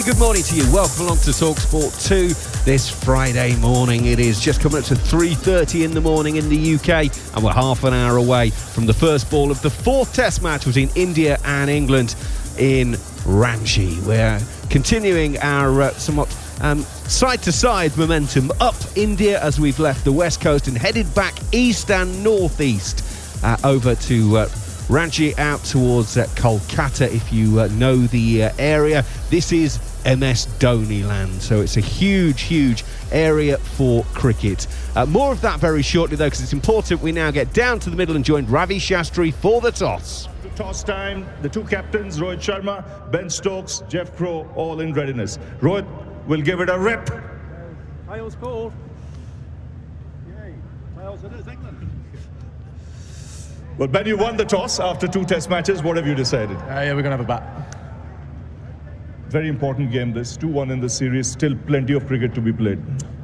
good morning to you. Welcome along to TalkSport 2 this Friday morning. It is just coming up to 3:30 in the morning in the UK, and we're half an hour away from the first ball of the fourth Test match between India and England in Ranchi. We're continuing our somewhat side-to-side momentum up India as we've left the west coast and headed back east and northeast over to Ranchi, out towards Kolkata, if you know the area. This is MS Dhoni land, so it's a huge area for cricket. More of that very shortly, though, because it's important we now get down to the middle and join Ravi Shastri for the toss. Toss time, the two captains, Rohit Sharma, Ben Stokes, Jeff Crow, all in readiness. Rohit will give it a rip. Tails called. Yay. Tails, it is England. Well, Ben, you won the toss after two Test matches. What have you decided? Yeah, we're going to have a bat. Very important game this. 2-1 in the series. Still plenty of cricket to be played.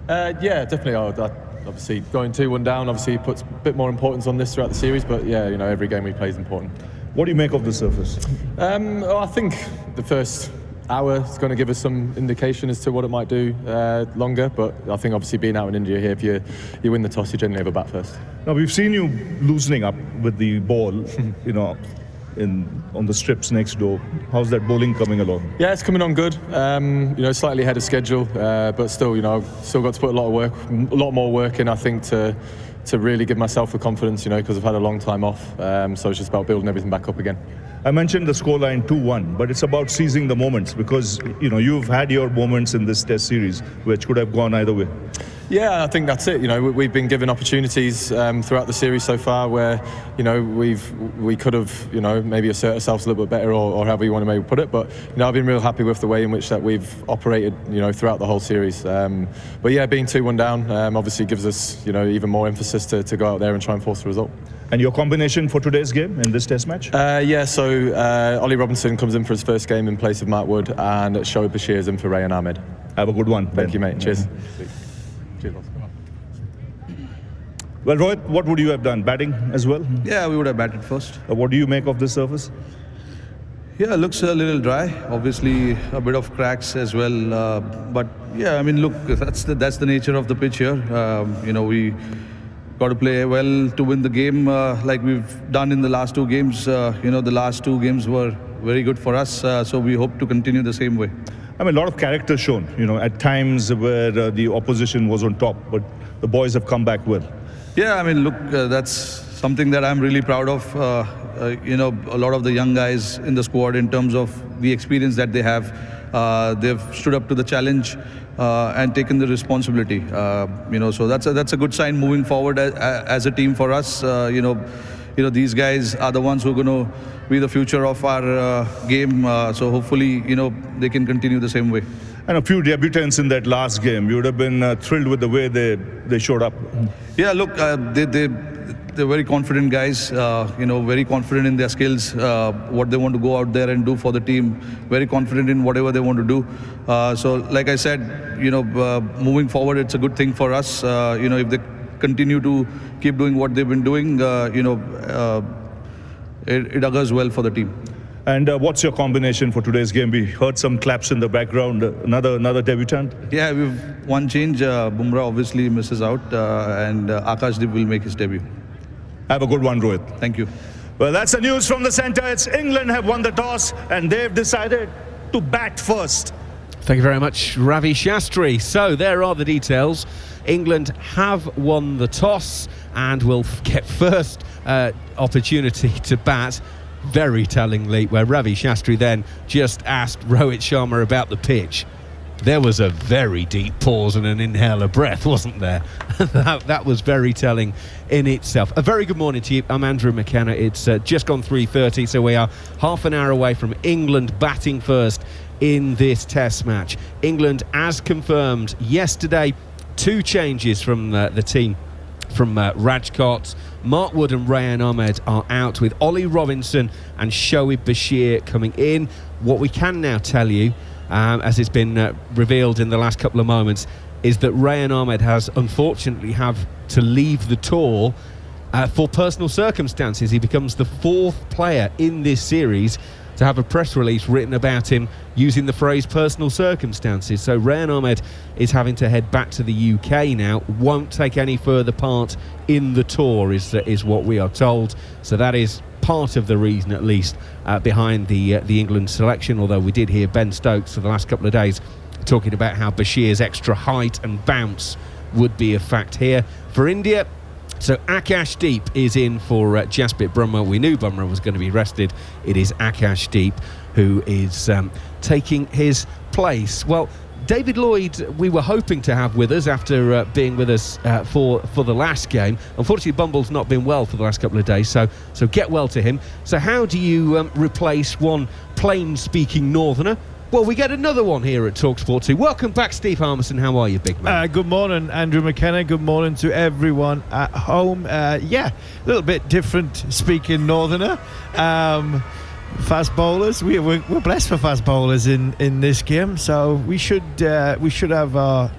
Yeah, definitely. Obviously, going 2-1 down obviously puts a bit more importance on this throughout the series. But yeah, you know, every game we play is important. What do you make of the surface? Well, I think the first hour is going to give us some indication as to what it might do longer. But I think obviously being out in India here, if you win the toss, you generally have a bat first. Now, we've seen you loosening up with the ball, you know, on the strips next door. How's that bowling coming along? Yeah, it's coming on good. You know, slightly ahead of schedule, but still, you know, still got to put a lot more work in, I think, to really give myself the confidence, you know, because I've had a long time off. So it's just about building everything back up again. I mentioned the scoreline 2-1, but it's about seizing the moments because, you know, you've had your moments in this Test series which could have gone either way. Yeah, I think that's it. You know, we've been given opportunities throughout the series so far where, you know, we could have, you know, maybe assert ourselves a little bit better or however you want to maybe put it. But, you know, I've been real happy with the way in which that we've operated, you know, throughout the whole series. But yeah, being 2-1 down obviously gives us, you know, even more emphasis to go out there and try and force the result. And your combination for today's game in this Test match? Yeah, so Ollie Robinson comes in for his first game in place of Matt Wood, and Shoaib Bashir is in for Rayan Ahmed. Have a good one. Thank you, mate. Cheers. Cheers, boss. Come on. Well, Rohit, what would you have done? Batting as well? Yeah, we would have batted first. What do you make of this surface? Yeah, looks a little dry. Obviously, a bit of cracks as well. But yeah, I mean, look, that's the nature of the pitch here. You know, we got to play well to win the game, like we've done in the last two games. You know, the last two games were very good for us. So we hope to continue the same way. I mean, a lot of character shown, you know, at times where the opposition was on top, but the boys have come back well. Yeah, I mean, look, that's something that I'm really proud of. You know, a lot of the young guys in the squad, in terms of the experience that they have, they've stood up to the challenge and taken the responsibility. You know, so that's a good sign moving forward as a team for us. You know, these guys are the ones who are going to be the future of our game. So hopefully, you know, they can continue the same way. And a few debutants in that last game. You would have been thrilled with the way they showed up. Yeah, look, they're very confident guys. You know, very confident in their skills, what they want to go out there and do for the team. Very confident in whatever they want to do. So, like I said, you know, moving forward, it's a good thing for us. You know, if they continue to keep doing what they've been doing, you know, it augurs well for the team. And what's your combination for today's game? We heard some claps in the background. Another debutant? Yeah, we've one change. Bumrah obviously misses out, and Akashdeep will make his debut. Have a good one, Rohit. Thank you. Well, that's the news from the centre. It's England have won the toss, and they've decided to bat first. Thank you very much, Ravi Shastri. So there are the details. England have won the toss and will get first opportunity to bat. Very tellingly, where Ravi Shastri then just asked Rohit Sharma about the pitch. There was a very deep pause and an inhale of breath, wasn't there? that was very telling in itself. A very good morning to you. I'm Andrew McKenna. It's just gone 3:30, so we are half an hour away from England batting first in this Test match. England, as confirmed yesterday, two changes from the team. From Rajkot, Mark Wood and Rayan Ahmed are out, with Ollie Robinson and Shoaib Bashir coming in. What we can now tell you, as it's been revealed in the last couple of moments, is that Rayan Ahmed has unfortunately have to leave the tour for personal circumstances. He becomes the fourth player in this series to have a press release written about him using the phrase personal circumstances. So Rayan Ahmed is having to head back to the UK now, won't take any further part in the tour, is what we are told. So that is part of the reason, at least, behind the England selection, although we did hear Ben Stokes for the last couple of days talking about how Bashir's extra height and bounce would be a fact here. For India, so Akashdeep is in for Jasprit Bumrah. We knew Bumrah was going to be rested. It is Akashdeep who is taking his place. Well, David Lloyd, we were hoping to have with us after being with us for the last game. Unfortunately, Bumble's not been well for the last couple of days, so get well to him. So how do you replace one plain-speaking northerner? Well, we get another one here at TalkSport 2. Welcome back, Steve Harmison. How are you, big man? Good morning, Andrew McKenna. Good morning to everyone at home. Yeah, a little bit different speaking northerner. Fast bowlers. We're blessed for fast bowlers in this game, so we should have our,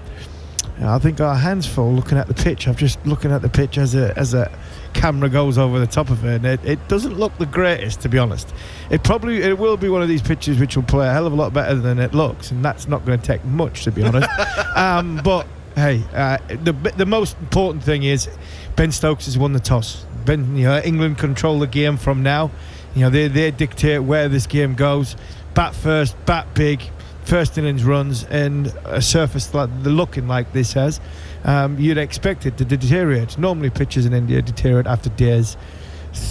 I think, our hands full looking at the pitch. I'm just looking at the pitch as a camera goes over the top of it, and it doesn't look the greatest, to be honest. It will be one of these pitches which will play a hell of a lot better than it looks, and that's not going to take much, to be honest. But hey, the most important thing is Ben Stokes has won the toss. England control the game from now. They dictate where this game goes. Bat first, bat big, first innings runs, and a surface like the looking like this has. You'd expect it to deteriorate. Normally pitches in India deteriorate after days,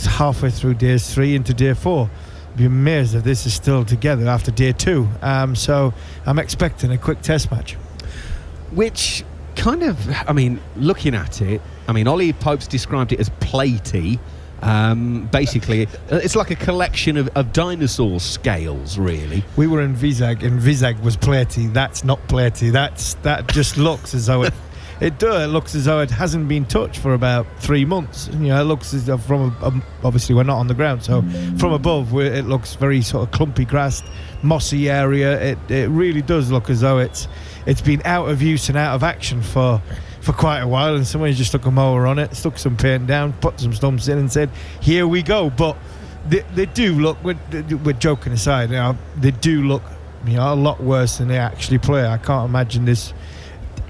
halfway through days 3 into day 4. Be amazed if this is still together after day 2. So I'm expecting a quick test match. Which kind of, looking at it, Ollie Pope's described it as platey. Basically, it's like a collection of dinosaur scales, really. We were in Vizag, and Vizag was platey. That's not platey. That just looks as though it looks as though it hasn't been touched for about 3 months. It looks as though from obviously we're not on the ground, so from above it looks very sort of clumpy grass, mossy area. It really does look as though it's been out of use and out of action for quite a while, and somebody just took a mower on it, stuck some paint down, put some stumps in and said, here we go. But they do look, we're joking aside, they do look a lot worse than they actually play. I can't imagine this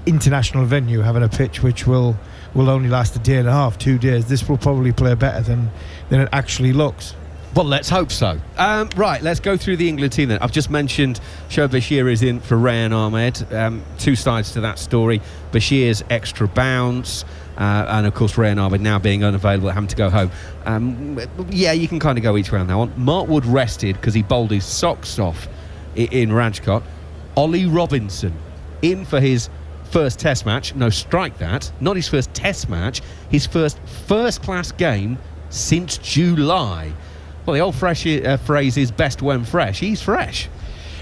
international venue having a pitch which will only last a day and a half, 2 days. This will probably play better than it actually looks. Well, let's hope so. Right, let's go through the England team then. I've just mentioned Shoaib Bashir is in for Rayan Ahmed. 2 sides to that story. Bashir's extra bounce, and of course Rayan Ahmed now being unavailable, having to go home. You can kind of go each way on that one. Mark Wood rested because he bowled his socks off in Rajkot. Ollie Robinson in for his first test match. No, strike that. Not his first test match. His first-class game since July. Well, the old phrase is best when fresh. He's fresh.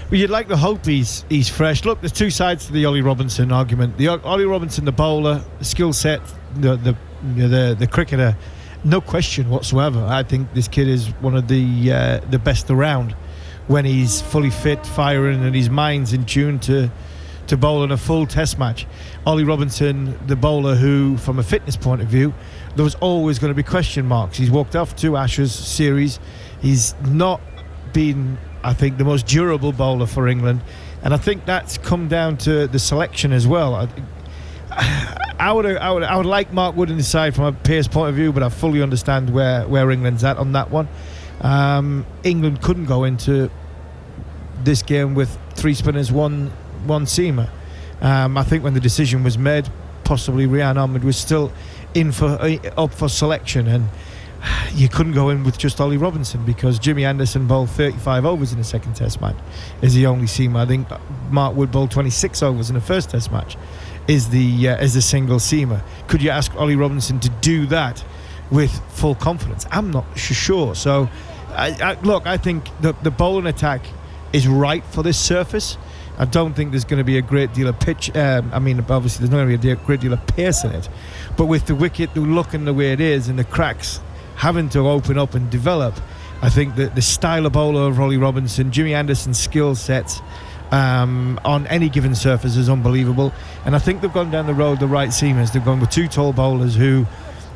Well, you'd like to hope he's fresh. Look, there's 2 sides to the Ollie Robinson argument. The Ollie Robinson, the bowler, the skill set, the cricketer, no question whatsoever. I think this kid is one of the best around when he's fully fit, firing, and his mind's in tune to bowl in a full test match. Ollie Robinson, the bowler who, from a fitness point of view, there was always going to be question marks. He's walked off 2 Ashes series. He's not been, I think, the most durable bowler for England, and I think that's come down to the selection as well. I would like Mark Wood in the side from a pace point of view, but I fully understand where England's at on that one. England couldn't go into this game with 3 spinners, one seamer. I think when the decision was made, possibly Rayan Ahmed was still up for selection, and you couldn't go in with just Ollie Robinson because Jimmy Anderson bowled 35 overs in the second test match is the only seamer. I think Mark Wood bowled 26 overs in the first test match is the single seamer. Could you ask Ollie Robinson to do that with full confidence? I'm not sure. So I think the bowling attack is right for this surface. I don't think there's going to be a great deal of pitch. Obviously there's not going to be a great deal of pace in it, but with the wicket looking the way it is and the cracks having to open up and develop, I think that the style of bowler of Ollie Robinson, Jimmy Anderson's skill sets on any given surface is unbelievable. And I think they've gone down the road the right seamers. They've gone with 2 tall bowlers who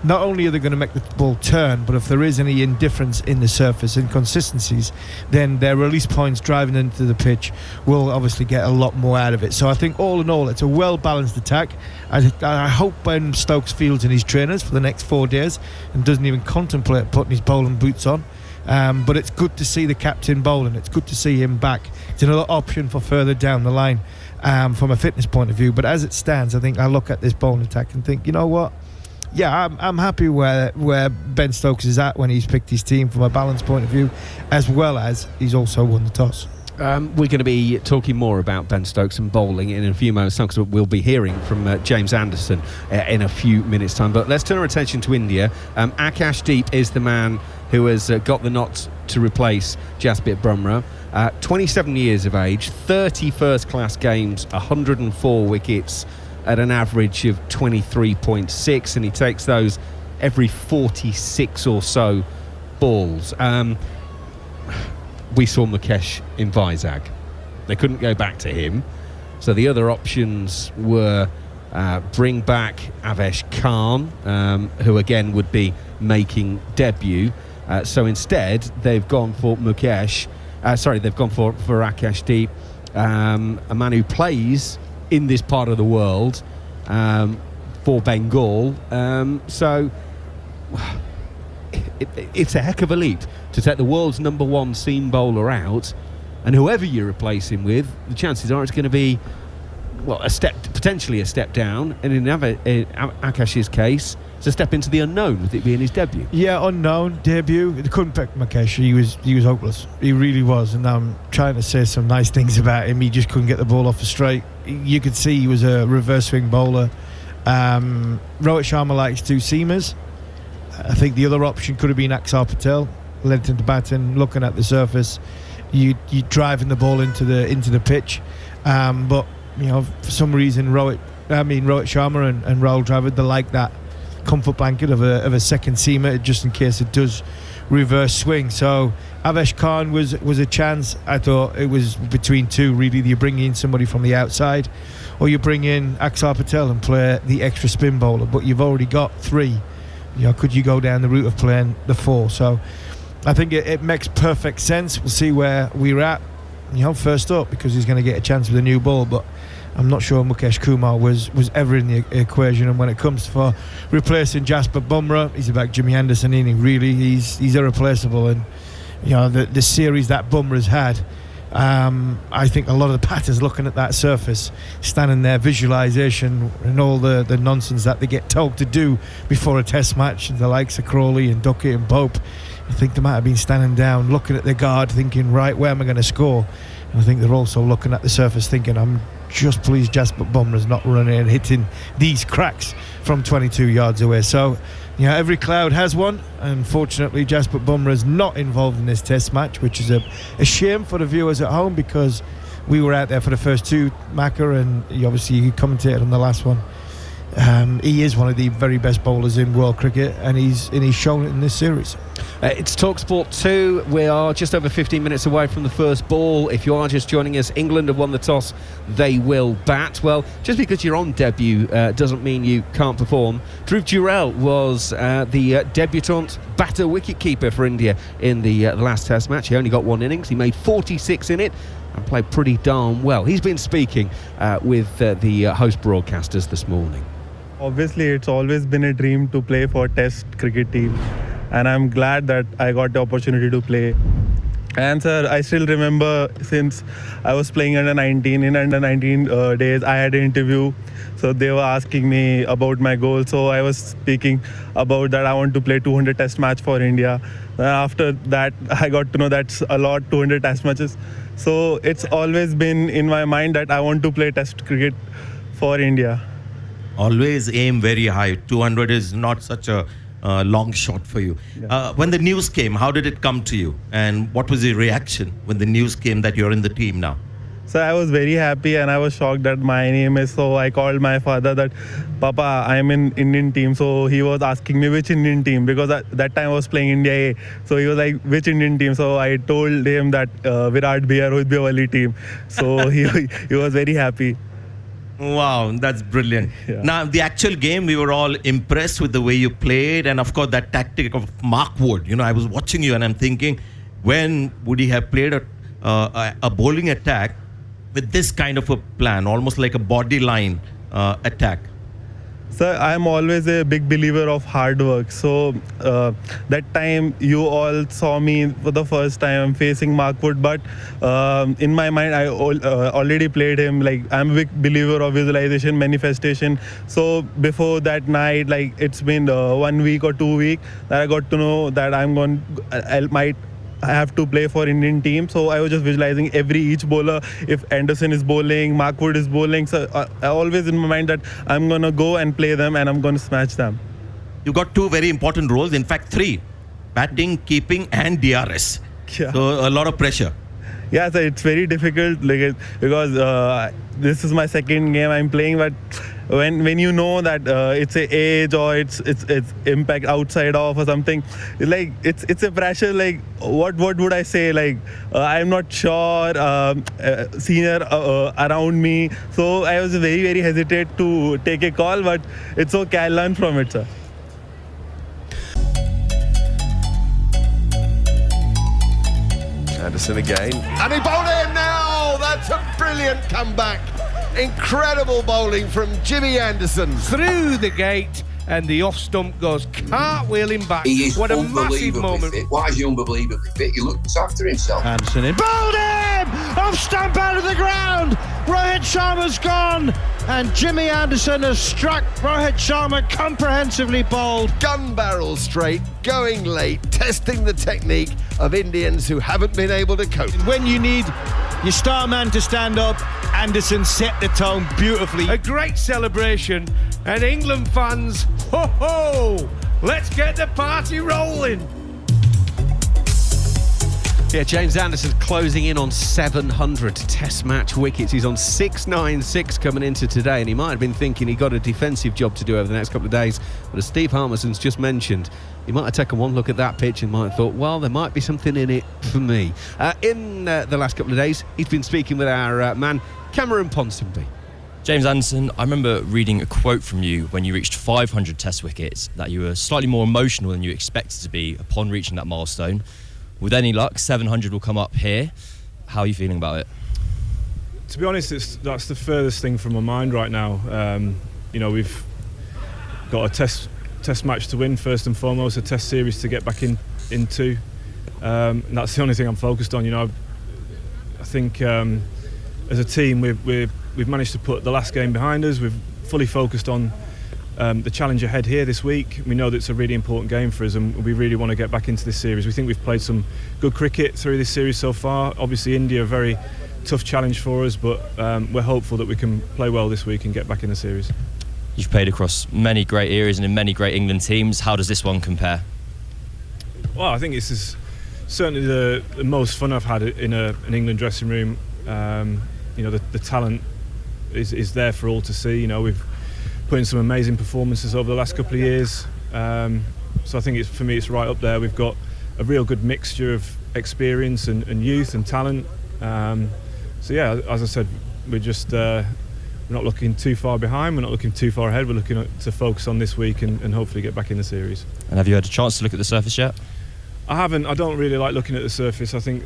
not only are they going to make the ball turn, but if there is any indifference in the surface, inconsistencies, then their release points driving into the pitch will obviously get a lot more out of it. So I think all in all, it's a well-balanced attack. I hope Ben Stokes fields in his trainers for the next 4 days and doesn't even contemplate putting his bowling boots on. But it's good to see the captain bowling. It's good to see him back. It's another option for further down the line from a fitness point of view. But as it stands, I think I look at this bowling attack and think, you know what? Yeah, I'm happy where Ben Stokes is at when he's picked his team from a balance point of view, as well as he's also won the toss. We're going to be talking more about Ben Stokes and bowling in a few moments' time, because we'll be hearing from James Anderson in a few minutes' time. But let's turn our attention to India. Akashdeep is the man who has got the nod to replace Jasprit Bumrah. 27 years of age, 30 first-class games, 104 wickets at an average of 23.6, and he takes those every 46 or so balls. We saw Mukesh in Vizag. They couldn't go back to him, so the other options were bring back Avesh Khan, who again would be making debut. So instead, they've gone for Mukesh. They've gone for Akashdeep, a man who plays in this part of the world for Bengal. So it's a heck of a leap to take the world's #1 seam bowler out, and whoever you replace him with, the chances are it's going to be potentially a step down, and in Akash's case, it's a step into the unknown, with it being his debut. Yeah, unknown debut. They couldn't pick Mukesh. He was hopeless. He really was. And I'm trying to say some nice things about him. He just couldn't get the ball off the straight. You could see he was a reverse swing bowler. Rohit Sharma likes 2 seamers. I think the other option could have been Axar Patel, led into batting, looking at the surface. You driving the ball into the pitch, but you know, for some reason Rohit Sharma and Rahul Dravid, they like that comfort blanket of a second seamer just in case it does reverse swing. So Avesh Khan was a chance. I thought it was between 2 really. You bring in somebody from the outside, or you bring in Axar Patel and play the extra spin bowler, but you've already got 3. You know, could you go down the route of playing the 4? So I think it makes perfect sense. We'll see where we're at, you know, first up, because he's going to get a chance with a new ball, but I'm not sure Mukesh Kumar was ever in the equation. And when it comes for replacing Jasprit Bumrah, he's about Jimmy Anderson inning. Really, he's irreplaceable. And you know, the series that Bumrah's had, I think a lot of the batters looking at that surface, standing there, visualisation and all the nonsense that they get told to do before a test match, the likes of Crawley and Duckett and Pope, I think they might have been standing down, looking at their guard, thinking, right, where am I going to score? And I think they're also looking at the surface thinking, I'm just pleased Jasprit Bumrah's not running and hitting these cracks from 22 yards away. So, you know, every cloud has one. Unfortunately, Jasprit Bumrah's not involved in this test match, which is a shame for the viewers at home, because we were out there for the first 2, Macca, and he commentated on the last one. He is one of the very best bowlers in world cricket, and he's shown it in this series. It's TalkSport 2. We are just over 15 minutes away from the first ball. If you are just joining us, England have won the toss. They will bat. Well, just because you're on debut doesn't mean you can't perform. Dhruv Jurel was the debutant batter wicketkeeper for India in the last test match. He only got 1 innings. He made 46 in it and played pretty darn well. He's been speaking with the host broadcasters this morning. Obviously, it's always been a dream to play for Test cricket team, and I'm glad that I got the opportunity to play. And sir, I still remember since I was playing under 19, in under 19 days, I had an interview. So they were asking me about my goals. So I was speaking about that I want to play 200 Test match for India. After that, I got to know that's a lot, 200 Test matches. So it's always been in my mind that I want to play Test cricket for India. Always aim very high. 200 is not such a long shot for you. Yeah. When the news came, how did it come to you? And what was your reaction when the news came that you're in the team now? So I was very happy and I was shocked that my name is, so I called my father that, Papa, I'm in Indian team. So he was asking me which Indian team, because at that time I was playing India A. So he was like, which Indian team? So I told him that Virat Bihar Rohit Bihar team. So he was very happy. Wow, that's brilliant. Yeah. Now, the actual game, we were all impressed with the way you played, and of course, that tactic of Mark Wood. You know, I was watching you, and I'm thinking, when would he have played a bowling attack with this kind of a plan, almost like a body line attack? Sir, I'm always a big believer of hard work. So that time you all saw me for the first time. I'm facing Mark Wood, but in my mind, I already played him. Like, I'm a big believer of visualization, manifestation. So before that night, like, it's been 1 week or 2 weeks that I got to know that I have to play for Indian team. So I was just visualizing each bowler. If Anderson is bowling, Mark Wood is bowling, so I always in my mind that I'm gonna go and play them and I'm gonna smash them. You got 2 very important roles, in fact 3: batting, keeping, and DRS. Yeah. So a lot of pressure. Yeah, so it's very difficult because this is my second game I'm playing. But when you know that it's a age or it's impact outside off or something, like it's a pressure. Like what would I say? Like I'm not sure. Senior around me, so I was very hesitant to take a call. But it's okay. I learn from it, sir. Anderson again, and he bowled in now. That's a brilliant comeback. Incredible bowling from Jimmy Anderson. Through the gate, and the off stump goes cartwheeling back. He is what a massive unbelievably moment. fit. Why is he unbelievably fit? He looks after himself. Anderson in. Bowled him! Off stump out of the ground. Rohit Sharma's gone. And Jimmy Anderson has struck Rohit Sharma comprehensively bowled. Gun barrel straight, going late, testing the technique of Indians who haven't been able to cope. When you need your star man to stand up, Anderson set the tone beautifully. A great celebration, and England fans, ho ho! Let's get the party rolling. Yeah, James Anderson closing in on 700 Test match wickets. He's on 696 coming into today, and he might have been thinking he got a defensive job to do over the next couple of days. But as Steve Harmison's just mentioned, he might have taken one look at that pitch and might have thought, well, there might be something in it for me. In the last couple of days, he's been speaking with our man, Cameron Ponsonby. James Anderson, I remember reading a quote from you when you reached 500 Test wickets, that you were slightly more emotional than you expected to be upon reaching that milestone. With any luck, 700 will come up here. How are you feeling about it? To be honest, that's the furthest thing from my mind right now. We've got a test match to win first and foremost, a test series to get back into. And that's the only thing I'm focused on. I think as a team we've managed to put the last game behind us. We've fully focused on the challenge ahead here this week. We know that it's a really important game for us, and we really want to get back into this series. We think we've played some good cricket through this series so far. Obviously India, a very tough challenge for us, but we're hopeful that we can play well this week and get back in the series. You've played across many great eras and in many great England teams. How does this one compare? Well, I think this is certainly the most fun I've had in an England dressing room. The talent is there for all to see. We've put in some amazing performances over the last couple of years. So I think for me it's right up there. We've got a real good mixture of experience and youth and talent. So yeah, as I said, we're just we're not looking too far behind, we're not looking too far ahead. We're looking to focus on this week and hopefully get back in the series. And have you had a chance to look at the surface yet? I haven't. I don't really like looking at the surface. I think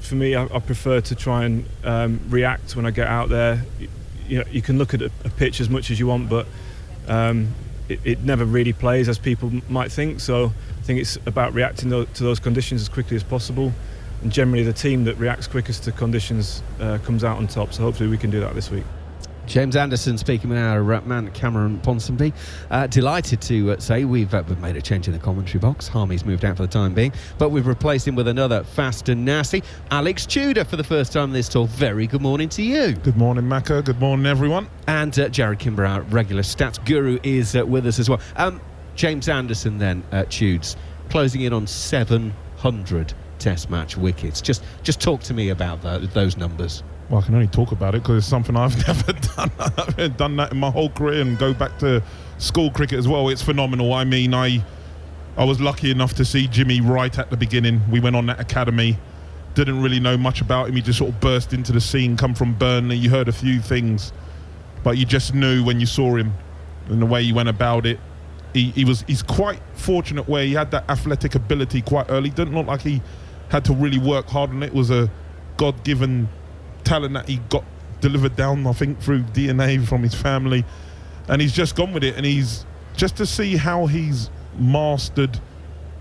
for me, I prefer to try and react when I get out there. You can look at a pitch as much as you want, but it never really plays as people might think. So I think it's about reacting to those conditions as quickly as possible. And generally the team that reacts quickest to conditions comes out on top. So hopefully we can do that this week. James Anderson speaking with our man Cameron Ponsonby. Delighted to say we've made a change in the commentary box. Harmy's moved out for the time being, but we've replaced him with another fast and nasty, Alex Tudor, for the first time this tour. Very good morning to you. Good morning, Macca. Good morning, everyone. And Jared Kimber, our regular stats guru, is with us as well. James Anderson then, Tudes, closing in on 700 Test match wickets. Just talk to me about those numbers. Well, I can only talk about it because it's something I've never done. I've never done that in my whole career, and go back to school cricket as well. It's phenomenal. I mean, I was lucky enough to see Jimmy right at the beginning. We went on that academy. Didn't really know much about him. He just sort of burst into the scene, come from Burnley. You heard a few things. but you just knew when you saw him and the way he went about it. He's quite fortunate where he had that athletic ability quite early. Didn't look like he had to really work hard on it. It was a God-given talent that he got delivered down, I think, through DNA from his family, and he's just gone with it. And he's just to see how he's mastered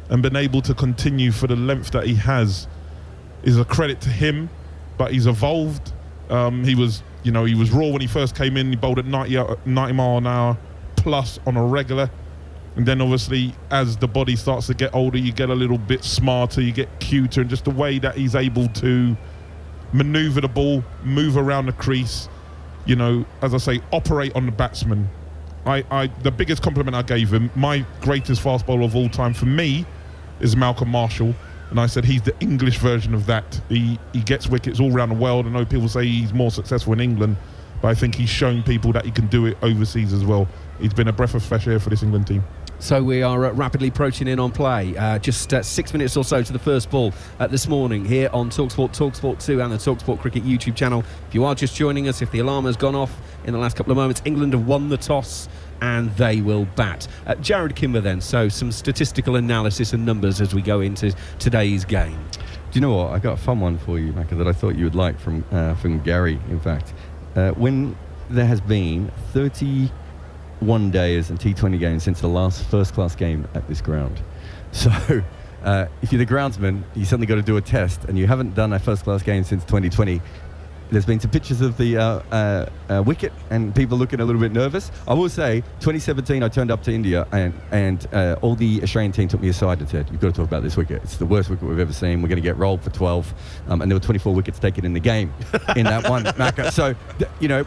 and been able to continue for the length that he has is a credit to him. But he's evolved. He was raw when he first came in. He bowled at 90 mile an hour plus on a regular. And then obviously as the body starts to get older, you get a little bit smarter, you get cuter, and just the way that he's able to maneuver the ball, move around the crease, as I say, operate on the batsman. The biggest compliment I gave him, my greatest fast bowler of all time for me is Malcolm Marshall. And I said he's the English version of that. He gets wickets all around the world. I know people say he's more successful in England, but I think he's shown people that he can do it overseas as well. He's been a breath of fresh air for this England team. So we are rapidly approaching in on play. Just 6 minutes or so to the first ball this morning here on TalkSport, TalkSport 2 and the TalkSport Cricket YouTube channel. If you are just joining us, if the alarm has gone off in the last couple of moments, England have won the toss and they will bat. Jared Kimber then, so some statistical analysis and numbers as we go into today's game. Do you know what? I got a fun one for you, Macca, that I thought you would like from Gary, in fact. When there has been 31 days and T20 games since the last first-class game at this ground. So if you're the groundsman, you suddenly got to do a test, and you haven't done a first-class game since 2020. There's been some pictures of the wicket and people looking a little bit nervous. I will say, 2017, I turned up to India and all the Australian team took me aside and said, "You've got to talk about this wicket. It's the worst wicket we've ever seen. We're going to get rolled for 12." And there were 24 wickets taken in the game in that one, Macca. So,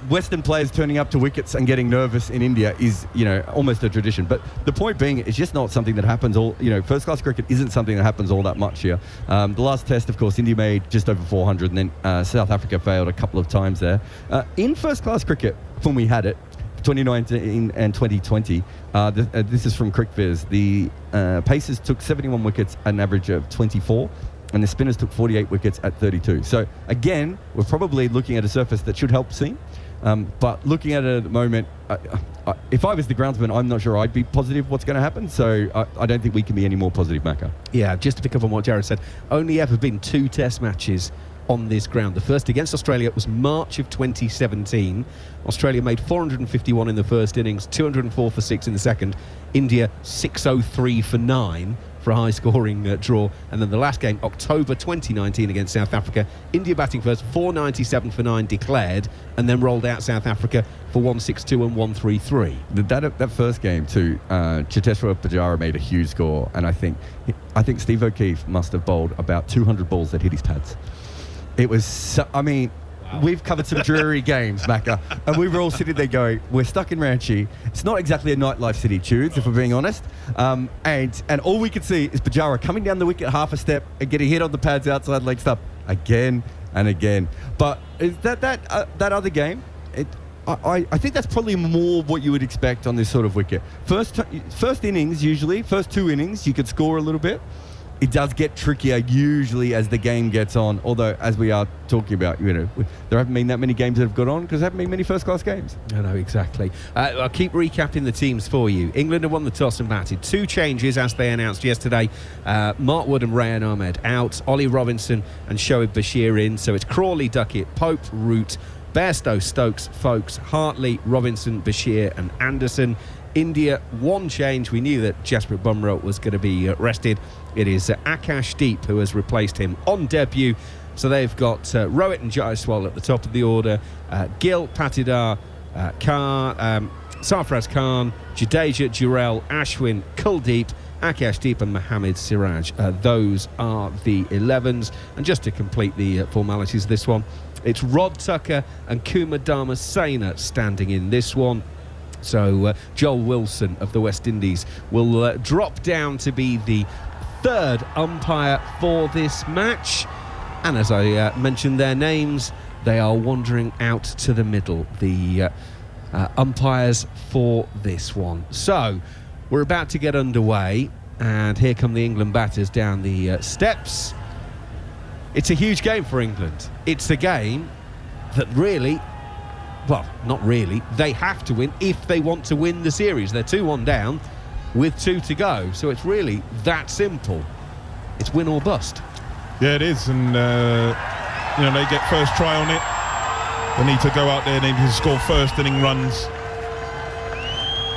Western players turning up to wickets and getting nervous in India is, almost a tradition. But the point being, it's just not something that happens all, first-class cricket isn't something that happens all that much here. The last test, of course, India made just over 400, and then South Africa failed a couple of times there. In first-class cricket, when we had it, 2019 and 2020, this is from CricViz, the Pacers took 71 wickets at an average of 24, and the spinners took 48 wickets at 32. So again, we're probably looking at a surface that should help seam. But looking at it at the moment, if I was the groundsman, I'm not sure I'd be positive what's going to happen. So I don't think we can be any more positive, Macca. Yeah, just to pick up on what Jared said, only ever been 2 test matches on this ground. The first against Australia was March of 2017. Australia made 451 in the first innings, 204 for 6 in the second. India 603 for 9 for a high-scoring draw. And then the last game, October 2019 against South Africa, India batting first, 497 for 9 declared, and then rolled out South Africa for 162 and 133. That first game too, Cheteshwar Pujara made a huge score, and I think Steve O'Keefe must have bowled about 200 balls that hit his pads. It was, we've covered some dreary games, Macca, and we were all sitting there going, we're stuck in Ranchi. It's not exactly a nightlife city, Tudes, if we're being honest. And all we could see is Pujara coming down the wicket half a step and getting hit on the pads outside leg stump again and again. But that other game, I think that's probably more what you would expect on this sort of wicket. First innings, usually, first 2 innings, you could score a little bit. It does get trickier usually as the game gets on, although as we are talking about, there haven't been that many games that have got on because there haven't been many first-class games. I know, exactly. I'll keep recapping the teams for you. England have won the toss and batted. 2 changes as they announced yesterday. Mark Wood and Rayan Ahmed out. Ollie Robinson and Shoaib Bashir in. So it's Crawley, Duckett, Pope, Root, Bairstow, Stokes, Folkes, Hartley, Robinson, Bashir and Anderson. India, 1 change. We knew that Jasprit Bumrah was going to be rested. It is Akashdeep who has replaced him on debut. So they've got Rohit and Jaiswal at the top of the order. Gill, Patidar, Khan, Sarfraz Khan, Jadeja, Jurel, Ashwin, Kuldeep, Akashdeep and Mohammad Siraj. Those are the 11s. And just to complete the formalities of this one, it's Rod Tucker and Kumar Dharmasena standing in this one. So Joel Wilson of the West Indies will drop down to be the 3rd umpire for this match. And as I mentioned their names, they are wandering out to the middle, the umpires for this one. So we're about to get underway, and here come the England batters down the steps. It's a huge game for England. It's a game that really well, not really. They have to win if they want to win the series. They're 2-1 down with 2 to go. So it's really that simple. It's win or bust. Yeah, it is. And, they get first try on it. They need to go out there, they need to score first inning runs.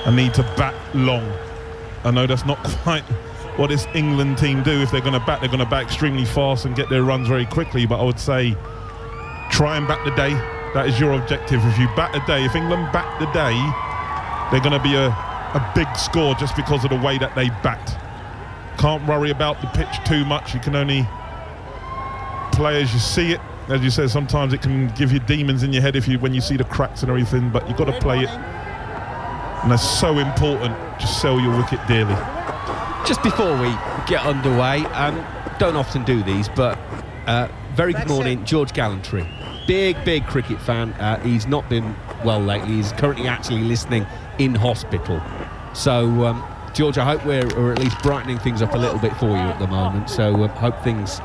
And need to bat long. I know that's not quite what this England team do. If they're going to bat, they're going to bat extremely fast and get their runs very quickly. But I would say try and bat the day. That is your objective. If you bat the day, if England bat the day, they're going to be a big score just because of the way that they bat. Can't worry about the pitch too much. You can only play as you see it. As you said, sometimes it can give you demons in your head when you see the cracks and everything, but you've got to play it. And that's so important. Just sell your wicket dearly. Just before we get underway, don't often do these, but very good morning, George Gallantry. Big cricket fan. He's not been well lately. He's currently actually listening in hospital. So, George, I hope we're at least brightening things up a little bit for you at the moment. So, hope things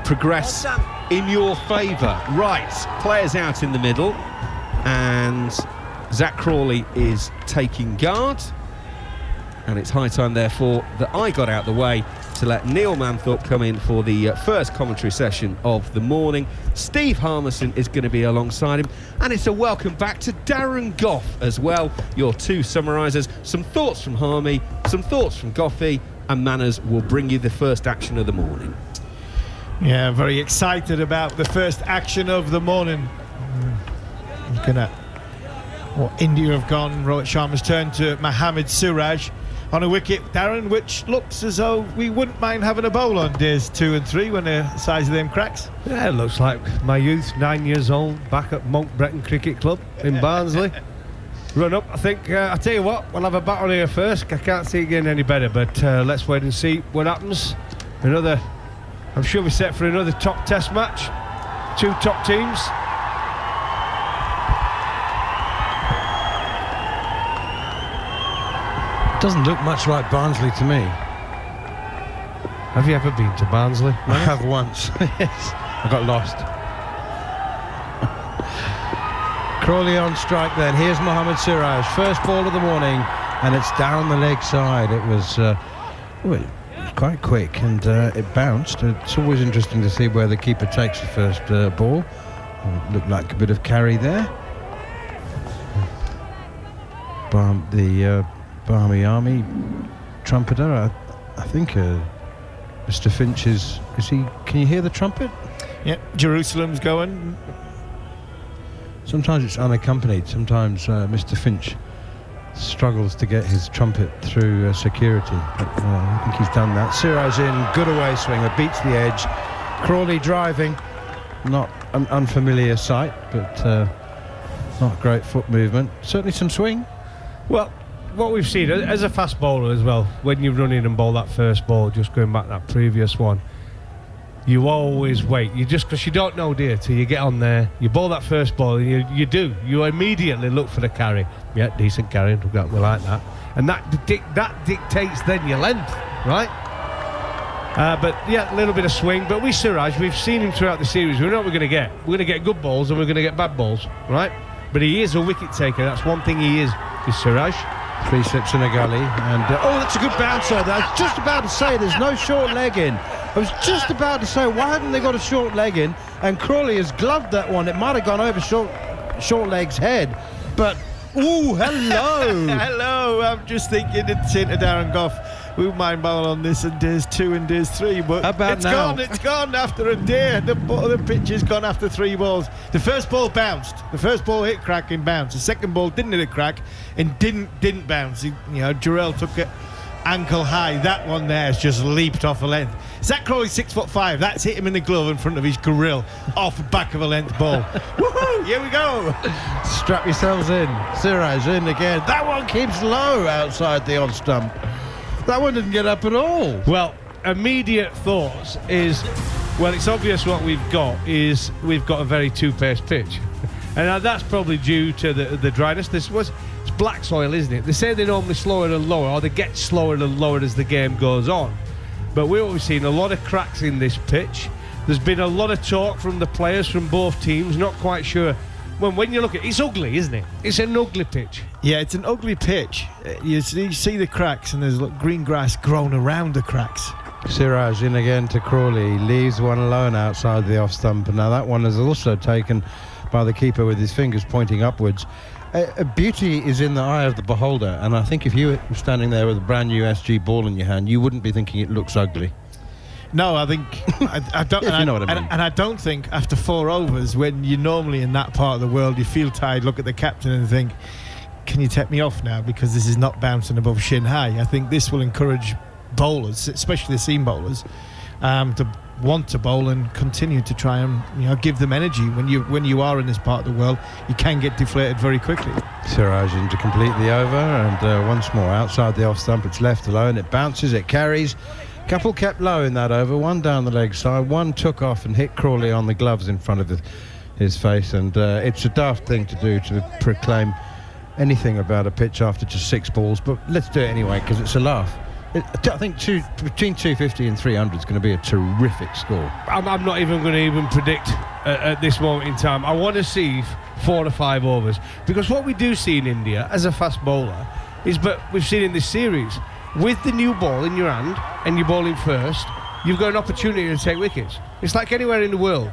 progress in your favour. Right, players out in the middle, and Zach Crawley is taking guard. And it's high time, therefore, that I got out the way to let Neil Manthorpe come in for the first commentary session of the morning. Steve Harmison is going to be alongside him, and it's a welcome back to Darren Gough as well, your two summarisers. Some thoughts from Harmy, some thoughts from Goughy, and Manners will bring you the first action of the morning. Yeah, very excited about the first action of the morning. Looking at what India have gone, Rohit Sharma's turned to Mohammad Siraj on a wicket, Darren, which looks as though we wouldn't mind having a bowl on days 2 and 3 when the size of them cracks. Yeah, it looks like my youth, 9 years old, back at Monk Bretton Cricket Club in Barnsley. Run up, I think, I'll tell you what, we'll have a bat on here first. I can't see it getting any better, but let's wait and see what happens. I'm sure we're set for another top test match. 2 top teams. Doesn't look much like Barnsley to me. Have you ever been to Barnsley? I have once. Yes. I got lost. Crawley on strike then. Here's Mohammad Siraj. First ball of the morning, and it's down the leg side. It was quite quick, and it bounced. It's always interesting to see where the keeper takes the first ball. It looked like a bit of carry there. The Barmy Army trumpeter, I think Mr. Finch is he? Can you hear the trumpet? Yep, Jerusalem's going. Sometimes it's unaccompanied. Sometimes Mr. Finch struggles to get his trumpet through security. But I think he's done that. Siraj in, good away swinger, beats the edge. Crawley driving, not an unfamiliar sight, but not great foot movement. Certainly some swing. Well, what we've seen as a fast bowler as well, when you run in and bowl that first ball, just going back that previous one, you always wait. You just, because you don't know, dear, till you get on there, you bowl that first ball, and you immediately look for the carry. Yeah, decent carry, we like that, and that dictates then your length, right? But yeah, a little bit of swing. But with Siraj, we've seen him throughout the series. We know what we're going to get. We're going to get good balls and we're going to get bad balls, right? But he is a wicket taker. That's one thing he is Siraj. 3 slips in a gully, and that's a good bouncer. I was just about to say there's no short leg in. I was just about to say, why haven't they got a short leg in? And Crawley has gloved that one. It might have gone over short leg's head, but ooh, hello. Hello, I'm just thinking it's into Darren Gough. We wouldn't mind bowling on this in days 2 and days 3, but how about it's now? It's gone after a day. The pitch has gone after 3 balls. The first ball bounced. The first ball hit crack and bounced. The second ball didn't hit a crack and didn't bounce. Jarrell took it ankle high. That one there has just leaped off a length. Zach Crawley's 6'5". That's hit him in the glove in front of his grill off the back of a length ball. Woohoo! Here we go. Strap yourselves in. Siraj in again. That one keeps low outside the on stump. That one didn't get up at all. Well, immediate thoughts is, well, it's obvious what we've got is we've got a very two-pace pitch. And that's probably due to the dryness. It's black soil, isn't it? They say they normally slower and lower, or they get slower and lower as the game goes on. But we've seen a lot of cracks in this pitch. There's been a lot of talk from the players from both teams, not quite sure when you look at it, it's ugly, isn't it? It's an ugly pitch. Yeah, it's an ugly pitch. You see the cracks, and there's green grass grown around the cracks. Siraj in again to Crawley, leaves one alone outside the off stump, and now that one is also taken by the keeper with his fingers pointing upwards. Beauty is in the eye of the beholder, and I think if you were standing there with a brand new SG ball in your hand, you wouldn't be thinking it looks ugly. No, I think I don't. If you know what I mean. And I don't think after 4 overs, when you're normally in that part of the world, you feel tired, look at the captain and think, can you take me off now, because this is not bouncing above shin high. I think this will encourage bowlers, especially the seam bowlers, to want to bowl and continue to try and give them energy. When you are in this part of the world, you can get deflated very quickly. Siraj in to complete the over, and once more outside the off stump, it's left alone. It bounces, it carries. Couple kept low in that over, one down the leg side, one took off and hit Crawley on the gloves in front of his face, and it's a daft thing to do, to proclaim anything about a pitch after just 6 balls, but let's do it anyway because it's a laugh. I think between 250 and 300 is going to be a terrific score. I'm not even going to even predict at this moment in time. I want to see 4 to 5 overs, because what we do see in India as a fast bowler is, but we've seen in this series, with the new ball in your hand and you're bowling first, you've got an opportunity to take wickets. It's like anywhere in the world.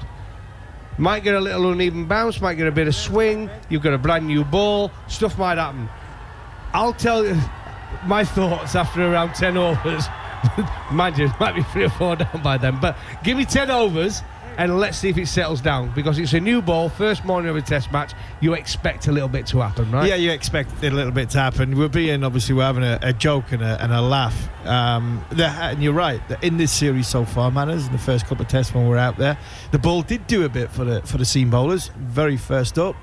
Might get a little uneven bounce, might get a bit of swing, you've got a brand new ball, stuff might happen. I'll tell you my thoughts after around 10 overs. Mind you, it might be 3 or 4 down by then, but give me 10 overs and let's see if it settles down, because it's a new ball, first morning of a test match. You expect a little bit to happen, right? Yeah, you expect a little bit to happen. We're having a joke and a laugh. And you're right, in this series so far, Manners, in the first couple of tests when we were out there, the ball did do a bit for the seam bowlers. Very first up,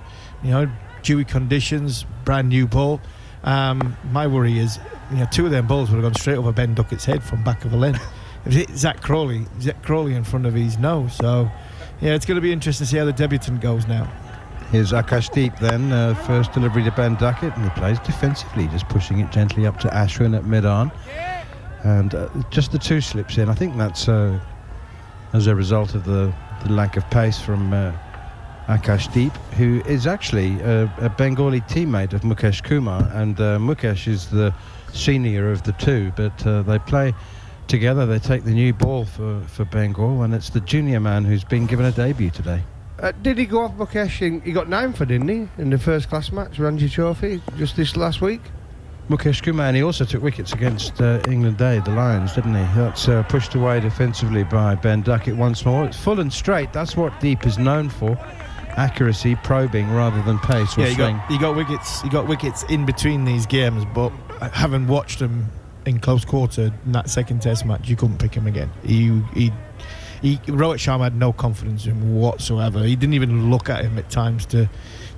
dewy conditions, brand new ball. My worry is, 2 of them balls would have gone straight over Ben Duckett's head from back of the length. Zach Crawley in front of his nose. So, yeah, it's going to be interesting to see how the debutant goes now. Here's Akashdeep then, first delivery to Ben Duckett, and he plays defensively, just pushing it gently up to Ashwin at mid-on. And just the 2 slips in. I think that's as a result of the lack of pace from Akashdeep, who is actually a Bengali teammate of Mukesh Kumar, and Mukesh is the senior of the 2, but they play together. They take the new ball for Bengal, and it's the junior man who's been given a debut today. Did he go off Mukesh? He got 9 for, didn't he, in the first class match, Ranji Trophy, just this last week? Mukesh Kumar, and he also took wickets against England Day, the Lions, didn't he? That's pushed away defensively by Ben Duckett once more. It's full and straight. That's what Deep is known for. Accuracy, probing rather than pace. Yeah, he got wickets. He got wickets in between these games, but having watched him in close quarter in that second test match, you couldn't pick him again. Rohit Sharma had no confidence in him whatsoever. He didn't even look at him at times to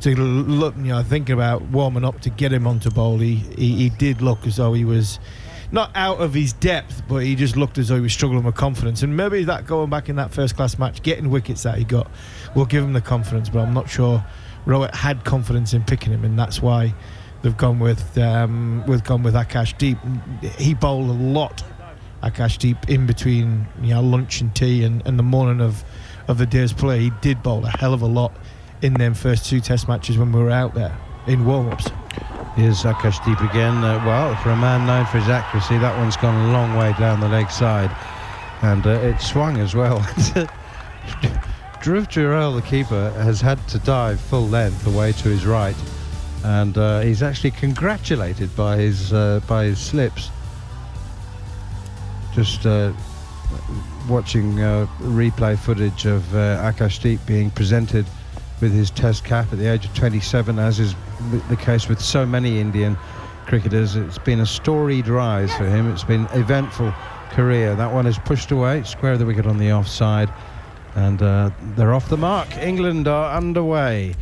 look, thinking about warming up to get him onto bowl. He did look as though he was not out of his depth, but he just looked as though he was struggling with confidence. And maybe that going back in that first class match, getting wickets that he got, will give him the confidence. But I'm not sure Rohit had confidence in picking him, and that's why they've gone with Akashdeep. He bowled a lot, Akashdeep, in between lunch and tea and the morning of the day's play. He did bowl a hell of a lot in them first 2 test matches when we were out there in warm-ups. Here's Akashdeep again. Well, for a man known for his accuracy, that one's gone a long way down the leg side, and it swung as well. Dhruv Jurel, the keeper, has had to dive full length away to his right, and he's actually congratulated by his slips. Just watching replay footage of Akashdeep being presented with his test cap at the age of 27, as is the case with so many Indian cricketers. It's been a storied rise for him. It's been an eventful career. That one is pushed away, square of the wicket on the offside, and they're off the mark. England are underway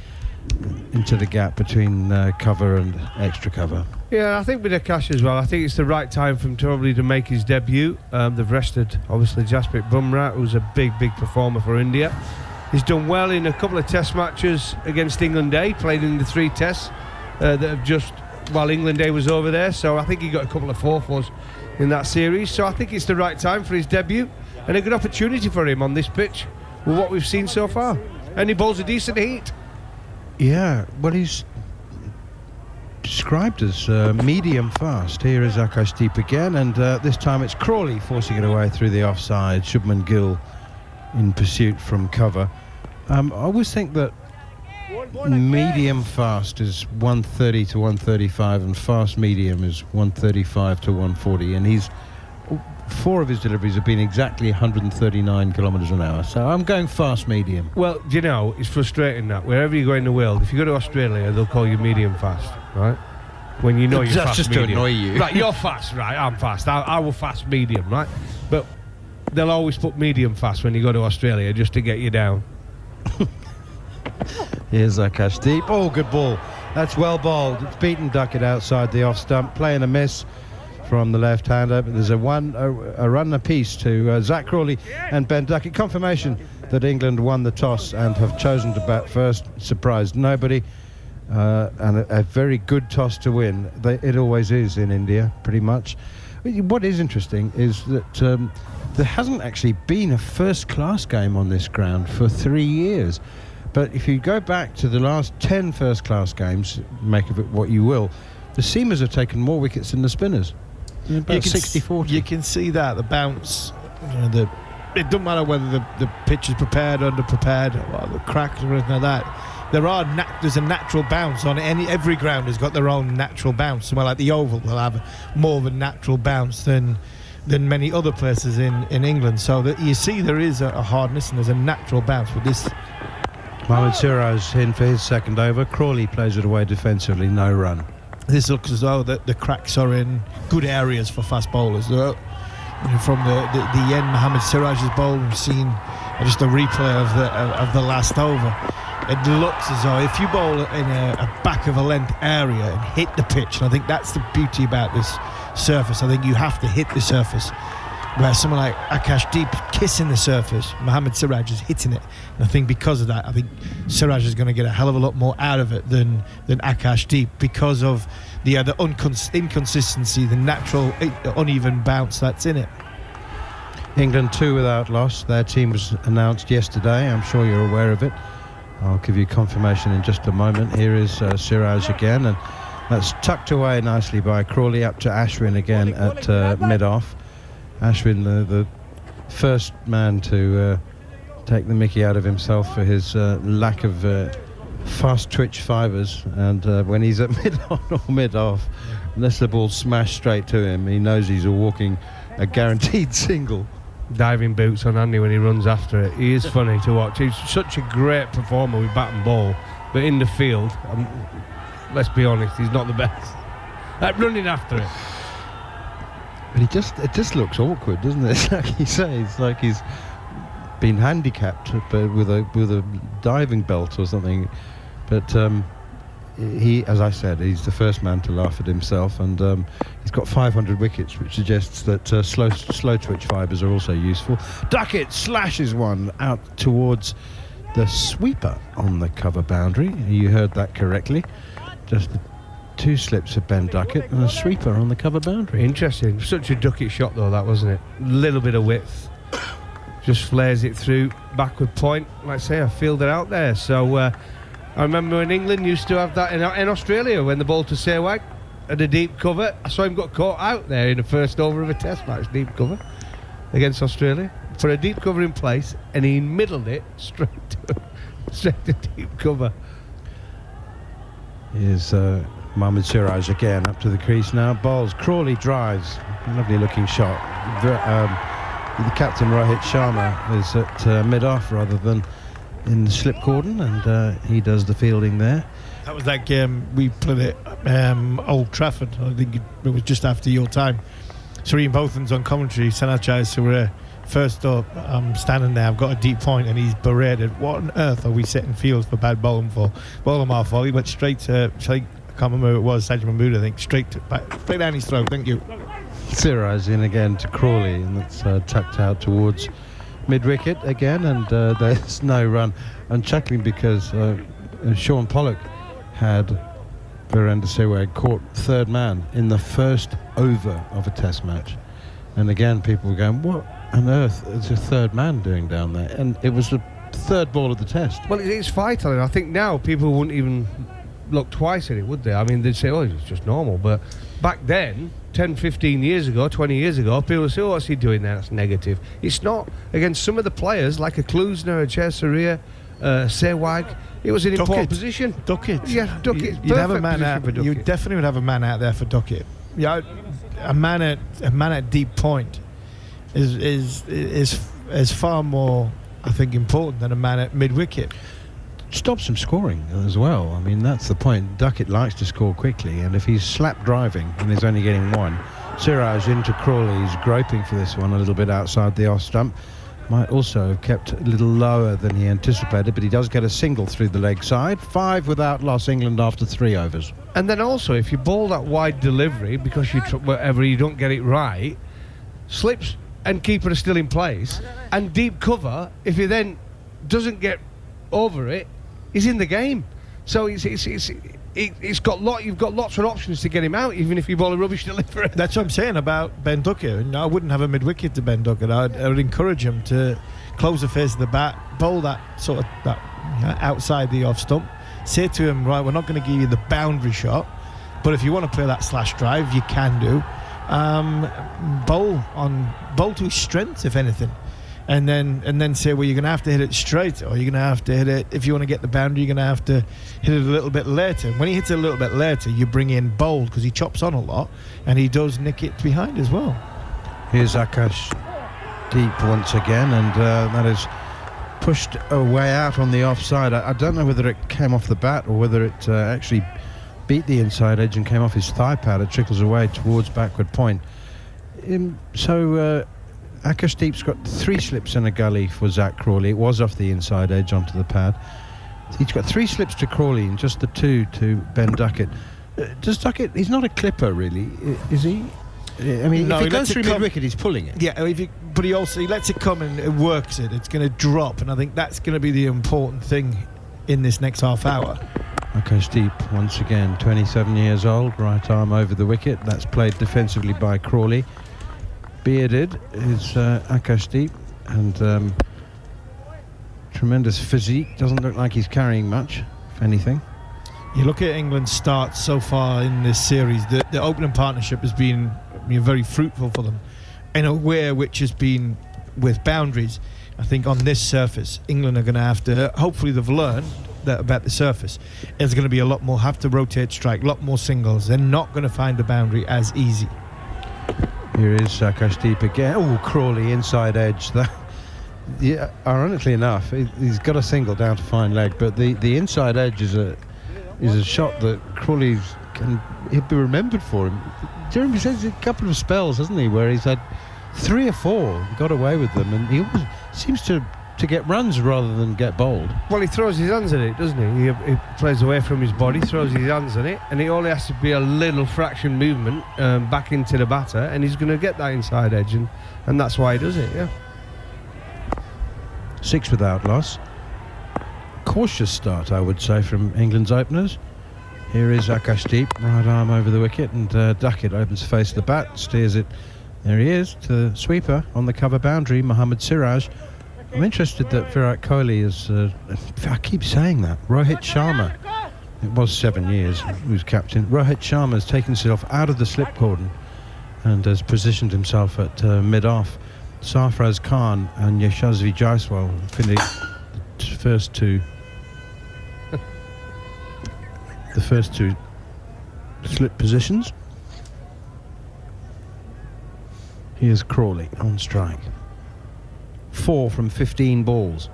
into the gap between cover and extra cover. Yeah, I think with Akash as well, I think it's the right time for him probably to make his debut. They've rested, obviously, Jasprit Bumrah, who's a big performer for India. He's done well in a couple of test matches against England Day, played in the 3 tests that have just, while England Day was over there, so I think he got a couple of 4-4s in that series. So I think it's the right time for his debut, and a good opportunity for him on this pitch with what we've seen so far. And he bowls a decent heat. Yeah, well, he's described as medium fast. Here is Akashdeep again, and this time it's Crawley forcing it away through the offside. Shubman Gill in pursuit from cover. I always think that medium fast is 130 to 135 and fast medium is 135 to 140, and he's 4 of his deliveries have been exactly 139 kilometres an hour, so I'm going fast medium. Well, do you know, it's frustrating that wherever you go in the world, if you go to Australia, they'll call you medium fast, right? When you know you're That's fast just medium. to annoy you. Right, you're fast, right? I'm fast. I will fast medium, right? But they'll always put medium fast when you go to Australia just to get you down. Here's Akashdeep. Oh, good ball. That's well bowled. It's beaten Duckett outside the off stump. Playing a miss from the left-hander. But there's a run apiece to Zach Crawley and Ben Duckett. Confirmation that England won the toss and have chosen to bat first. Surprised nobody. And a very good toss to win. It always is in India, pretty much. What is interesting is that there hasn't actually been a first-class game on this ground for 3 years. But if you go back to the last 10 first-class games, make of it what you will, the seamers have taken more wickets than the spinners. About 60-40. You can see that, the bounce. It doesn't matter whether the pitch is prepared, under-prepared, or the cracks or anything like that. There's a natural bounce on every ground has got their own natural bounce. Somewhere like the Oval will have more of a natural bounce than many other places in England. So that you see there is a hardness and there's a natural bounce with this. Mohammad Siraj in for his second over. Crawley plays it away defensively, no run. This looks as though the cracks are in good areas for fast bowlers. From the end, Mohammad Siraj's bowl, we've seen just a replay of the last over. It looks as though if you bowl in a back of a length area and hit the pitch, and I think that's the beauty about this surface. I think you have to hit the surface. Where someone like Akashdeep kissing the surface, Mohammad Siraj is hitting it. And I think because of that, I think Siraj is going to get a hell of a lot more out of it than Akashdeep because of the inconsistency, the natural uneven bounce that's in it. England 2 without loss. Their team was announced yesterday. I'm sure you're aware of it. I'll give you confirmation in just a moment. Here is Siraj again, and that's tucked away nicely by Crawley up to Ashwin again at mid-off. Ashwin, the first man to take the mickey out of himself for his lack of fast twitch fibres, and when he's at mid-on or mid-off, unless the ball's smashed straight to him, he knows he's walking a guaranteed single. Diving boots on Andy when he runs after it. He is funny to watch. He's such a great performer with bat and ball, but in the field, let's be honest, he's not the best at running after it. But it just looks awkward, doesn't it? Like you say, it's like he's been handicapped with a diving belt or something. But he, as I said, he's the first man to laugh at himself, and he's got 500 wickets, which suggests that slow twitch fibres are also useful. Duckett slashes one out towards the sweeper on the cover boundary. You heard that correctly. Just 2 slips of Ben Duckett and a sweeper on the cover boundary. Interesting. Such a Duckett shot though, that wasn't it? Little bit of width. Just flares it through backward point. Like I say, I fielded out there. So I remember when England used to have that in Australia when the ball to Sehwag at a deep cover. I saw him got caught out there in the first over of a test match, deep cover against Australia. For a deep cover in place, and he middled it straight to deep cover. Here's Mohammad Siraj again up to the crease now. Bowls. Crawley drives. Lovely looking shot. The captain Rohit Sharma is at mid-off rather than in the slip cordon, and he does the fielding there. That was that game we played at Old Trafford. I think it was just after your time. Serene Bothan's on commentary. Sanachai Surya. First up, I'm standing there, I've got a deep point, and he's berated. What on earth are we setting fields for bad bowling for? Bowling our fault. He went straight to, I can't remember who it was, Sajid Mahmood, I think, straight down his throat. Thank you. Siraj in again to Crawley, and that's tucked out towards mid-wicket again, and there's no run. I'm chuckling because Sean Pollock had Virender Sehwag caught third man in the first over of a test match. And again, people were going, what on earth is a third man doing down there? And it was the third ball of the test. Well, it's vital, and I think now people wouldn't even look twice at it, would they? I mean, they'd say, oh, it's just normal. But back then, 10, 15 years ago, 20 years ago, people would say, oh, what's he doing there? That's negative. It's not. Against some of the players, like a Kluzner, a Chesaria, Sewag, it was an important position. Duckett. Yeah, Duckett. You'd have a man position out. for Duckett. You definitely would have a man out there for Duckett. Yeah, a man at deep point is far more, I think, important than a man at mid wicket. Stops him scoring as well. I mean, that's the point. Duckett likes to score quickly, and if he's slap driving and he's only getting one, Siraj into Crawley. He's groping for this one a little bit outside the off stump. Might also have kept a little lower than he anticipated, but he does get a single through the leg side. 5 without loss, England after 3 overs. And then also, if you bowl that wide delivery because whatever you don't get it right, slips and keeper are still in place, and deep cover, if he then doesn't get over it, he's in the game. So you've got lots of options to get him out, even if you bowl a rubbish delivery. That's what I'm saying about Ben Duckett. And I wouldn't have a mid wicket to Ben Duckett. I would encourage him to close the face of the bat, bowl that sort of outside the off stump. Say to him, right, we're not going to give you the boundary shot, but if you want to play that slash drive, you can do. Bowl to his strengths, if anything. And then say, well, you're going to have to hit it straight, or you're going to have to hit it, if you want to get the boundary, you're going to have to hit it a little bit later. When he hits it a little bit later, you bring in Bold, because he chops on a lot, and he does nick it behind as well. Here's Akash deep once again, and that is pushed away out on the offside. I don't know whether it came off the bat or whether it actually beat the inside edge and came off his thigh pad. It trickles away towards backward point. Akashdeep's got 3 slips in a gully for Zach Crawley. It was off the inside edge onto the pad. He's got 3 slips to Crawley and just the 2 to Ben Duckett. Does Duckett, he's not a clipper really, is he? I mean, no, if he goes through mid-wicket, he's pulling it. Yeah, but he lets it come and it works it. It's going to drop, and I think that's going to be the important thing in this next half hour. Akashdeep, once again, 27 years old, right arm over the wicket. That's played defensively by Crawley. Bearded is Akashdeep, and tremendous physique. Doesn't look like he's carrying much, if anything. You look at England's starts so far in this series, the opening partnership has been very fruitful for them in a way which has been with boundaries. I think on this surface, England are going to have to, hopefully they've learned that about the surface. There's going to be a lot more, have to rotate strike, a lot more singles. They're not going to find the boundary as easy. Here is Akashdeep again. Oh, Crawley, inside edge. Yeah, ironically enough, he's got a single down to fine leg, but the inside edge is a shot that Crawley he'll be remembered for him. Jeremy says a couple of spells, hasn't he, where he's had 3 or 4, got away with them, and he always seems to get runs rather than get bowled. Well, he throws his hands at it, doesn't he? He plays away from his body, throws his hands at it, and it only has to be a little fraction movement back into the batter, and he's going to get that inside edge, and that's why he does it, yeah. 6 without loss. Cautious start, I would say, from England's openers. Here is Akashdeep, right arm over the wicket, and Duckett opens the face of the bat, steers it. There he is, to the sweeper on the cover boundary, Mohammad Siraj. I'm interested that Virat Kohli is, I keep saying that, Rohit Sharma. It was 7 years he was captain. Rohit Sharma has taken himself out of the slip cordon and has positioned himself at mid-off. Sarfraz Khan and Yashasvi Jaiswal finished the first two slip positions. Here's Crawley on strike. 4 from 15 balls.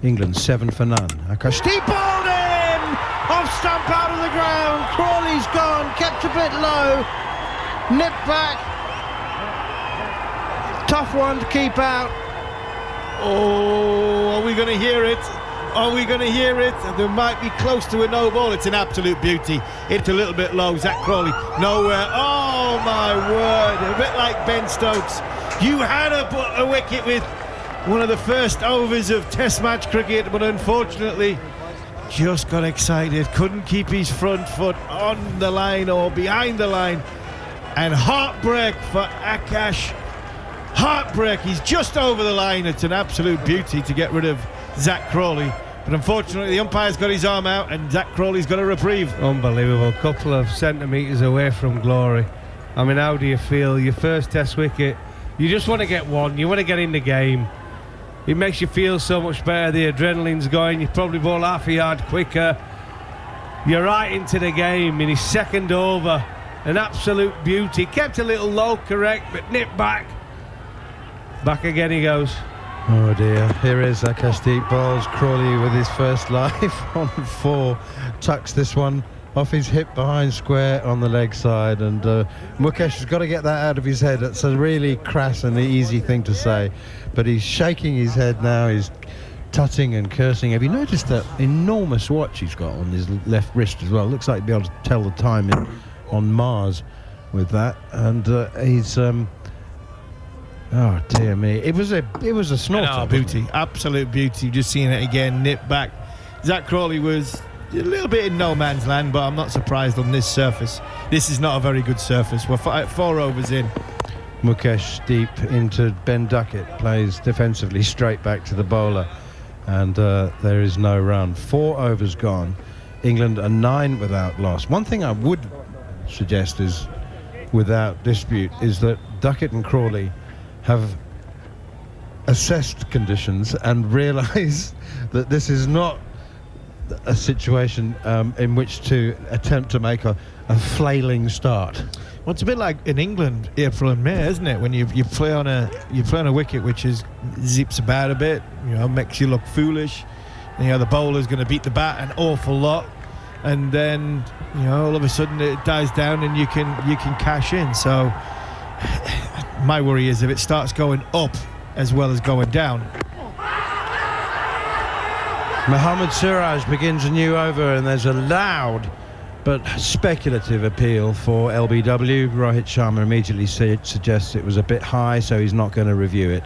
England 7 for none. Akashdeep bowled him! Off stump out of the ground. Crawley's gone, kept a bit low. Nipped back. Tough one to keep out. Oh, are we going to hear it? Are we going to hear it? They might be close to a no ball. It's an absolute beauty. It's a little bit low. Zach Crawley, nowhere. Oh, my word. A bit like Ben Stokes. You had a wicket with one of the first overs of Test match cricket, but unfortunately just got excited. Couldn't keep his front foot on the line or behind the line. And heartbreak for Akash. Heartbreak. He's just over the line. It's an absolute beauty to get rid of Zach Crawley. But unfortunately, the umpire's got his arm out and Zach Crawley's got a reprieve. Unbelievable. Couple of centimetres away from glory. I mean, how do you feel? Your first Test wicket, you just want to get one. You want to get in the game. It makes you feel so much better. The adrenaline's going. You probably bowl half a yard quicker. You're right into the game in his second over. An absolute beauty. Kept a little low, correct, but nipped back. Back again he goes. Oh dear, here is Akashdeep bowls Crawley with his first life on 4, tucks this one off his hip behind square on the leg side, and Mukesh has got to get that out of his head. That's a really crass and easy thing to say, but he's shaking his head now, he's tutting and cursing. Have you noticed that enormous watch he's got on his left wrist as well? Looks like he'd be able to tell the time on Mars with that, and he's oh dear me! It was a snort. Oh, beauty, absolute beauty. Just seeing it again, nip back. Zach Crawley was a little bit in no man's land, but I'm not surprised on this surface. This is not a very good surface. We're 4 overs in. Mukesh deep into Ben Duckett, plays defensively straight back to the bowler, and there is no run. 4 overs gone. England are 9 without loss. One thing I would suggest is, without dispute, is that Duckett and Crawley have assessed conditions and realise that this is not a situation in which to attempt to make a flailing start. Well, it's a bit like in England, April and May, isn't it? When you play on a wicket which is zips about a bit, makes you look foolish. And, the bowler's going to beat the bat an awful lot, and then all of a sudden it dies down and you can cash in. So my worry is if it starts going up as well as going down. Mohammad Siraj begins a new over, and there's a loud but speculative appeal for LBW. Rohit Sharma immediately suggests it was a bit high, so he's not going to review it.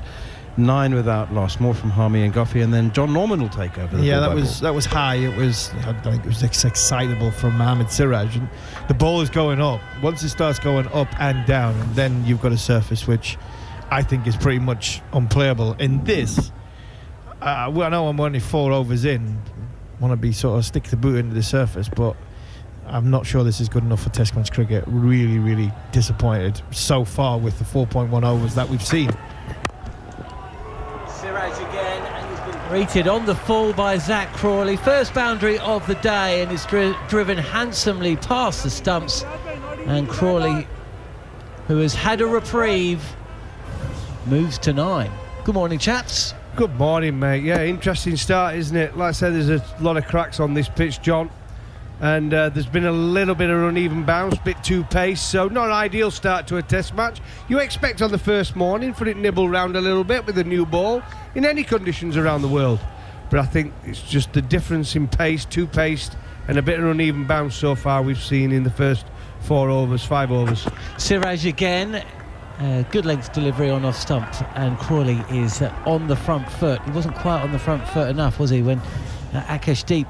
9 without loss. More from Harmy and Goffey, and then John Norman will take over. That was high. It was, I don't think it was excitable from Mohammad Siraj. And the ball is going up. Once it starts going up and down, and then you've got a surface which I think is pretty much unplayable. In this, I know I'm only 4 overs in. Want to be sort of stick the boot into the surface, but I'm not sure this is good enough for Test match cricket. Really, really disappointed so far with the 4.1 overs that we've seen. Siraj again, and he's been greeted on the full by Zach Crawley. First boundary of the day, and it's driven handsomely past the stumps. And Crawley, who has had a reprieve, moves to 9. Good morning, chaps. Good morning, mate. Yeah, interesting start, isn't it? Like I said, there's a lot of cracks on this pitch, John. And there's been a little bit of uneven bounce, bit too pace, so not an ideal start to a Test match. You expect on the first morning for it to nibble round a little bit with a new ball in any conditions around the world. But I think it's just the difference in pace, too paced, and a bit of uneven bounce so far we've seen in the first 5 overs. Siraj again. Good length delivery on off stump, and Crawley is on the front foot. He wasn't quite on the front foot enough, was he, when Akashdeep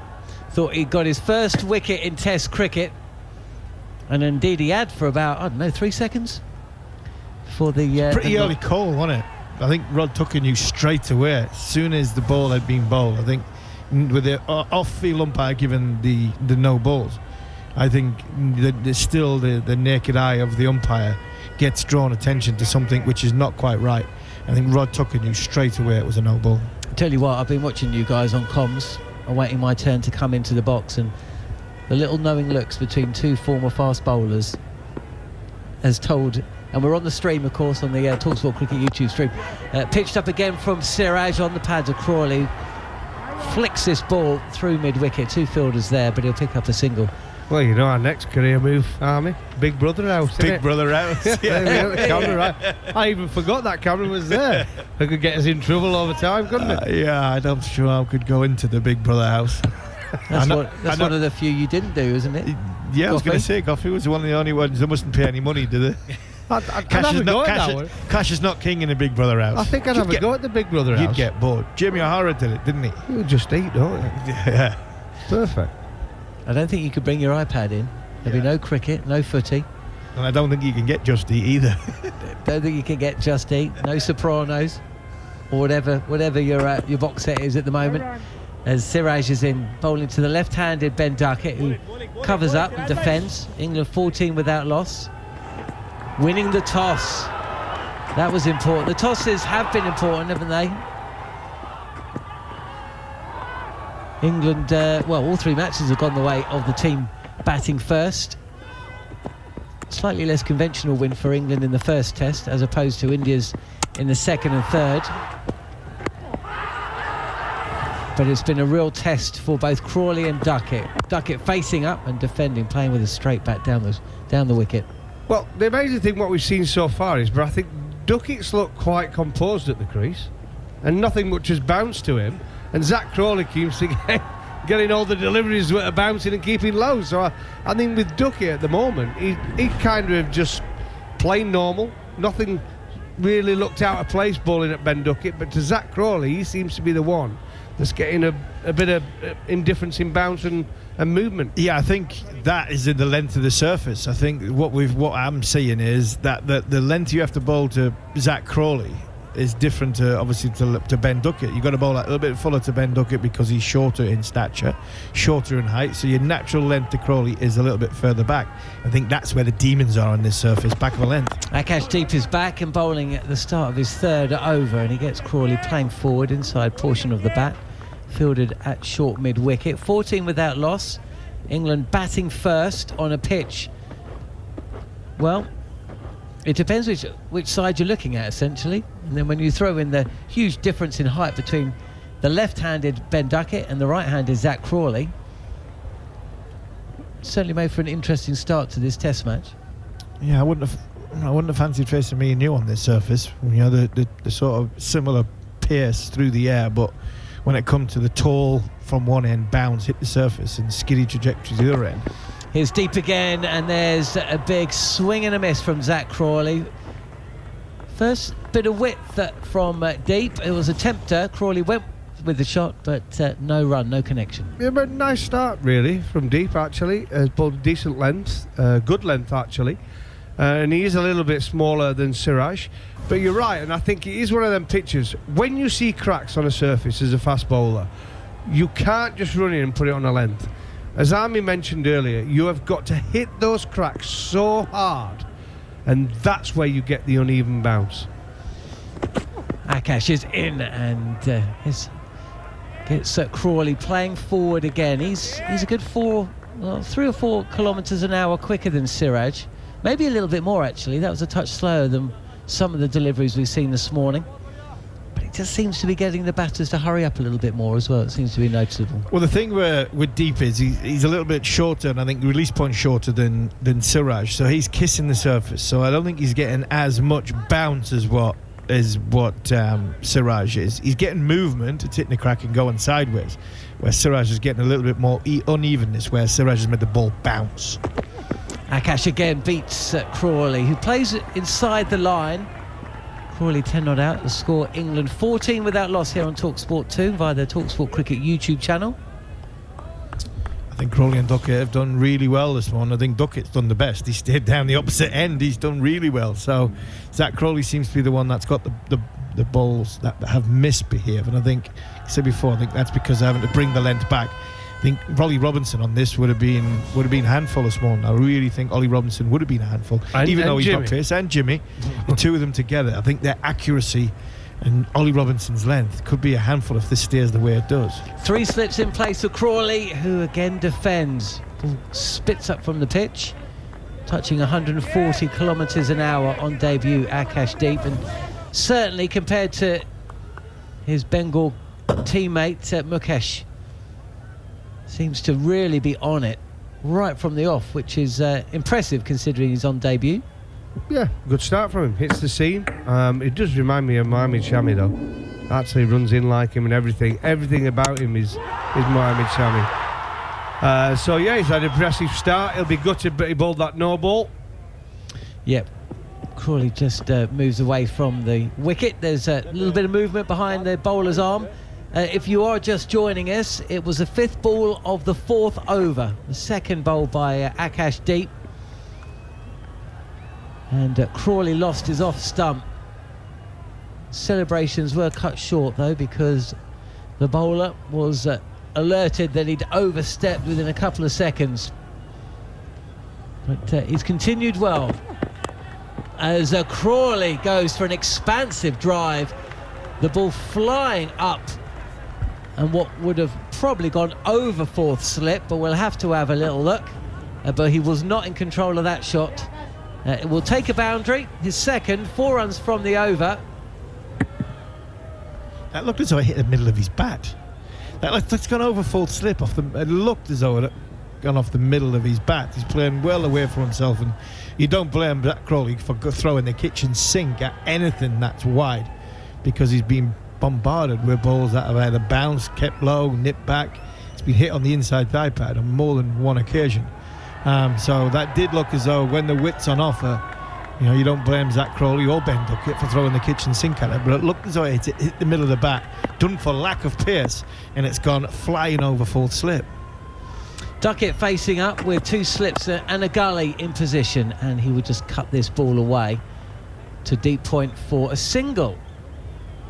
thought he got his first wicket in Test cricket, and indeed he had for about 3 seconds for the pretty early call, wasn't it? I think Rod Tucker knew straight away as soon as the ball had been bowled. I think with the off-field umpire given the no balls, I think still the naked eye of the umpire gets drawn attention to something which is not quite right. I think Rod Tucker knew straight away it was a no ball. Tell you what, I've been watching you guys on comms, awaiting my turn to come into the box, and the little knowing looks between 2 former fast bowlers has told, and we're on the stream of course on the TalkSport Cricket YouTube stream. Pitched up again from Siraj on the pads of Crawley, flicks this ball through mid-wicket. 2 fielders there, but he'll pick up a single. Well, you know our next career move, Army. Big Brother house. Big Brother house. Yeah. The camera, right? I even forgot that camera was there. It could get us in trouble all the time, couldn't it? Yeah, I'm not sure I could go into the Big Brother house. That's one of the few you didn't do, isn't it? Yeah, I was going to say Goffey was one of the only ones that mustn't pay any money, do they? Cash is not king in a Big Brother house. I think I'd have a go at the Big Brother house. You'd get bored. Jamie O'Hara did it, didn't he? You would just eat, don't you? Yeah. Perfect. I don't think you could bring your iPad in. There'll be no cricket, no footy. And I don't think you can get Just Eat either. Don't think you can get Just Eat. No Sopranos. or whatever your box set is at the moment. As Siraj is in, bowling to the left-handed Ben Duckett, who covers up and defends. England 14 without loss. Winning the toss. That was important. The tosses have been important, haven't they? England, well, all three matches have gone the way of the team batting first. Slightly less conventional win for England in the first test, as opposed to India's in the second and third. But it's been a real test for both Crawley and Duckett. Duckett facing up and defending, playing with a straight bat down the wicket. Well, the amazing thing what we've seen so far is, but I think Duckett's looked quite composed at the crease, and nothing much has bounced to him. And Zach Crawley keeps getting all the deliveries that are bouncing and keeping low. So I think with Duckett at the moment, he kind of just playing normal. Nothing really looked out of place bowling at Ben Duckett, but to Zach Crawley, he seems to be the one that's getting a bit of indifference in bounce and movement. Yeah, I think that is in the length of the surface. I think what I'm seeing is that the length you have to bowl to Zach Crawley is different obviously to Ben Duckett. You've got to bowl a little bit fuller to Ben Duckett because he's shorter in stature, shorter in height, so your natural length to Crawley is a little bit further back. I think that's where the demons are on this surface, back of a length. Akashdeep is back and bowling at the start of his third over, and he gets Crawley playing forward inside portion of the bat, fielded at short mid-wicket. 14 without loss. England batting first on a pitch, well, it depends which side you're looking at, essentially. And then when you throw in the huge difference in height between the left-handed Ben Duckett and the right-handed Zach Crawley, certainly made for an interesting start to this Test match. Yeah, I wouldn't have fancied facing me and you on this surface. You know, the sort of similar pierce through the air, but when it comes to the tall from one end bounce, hit the surface, and skiddy trajectories the other end. Here's deep again, and there's a big swing and a miss from Zach Crawley. First bit of width from deep. It was a tempter. Crawley went with the shot, but no run, no connection. Yeah, but nice start, really, from deep, actually. Bowled decent length, good length, actually. And he is a little bit smaller than Siraj. But you're right, and I think it is one of them pitches. When you see cracks on a surface as a fast bowler, you can't just run in and put it on a length. As Army mentioned earlier, you have got to hit those cracks so hard, and that's where you get the uneven bounce. Akash is in and gets Crawley playing forward again. He's a good 3 or 4 kilometres an hour quicker than Siraj. Maybe a little bit more, actually. That was a touch slower than some of the deliveries we've seen this morning. But it just seems to be getting the batters to hurry up a little bit more as well. It seems to be noticeable. Well, the thing with Deep is he's a little bit shorter, and I think release point shorter than Siraj, so he's kissing the surface. So I don't think he's getting as much bounce as what Siraj is. He's getting movement, it's hitting the crack and going sideways, where Siraj is getting a little bit more unevenness, where Siraj has made the ball bounce. Akash again beats Crawley, who plays inside the line. Crawley 10 not out. The score, England 14 without loss here on TalkSport 2 via the TalkSport Cricket YouTube channel. I think Crawley and Duckett have done really well this morning. I think Duckett's done the best. He stayed down the opposite end. He's done really well. So Zach Crawley seems to be the one that's got the balls that have misbehaved. And I think, I said before, I think that's because they're having to bring the length back. I think Ollie Robinson on this would have been a handful this morning. I really think Ollie Robinson would have been a handful, even though he's got pace, and Jimmy, the two of them together. I think their accuracy and Ollie Robinson's length could be a handful if this stays the way it does. 3 slips in place for Crawley, who again defends. Spits up from the pitch, touching 140 kilometres an hour on debut, Akashdeep, and certainly compared to his Bengal teammate Mukesh, seems to really be on it right from the off, which is impressive considering he's on debut. Yeah, good start from him. Hits the seam. It does remind me of Mohamed Shami, though. Actually runs in like him and everything. Everything about him is Mohamed Shami. So yeah, he's had an impressive start. He'll be gutted, but he bowled that no ball. Yep. Crawley just moves away from the wicket. There's a little bit of movement behind the bowler's arm. If you are just joining us, it was the 5th ball of the 4th over. The second bowl by Akashdeep. And Crawley lost his off stump. Celebrations were cut short though, because the bowler was alerted that he'd overstepped within a couple of seconds. But he's continued well as Crawley goes for an expansive drive. The ball flying up, and what would have probably gone over fourth slip, but we'll have to have a little look. But he was not in control of that shot. It will take a boundary, his second, 4 runs from the over. That looked as though it hit the middle of his bat. That's gone over full slip off the. It looked as though it had gone off the middle of his bat. He's playing well away from himself, and you don't blame Zak Crawley for throwing the kitchen sink at anything that's wide, because he's been bombarded with balls that have either bounced, kept low, nipped back. It's been hit on the inside thigh pad on more than one occasion. So that did look as though when the width's on offer, you don't blame Zak Crawley or Ben Duckett for throwing the kitchen sink at it, but it looked as though it hit the middle of the bat, done for lack of pace, and it's gone flying over full slip. Duckett facing up with 2 slips and a gully in position, and he would just cut this ball away to deep point for a single.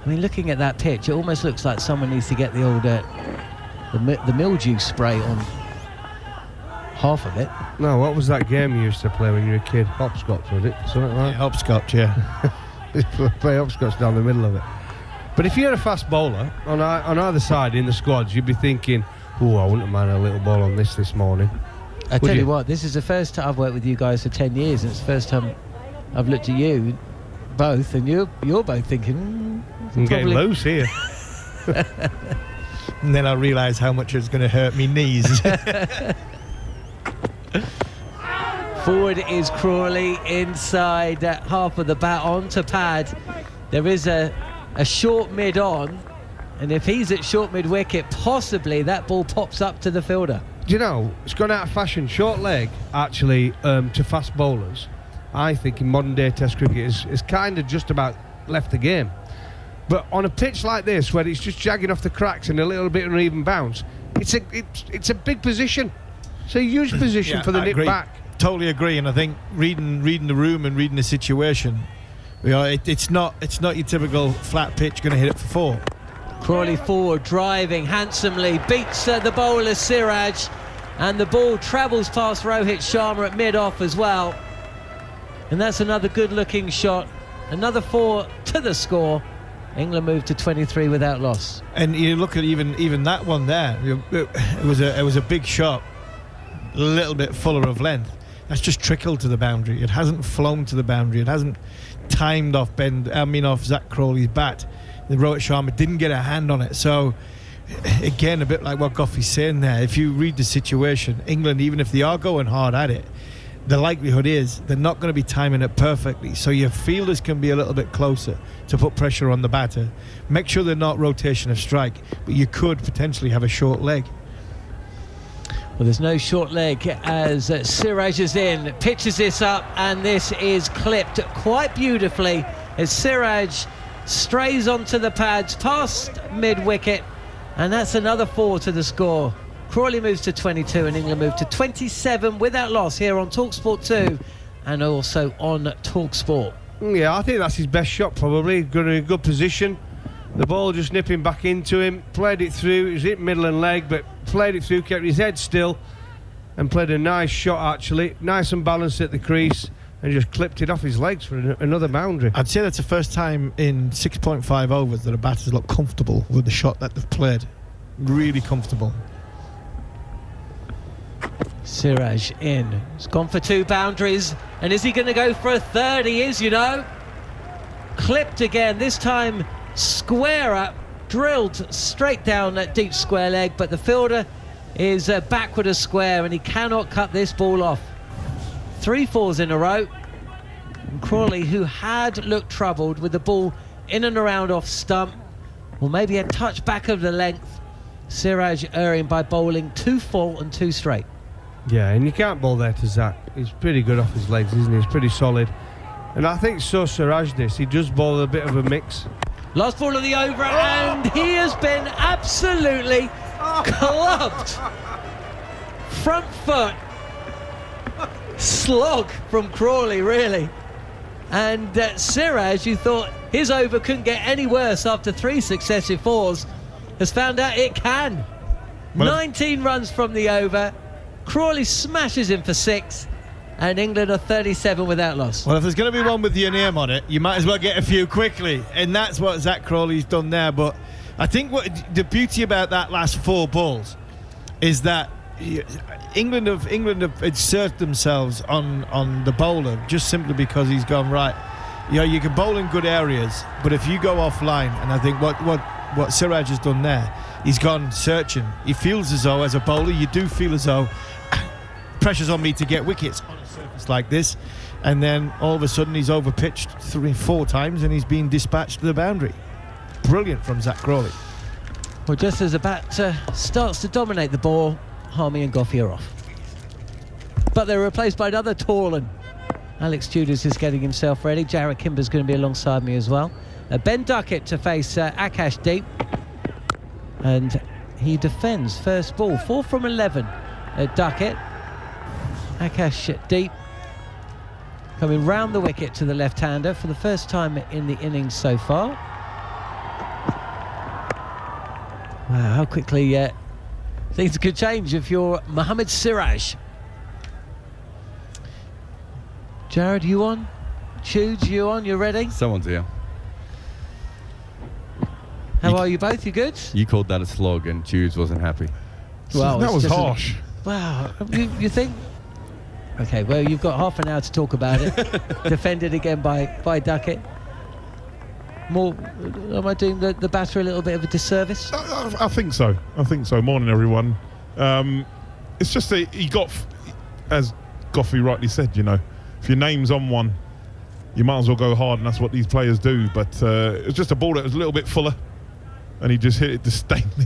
I mean, looking at that pitch, it almost looks like someone needs to get the old the mildew spray on half of it. No, what was that game you used to play when you were a kid? Hopscotch, was it? Something like that? Hopscotch, yeah. Play hopscotch down the middle of it. But if you're a fast bowler, on either side in the squads, you'd be thinking, oh, I wouldn't mind a little ball on this morning. I tell you what, this is the first time I've worked with you guys for 10 years, and it's the first time I've looked at you both, and you're both thinking, I'm getting loose here. And then I realised how much it's going to hurt me knees. Forward is Crawley, inside half of the bat on to pad. There is a short mid on, and if he's at short mid wicket, possibly that ball pops up to the fielder. Do you know, it's gone out of fashion. Short leg, actually, to fast bowlers, I think in modern day Test cricket is kind of just about left the game. But on a pitch like this, where it's just jagging off the cracks and a little bit of an even bounce, it's a big position. It's a huge position for the nip back. Totally agree, and I think reading the room and reading the situation, it's not your typical flat pitch going to hit it for 4. Crawley forward, driving handsomely, beats the bowler Siraj, and the ball travels past Rohit Sharma at mid-off as well. And that's another good-looking shot. Another 4 to the score. England moved to 23 without loss. And you look at even that one there. It was a big shot, a little bit fuller of length. That's just trickled to the boundary. It hasn't flown to the boundary. It hasn't timed off Zak Crawley's bat. The Rohit Sharma didn't get a hand on it. So again, a bit like what Goffey's saying there. If you read the situation, England, even if they are going hard at it, the likelihood is they're not going to be timing it perfectly. So your fielders can be a little bit closer to put pressure on the batter. Make sure they're not rotation of strike, but you could potentially have a short leg. Well, there's no short leg as Siraj is in, pitches this up, and this is clipped quite beautifully as Siraj strays onto the pads past mid-wicket, and that's another 4 to the score. Crawley moves to 22 and England move to 27 without loss here on TalkSport 2 and also on TalkSport. Yeah, I think that's his best shot probably. Got in a good position. The ball just nipping back into him. Played it through. It was hit middle and leg, but played it through, kept his head still and played a nice shot actually. Nice and balanced at the crease and just clipped it off his legs for another boundary. I'd say that's the first time in 6.5 overs that a batter's looked comfortable with the shot that they've played. Really comfortable. Siraj in. He's gone for 2 boundaries. And is he going to go for a third? He is, Clipped again, this time square up, drilled straight down that deep square leg, but the fielder is backward a square and he cannot cut this ball off. 3 fours in a row. And Crawley, who had looked troubled with the ball in and around off stump, or maybe a touch back of the length. Siraj erring by bowling 2 full and 2 straight. Yeah, and you can't bowl there to Zak. He's pretty good off his legs, isn't he? He's pretty solid. And I think so Siraj this. He does bowl a bit of a mix. Last ball of the over, and he has been absolutely clubbed. Front foot slog from Crawley, really. And Siraj, you thought his over couldn't get any worse after 3 successive 4s, has found out it can. 19 runs from the over. Crawley smashes him for 6. And England are 37 without loss. Well, if there's going to be one with your name on it, you might as well get a few quickly. And that's what Zach Crawley's done there. But I think what the beauty about that last 4 balls is that England have inserted themselves on the bowler just simply because he's gone, right, you can bowl in good areas, but if you go offline, and I think what Siraj has done there, he's gone searching. He feels as though, as a bowler, you do feel as though pressure's on me to get wickets on a surface like this, and then all of a sudden he's overpitched 3-4 times and he's been dispatched to the boundary. Brilliant from Zach Crawley. Well, just as the bat starts to dominate the ball, Harmy and Goffey are off. But they're replaced by another Torlin. Alex Tudors is getting himself ready. Jarrod Kimber's going to be alongside me as well. Ben Duckett to face Akash Deep. And he defends first ball. 4 from 11 at Duckett. Akash Deep coming round the wicket to the left-hander for the first time in the innings so far. Wow, how quickly things could change if you're Mohammad Siraj. Jarrod, you on? Tudes, you on? You ready? Someone's here. How are you both? You good? You called that a slog and Tudes wasn't happy. Well, that was harsh. Wow, you think? Okay, well, you've got half an hour to talk about it. Defended again by Duckett. Am I doing the batter a little bit of a disservice? I think so. Morning, everyone. It's just that he got, as Goffey rightly said, if your name's on one, you might as well go hard, and that's what these players do. But it was just a ball that was a little bit fuller, and he just hit it disdainfully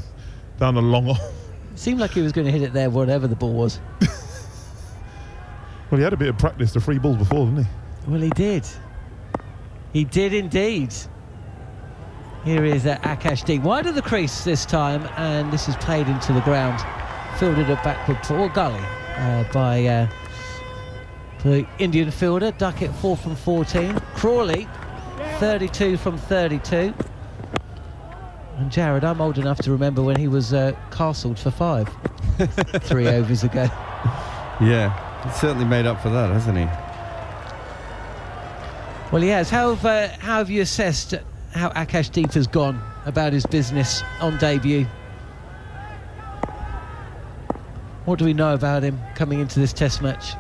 down the long off. It seemed like he was going to hit it there, whatever the ball was. Well, he had a bit of practice, the 3 balls before, didn't he? Well, he did. He did indeed. Here is Akash Deep. Wide of the crease this time, and this is played into the ground. Fielded it backward or gully by the Indian fielder. Duckett 4 from 14. Crawley 32 from 32. And Jarrod, I'm old enough to remember when he was castled for 5 3 overs ago. Yeah, he's certainly made up for that, hasn't he? Well, he has. How have you assessed how Akash Deep has gone about his business on debut? What do we know about him coming into this test match?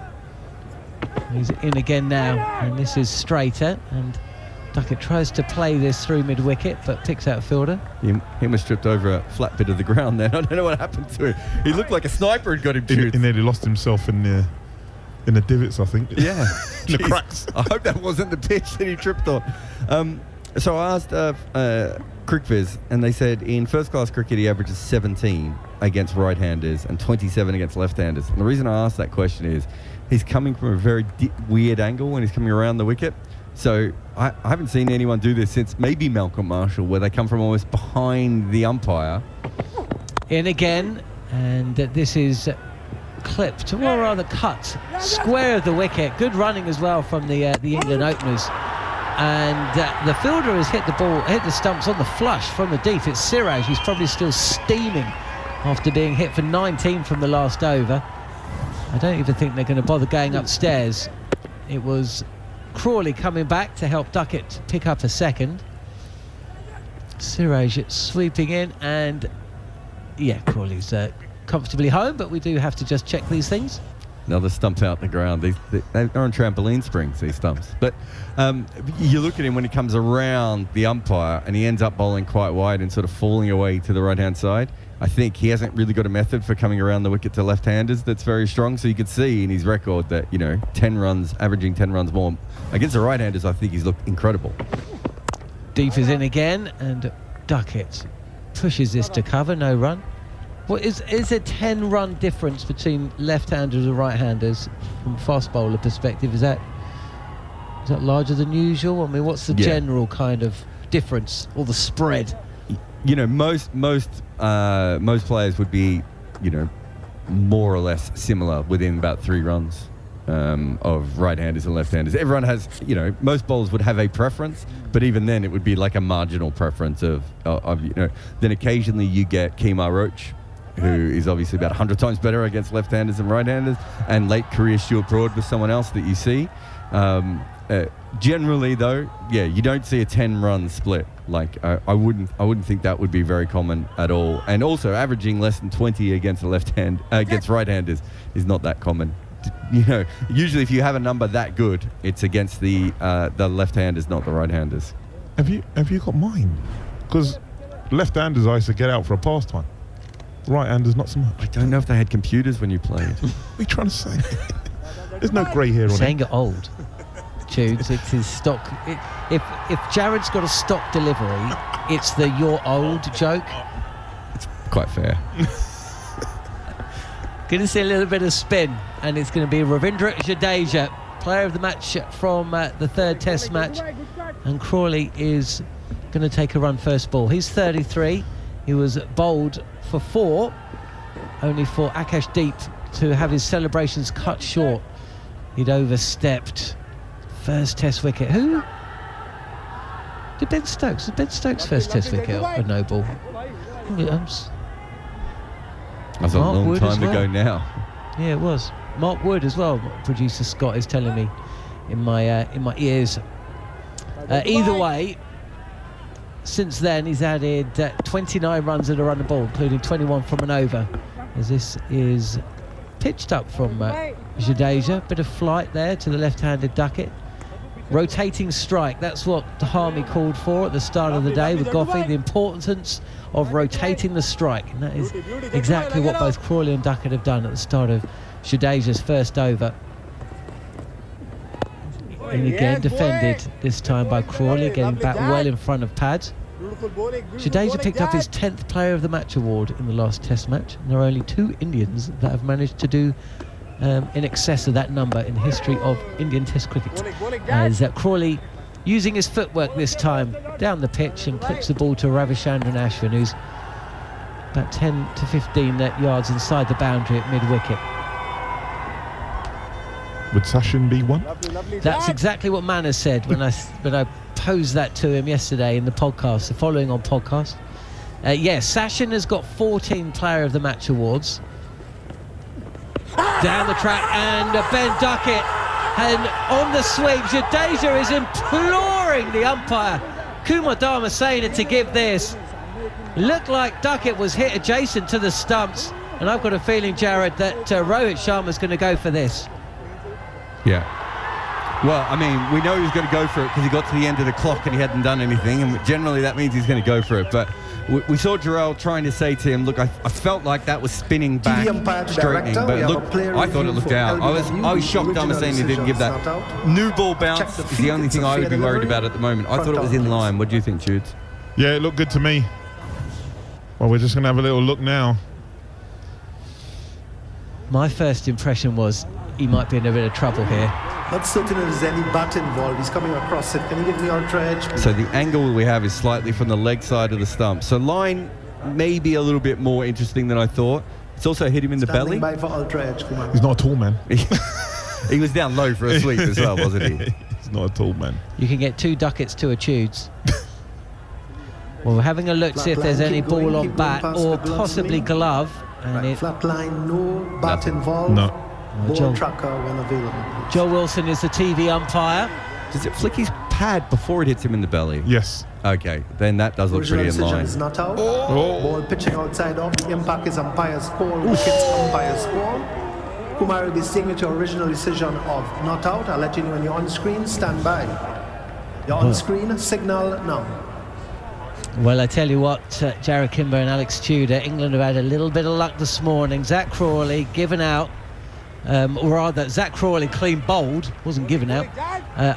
He's in again now, and this is straighter, and Duckett tries to play this through mid-wicket, but picks out a fielder. He was stripped over a flat bit of the ground then. I don't know what happened to him. He looked like a sniper had got him He nearly lost himself in the divots, I think. Yeah. In the cracks. I hope that wasn't the pitch that he tripped on. So I asked CricViz, and they said in first-class cricket he averages 17 against right-handers and 27 against left-handers. And the reason I asked that question is he's coming from a very weird angle when he's coming around the wicket. So I haven't seen anyone do this since maybe Malcolm Marshall, where they come from almost behind the umpire. In again, and this is clipped, or rather cut, square of the wicket. Good running as well from the England openers. And the fielder has hit the stumps on the flush from the deep. It's Siraj, who's probably still steaming after being hit for 19 from the last over. I don't even think they're going to bother going upstairs. It was Crawley coming back to help Duckett pick up a second. Siraj sweeping in, and yeah, Crawley's comfortably home, but we do have to just check these things. Another stump out the ground. They're on trampoline springs, these stumps. But you look at him when he comes around the umpire and he ends up bowling quite wide and sort of falling away to the right-hand side. I think he hasn't really got a method for coming around the wicket to left-handers that's very strong. So you could see in his record that, 10 runs, averaging 10 runs more. Against the right-handers, I think he's looked incredible. Deep is in again, and Duckett pushes this to cover, no run. What is a 10-run difference between left-handers and right-handers from fast bowler perspective? Is that larger than usual? I mean, what's the general kind of difference or the spread? Most players would be, more or less similar within about 3 runs. of right-handers and left-handers. Everyone has, most bowlers would have a preference, but even then it would be like a marginal preference of then occasionally you get Kemar Roach, who is obviously about 100 times better against left-handers and right-handers, and late career Stuart Broad was someone else that you see. Generally, though, you don't see a 10-run split. Like I wouldn't think that would be very common at all. And also, averaging less than 20 against against right-handers is not that common. Usually if you have a number that good, it's against the left-handers, not the right-handers. Have you got mine? Because left-handers I used to get out for a pastime. Right-handers not so much. I don't know if they had computers when you played. What are you trying to say? There's no grey hair on it. Saying it old. Tunes, it's his stock. If Jared's got a stock delivery, it's the "you're old" joke. It's quite fair. Going to see a little bit of spin, and it's going to be Ravindra Jadeja, player of the match from the third Test match, and Crawley is going to take a run first ball. He's 33. He was bowled for 4, only for Akash Deep to have his celebrations cut short. He'd overstepped. First Test wicket. Who? Did Ben Stokes? Was Ben Stokes' first Test wicket a no ball? That's a long time ago now. Yeah, it was. Mark Wood as well. Producer Scott is telling me in my ears. Either way, since then he's added 29 runs at a run of ball, including 21 from an over. As this is pitched up from Jadeja. Bit of flight there to the left-handed Duckett. Rotating strike, that's what Harmy called for at the start of the day with Goffey, the importance of rotating the strike, and that is exactly what both Crawley and Duckett have done at the start of Jadeja's first over. And again defended this time by Crawley, getting back well in front of pads. Jadeja picked up his 10th Player of the Match award in the last Test match, and there are only 2 Indians that have managed to do in excess of that number in the history of Indian Test cricket. As Crawley, using his footwork this time, down the pitch and clips the ball to Ravichandran Ashwin, who's about 10 to 15 yards inside the boundary at mid-wicket. Would Sachin be one? That's exactly what Manners said when I posed that to him yesterday in the podcast, the following on podcast. Yes, Sachin has got 14 Player of the Match awards. Down the track, and Ben Duckett, and on the swing, Jadeja is imploring the umpire, Kumar Dharmasena, to give this. Looked like Duckett was hit adjacent to the stumps, and I've got a feeling, Jared, that Rohit Sharma's going to go for this. Yeah. Well, I mean, we know he was going to go for it because he got to the end of the clock and he hadn't done anything, and generally that means he's going to go for it. But we saw Jarrell trying to say to him, look, I felt like that was spinning back, straightening, but look, I thought it looked out. I was shocked Dharmasena didn't give that. New ball bounce is the only thing I would be worried about at the moment. I thought it was in line. What do you think, Jude? Yeah, it looked good to me. Well, we're just going to have a little look now. My first impression was he might be in a bit of trouble here. Not certain if there's any bat involved. He's coming across it. Can you give me ultra edge? So the angle we have is slightly from the leg side of the stump. So line may be a little bit more interesting than I thought. It's also hit him in the belly. By for ultra edge, Kumar. He's not a tall man. He was down low for a sweep as well, wasn't he? He's not a tall man. You can get 2 Duckets to a Tudes. Well, we're having a look, see if there's any ball on bat or possibly glove. And flat line, no bat involved. No. Ball tracker when available. Joe Wilson is the TV umpire. Does it flick his pad before it hits him in the belly? Yes. Okay, then that does look pretty in line. Is not out. Ball pitching outside off. The impact is umpire's call. Wickets umpire's call. Kumar will be seeing with your original decision of not out. I'll let you know when you're on screen. Stand by. You're on screen. Signal now. Well, I tell you what, Jarrod Kimber and Alex Tudor, England have had a little bit of luck this morning. Zach Crawley given out. Or rather, Zach Crawley clean bowled, wasn't given out,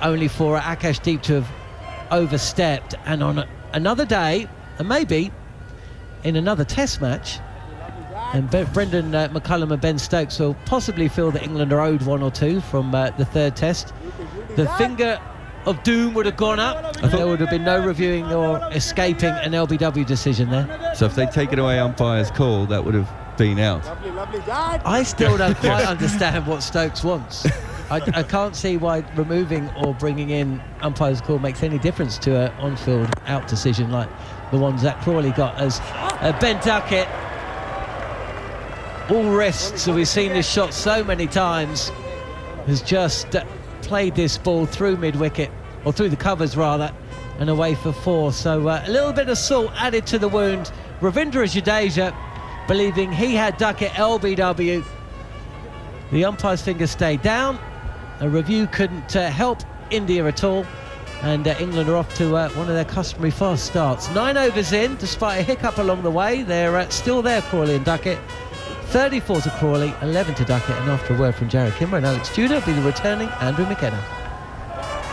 only for Akash Deep to have overstepped. And on another day, and maybe in another Test match, and Brendan McCullum and Ben Stokes will possibly feel that England are owed 1 or 2 from the third Test. The finger of doom would have gone up, and there would have been no reviewing or escaping an LBW decision there. So if they take it away umpire's call, that would have been out. I still don't quite understand what Stokes wants. I can't see why removing or bringing in umpire's call makes any difference to an on-field out decision like the one Zach Crawley got, as Ben Duckett, all wrists, so we've seen this shot so many times, has just played this ball through mid-wicket, or through the covers rather, and away for 4. So a little bit of salt added to the wound. Ravindra Jadeja believing he had Duckett LBW. The umpire's finger stayed down. A review couldn't help India at all, and England are off to one of their customary fast starts. 9 overs in, despite a hiccup along the way. They're still there, Crawley and Duckett. 34 to Crawley, 11 to Duckett, and after a word from Jarrod Kimber and Alex Tudor, will be the returning Andrew McKenna.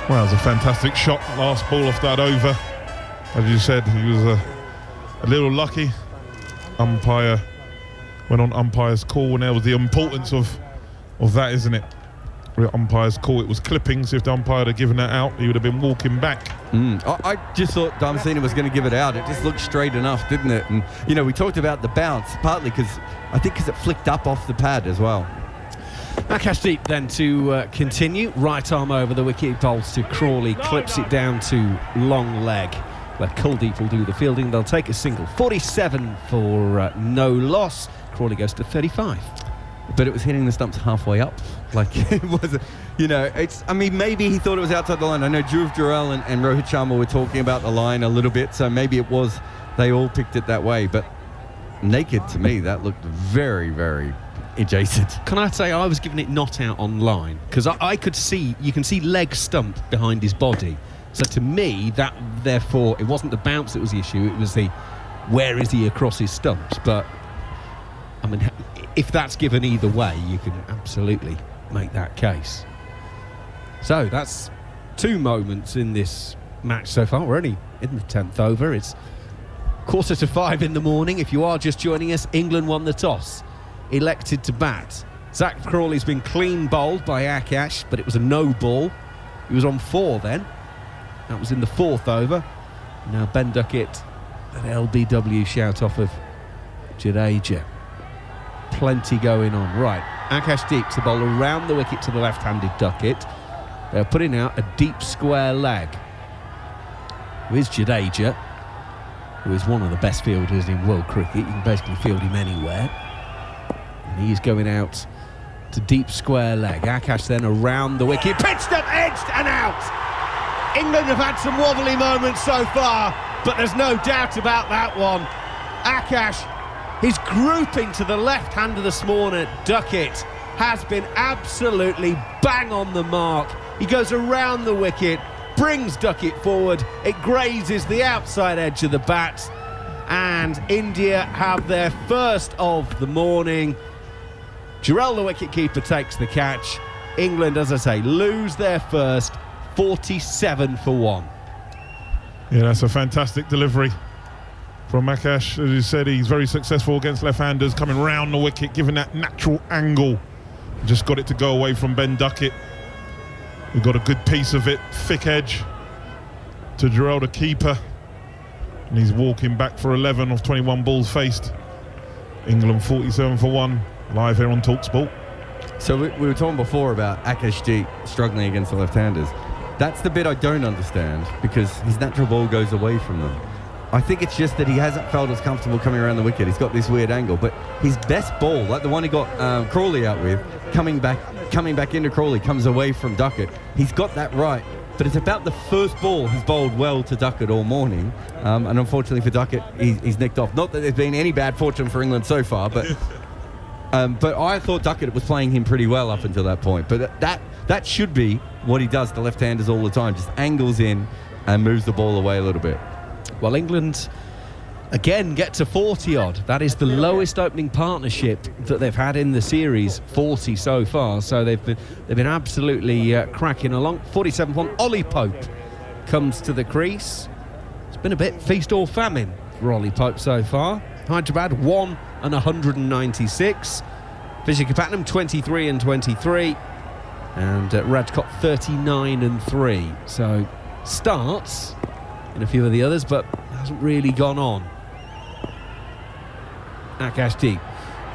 Well, it was a fantastic shot, last ball off that over. As you said, he was a little lucky. Umpire went on umpire's call, and there was the importance of that, isn't it? The umpire's call, it was clippings. If the umpire had given that out, he would have been walking back. I just thought Dharmasena was going to give it out. It just looked straight enough, didn't it? And, you know, we talked about the bounce, partly because it flicked up off the pad as well. Akashdeep then to continue. Right arm over the wicket, bowls to Crawley, clips it down to long leg, where Kuldeep will do the fielding. They'll take a single. 47 for no loss. Crawley goes to 35. But it was hitting the stumps halfway up. Like, it was, you know, maybe he thought it was outside the line. I know Dhruv Jurel and Rohit Sharma were talking about the line a little bit, so maybe it was, they all picked it that way. But naked, to me, that looked very, very adjacent. Can I say I was giving it not out on line? Because I could see, you can see leg stump behind his body. So to me, that, therefore, it wasn't the bounce that was the issue, it was the, where is he across his stumps? But, I mean, if that's given either way, you can absolutely make that case. So that's 2 moments in this match so far. We're only in the 10th over. It's 4:45 in the morning. If you are just joining us, England won the toss, elected to bat. Zach Crawley's been clean bowled by Akash, but it was a no ball. He was on 4 then. That was in the 4th over. Now Ben Duckett, an LBW shout off of Jadeja. Plenty going on. Right, Akashdeep to bowl around the wicket to the left-handed Duckett. They're putting out a deep square leg. With Jadeja, who is one of the best fielders in world cricket. You can basically field him anywhere. And he's going out to deep square leg. Akash then around the wicket. Pitched up, edged and out. England have had some wobbly moments so far, but there's no doubt about that one. Akash, his grouping to the left hand of the spawner, Duckett, has been absolutely bang on the mark. He goes around the wicket, brings Duckett forward, it grazes the outside edge of the bat, and India have their first of the morning. Jurel, the wicketkeeper, takes the catch. England, as I say, lose their first, 47 for 1. Yeah, that's a fantastic delivery from Akash. As you said, he's very successful against left-handers, coming round the wicket, giving that natural angle. Just got it to go away from Ben Duckett. We've got a good piece of it, thick edge to Jurel, the keeper. And he's walking back for 11 off 21 balls faced. England 47 for 1, live here on TalkSport. So we were talking before about Akashdeep struggling against the left-handers. That's the bit I don't understand, because his natural ball goes away from them. I think it's just that he hasn't felt as comfortable coming around the wicket. He's got this weird angle, but his best ball, like the one he got Crawley out with, coming back into Crawley, comes away from Duckett. He's got that right, but it's about the first ball he's bowled well to Duckett all morning, and unfortunately for Duckett, he's nicked off. Not that there's been any bad fortune for England so far, but I thought Duckett was playing him pretty well up until that point. But that should be what he does to left-handers all the time, just angles in and moves the ball away a little bit. Well, England again get to 40 odd. That is the lowest opening partnership that they've had in the series, 40 so far. So they've been absolutely cracking along. 47-1. Ollie Pope comes to the crease. It's been a bit feast or famine for Ollie Pope so far. Hyderabad 1 and 196. Visakhapatnam 23 and 23, and Rajkot 39 and 3. So starts in a few of the others, but hasn't really gone on. Akashdeep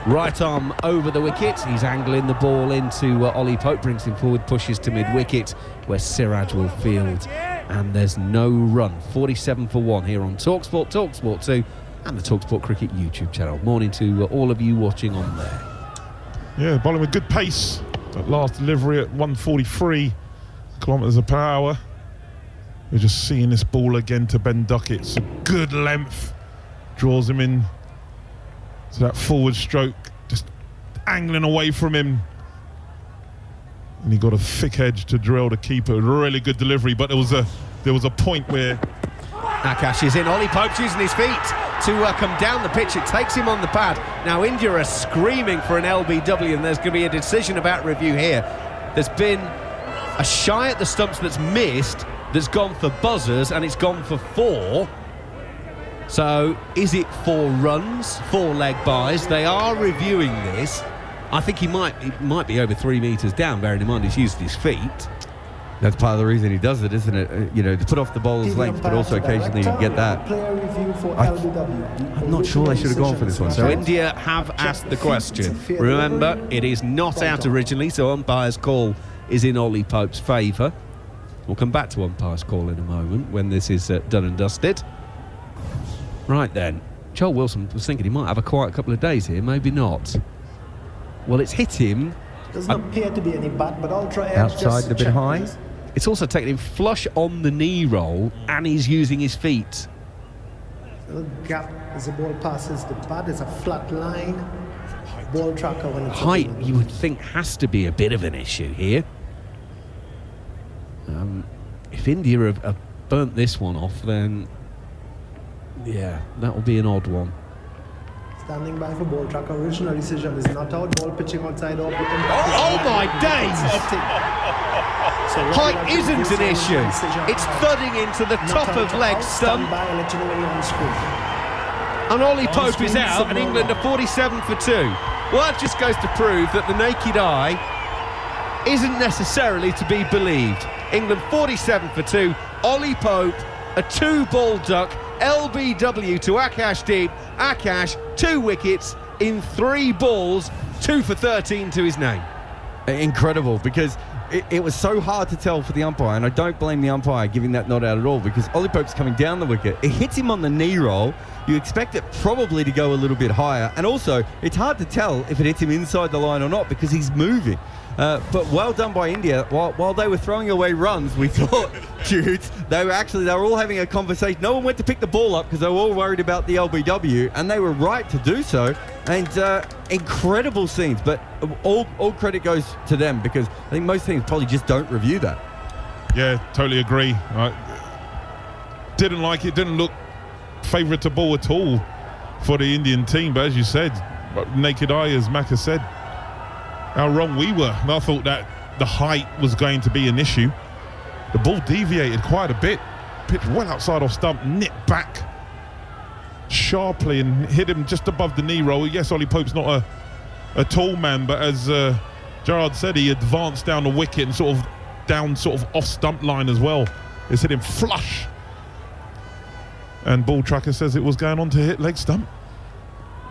Right arm over the wicket. He's angling the ball into Ollie Pope, brings him forward, pushes to mid-wicket, where Siraj will field. And there's no run. 47 for 1 here on TalkSport, TalkSport 2, and the TalkSport Cricket YouTube channel. Morning to all of you watching on there. Yeah, bowling with good pace. That last delivery at 143 kilometres per hour. We're just seeing this ball again to Ben Duckett. It's a good length. Draws him in to that forward stroke, just angling away from him. And he got a thick edge to drill the keeper. Really good delivery, but there was a point where Akash is in. Ollie Pope's using his feet to come down the pitch. It takes him on the pad. Now India are screaming for an LBW, and there's going to be a decision about review here. There's been a shy at the stumps that's missed, that's gone for buzzers, and it's gone for 4. So is it 4 runs, 4 leg byes? They are reviewing this. I think he might be over 3 metres down, bearing in mind he's used his feet. That's part of the reason he does it, isn't it? You know, to put off the bowler's length, but also occasionally you get that. I'm not sure they should have gone for this one. So India have asked the question. Remember, it is not out originally, so umpire's call is in Ollie Pope's favour. We'll come back to umpire's call in a moment when this is done and dusted. Right then, Joel Wilson was thinking he might have a quiet couple of days here, maybe not. Well, it's hit him. Doesn't appear to be any bat, but Ultra Edge outside just a bit check, high. please. It's also taken him flush on the knee roll, and he's using his feet. A little gap as the ball passes the bat. It's a flat line. Ball tracker when it's Height, you would think, has to be a bit of an issue here. If India have burnt this one off, then yeah, that will be an odd one. Standing by for ball tracker. Original decision is not out. Ball pitching outside off. Oh my days! Height isn't an issue. It's thudding into the top of leg stump. And Ollie Pope is out, and England are 47 for 2. Well, that just goes to prove that the naked eye isn't necessarily to be believed. England 47 for 2. Ollie Pope, a 2-ball duck. LBW to Akash Deep. Akash, 2 wickets in 3 balls, 2 for 13 to his name. Incredible, because it was so hard to tell for the umpire, and I don't blame the umpire giving that not out at all, because Ollie Pope's coming down the wicket. It hits him on the knee roll. You expect it probably to go a little bit higher, and also it's hard to tell if it hits him inside the line or not because he's moving. But well done by India. While they were throwing away runs, we thought, Jude, they were all having a conversation. No one went to pick the ball up because they were all worried about the LBW, and they were right to do so. And incredible scenes, but all credit goes to them, because I think most teams probably just don't review that. Yeah, totally agree. Didn't like it, didn't look favourable at all for the Indian team, but as you said, naked eye, as Macca said, how wrong we were. And I thought that the height was going to be an issue. The ball deviated quite a bit, pitched well outside off stump, nipped back sharply and hit him just above the knee roll. Yes, Ollie Pope's not a tall man, but as Gerard said, he advanced down the wicket and sort of off stump line as well. It's hit him flush. And ball tracker says it was going on to hit leg stump.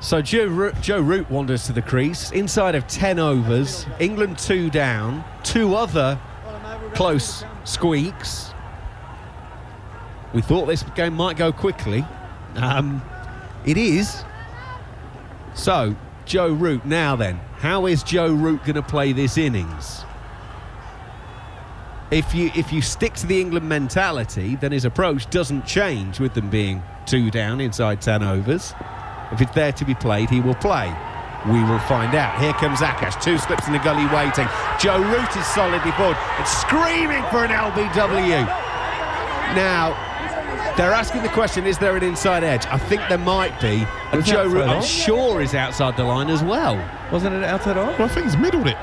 So Joe Root wanders to the crease. Inside of 10 overs, England 2 down. 2 other close squeaks. We thought this game might go quickly. It is. So, Joe Root now then. How is Joe Root going to play this innings? If you stick to the England mentality, then his approach doesn't change with them being 2 down inside 10 overs. If it's there to be played, he will play. We will find out. Here comes Akash. 2 slips in the gully waiting. Joe Root is solidly forward. It's screaming for an LBW. Now, they're asking the question, is there an inside edge? I think there might be. And Joe Root, I'm sure, is outside the line as well. Wasn't it outside on? Well, I think he's middled it.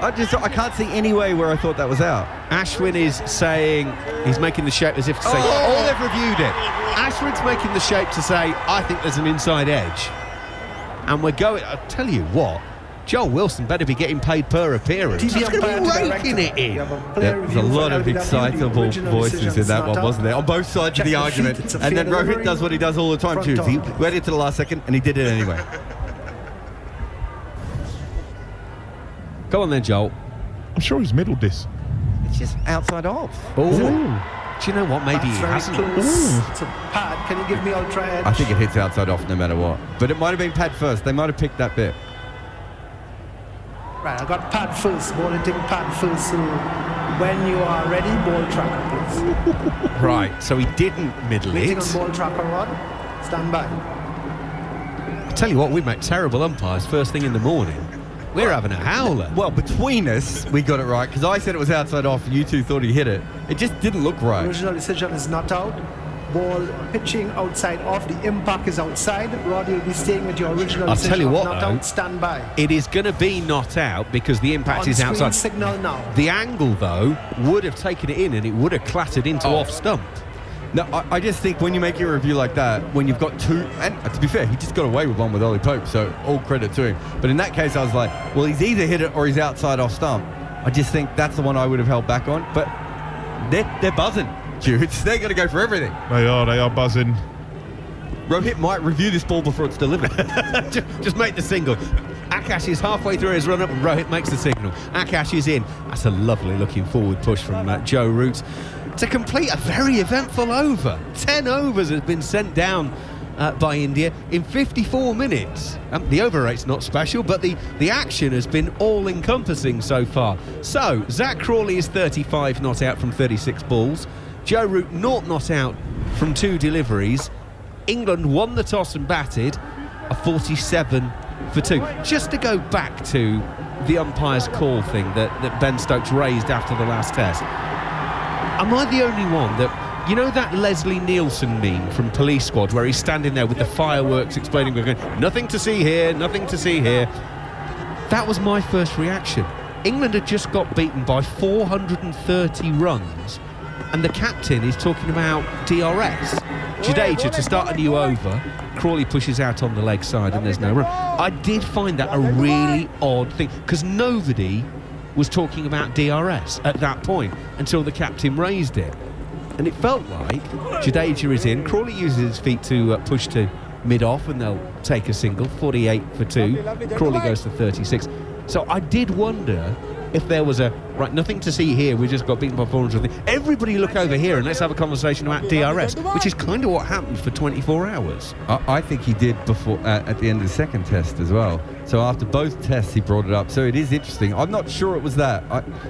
I can't see any way where I thought that was out. Ashwin is saying, he's making the shape as if to say, oh, they've reviewed it. Ashwin's making the shape to say, I think there's an inside edge. And we're going, I'll tell you what, Joel Wilson better be getting paid per appearance. He's going to be raking it in. There's a lot of excitable voices in that one, wasn't there? On both sides of the argument. And then Rohit does what he does all the time, too. He waited to the last second and he did it anyway. Go on then, Joel. I'm sure he's middled this. It's just outside off. Oh, do you know what? Maybe he That's hasn't. very close to pad. Can you give me ultra edge? I think it hits outside off no matter what. But it might have been pad first. They might have picked that bit. Right, I got pad first. Ball hitting pad first. So when you are ready, ball tracker, please. Right, so he didn't middle Waiting it. on ball tracker rod. Stand by. I tell you what, we make terrible umpires first thing in the morning. We're having a howler. Well, between us, we got it right because I said it was outside off. You two thought he hit it. It just didn't look right. Original decision is not out. Ball pitching outside off. The impact is outside. Rod, you'll be staying with your original I'll decision tell you of what, not though, out. Stand by. It is going to be not out because the impact On is screen outside. signal now. The angle, though, would have taken it in and it would have clattered into off stump. No, I just think when you make a review like that, when you've got two, and to be fair, he just got away with one with Ollie Pope, so all credit to him. But in that case, I was like, well, he's either hit it or he's outside off stump. I just think that's the one I would have held back on. But they're buzzing, dudes. They're going to go for everything. They are buzzing. Rohit might review this ball before it's delivered. Just make the single. Akash is halfway through his run-up and Rohit makes the signal. Akash is in. That's a lovely looking forward push from Joe Root to complete a very eventful over. 10 overs has been sent down by India in 54 minutes. The over rate's not special, but the action has been all-encompassing so far. So, Zach Crawley is 35 not out from 36 balls. Joe Root not out from 2 deliveries. England won the toss and batted a 47 for 2. Just to go back to the umpire's call thing that Ben Stokes raised after the last test. Am I the only one that, you know that Leslie Nielsen meme from Police Squad where he's standing there with the fireworks explaining, we're going, nothing to see here, nothing to see here. That was my first reaction. England had just got beaten by 430 runs and the captain is talking about DRS. Jadeja to start a new over. Crawley pushes out on the leg side and there's no run. I did find that a really odd thing because nobody was talking about DRS at that point until the captain raised it. And it felt like Jadeja is in. Crawley uses his feet to push to mid-off and they'll take a single. 48 for 2. Crawley goes to 36. So I did wonder if there was nothing to see here, we just got beaten by 400. Everybody look over here and let's have a conversation about DRS, which is kind of what happened for 24 hours. I think he did before at the end of the second test as well. So after both tests, he brought it up. So it is interesting. I'm not sure it was that.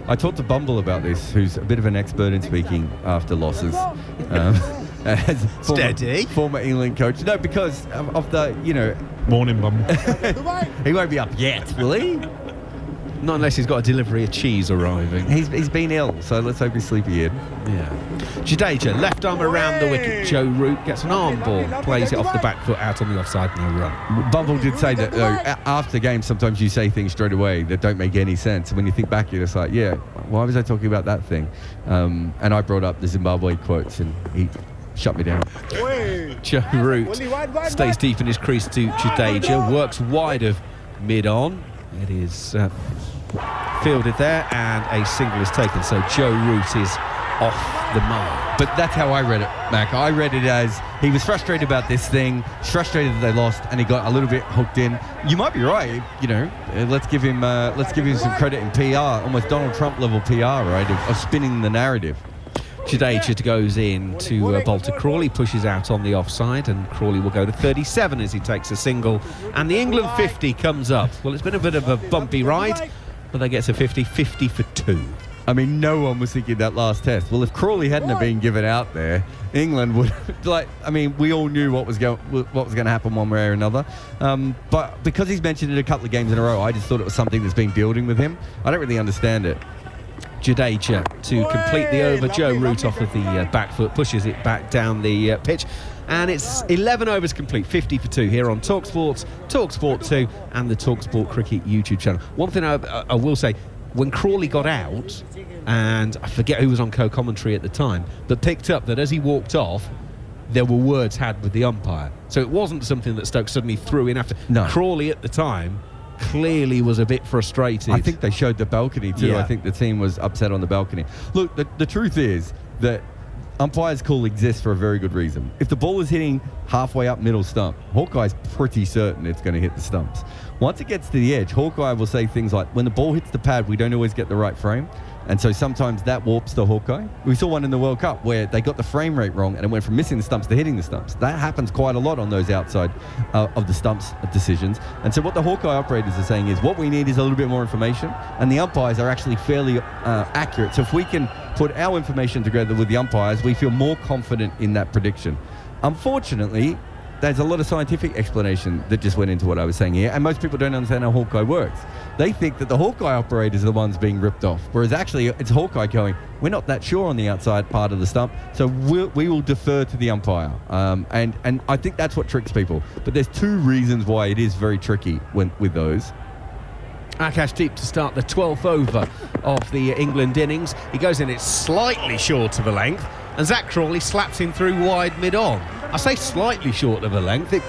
I talked to Bumble about this, who's a bit of an expert in speaking after losses. As former England coach. No, because of the, Morning, Bumble. He won't be up yet, will he? Not unless he's got a delivery of cheese arriving. He's been ill, so let's hope he's sleepy in. Yeah. Jadeja, left arm around the wicket. Joe Root gets an arm ball, plays it off the back foot, out on the offside, no run. Bumble did say that after games, sometimes you say things straight away that don't make any sense. And when you think back, you're just like, yeah, why was I talking about that thing? And I brought up the Zimbabwe quotes, and he shut me down. Joe Root stays deep in his crease to Jadeja, works wide of mid-on. It is fielded there and a single is taken, so Joe Root is off the mark. But that's how I read it, Mac. I read it as he was frustrated about this thing, frustrated that they lost, and he got a little bit hooked in. You might be right, let's give him some credit in PR, almost Donald Trump level PR, right, of spinning the narrative. Jadeja goes in to Bolter. Crawley pushes out on the offside and Crawley will go to 37 as he takes a single, and the England 50 comes up. Well, it's been a bit of a bumpy ride, but they get to 50 for 2. I mean, no one was thinking that last test. Well, if Crawley hadn't have been given out there, England would we all knew what was going to happen one way or another. But because he's mentioned it a couple of games in a row, I just thought it was something that's been building with him. I don't really understand it. Jadeja to complete the over. Joe Root off of the back foot pushes it back down the pitch, and it's 11 overs complete, 50 for 2 here on TalkSport, TalkSport 2 and the TalkSport Cricket YouTube channel. One thing I will say, when Crawley got out, and I forget who was on co-commentary at the time, but picked up that as he walked off there were words had with the umpire, so it wasn't something that Stokes suddenly threw in after. No. Crawley at the time clearly was a bit frustrated. I think they showed the balcony too. Yeah. I think the team was upset on the balcony. Look, the truth is that umpire's call exists for a very good reason. If the ball is hitting halfway up middle stump, Hawkeye's pretty certain it's going to hit the stumps. Once it gets to the edge, Hawkeye will say things like, when the ball hits the pad, we don't always get the right frame. And so sometimes that warps the Hawkeye. We saw one in the World Cup where they got the frame rate wrong and it went from missing the stumps to hitting the stumps. That happens quite a lot on those outside of the stumps decisions. And so what the Hawkeye operators are saying is what we need is a little bit more information, and the umpires are actually fairly accurate. So if we can put our information together with the umpires, we feel more confident in that prediction. Unfortunately, there's a lot of scientific explanation that just went into what I was saying here, and most people don't understand how Hawkeye works. They think that the Hawkeye operators are the ones being ripped off, whereas actually it's Hawkeye going, we're not that sure on the outside part of the stump, so we will defer to the umpire. And I think that's what tricks people. But there's two reasons why it is very tricky with those. Akashdeep to start the 12th over of the England innings. He goes in it slightly short of a length, and Zach Crawley slaps him through wide mid-on. I say slightly short of a length. It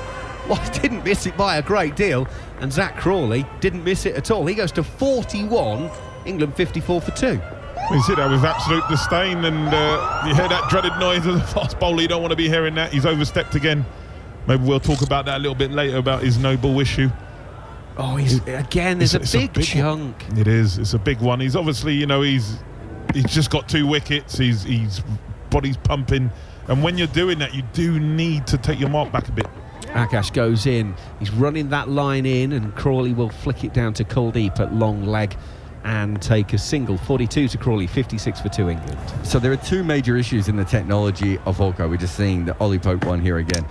didn't miss it by a great deal, and Zach Crawley didn't miss it at all. He goes to 41, England 54 for 2. You see that with absolute disdain, and you hear that dreaded noise of the fast bowler. You don't want to be hearing that. He's overstepped again. Maybe we'll talk about that a little bit later, about his no ball issue. Oh, there's a big chunk. It is. It's a big one. He's obviously, he's just got 2 wickets. He's body's pumping, and when you're doing that, you do need to take your mark back a bit. Akash goes in. He's running that line in, and Crawley will flick it down to Kuldeep at long leg and take a single. 42 to Crawley, 56 for 2 England. So there are 2 major issues in the technology of Hawkeye. We're just seeing the Ollie Pope one here again.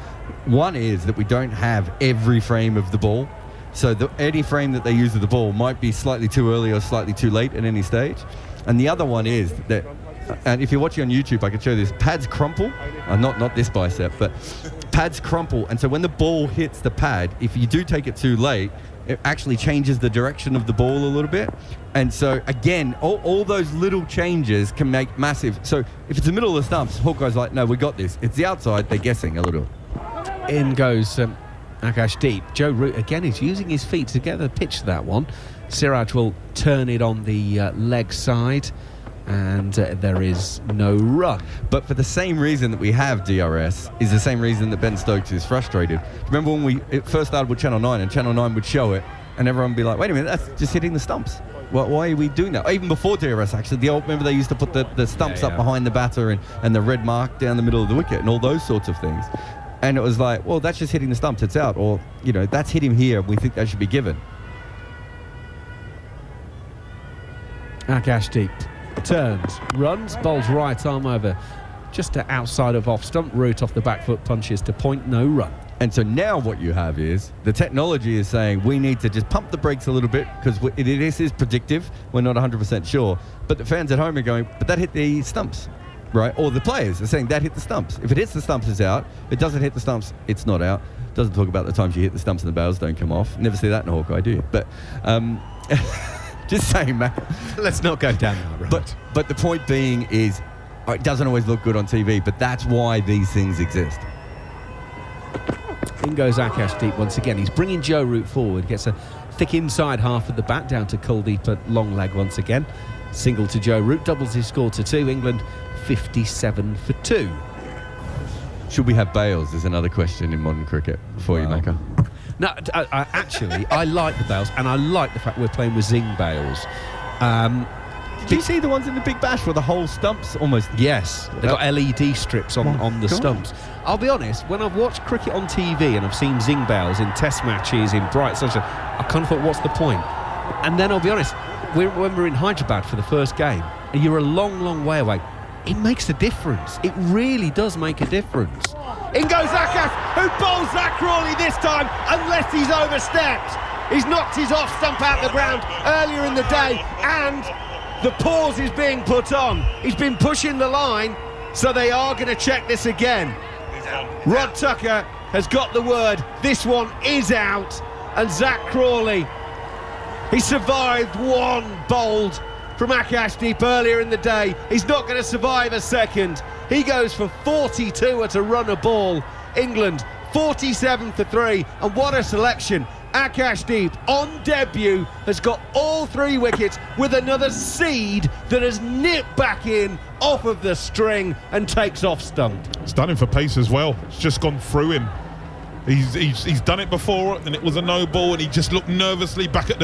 One is that we don't have every frame of the ball. So any frame that they use of the ball might be slightly too early or slightly too late at any stage. And the other one is that, and if you're watching on YouTube, I can show this, pads crumple. Not this bicep, but pads crumple. And so when the ball hits the pad, if you do take it too late, it actually changes the direction of the ball a little bit. And so, again, all those little changes can make massive. So if it's the middle of the stumps, Hawkeye's like, no, we got this. It's the outside, they're guessing a little. In goes Akashdeep. Joe Root again is using his feet to get the pitch to that one. Siraj will turn it on the leg side, and there is no run. But for the same reason that we have DRS is the same reason that Ben Stokes is frustrated. Remember when it first started with Channel 9, and Channel 9 would show it, and everyone would be like, wait a minute, that's just hitting the stumps. Why are we doing that? Even before DRS, actually, remember they used to put the stumps up behind the batter and the red mark down the middle of the wicket and all those sorts of things. And it was like, well, that's just hitting the stumps, it's out. Or, that's hit him here, we think that should be given. Akashdeep turns, runs, bowls right arm over just to outside of off stump. Root off the back foot, punches to point, no run. And so now what you have is the technology is saying we need to just pump the brakes a little bit because it is predictive. We're not 100% sure. But the fans at home are going, but that hit the stumps, right? Or the players are saying that hit the stumps. If it hits the stumps, it's out. If it doesn't hit the stumps, it's not out. Doesn't talk about the times you hit the stumps and the bails don't come off. Never see that in Hawkeye, do you? But just saying, man. Let's not go down that road. But the point being is it doesn't always look good on TV, but that's why these things exist. In goes Akashdeep once again. He's bringing Joe Root forward. Gets a thick inside half of the bat down to Kuldeep at long leg once again. Single to Joe Root. Doubles his score to 2. England 57 for 2. Should we have bails is another question in modern cricket for you, Macca. No, I like the bails, and I like the fact we're playing with zing bails. Did you see the ones in the Big Bash where the whole stumps almost... Yes, they've got LED strips on the stumps. I'll be honest, when I've watched cricket on TV and I've seen zing bails in test matches, in bright sunshine, I kind of thought, what's the point? And then I'll be honest, when we're in Hyderabad for the first game, and you're a long, long way away, it makes a difference. It really does make a difference. In goes Akash, who bowls Zach Crawley this time, unless he's overstepped. He's knocked his off stump out the ground earlier in the day, and the pause is being put on. He's been pushing the line, so they are going to check this again. Rod Tucker has got the word. This one is out, and Zach Crawley, he survived one bowled from Akashdeep earlier in the day. He's not going to survive a second. He goes for 42 at a run a ball. England 47 for 3, and what a selection. Akashdeep on debut has got all 3 wickets with another seed that has nipped back in off of the string and takes off stump. It's done him for pace as well. It's just gone through him. He's done it before, and it was a no ball, and he just looked nervously back at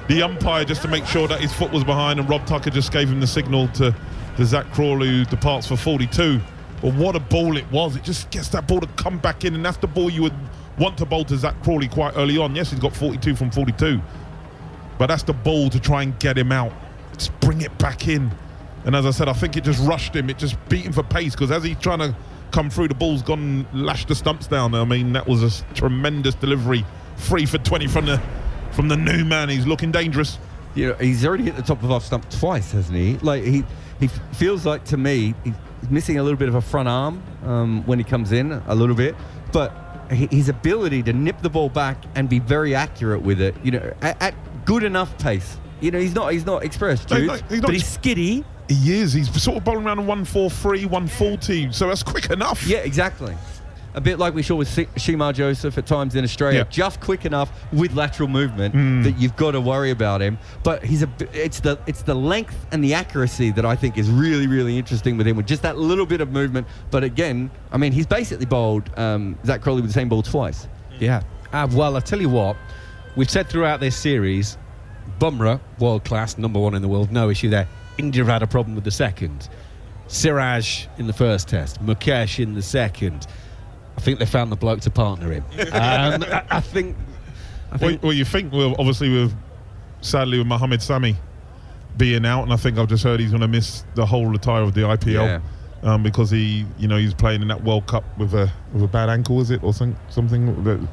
the umpire just to make sure that his foot was behind, and Rob Tucker just gave him the signal to Zach Crawley, who departs for 42. But what a ball it was. It just gets that ball to come back in, and that's the ball you would want to bowl to Zach Crawley quite early on. Yes, he's got 42 from 42, but that's the ball to try and get him out. Just bring it back in. And as I said, I think it just rushed him. It just beat him for pace, because as he's trying to come through, the ball's gone and lashed the stumps down. I mean, that was a tremendous delivery. 3 for 20 from the new man. He's looking dangerous. You know, he's already hit the top of off stump twice, hasn't he? Like, he feels like, to me, he's missing a little bit of a front arm when he comes in, a little bit. But his ability to nip the ball back and be very accurate with it, you know, at good enough pace. You know, he's not express, Jude, but he's skiddy. He is. He's sort of bowling around a 143, 140, so that's quick enough. Yeah, exactly. A bit like we saw with Shimar Joseph at times in Australia, just quick enough with lateral movement that you've got to worry about him. But it's the length and the accuracy that I think is really, really interesting with him, with just that little bit of movement. But again, I mean, he's basically bowled Zach Crawley with the same ball twice. Yeah. Well, I tell you what, we've said throughout this series, Bumrah, world class, number 1 in the world, no issue there. India have had a problem with the second. Siraj in the first test, Mukesh in the second. I think they found the bloke to partner him. I think. Well, you think, obviously, sadly with Mohammad Sami being out, and I think I've just heard he's going to miss the whole retire of the IPL because he's playing in that World Cup with a bad ankle, is it, or something that.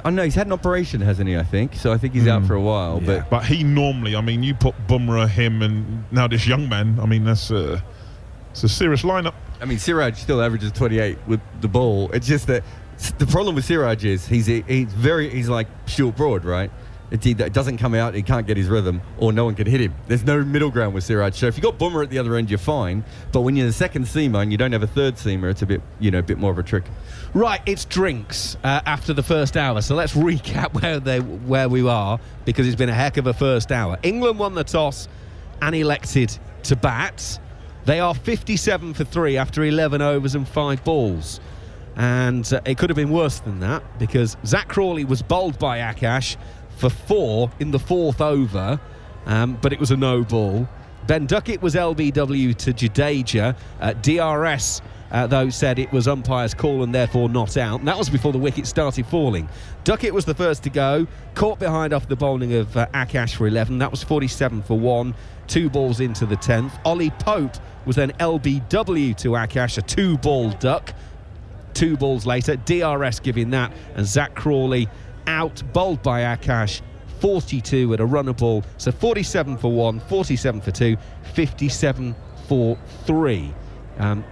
I know he's had an operation, hasn't he? I think so. I think he's out for a while. Yeah. But he normally, I mean, you put Bumrah, him, and now this young man. I mean, it's a serious lineup. I mean, Siraj still averages 28 with the ball. It's just that the problem with Siraj is he's like short broad, right? It doesn't come out, he can't get his rhythm, or no one can hit him. There's no middle ground with Siraj. So if you've got Bumrah at the other end, you're fine. But when you're the second seamer and you don't have a third seamer, it's a bit more of a trick. Right, it's drinks after the first hour. So let's recap where we are, because it's been a heck of a first hour. England won the toss and elected to bat. They are 57 for 3 after 11 overs and 5 balls. And it could have been worse than that, because Zach Crawley was bowled by Akash for 4 in the 4th over, but it was a no ball. Ben Duckett was LBW to Jadeja. DRS, though, said it was umpire's call and therefore not out. And that was before the wicket started falling. Duckett was the first to go, caught behind off the bowling of Akash for 11. That was 47 for 1, 2 balls into the 10th. Ollie Pope was then LBW to Akash, a 2-ball duck. 2 balls later, DRS giving that, and Zach Crawley out, bowled by Akash, 42 at a runner ball. So 47 for 1, 47 for 2, 57 for 3.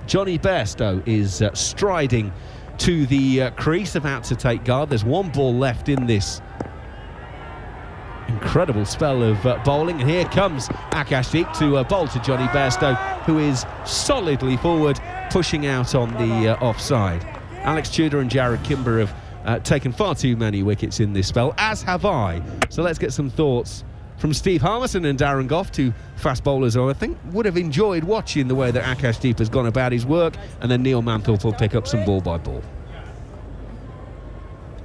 Johnny Bairstow is striding to the crease, about to take guard. There's 1 ball left in this incredible spell of bowling, and here comes Akashdeep to bowl to Johnny Bairstow, who is solidly forward, pushing out on the offside. Alex Tudor and Jared Kimber have taken far too many wickets in this spell, as have I. So let's get some thoughts from Steve Harmison and Darren Gough, 2 fast bowlers who I think would have enjoyed watching the way that Akashdeep has gone about his work, and then Neil Manthorpe will pick up some ball by ball.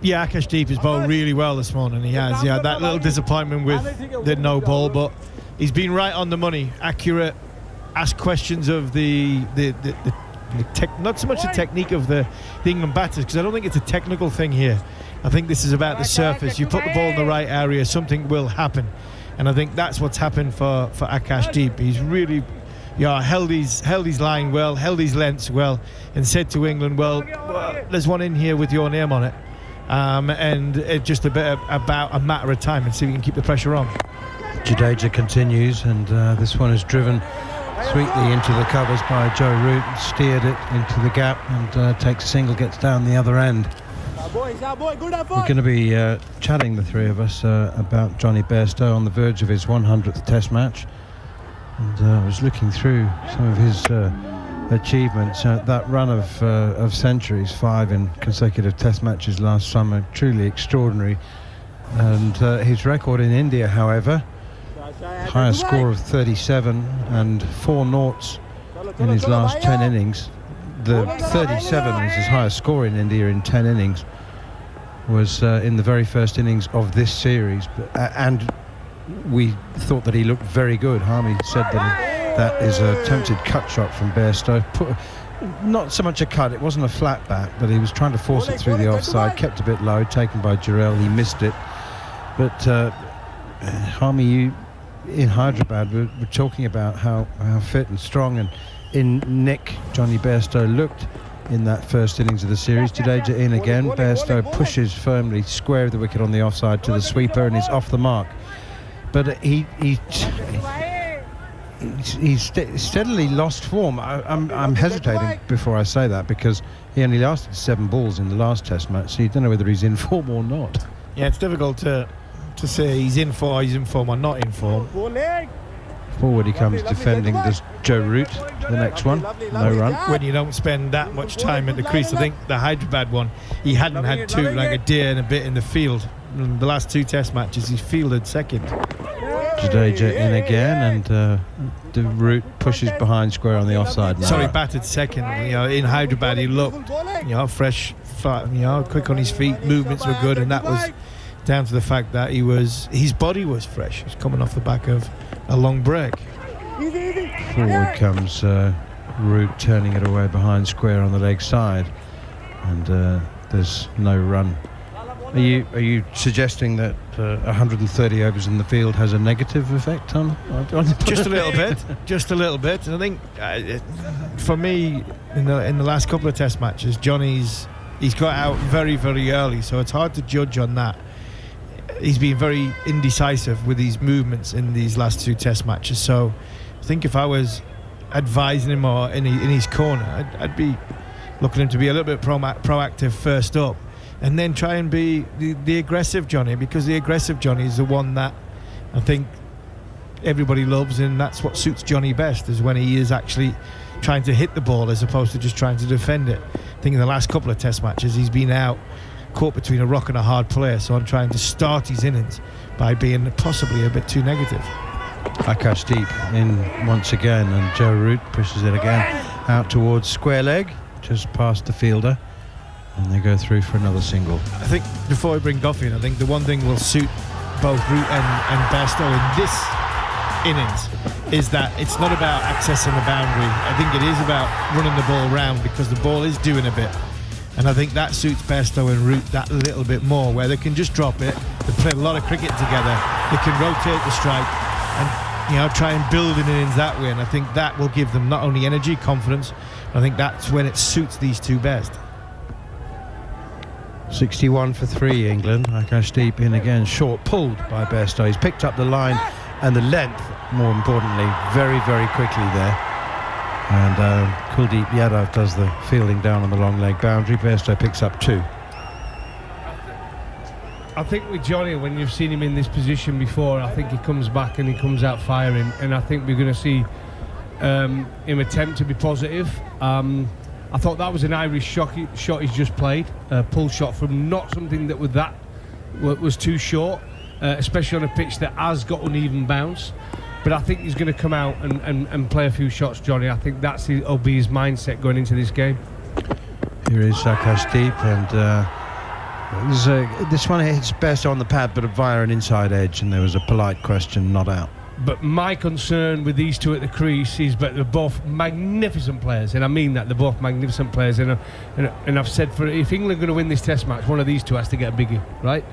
Yeah, Akashdeep has bowled really well this morning. He has. Yeah, that little disappointment with the no ball, but he's been right on the money, accurate. Asked questions of the not so much the technique of the England batters, because I don't think it's a technical thing here. I think this is about the surface. You put the ball in the right area, something will happen, and I think that's what's happened for Akashdeep. He's really held his line well, held his lengths well, and said to England, well, there's one in here with your name on it, and it's just about a matter of time, and see if we can keep the pressure on. Jadeja continues, and this one is driven sweetly into the covers by Joe Root, steered it into the gap, and takes a single, gets down the other end. We're going to be chatting, the 3 of us, about Johnny Bairstow on the verge of his 100th Test match, and I was looking through some of his achievements. That run of centuries, 5 in consecutive Test matches last summer, truly extraordinary. And his record in India, however, higher score of 37 and 4 noughts in his last 10 innings. The 37 is his highest score in India in 10 innings. was in the very first innings of this series, and we thought that he looked very good. Harmy said that that is a attempted cut shot from Bairstow. Not so much a cut, it wasn't a flat bat, but he was trying to force it through the offside, kept a bit low, taken by Jarrell, he missed it. But Harmy, you in Hyderabad, we're talking about how fit and strong and in nick Johnny Bairstow looked in that first innings of the series. Jadeja in again. Bairstow pushes firmly square of the wicket on the offside to the sweeper and is off the mark. But he's steadily lost form. I'm hesitating before I say that, because he only lasted 7 balls in the last Test match, so you don't know whether he's in form or not. Yeah, it's difficult to say he's in form or not in form. Forward he comes defending. There's Joe Root to the next one. No run. When you don't spend that much time at the crease, I think the Hyderabad one, he hadn't had 2, like a deer and a bit in the field. In the last 2 Test matches, he fielded second. Jadeja in again, and the Root pushes behind square on the offside now. Sorry, batted second. In Hyderabad, he looked, fresh, quick on his feet. Movements were good, and that was down to the fact that his body was fresh. He was coming off the back of a long break. Forward comes Root, turning it away behind square on the leg side, and there's no run. Are you suggesting that 130 overs in the field has a negative effect on Just a little bit, just a little bit. And I think for me, in the last couple of Test matches, he's got out very, very early, so it's hard to judge on that. He's been very indecisive with his movements in these last 2 Test matches. So I think if I was advising him or in his corner, I'd be looking him to be a little bit proactive first up, and then try and be the aggressive Johnny, because the aggressive Johnny is the one that I think everybody loves, and that's what suits Johnny best, is when he is actually trying to hit the ball as opposed to just trying to defend it. I think in the last couple of Test matches he's been caught between a rock and a hard place, so I'm trying to start his innings by being possibly a bit too negative. Akashdeep in once again, and Joe Root pushes it again out towards square leg, just past the fielder, and they go through for another single. I think before we bring Gough in, I think the one thing will suit both Root and Bairstow in this innings is that it's not about accessing the boundary. I think it is about running the ball round, because the ball is doing a bit. And I think that suits Bairstow and Root that little bit more, where they can just drop it. They play a lot of cricket together. They can rotate the strike and try and build an innings that way. And I think that will give them not only energy, confidence. I think that's when it suits these two best. 61 for 3 England. Akashdeep in again, short pulled by Bairstow. He's picked up the line and the length, more importantly, very, very quickly there. And Kuldeep Yadav does the fielding down on the long leg boundary. Bairstow picks up 2. I think with Johnny, when you've seen him in this position before, I think he comes back and he comes out firing, and I think we're going to see him attempt to be positive. I thought that was an Irish shot he's just played, a pull shot from not something that was too short, especially on a pitch that has got uneven bounce. But I think he's going to come out and play a few shots, Johnny. I think that'll be his mindset going into this game. Here is Akashdeep, and this one hits Bairstow on the pad, but via an inside edge, and there was a polite question, not out. But my concern with these two at the crease is that they're both magnificent players, and I mean that, they're both magnificent players. And I've said, if England are going to win this Test match, one of these two has to get a biggie, right?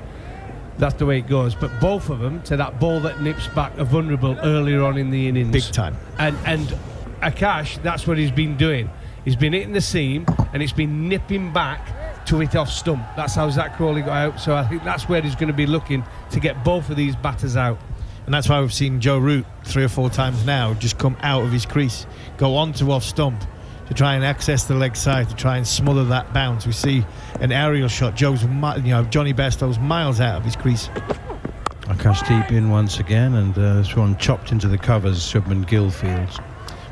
That's the way it goes. But both of them, to that ball that nips back, are vulnerable earlier on in the innings. Big time. And Akash, that's what he's been doing. He's been hitting the seam, and it's been nipping back to hit off stump. That's how Zach Crawley got out. So I think that's where he's going to be looking to get both of these batters out. And that's why we've seen Joe Root 3 or 4 times now just come out of his crease, go on to off stump to try and access the leg side, to try and smother that bounce. We see an aerial shot. Johnny Bairstow's miles out of his crease. Akashdeep in once again, and this one chopped into the covers, Shubman Gill fields.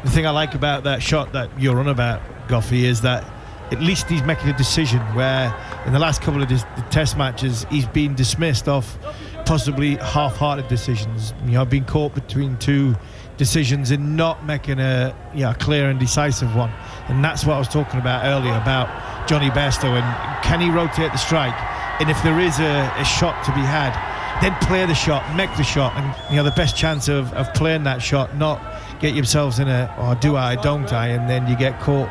The thing I like about that shot that you're on about, Goughy, is that at least he's making a decision, where in the last couple of the Test matches he's been dismissed off possibly half-hearted decisions. Being caught between 2 decisions and not making a clear and decisive one. And that's what I was talking about earlier, about Johnny Bairstow, and can he rotate the strike? And if there is a shot to be had, then play the shot, make the shot, and the best chance of playing that shot, not get yourselves in a do I, don't I, and then you get caught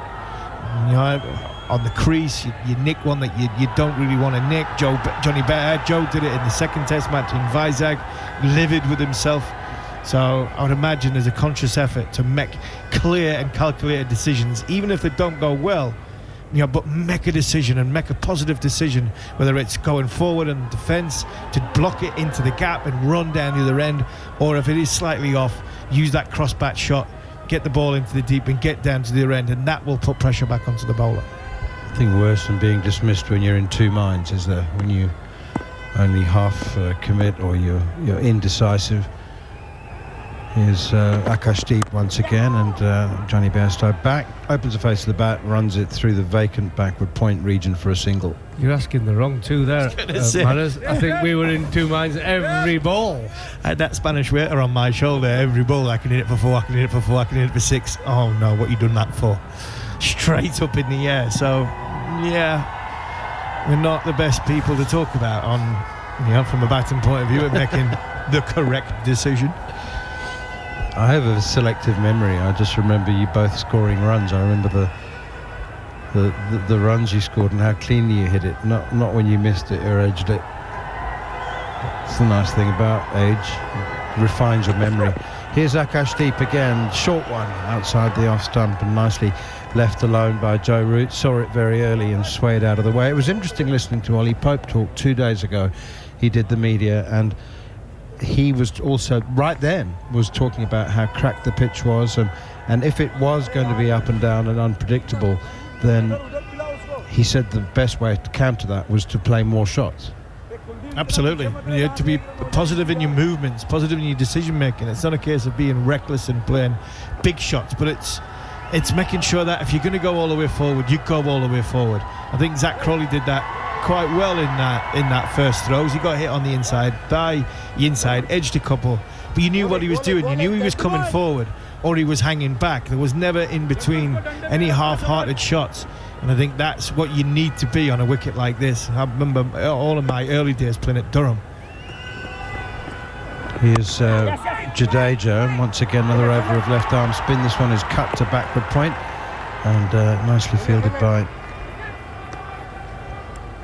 on the crease, you nick one that you don't really want to nick. Joe did it in the second test match in Vizag, livid with himself. So I would imagine there's a conscious effort to make clear and calculated decisions, even if they don't go well, but make a decision and make a positive decision, whether it's going forward in defence to block it into the gap and run down the other end, or if it is slightly off, use that cross-bat shot, get the ball into the deep and get down to the other end, and that will put pressure back onto the bowler. I think worse than being dismissed when you're in two minds is that when you only half commit or you're indecisive. Here's Akashdeep once again, and Johnny Bairstow back, opens the face of the bat, runs it through the vacant backward point region for a single. You're asking the wrong two there, Manners. I think we were in two minds every ball. I had that Spanish waiter on my shoulder every ball. I can hit it for 4, I can hit it for 4, I can hit it for 6. Oh no, what you done that for? Straight up in the air. So yeah, we're not the best people to talk about on, from a batting point of view, at making the correct decision. I have a selective memory. I just remember you both scoring runs. I remember the runs you scored and how cleanly you hit it, not when you missed it or edged it. It's the nice thing about age, it refines your memory. Here's Akashdeep again, short one outside the off stump and nicely left alone by Joe Root. Saw it very early and swayed out of the way. It was interesting listening to Ollie Pope talk 2 days ago. He did the media, and he was also right then was talking about how cracked the pitch was, and if it was going to be up and down and unpredictable, then he said the best way to counter that was to play more shots. Absolutely. You have to be positive in your movements, positive in your decision making. It's not a case of being reckless and playing big shots, but it's making sure that if you're going to go all the way forward, you go all the way forward. I think Zach Crawley did that quite well in that first throws. He got hit on the inside, by the inside, edged a couple, but you knew what he was doing. You knew he was coming forward or he was hanging back. There was never in between any half-hearted shots, and I think that's what you need to be on a wicket like this. I remember all of my early days playing at Durham. Here's Jadeja, once again another over of left arm spin. This one is cut to backward point and nicely fielded by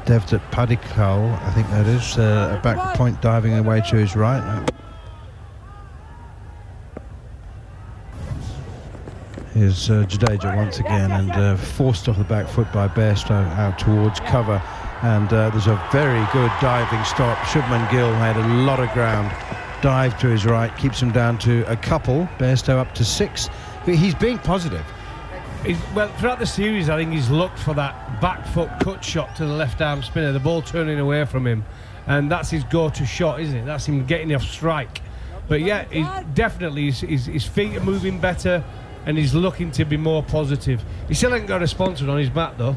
Devdutt Padikkal, I think that is, a backward point diving away to his right. Here's Jadeja once again, and forced off the back foot by Bairstow out towards cover, and there's a very good diving stop. Shubman Gill had a lot of ground, dive to his right, keeps him down to a couple, Bairstow up to 6. He's being positive. Well, throughout the series, I think he's looked for that back foot cut shot to the left arm spinner, the ball turning away from him, and that's his go-to shot, isn't it? That's him getting off strike. But yeah, definitely his feet are moving better, and he's looking to be more positive. He still hasn't got a sponsor on his bat, though.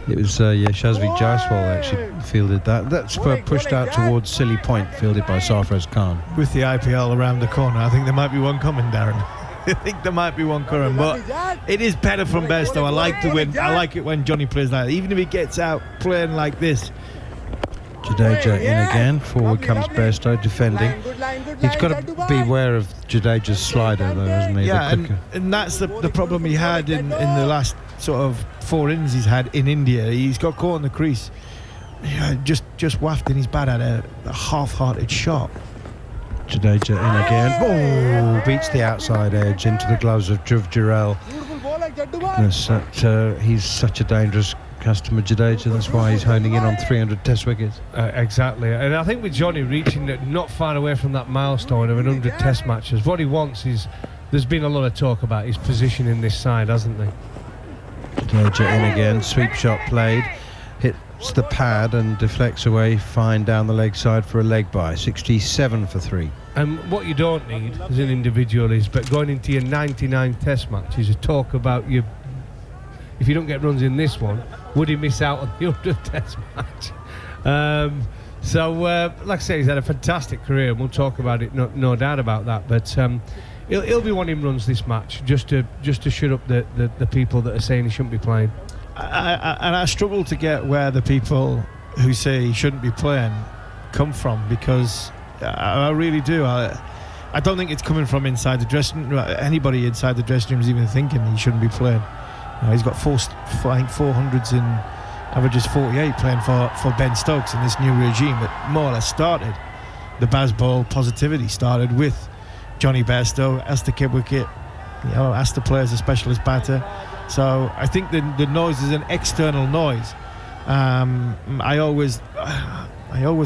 It was Shazvi Jaiswal actually fielded that. That's pushed out towards Silly Point, fielded by Sarfraz Khan. With the IPL around the corner, I think there might be one coming, Darren. I think there might be one coming, but it is better from Bairstow. I like the win. I like it when Johnny plays like that, even if he gets out playing like this. Jadeja in again. Forward comes Bairstow defending. He's got to be aware of Jadeja's slider, though, hasn't he? Yeah, and that's the problem he had in the last sort of 4 innings he's had in India. He's got caught in the crease, just wafting his bat at a half-hearted shot. Jadeja in again. Oh, beats the outside edge into the gloves of Dhruv Jurel. He's such a dangerous customer, Jadeja. That's why he's honing in on 300 test wickets. Exactly. And I think with Johnny reaching not far away from that milestone of 100 test matches, what he wants is, there's been a lot of talk about his position in this side, hasn't there? Jadeja in again. Sweep shot played. Hits the pad and deflects away fine down the leg side for a leg by. 67 for 3. And what you don't need as an individual is, but going into your 99 test match, is a talk about you. If you don't get runs in this one, would he miss out on the 100th test match? Like I say, he's had a fantastic career, and we'll talk about it, no doubt about that. But he'll be wanting runs this match, just to shut up the people that are saying he shouldn't be playing. I struggle to get where the people who say he shouldn't be playing come from, because I really do. I don't think it's coming from inside the dressing room. Anybody inside the dressing room is even thinking he shouldn't be playing. He's got 400s in averages 48 playing for Ben Stokes in this new regime. It more or less started. The Bazball positivity started with Johnny Bairstow, asked to keep wicket, asked to play as a specialist batter. So I think the noise is an external noise. I always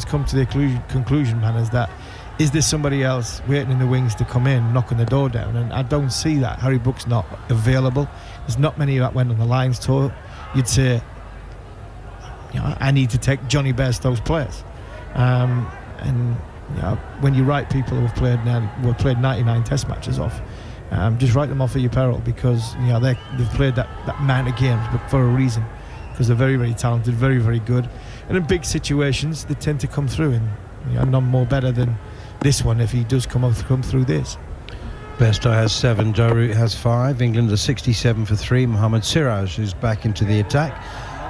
come to the conclusion, man, is that is there somebody else waiting in the wings to come in, knocking the door down? And I don't see that. Harry Brook's not available. There's not many that went on the Lions tour. You'd say, I need to take Johnny Bairstow's place. And when you write people who have played 99 Test matches off, just write them off at your peril, because they've played that amount of games, but for a reason, because they're very, very talented, very, very good, and in big situations they tend to come through. And none more better than this one if he does come through this. Bairstow has 7, Joe Root has 5. England are 67 for 3. Mohammad Siraj is back into the attack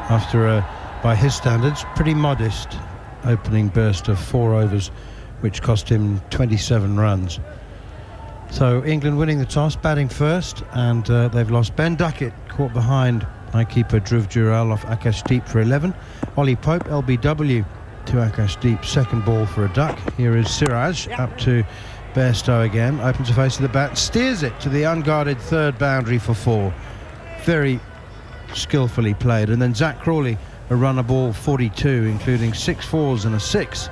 after by his standards, pretty modest opening burst of 4 overs, which cost him 27 runs. So England winning the toss, batting first, and they've lost. Ben Duckett caught behind high keeper Dhruv Jurel off Akashdeep for 11. Ollie Pope, LBW to Akashdeep, second ball for a duck. Here is Siraj up to Bairstow again, opens the face of the bat, steers it to the unguarded third boundary for 4. Very skillfully played. And then Zach Crawley, a runner ball 42, including 6 fours and a 6.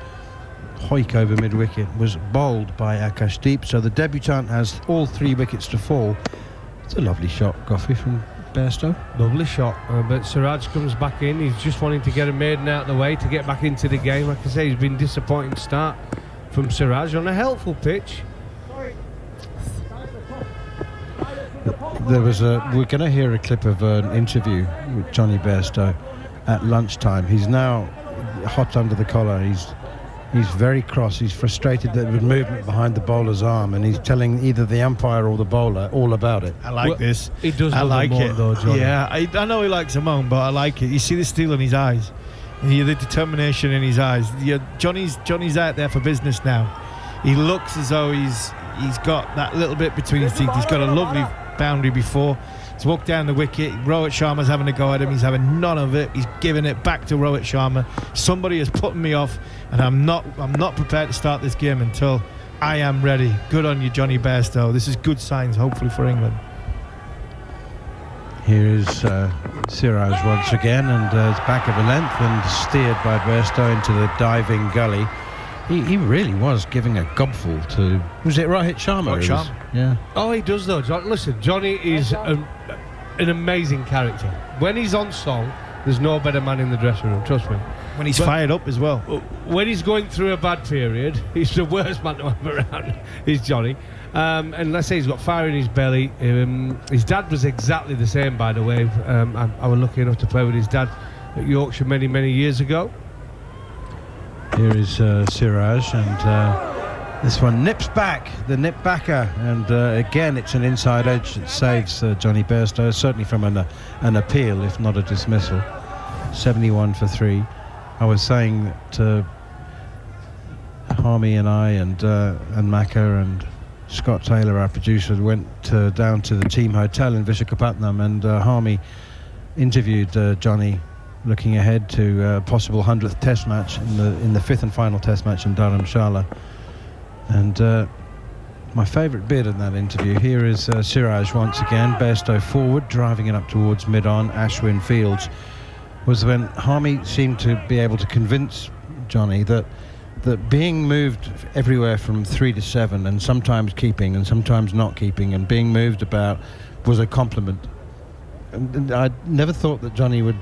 Hoik over mid-wicket was bowled by Akashdeep, so the debutant has all 3 wickets to fall. It's a lovely shot, Goffey, from Bairstow. Lovely shot, but Siraj comes back in. He's just wanting to get a maiden out of the way to get back into the game. Like I say, he's been disappointing start from Siraj on a helpful pitch. We're going to hear a clip of an interview with Johnny Bairstow at lunchtime. He's now hot under the collar. He's very cross. He's frustrated with movement behind the bowler's arm, and he's telling either the umpire or the bowler all about it. I like this. He does. I like it. Though, Johnny. Yeah, I know he likes a moan, but I like it. You see the steel in his eyes, and the determination in his eyes. Johnny's out there for business now. He looks as though he's got that little bit between his teeth. He's got a lovely boundary before. He's walked down the wicket. Rohit Sharma's having a go at him. He's having none of it. He's giving it back to Rohit Sharma. Somebody is putting me off, and I'm not prepared to start this game until I am ready. Good on you, Johnny Bairstow. This is good signs, hopefully, for England. Here is Siraj once again, and it's back of a length and steered by Bairstow into the diving gully. He really was giving a gobful to... Was it Rohit Sharma? Rohit Sharma. Yeah. Oh, he does though. Listen, Johnny is an amazing character. When he's on song, there's no better man in the dressing room, trust me. When he's fired up as well. When he's going through a bad period, he's the worst man to have around, is Johnny. And let's say he's got fire in his belly. His dad was exactly the same, by the way. I was lucky enough to play with his dad at Yorkshire many, many years ago. Here is Siraj, and this one nips back, the nip backer, and again it's an inside edge that saves Johnny Bairstow, certainly from an appeal, if not a dismissal. 71 for 3. I was saying to Harmy and I and Macca and Scott Taylor, our producer, went down to the team hotel in Visakhapatnam, and Harmy interviewed Johnny, looking ahead to a possible 100th Test match in the 5th and final Test match in Dharamshala. And my favourite bit in that interview, here is Siraj once again, Bairstow forward, driving it up towards mid-on, Ashwin Fields, was when Harmy seemed to be able to convince Johnny that being moved everywhere from 3 to 7, and sometimes keeping and sometimes not keeping, and being moved about was a compliment. And I never thought that Johnny would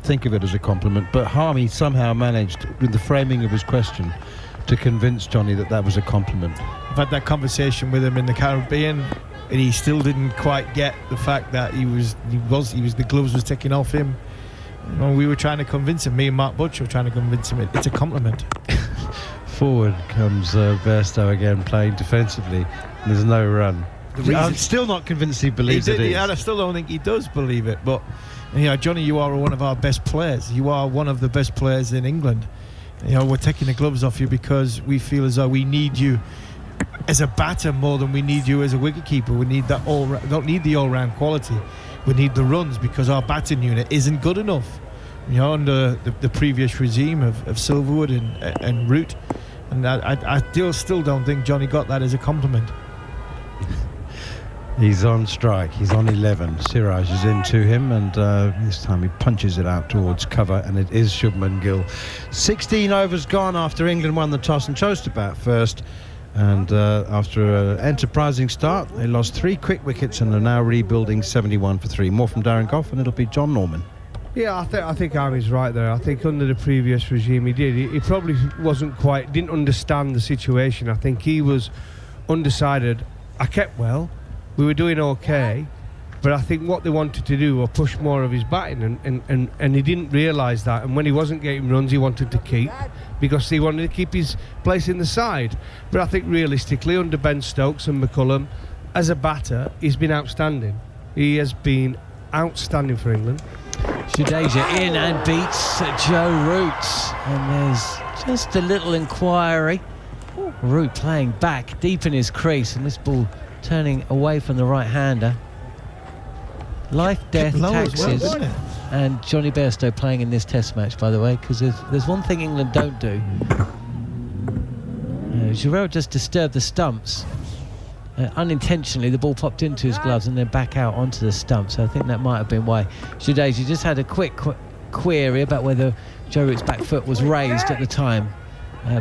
think of it as a compliment, but Harmy somehow managed, with the framing of his question, to convince Johnny that was a compliment. I've had that conversation with him in the Caribbean, and he still didn't quite get the fact that the gloves was taking off him. We were trying to convince him, me and Mark Butcher were trying to convince him it's a compliment. Forward comes Bairstow again, playing defensively. There's no run. I'm still not convinced he believes it is. I still don't think he does believe it, but And, Johnny, you are one of our best players. You are one of the best players in England. We're taking the gloves off you because we feel as though we need you as a batter more than we need you as a wicketkeeper. We need that don't need the all-round quality. We need the runs because our batting unit isn't good enough. Under the previous regime of Silverwood and Root. And I still don't think Johnny got that as a compliment. He's on strike. He's on 11. Siraj is into him, and this time he punches it out towards cover, and it is Shubman Gill. 16 overs gone after England won the toss and chose to bat first. And after an enterprising start, they lost 3 quick wickets and are now rebuilding 71 for 3. More from Darren Gough, and it'll be John Norman. Yeah, I think Army's right there. I think under the previous regime he did. He probably didn't understand the situation. I think he was undecided. I kept well. We were doing okay. But I think what they wanted to do was push more of his batting, and he didn't realise that. And when he wasn't getting runs, he wanted to keep, because he wanted to keep his place in the side. But I think realistically, under Ben Stokes and McCullum, as a batter, he's been outstanding. He has been outstanding for England. Jadeja in and beats Joe Root. And there's just a little inquiry. Root playing back deep in his crease, and this ball turning away from the right-hander. Life, death, taxes. Well, and Johnny Bairstow playing in this test match, by the way, because there's one thing England don't do. Giroud just disturbed the stumps. Unintentionally, the ball popped into his gloves and then back out onto the stump. So I think that might have been why. Jadeja just had a quick query about whether Joe Root's back foot was raised at the time.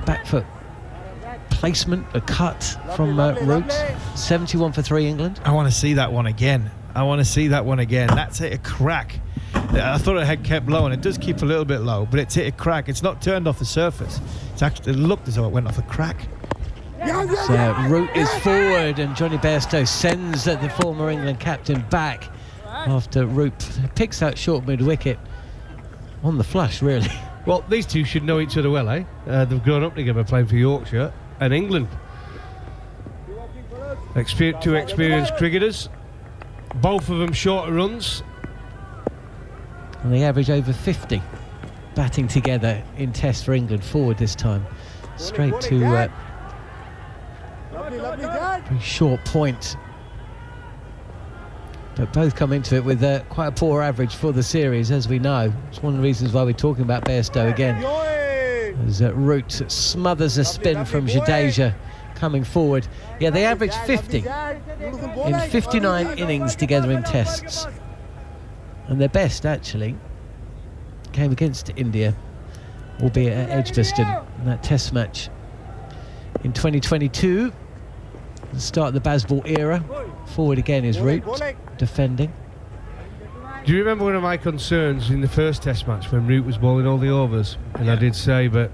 Back foot placement, a cut from Root. 71 for 3 England. I want to see that one again. That's hit a crack. I thought it had kept low, and it does keep a little bit low, but it's hit a crack. It's not turned off the surface. It looked as though it went off a crack. So Root is forward, and Johnny Bairstow sends the former England captain back after Root picks out short mid-wicket on the flush, really. Well, these two should know each other well, eh? They've grown up together playing for Yorkshire and England. Two experienced cricketers, both of them shorter runs. And they average over 50 batting together in Test for England. Forward this time, straight to very short point. But both come into it with quite a poor average for the series, as we know. It's one of the reasons why we're talking about Bairstow again. As Root smothers a spin from Jadeja coming forward. Yeah, they average 50 in 59 innings together in Tests. And their best, actually, came against India, albeit at Edgbaston, in that Test match in 2022. The start of the Bazball era. Forward again is Root, defending. Do you remember one of my concerns in the first Test match when Root was bowling all the overs? And I did say, but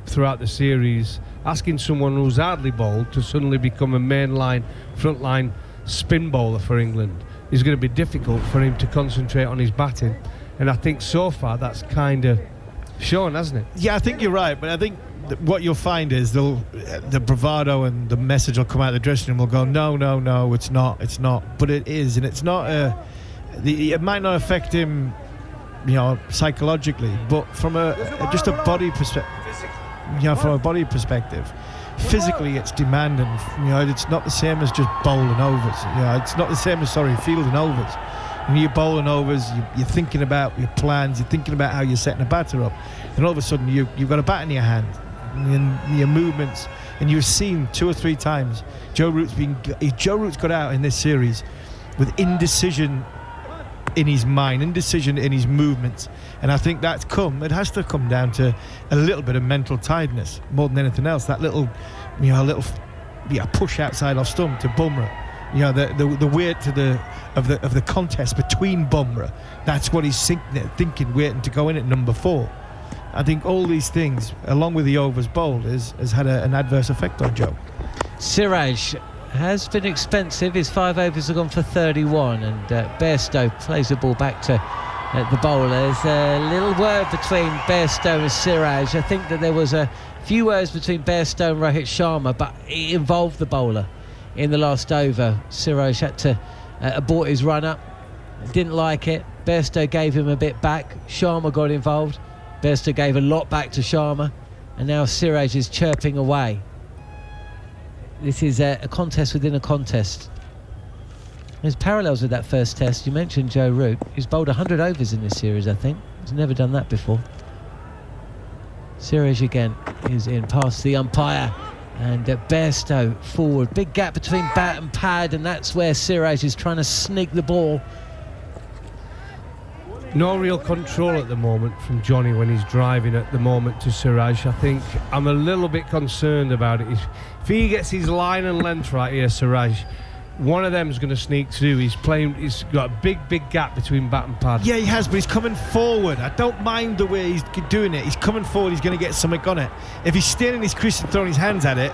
throughout the series, asking someone who's hardly bowled to suddenly become a mainline, frontline spin bowler for England is going to be difficult for him to concentrate on his batting. And I think so far that's kind of shown, hasn't it? Yeah, I think you're right, but I think what you'll find is the bravado and the message will come out of the dressing room. Will go, no, it's not, but it is, and it's not. It might not affect him, psychologically, but from just a body perspective, from a body perspective, physically it's demanding. It's not the same as just bowling overs. It's not the same as fielding overs. When you're bowling overs, you're thinking about your plans, you're thinking about how you're setting a batter up, and all of a sudden you've got a bat in your hand, and your movements, and you've seen 2 or 3 times Joe Root's got out in this series with indecision in his mind, indecision in his movements, and I think it has to come down to a little bit of mental tiredness more than anything else. That little push outside off stump to Bumrah. The weight of the contest between Bumrah. That's what he's thinking, waiting to go in at number 4. I think all these things, along with the overs bowled, has had an adverse effect on Joe. Siraj has been expensive. His 5 overs have gone for 31, and Bairstow plays the ball back to the bowler. There's a little word between Bairstow and Siraj. I think that there was a few words between Bairstow and Rohit Sharma, but it involved the bowler in the last over. Siraj had to abort his run-up. Didn't like it. Bairstow gave him a bit back. Sharma got involved. Bairstow gave a lot back to Sharma. And now Siraj is chirping away. This is a contest within a contest. There's parallels with that first test. You mentioned Joe Root. He's bowled 100 overs in this series, I think. He's never done that before. Siraj again is in past the umpire. And Bairstow forward. Big gap between bat and pad, and that's where Siraj is trying to sneak the ball. No real control at the moment from Johnny when he's driving at the moment to Siraj. I think I'm a little bit concerned about it. If he gets his line and length right here, Siraj, one of them's going to sneak through. He's got a big gap between bat and pad. Yeah, he has, but he's coming forward. I don't mind the way he's doing it. He's coming forward, he's going to get something on it. If he's staying in his crease and throwing his hands at it,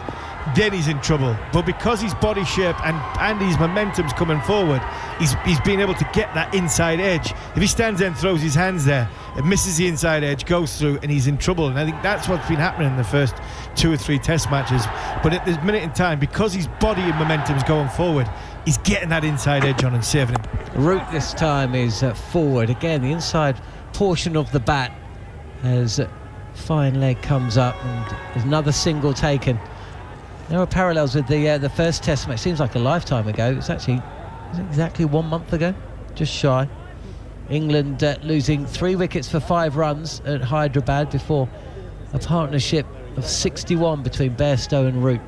then he's in trouble. But because his body shape and his momentum's coming forward, he's been able to get that inside edge. If he stands there and throws his hands there, it misses the inside edge, goes through, and he's in trouble. And I think that's what's been happening in the first 2 or 3 test matches. But at this minute in time, because his body and momentum's going forward, he's getting that inside edge on and saving him. Root this time is forward. Again, the inside portion of the bat as fine leg comes up, and there's another single taken. There are parallels with the first test match. Seems like a lifetime ago. It's actually exactly 1 month ago, just shy. England losing 3 wickets for 5 runs at Hyderabad before a partnership of 61 between Bairstow and Root.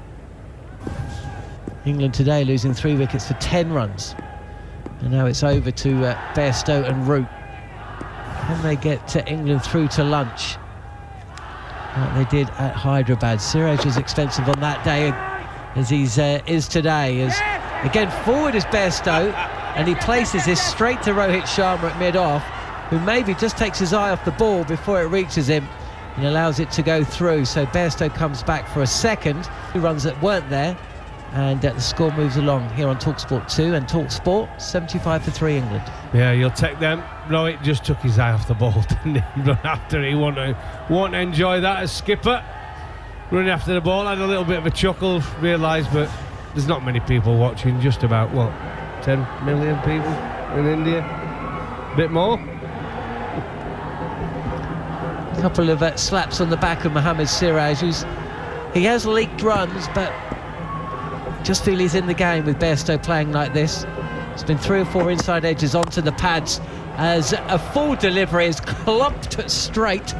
England today losing 3 wickets for 10 runs. And now it's over to Bairstow and Root. Can they get England through to lunch like they did at Hyderabad? Siraj was expensive on that day, as he's is today. As again forward is Bairstow, and he places this straight to Rohit Sharma at mid-off, who maybe just takes his eye off the ball before it reaches him and allows it to go through. So Bairstow comes back for a second. 2 runs that weren't there, and the score moves along here on TalkSport 2 and TalkSport. 75-3 England. Yeah, you'll take them. Rohit just took his eye off the ball, didn't he? Run after it. He won't enjoy that as skipper. Running after the ball, had a little bit of a chuckle, realised, but there's not many people watching, just about, 10 million people in India? A bit more? A couple of slaps on the back of Mohammad Siraj, he has leaked runs, but just feel he's in the game with Bairstow playing like this. It's been 3 or 4 inside edges onto the pads as a full delivery is clumped straight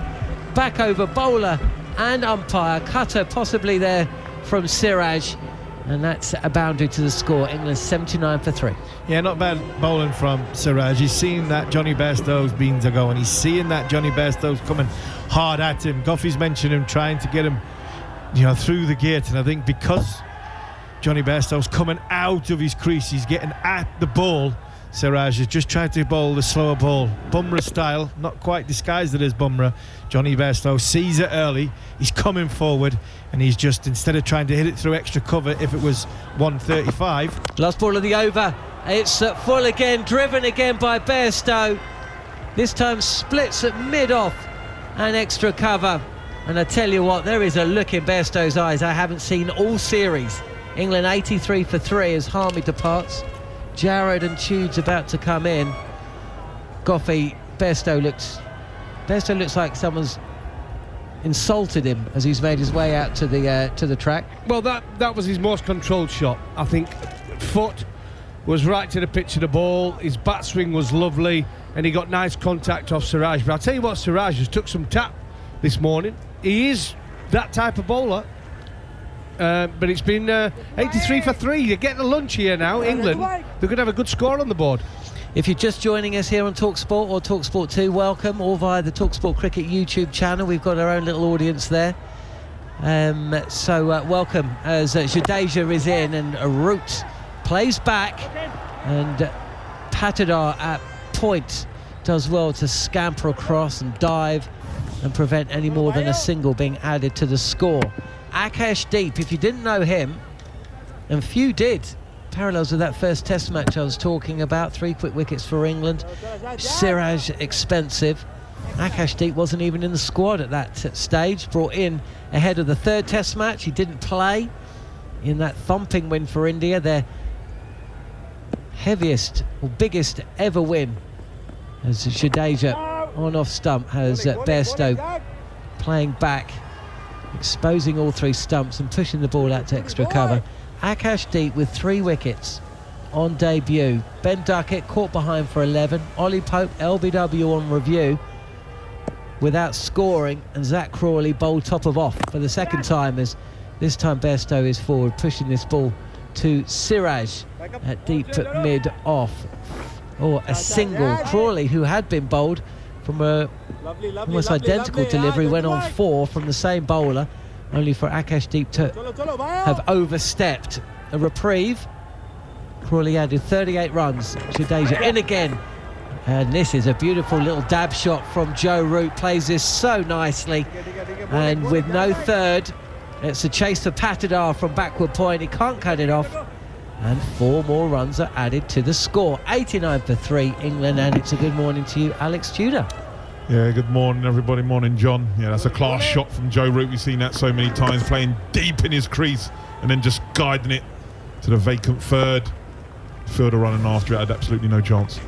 back over bowler and umpire. Cutter possibly there from Siraj, and that's a boundary to the score. England 79-3. Yeah, not bad bowling from Siraj. He's seeing that Johnny Bairstow's beans are going. He's seeing that Johnny Bairstow's coming hard at him. Goffey's mentioned him trying to get him, through the gate, and I think because Johnny Bairstow's coming out of his crease, he's getting at the ball. Siraj has just tried to bowl the slower ball, Bumrah style, not quite disguised it as Bumrah. Johnny Bairstow sees it early, he's coming forward, and he's just, instead of trying to hit it through extra cover if it was 135. Last ball of the over, it's full again, driven again by Bairstow. This time splits at mid-off and extra cover. And I tell you what, there is a look in Bairstow's eyes I haven't seen all series. England 83-3 as Harmy departs. Jarrod and Tude's about to come in. Goffey, Bairstow looks like someone's insulted him as he's made his way out to the track. Well, that was his most controlled shot. I think foot was right to the pitch of the ball. His bat swing was lovely, and he got nice contact off Siraj. But I'll tell you what, Siraj has took some tap this morning. He is that type of bowler. But it's been 83-3. You're getting a lunch here now, England. They're going to have a good score on the board. If you're just joining us here on TalkSport or TalkSport 2, welcome, or via the TalkSport Cricket YouTube channel. We've got our own little audience there. So welcome as Jadeja is in, and Root plays back, and Patidar at point does well to scamper across and dive and prevent any more than a single being added to the score. Akashdeep, if you didn't know him, and few did, parallels with that first test match I was talking about, 3 quick wickets for England. Siraj expensive. Akashdeep wasn't even in the squad at that stage, brought in ahead of the 3rd test match. He didn't play in that thumping win for India, their heaviest or biggest ever win As Jadeja on off stump has Bairstow playing back, exposing all three stumps and pushing the ball out to extra cover. Akashdeep with 3 wickets on debut. Ben Duckett caught behind for 11. Ollie Pope, LBW on review without scoring, and Zach Crawley bowled top of off for the second time, as this time Bairstow is forward, pushing this ball to Siraj at deep mid off. Or a single. Crawley, who had been bowled from a almost identical delivery, went on 4 from the same bowler, only for Akashdeep to have overstepped a reprieve. Crawley added 38 runs. Jadeja in again. And this is a beautiful little dab shot from Joe Root. Plays this so nicely. And with no third, it's a chase for Patidar from backward point. He can't cut it off. And 4 more runs are added to the score. 89 for 3, England. And it's a good morning to you, Alex Tudor. Yeah, good morning, everybody. Morning, John. Yeah, that's a class shot from Joe Root. We've seen that so many times, playing deep in his crease and then just guiding it to the vacant third. Fielder running after it had absolutely no chance.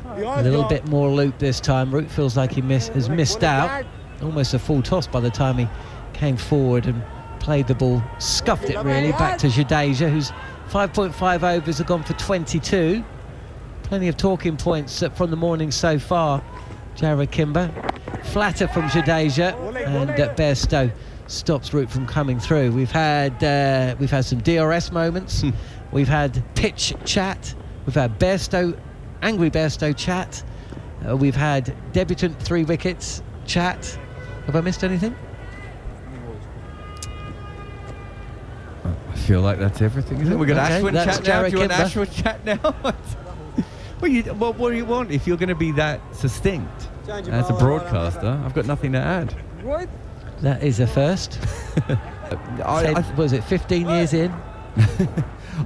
A little bit more loop this time. Root feels like he has missed out. Almost a full toss by the time he came forward and played the ball. Scuffed it really back to Jadeja, whose 5.5 overs have gone for 22. Plenty of talking points from the morning so far. Jarrod Kimber. Flatter from Jadeja, and Bairstow stops Root from coming through. We've had some DRS moments. We've had pitch chat. We've had Bairstow, angry Bairstow chat. We've had debutant 3 wickets chat. Have I missed anything? I feel like that's everything, isn't it? We've got Ashwin chat now. Do you want Ashwin chat now? What do you want if you're going to be that succinct as a broadcaster? I've got nothing to add. That is a first. Was it 15 years in?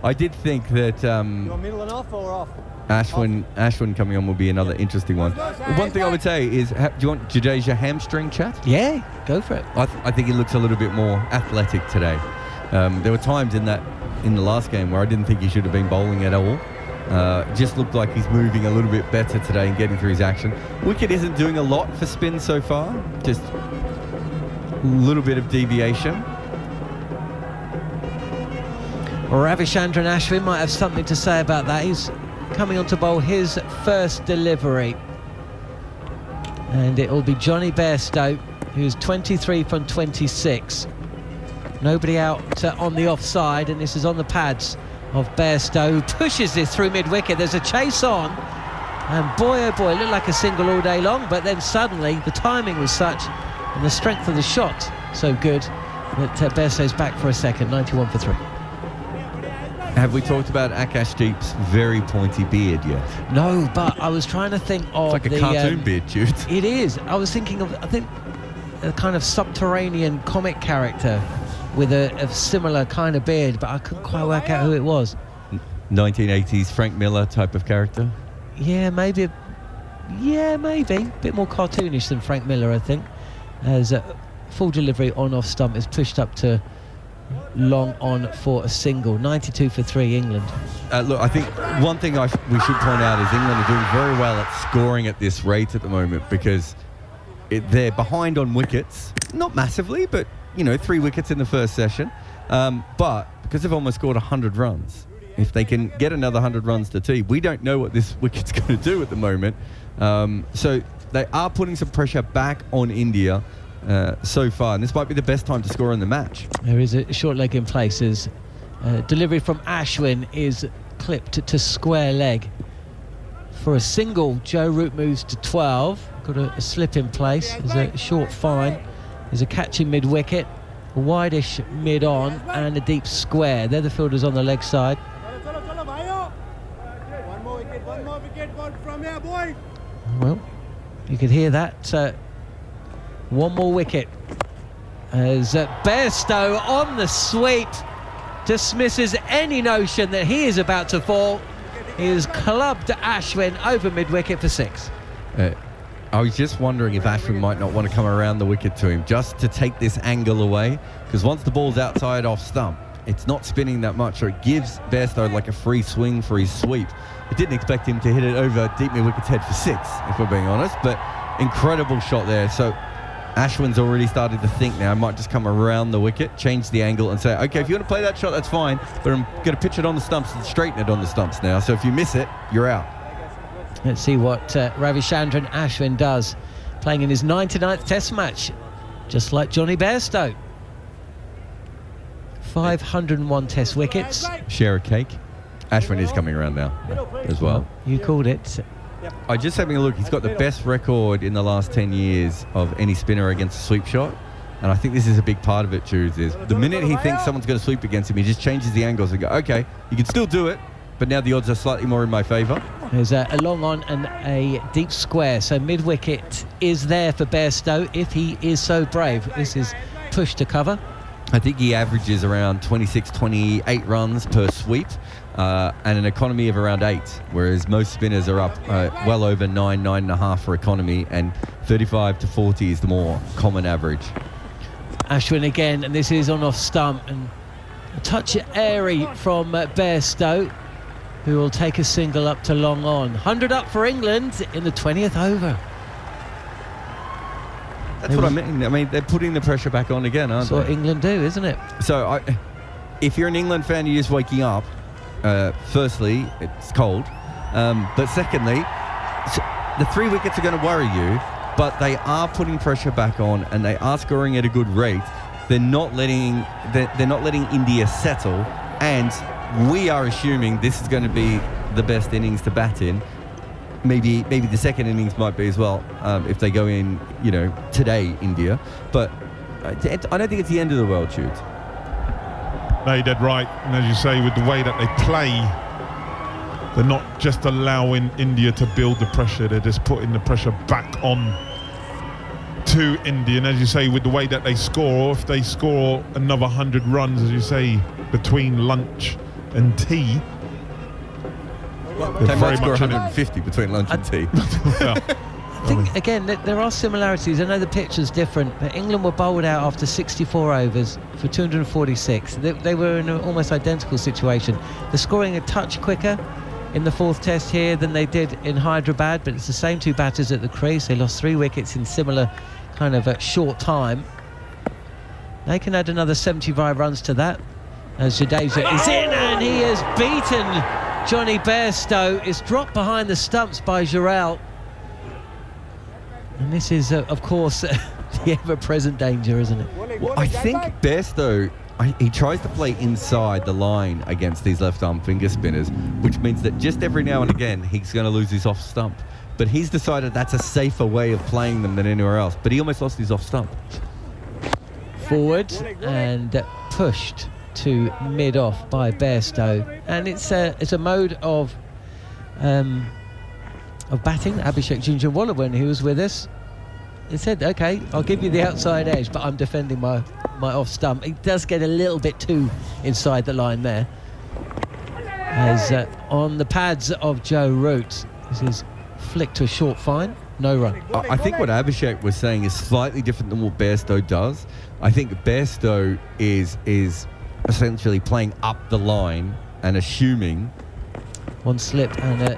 I did think that middle and off or off? Ashwin coming on will be another interesting one. One thing I would say is, do you want Jadeja hamstring chat? Yeah, go for it. I think he looks a little bit more athletic today. There were times in the last game where I didn't think he should have been bowling at all. Just looked like he's moving a little bit better today and getting through his action. Wicket isn't doing a lot for spin so far, just a little bit of deviation. Ravichandran Ashwin might have something to say about that. He's coming on to bowl his first delivery. And it will be Johnny Bairstow, who's 23 from 26. Nobody out on the offside, and this is on the pads of Bairstow, who pushes this through mid-wicket. There's a chase on, and boy, oh boy, it looked like a single all day long, but then suddenly the timing was such, and the strength of the shot so good, that Bairstow's back for a second, 91 for 3. Have we talked about Akashdeep's very pointy beard yet? No, but I was trying to think of it's like a cartoon beard, Jude. It is. I was thinking of, I think, a kind of subterranean comic character with a similar kind of beard, but I couldn't quite work out who it was. 1980s Frank Miller type of character? Yeah, maybe. Yeah, maybe. A bit more cartoonish than Frank Miller, I think. As a full delivery on-off stump is pushed up to long on for a single. 92 for 3, England. Look, I think one thing we should point out is England are doing very well at scoring at this rate at the moment, because they're behind on wickets. Not massively, but 3 wickets in the first session. But because they've almost scored 100 runs, if they can get another 100 runs to tea, we don't know what this wicket's going to do at the moment. So they are putting some pressure back on India so far, and this might be the best time to score in the match. There is a short leg in places. Delivery from Ashwin is clipped to square leg. For a single, Joe Root moves to 12. Got a slip in place. There's a short fine. There's a catch in mid-wicket, a wide-ish mid-on, and a deep square. They're the fielders on the leg side. One more wicket from here, boy. Well, you could hear that. One more wicket. As Bairstow on the sweep dismisses any notion that he is about to fall. He has clubbed Ashwin over mid-wicket for 6. I was just wondering if Ashwin might not want to come around the wicket to him just to take this angle away, because once the ball's outside off stump, it's not spinning that much, so it gives Bairstow like a free swing for his sweep. I didn't expect him to hit it over deep mid-wicket's head for 6, if we're being honest, but incredible shot there. So Ashwin's already started to think now, I might just come around the wicket, change the angle and say, okay, if you want to play that shot, that's fine, but I'm going to pitch it on the stumps and straighten it on the stumps now. So if you miss it, you're out. Let's see what Ravichandran Ashwin does, playing in his 99th Test match, just like Johnny Bairstow. 501 Test wickets. Share a cake. Ashwin is coming around now as well. You called it. I just having a look, he's got the best record in the last 10 years of any spinner against a sweep shot. And I think this is a big part of it, Jules, is the minute he thinks someone's going to sweep against him, he just changes the angles and go, okay, you can still do it, but now the odds are slightly more in my favour. There's a long on and a deep square, so mid-wicket is there for Bairstow if he is so brave. This is push to cover. I think he averages around 26, 28 runs per sweep and an economy of around 8, whereas most spinners are up well over 9, 9.5 for economy, and 35 to 40 is the more common average. Ashwin again, and this is on off stump, and a touch airy from Bairstow, who will take a single up to long on. 100 up for England in the 20th over. That's what I mean. I mean, they're putting the pressure back on again, aren't they? That's what England do, isn't it? So, if you're an England fan, you're just waking up. Firstly, it's cold. But secondly, the 3 wickets are going to worry you, but they are putting pressure back on and they are scoring at a good rate. They're not letting India settle, and we are assuming this is going to be the best innings to bat in. Maybe the second innings might be as well if they go in, today, India. But I don't think it's the end of the world, Jude. No, you're dead right. And as you say, with the way that they play, they're not just allowing India to build the pressure, they're just putting the pressure back on to India. And as you say, with the way that they score, if they score another 100 runs, as you say, between lunch and tea, they might score 150 between lunch and tea. I think, again, there are similarities. I know the pitch is different, but England were bowled out after 64 overs for 246. They were in an almost identical situation. They're scoring a touch quicker in the 4th Test here than they did in Hyderabad, but it's the same 2 batters at the crease. They lost 3 wickets in similar kind of short time. They can add another 75 runs to that, as Jadeja is in, and he has beaten Johnny Bairstow. Is dropped behind the stumps by Jurel. And this is, of course, the ever-present danger, isn't it? Well, I think Bairstow, he tries to play inside the line against these left-arm finger spinners, which means that just every now and again he's going to lose his off stump. But he's decided that's a safer way of playing them than anywhere else. But he almost lost his off stump. Forward and pushed to mid-off by Bairstow. And it's a mode of batting. Abhishek Jhunjhunwala, when he was with us, he said, okay, I'll give you the outside edge, but I'm defending my off stump. He does get a little bit too inside the line there. As on the pads of Joe Root, this is flicked to a short fine, no run. I think what Abhishek was saying is slightly different than what Bairstow does. I think Bairstow is essentially playing up the line and assuming. One slip and a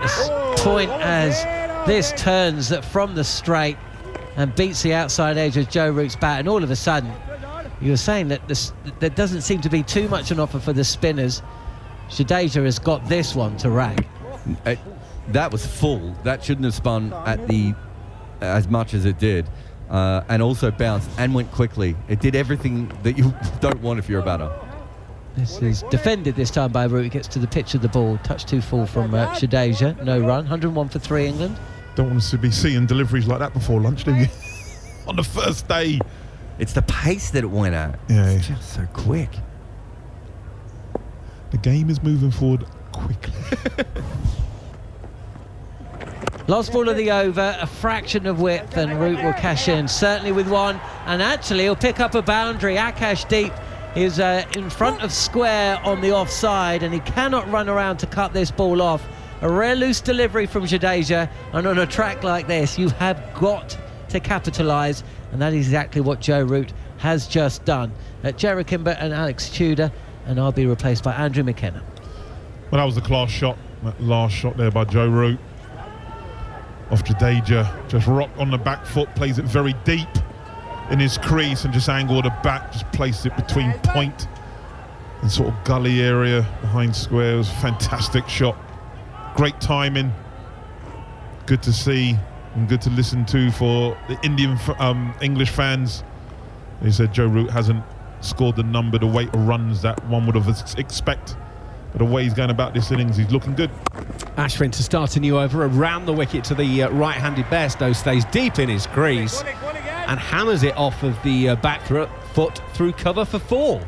point as this turns from the straight and beats the outside edge of Joe Root's bat, and all of a sudden you were saying that there doesn't seem to be too much an offer for the spinners. Jadeja has got this one to rag. That was full. That shouldn't have spun at as much as it did, and also bounced and went quickly. It did everything that you don't want if you're a batter. This is defended this time by Root. He gets to the pitch of the ball. Touch too full from Jadeja. No run. 101 for 3 England. Don't want us to be seeing deliveries like that before lunch, do you? On the first day. It's the pace that it went at. Yeah. It's just so quick. The game is moving forward quickly. Last ball of the over, a fraction of width, and Root will cash in, certainly with one. And actually, he'll pick up a boundary. Akash Deep is in front of square on the offside, and he cannot run around to cut this ball off. A rare loose delivery from Jadeja, and on a track like this, you have got to capitalise, and that is exactly what Joe Root has just done. Jarrod Kimber and Alex Tudor and I'll be replaced by Andrew McKenna. Well, that was a class shot. That last shot there by Joe Root. Off Jadeja, just rocked on the back foot, plays it very deep in his crease and just angled the back, just placed it between point and sort of gully area behind square. It was a fantastic shot. Great timing. Good to see and good to listen to for the English fans. They said Joe Root hasn't scored the number, the weight of runs that one would have expect. But the way he's going about this innings, he's looking good. Ashwin to start a new over around the wicket to the right-handed Bairstow, stays deep in his crease and hammers it off of the back foot through cover for 4.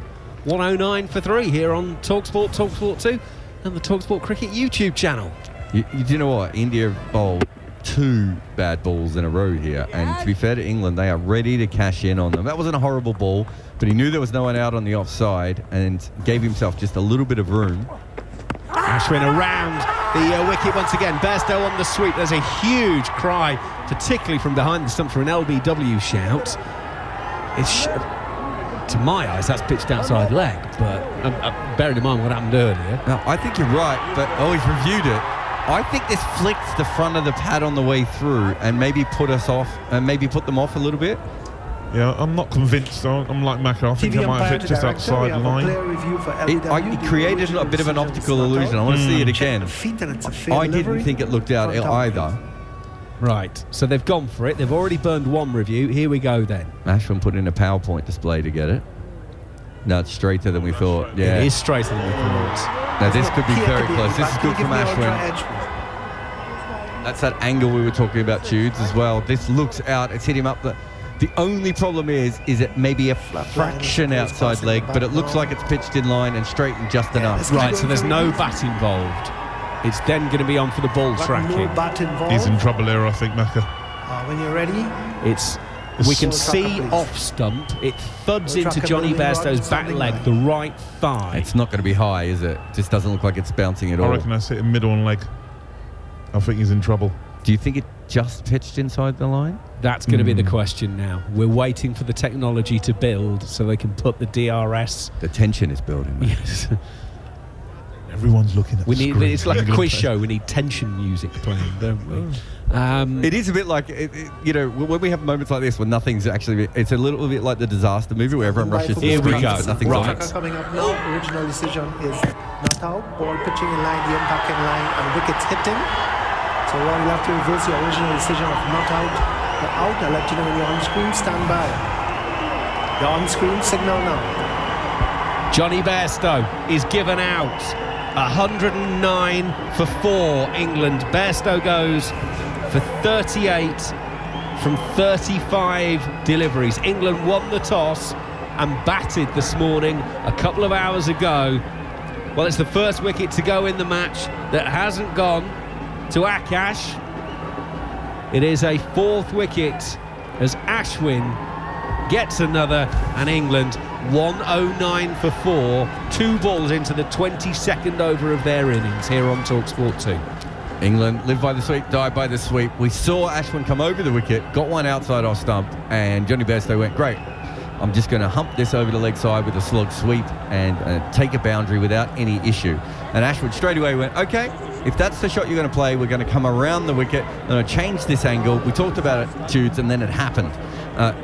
109 for 3 here on TalkSport, TalkSport 2 and the TalkSport Cricket YouTube channel. You know what? India bowled 2 bad balls in a row here, and to be fair to England, they are ready to cash in on them. That wasn't a horrible ball, but he knew there was no one out on the offside and gave himself just a little bit of room. Ashwin around the wicket once again. Bairstow on the sweep. There's a huge cry, particularly from behind the stump, for an LBW shout. To my eyes, that's pitched outside leg, but bearing in mind what happened earlier. Now, I think you're right, but he's reviewed it. I think this flicked the front of the pad on the way through and maybe put us off, and maybe put them off a little bit. Yeah, I'm not convinced. I'm like Macca. I think I might have hit just outside the line. It created a bit of an optical illusion. I want to see it again. I didn't think it looked out either. Right, so they've gone for it. They've already burned one review. Here we go then. Ashwin put in a PowerPoint display to get it. No, it's straighter than we thought. Yeah, it is straighter than we thought. Now this could be very close. This is good from Ashwin. That's that angle we were talking about, Judes, as well. This looks out. It's hit him up. The only problem is it maybe a fraction outside leg, but it looks like it's pitched in line and straightened just enough. Right, so there's no bat involved. It's then going to be on for the ball tracking. No bat involved. He's in trouble here, I think, Macca. When you're ready. We can see off stump. It thuds into Johnny Bairstow's back leg, the right thigh. It's not going to be high, is it? Just doesn't look like it's bouncing at all. I reckon that's hit him middle on leg. I think he's in trouble. Do you think it just pitched inside the line? That's going to be the question now. We're waiting for the technology to build so they can put the DRS. The tension is building. Yes. Everyone's looking at the screen. It's like a quiz show. We need tension music playing, don't we? It is a bit like, when we have moments like this when nothing's actually... It's a little bit like the disaster movie where everyone rushes to the screen, but nothing's on. Coming up now, original decision is not out. Ball pitching in line, the impact in line, and wickets hitting. So you'll have to reverse your original decision of not out. The out, I'll let you know when you're on screen. Stand by. You're on screen, signal now. Johnny Bairstow is given out. 109 for 4, England. Bairstow goes for 38 from 35 deliveries. England won the toss and batted this morning a couple of hours ago. Well, it's the first wicket to go in the match that hasn't gone to Akash. It is a 4th wicket as Ashwin gets another, and England 109 for 4, 2 balls into the 22nd over of their innings here on TalkSport 2. England live by the sweep, die by the sweep. We saw Ashwin come over the wicket, got one outside off stump, and Johnny Bairstow went, great, I'm just going to hump this over the leg side with a slog sweep and take a boundary without any issue. And Ashwin straight away went, okay, if that's the shot you're going to play, we're going to come around the wicket, I'm going to change this angle. We talked about it, Judes, and then it happened.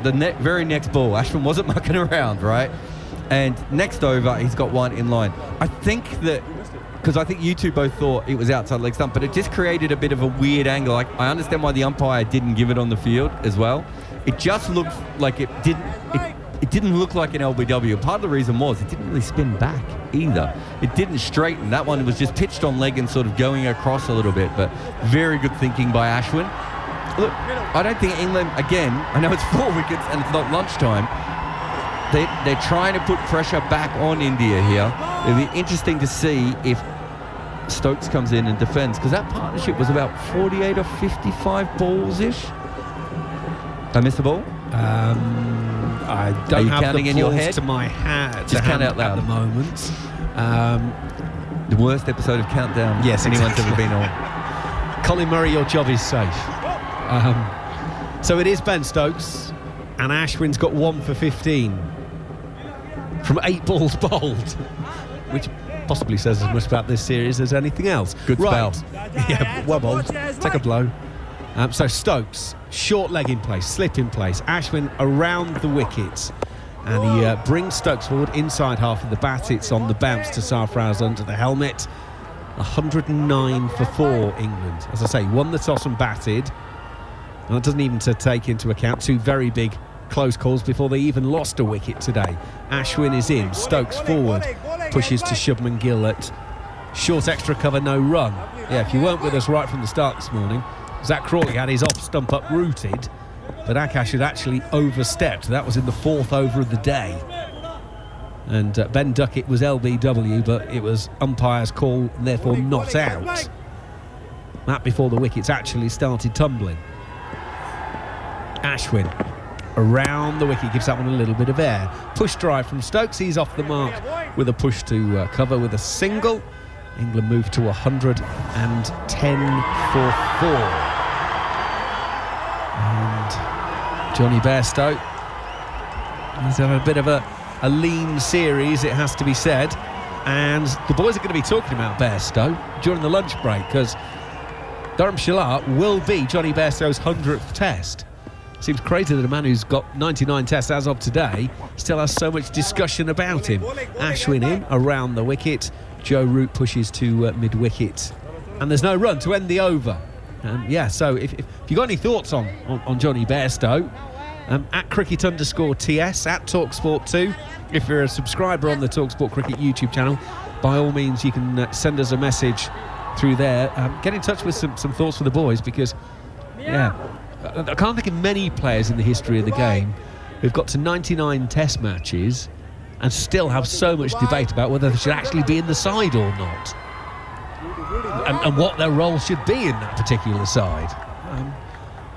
The very next ball, Ashwin wasn't mucking around, right? And next over, he's got one in line. I think that, because I think you two both thought it was outside leg stump, but it just created a bit of a weird angle. Like, I understand why the umpire didn't give it on the field as well. It just looked like it didn't look like an LBW. Part of the reason was it didn't really spin back either. It didn't straighten. That one was just pitched on leg and sort of going across a little bit, but very good thinking by Ashwin. Look, I don't think England, again, I know it's 4 wickets and it's not lunchtime. They're trying to put pressure back on India here. It'll be interesting to see if Stokes comes in and defends, because that partnership was about 48 or 55 balls-ish. I missed the ball? I don't have the in your balls head? to my hat. Just count out loud at the moment. The worst episode of Countdown anyone's ever been on. Colin Murray, your job is safe. So it is Ben Stokes, and Ashwin's got 1 for 15 from 8 balls bowled. which possibly says as much about this series as anything else. Good right. spell. Yeah, well bowled. Take a blow. So Stokes, short leg in place, slip in place. Ashwin around the wicket. And he brings Stokes forward inside half of the bat. It's on the bounce to Sarfraz under the helmet. 109 for 4, England. As I say, won the toss and batted. And that doesn't even take into account 2 very big close calls before they even lost a wicket today. Ashwin is in, Stokes forward, pushes to Shubman Gill at short extra cover, no run. Yeah, if you weren't with us right from the start this morning, Zach Crawley had his off stump uprooted, but Akash had actually overstepped. That was in the 4th over of the day. And Ben Duckett was LBW, but it was umpire's call, and therefore not out. That before the wickets actually started tumbling. Ashwin around the wicket, gives that one a little bit of air. Push drive from Stokes, he's off the mark with a push to cover with a single. England move to 110 for 4. And Johnny Bairstow, he's had a bit of a lean series, it has to be said. And the boys are going to be talking about Bairstow during the lunch break, because Dharamshala will be Johnny Bairstow's 100th test. Seems crazy that a man who's got 99 tests as of today still has so much discussion about him. Ashwin in, around the wicket. Joe Root pushes to mid-wicket. And there's no run to end the over. Yeah, so if you've got any thoughts on Johnny Bairstow, at cricket_TS, at TalkSport2. If you're a subscriber on the TalkSport Cricket YouTube channel, by all means you can send us a message through there. Get in touch with some thoughts for the boys, because, yeah, I can't think of many players in the history of the game who've got to 99 test matches and still have so much debate about whether they should actually be in the side or not, and what their role should be in that particular side.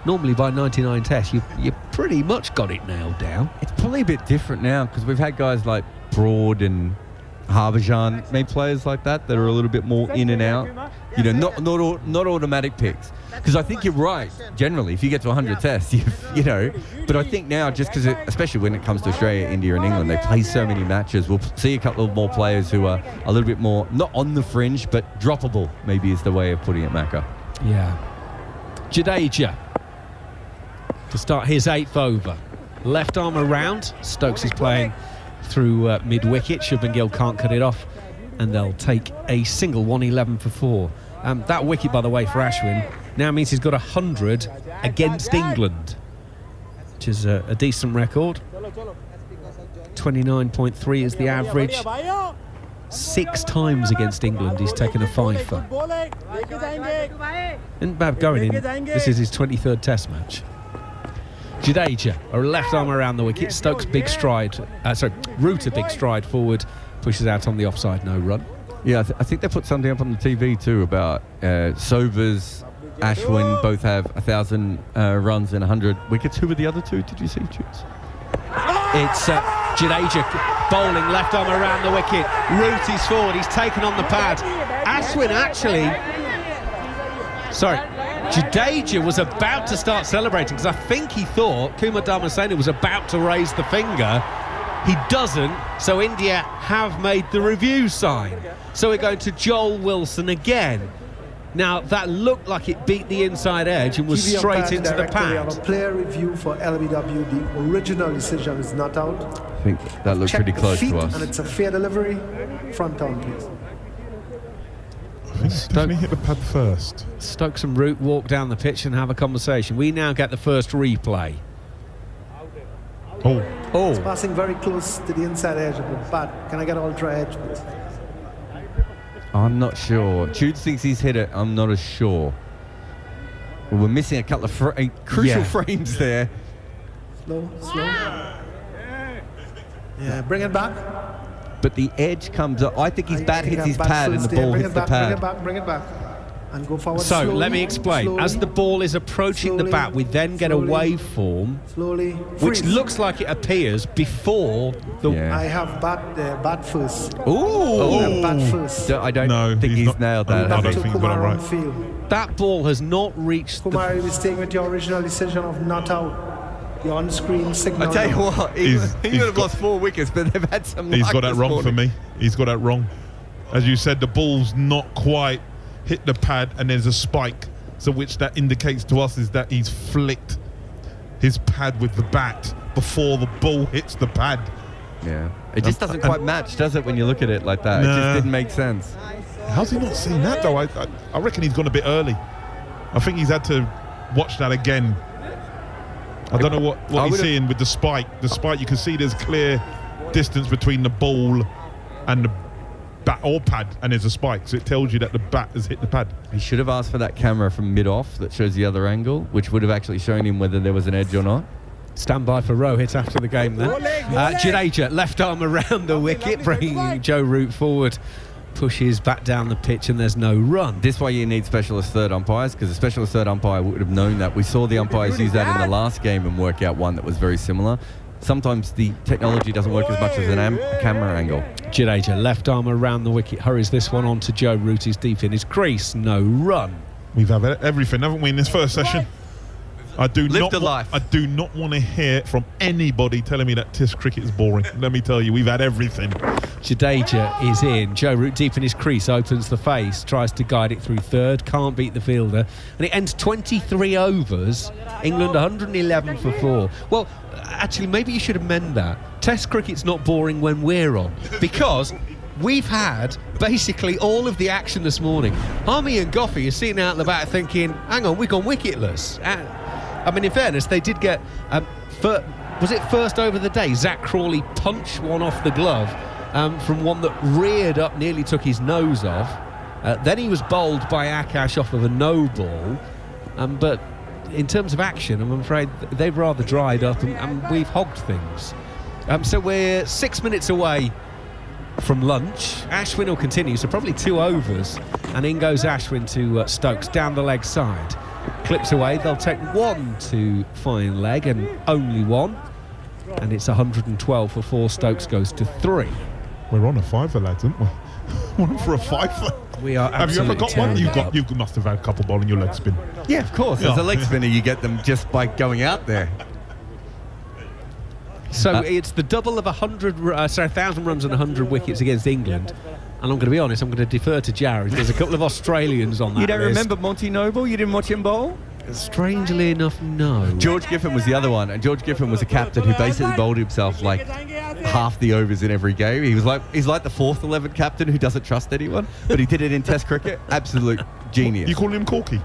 Normally by 99 tests you pretty much got it nailed down. It's probably a bit different now, because we've had guys like Broad and Harbhajan, maybe players like that are a little bit more in and out. You know, not automatic picks. Because I think you're right, generally, if you get to 100 tests, you know. But I think now, just because, especially when it comes to Australia, India and England, they play so many matches, we'll see a couple of more players who are a little bit more, not on the fringe, but droppable, maybe is the way of putting it, Macca. Yeah. Jadeja to start his 8th over. Left arm around. Stokes is playing through mid-wicket. Shubman Gill can't cut it off, and they'll take a single, 111 for 4. That wicket, by the way, for Ashwin now means he's got 100 against England, which is a decent record. 29.3 is the average. 6 times against England he's taken a fifer. And Bab going in, this is his 23rd test match. Jadeja, a left arm around the wicket. Stokes big stride, Root a big stride forward, pushes out on the offside, no run. Yeah, I think they put something up on the TV too about Sobers, Ashwin both have 1,000 runs and 100 wickets. Who were the other 2? Did you see, Toots? It's Jadeja bowling left arm around the wicket. Root is forward, he's taken on the pad. Ashwin Jadeja was about to start celebrating, because I think he thought Kumar Dharmasena was about to raise the finger. He doesn't, so India have made the review sign. So we're going to Joel Wilson again. Now, that looked like it beat the inside edge and was straight into the pad. We have a player review for LBW. The original decision is not out. I think that looks pretty close to us. And it's a fair delivery. Front on, please. I think definitely hit the pad first. Stokes and Root walk down the pitch and have a conversation. We now get the first replay. It's passing very close to the inside edge of the bat. Can I get ultra edge, please? I'm not sure. Toots thinks he's hit it. I'm not as sure. Well, we're missing a couple of crucial frames there. Slow. Yeah, bring it back. But the edge comes up. I think his bat hits his pad and the ball hits the pad. Bring it back. And go forward. So slowly, let me explain. Slowly, as the ball is approaching the bat, we then get a waveform, which looks like it appears before the. I have bat first. Ooh! Bat first. I don't think he's nailed that. I don't think he's got it right. That ball has not reached. Kumar, you staying with your original decision of not out. The on-screen signal. I tell you what, he would have lost 4 wickets, but they've had some. He's luck got that this wrong morning. for me. He's got that wrong. as you said, the ball's not quite hit the pad, and there's a spike. So which that indicates to us is that he's flicked his pad with the bat before the ball hits the pad. Yeah. It just doesn't quite match, does it, when you look at it like that? Nah. It just didn't make sense. How's he not seen that, though? I reckon he's gone a bit early. I think he's had to watch that again. I don't know what he's seeing with the spike. The spike, you can see there's clear distance between the ball and the bat or pad, and there's a spike, so it tells you that the bat has hit the pad. He should have asked for that camera from mid-off that shows the other angle, which would have actually shown him whether there was an edge or not. Stand by for Rohit after the game then. Jadeja, left arm around the wicket, bringing Joe Root forward. Pushes back down the pitch and there's no run. This is why you need specialist third umpires, because a specialist third umpire would have known that. We saw the umpires use that in the last game and work out one that was very similar. Sometimes the technology doesn't work as much as an camera angle. Jadeja, left arm around the wicket, hurries this one on to Joe Root. He's deep in his crease, no run. We've had everything, haven't we, in this first session? I do not want to hear from anybody telling me that Test cricket is boring. Let me tell you, we've had everything. Jadeja is in. Joe Root deep in his crease, opens the face, tries to guide it through third, can't beat the fielder, and it ends 23 overs. England 111 for 4. Well, actually, maybe you should amend that. Test cricket's not boring when we're on, because we've had basically all of the action this morning. Harmy and Goffey are sitting out the back thinking, hang on, we've gone wicketless. I mean, in fairness, they did get, was it first over the day? Zach Crawley punched one off the glove from one that reared up, nearly took his nose off. Then he was bowled by Akash off of a no ball. But in terms of action, I'm afraid they've rather dried up and we've hogged things. So we're 6 minutes away from lunch. Ashwin will continue, so probably 2 overs. And in goes Ashwin to Stokes, down the leg side. Clips away, they'll take 1 to fine leg and only 1. And it's 112 for 4. Stokes goes to 3. We're on a 5er, lads, aren't we? We're on for a 5er. We are. Have you ever got one? You must have had a couple ball in your leg spin. Yeah, of course. As a leg spinner, you get them just by going out there. So it's the double of 1,000 runs and 100 wickets against England. And I'm going to be honest, I'm going to defer to Jared. There's a couple of Australians on that You don't list. remember Monty Noble? You didn't watch him bowl? Strangely enough, no. George Giffen was the other one, and George Giffen was a captain who basically bowled himself like half the overs in every game. He's like the 4th 11 captain who doesn't trust anyone, but he did it in Test cricket. Absolute genius. You call him Corky?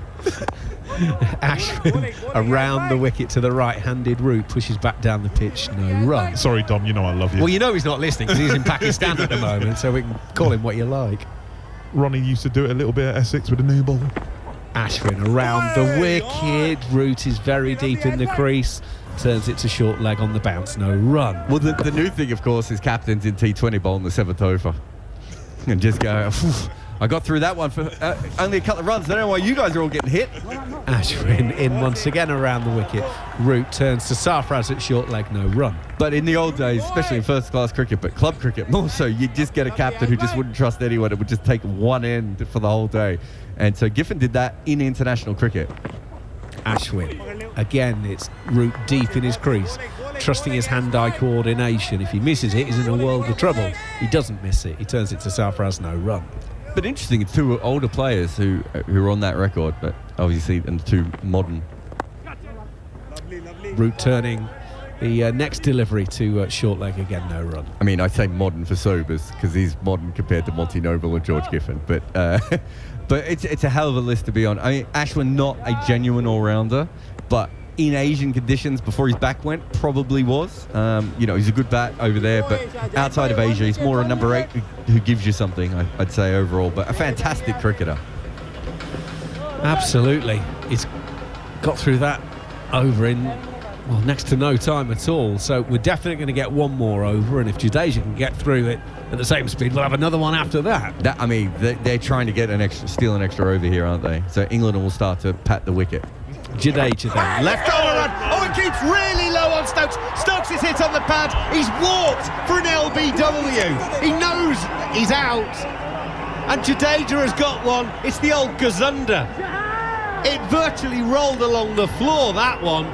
Ashwin around the wicket to the right-handed Root, pushes back down the pitch, no run. Sorry, Dom, you know I love you. Well, you know he's not listening because he's in Pakistan at the moment, so we can call him what you like. Ronnie used to do it a little bit at Essex with a new ball. Ashwin around the wicket. Root is very deep in the crease. Turns it to short leg on the bounce, no run. Well, the new thing, of course, is captains in T20 bowl in the 7th over. And just go, I got through that one for only a couple of runs. I don't know why you guys are all getting hit. Ashwin in once again around the wicket. Root turns to Sarfraz at short leg, no run. But in the old days, especially in first-class cricket, but club cricket more so, you'd just get a captain who just wouldn't trust anyone. It would just take one end for the whole day. And so Giffen did that in international cricket. Ashwin. Again, it's Root deep in his crease, trusting his hand-eye coordination. If he misses it, he's in a world of trouble. He doesn't miss it. He turns it to Sarfraz, no run. But interesting, it's 2 older players who are on that record, but obviously and 2 modern. Root turning the next delivery to short leg again, no run. I mean, I say modern for Sobers because he's modern compared to Monty Noble or George Giffen, but but it's a hell of a list to be on. I mean, Ashwin not a genuine all-rounder, but in Asian conditions before his back went, probably was. He's a good bat over there, but outside of Asia, he's more a number 8 who gives you something, I'd say, overall. But a fantastic cricketer. Absolutely. He's got through that over in, well, next to no time at all. So we're definitely going to get one more over, and if Jadeja can get through it at the same speed, we'll have another one after that. They're trying to get steal an extra over here, aren't they? So England will start to pat the wicket. Jadeja then. Left arm run. Oh, it keeps really low on Stokes. Stokes is hit on the pad. He's walked for an LBW. He knows he's out. And Jadeja has got one. It's the old Gazunda. It virtually rolled along the floor, that one.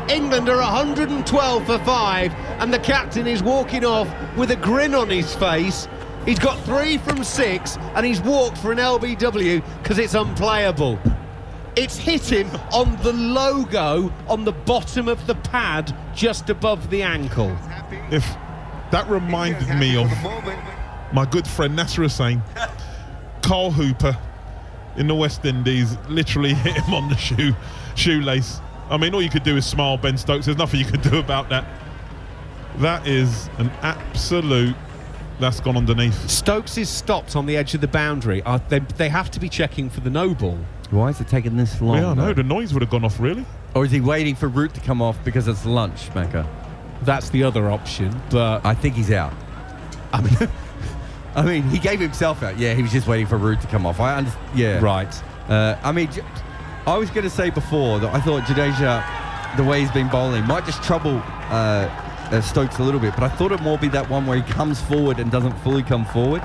England are 112 for 5, and the captain is walking off with a grin on his face. He's got 3 from 6 and he's walked for an LBW because it's unplayable. It's hit him on the logo on the bottom of the pad just above the ankle. If that reminded me of my good friend Nasser Hussain, Carl Hooper in the West Indies literally hit him on the shoelace. I mean, all you could do is smile, Ben Stokes. There's nothing you could do about that. That is an absolute... That's gone underneath. Stokes is stopped on the edge of the boundary. They have to be checking for the no ball. Why is it taking this long? Yeah, I know. The noise would have gone off, really. Or is he waiting for Root to come off because it's lunch, Macca? That's the other option, but... I think he's out. I mean, he gave himself out. Yeah, he was just waiting for Root to come off. Yeah. Right. I mean, I was going to say before that I thought Jadeja, the way he's been bowling, might just trouble Stokes a little bit, but I thought it'd more be that one where he comes forward and doesn't fully come forward.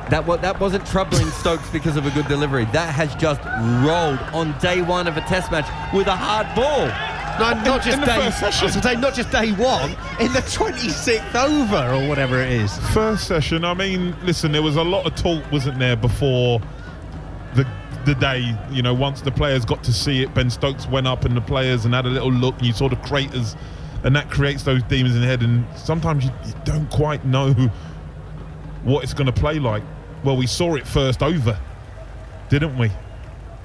That wasn't troubling Stokes because of a good delivery. That has just rolled on day one of a test match with a hard ball. No, not just day one, in the 26th over or whatever it is. First session, I mean, listen, there was a lot of talk, wasn't there, before the day, you know, once the players got to see it, Ben Stokes went up and the players and had a little look and you saw the craters and that creates those demons in the head, and sometimes you don't quite know what it's going to play like. Well, we saw it first over, didn't we?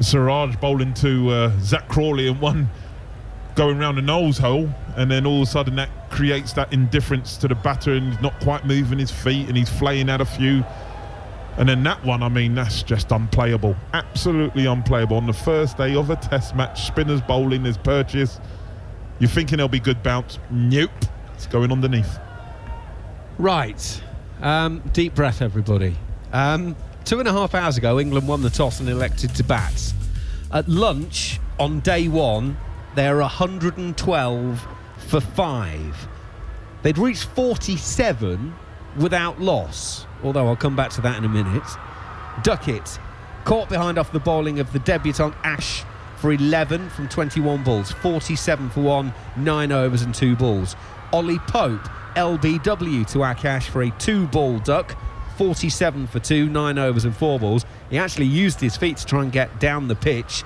Siraj bowling to Zach Crawley and one going round the nose hole, and then all of a sudden that creates that indifference to the batter and he's not quite moving his feet and he's flaying out a few. And then that one, I mean, that's just unplayable. Absolutely unplayable. On the first day of a test match, spinners bowling, there's purchase. You're thinking there'll be good bounce. Nope. It's going underneath. Right. Deep breath, everybody. 2.5 hours ago, England won the toss and elected to bat. At lunch on day one, they're 112 for 5. They'd reached 47 without loss, although I'll come back to that in a minute. Duckett caught behind off the bowling of the debutant Ash for 11 from 21 balls, 47 for 1, 9 overs and 2 balls. Ollie Pope, LBW to Akash for a 2-ball duck, 47 for 2, 9 overs and 4 balls. He actually used his feet to try and get down the pitch.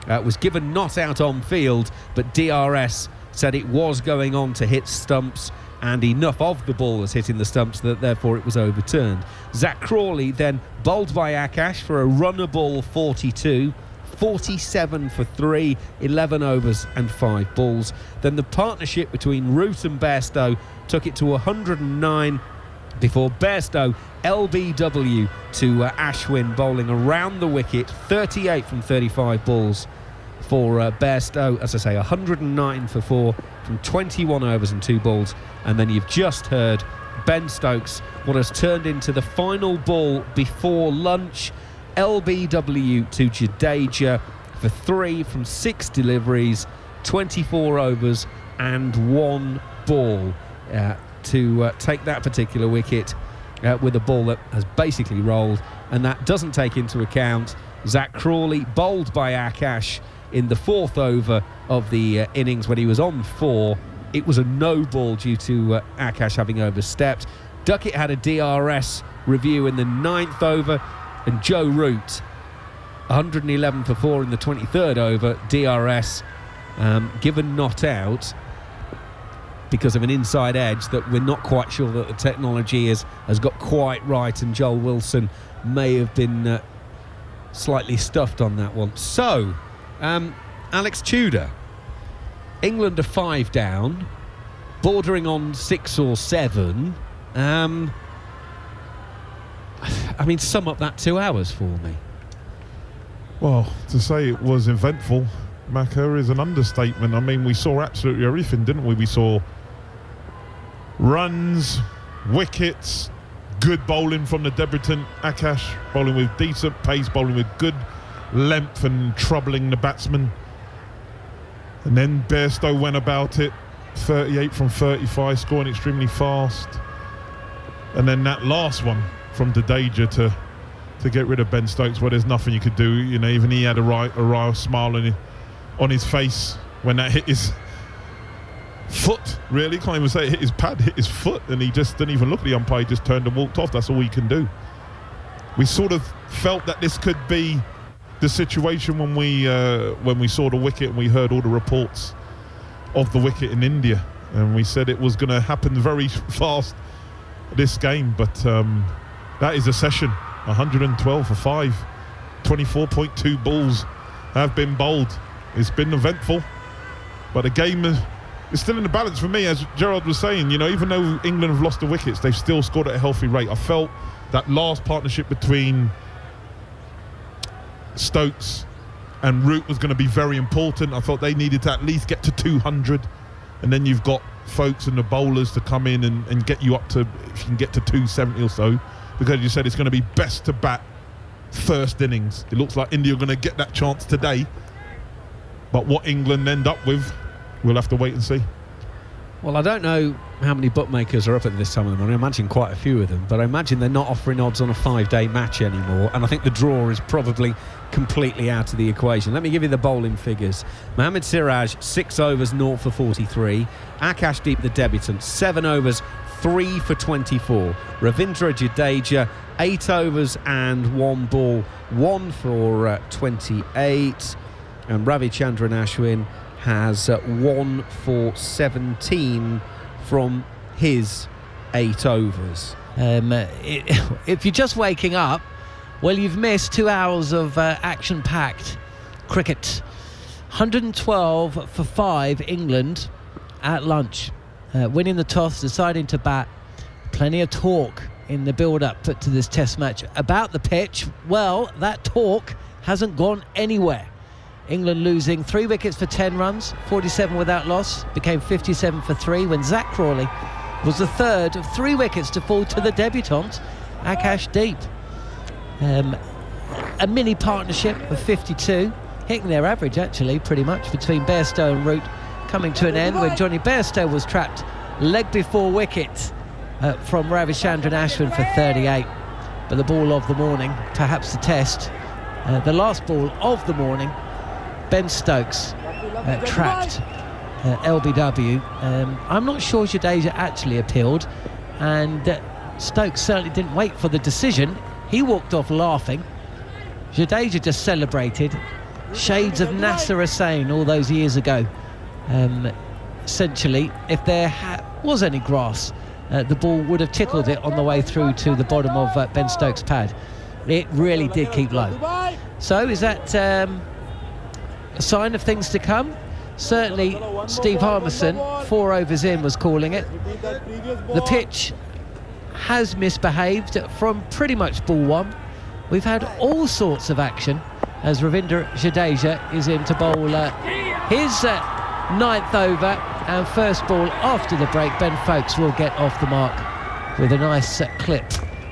Was given not out on field, but DRS said it was going on to hit stumps, and enough of the ball was hitting the stumps that therefore it was overturned. Zach Crawley then bowled by Akash for a runnable 42, 47 for 3, 11 overs and 5 balls. Then the partnership between Root and Bairstow took it to 109 before Bairstow LBW to Ashwin bowling around the wicket, 38 from 35 balls for Bairstow. As I say, 109 for 4 from 21 overs and 2 balls. And then you've just heard Ben Stokes, what has turned into the final ball before lunch. LBW to Jadeja for 3 from 6 deliveries, 24 overs and 1 ball to take that particular wicket with a ball that has basically rolled. And that doesn't take into account Zach Crawley, bowled by Akash in the 4th over of the innings when he was on 4. It was a no ball due to Akash having overstepped. Duckett had a DRS review in the 9th over, and Joe Root 111 for 4 in the 23rd over, DRS given not out because of an inside edge that we're not quite sure that the technology has got quite right, and Joel Wilson may have been slightly stuffed on that one. So Alex Tudor, England are 5 down, bordering on 6 or 7. I mean, sum up that 2 hours for me. Well, to say it was eventful, Macca, is an understatement. I mean, we saw absolutely everything, didn't we? We saw runs, wickets, good bowling from the debutant Akash, bowling with decent pace, bowling with good length and troubling the batsman. And then Bairstow went about it, 38 from 35, scoring extremely fast. And then that last one from Jadeja to get rid of Ben Stokes, well, there's nothing you could do. You know, even he had a wry smile on his face when that hit foot, really. Can't even say it hit his pad, hit his foot, and he just didn't even look at the umpire, he just turned and walked off. That's all he can do. We sort of felt that this could be the situation when we saw the wicket and we heard all the reports of the wicket in India, and we said it was going to happen very fast this game. But that is a session. 112 for 5, 24.2 balls have been bowled. It's been eventful, but the game is still in the balance for me. As Gerard was saying, you know, even though England have lost the wickets, they've still scored at a healthy rate. I felt that last partnership between Stokes and Root was going to be very important. I thought they needed to at least get to 200, and then you've got folks and the bowlers to come in and get you up to, if you can get to 270 or so, because you said it's going to be best to bat first innings. It looks like India are going to get that chance today, but what England end up with, we'll have to wait and see. Well, I don't know how many bookmakers are up at this time of the morning. I imagine quite a few of them, but I imagine they're not offering odds on a 5-day match anymore, and I think the draw is probably completely out of the equation. Let me give you the bowling figures. Mohammad Siraj, 6 overs, 0 for 43. Akashdeep, the debutant, 7 overs, 3 for 24. Ravindra Jadeja, 8 overs and 1 ball, 1 for 28. And Ravichandran Ashwin has 1 for 17 from his 8 overs. If you're just waking up, well, you've missed 2 hours of action-packed cricket. 112 for 5 England at lunch. Winning the toss, deciding to bat. Plenty of talk in the build-up to this test match about the pitch. Well, that talk hasn't gone anywhere. England losing 3 wickets for 10 runs, 47 without loss, became 57 for 3 when Zach Crawley was the third of 3 wickets to fall to the debutant, Akashdeep. A mini partnership of 52, hitting their average actually pretty much between Bairstow and Root, coming to an end when Johnny Bairstow was trapped leg before wicket from Ravichandran Ashwin for 38. But the ball of the morning, perhaps the test, the last ball of the morning, Ben Stokes trapped LBW. I'm not sure Jadeja actually appealed, and Stokes certainly didn't wait for the decision. He walked off laughing. Jadeja just celebrated. Shades of Nasser Hussain all those years ago. Essentially, if there was any grass, the ball would have tickled it on the way through to the bottom of Ben Stokes' pad. It really did keep low. So is that a sign of things to come? Certainly Steve Harmison, 4 overs in, was calling it. The pitch has misbehaved from pretty much ball 1. We've had all sorts of action as Ravindra Jadeja is in to bowl his 9th over, and first ball after the break. Ben Foakes will get off the mark with a nice clip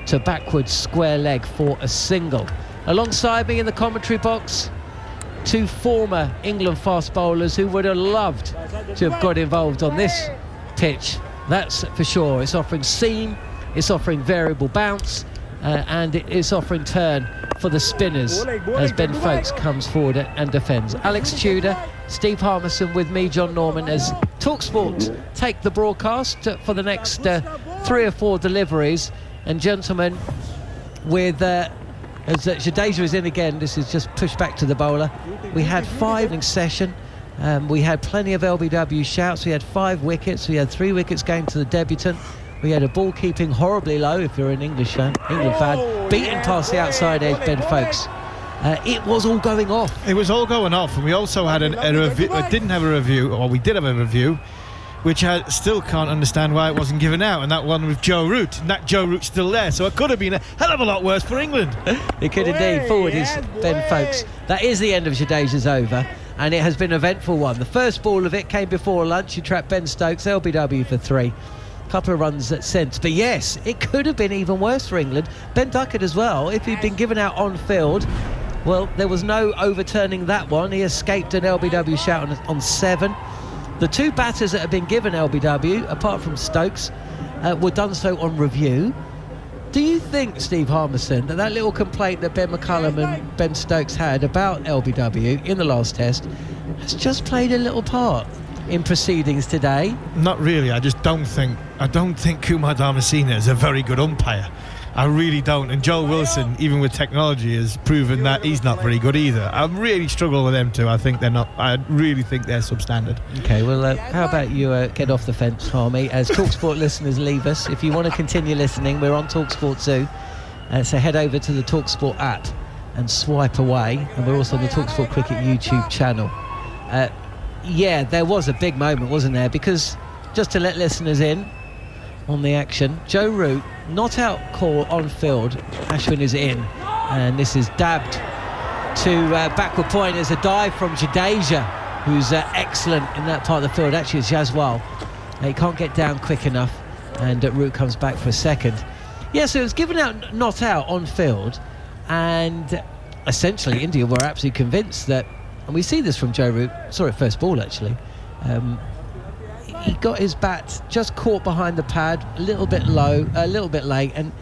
to backwards square leg for a single. Alongside me in the commentary box, 2 former England fast bowlers who would have loved to have got involved on this pitch, that's for sure. It's offering seam, it's offering variable bounce, and it's offering turn for the spinners as Ben Foakes comes forward and defends. Alex Tudor, Steve Harmison with me, John Norman, as TalkSport take the broadcast for the next 3 or 4 deliveries. And gentlemen, with as Jadeja is in again, this is just pushed back to the bowler. We had 5 in session. We had plenty of LBW shouts. We had 5 wickets. We had 3 wickets going to the debutant. We had a ball keeping horribly low, if you're an England fan, beaten past the outside edge, Ben Foakes. It was all going off. It was all going off, and we also had a review. Didn't have a review, or we did have a review, which I still can't understand why it wasn't given out, and that one with Joe Root. And that Joe Root's still there, so it could have been a hell of a lot worse for England. It could indeed. Forward is Ben Foakes. That is the end of Jadeja's over, and it has been an eventful one. The first ball of it came before lunch. He trapped Ben Stokes, LBW for 3. Couple of runs at sense, but yes, it could have been even worse for England. Ben Duckett as well, if he'd been given out on field. Well, there was no overturning that one. He escaped an LBW shout on 7. The 2 batters that have been given LBW, apart from Stokes, were done so on review. Do you think, Steve Harmison, that little complaint that Ben McCullum and Ben Stokes had about LBW in the last test has just played a little part? in proceedings today? Not really. I don't think Kumar Dharmasena is a very good umpire. I really don't. And Joe Wilson, even with technology, has proven that he's not very good either. I really struggle with them two. I really think they're substandard. Okay, well, how about you get off the fence, Harmy, as TalkSport listeners leave us. If you want to continue listening, we're on TalkSport too. So head over to the TalkSport app and swipe away. And we're also on the TalkSport Cricket YouTube channel. Yeah, there was a big moment, wasn't there? Because just to let listeners in on the action, Joe Root, not out call on field. Ashwin is in, and this is dabbed to backward point as a dive from Jadeja, who's excellent in that part of the field. Actually, it's Jaswal. He can't get down quick enough, and Root comes back for a second. Yeah, so it was given out, not out on field, and essentially India were absolutely convinced that, and we see this from Joe Root, saw it first ball actually, he got his bat just caught behind the pad, a little bit low, a little bit late, and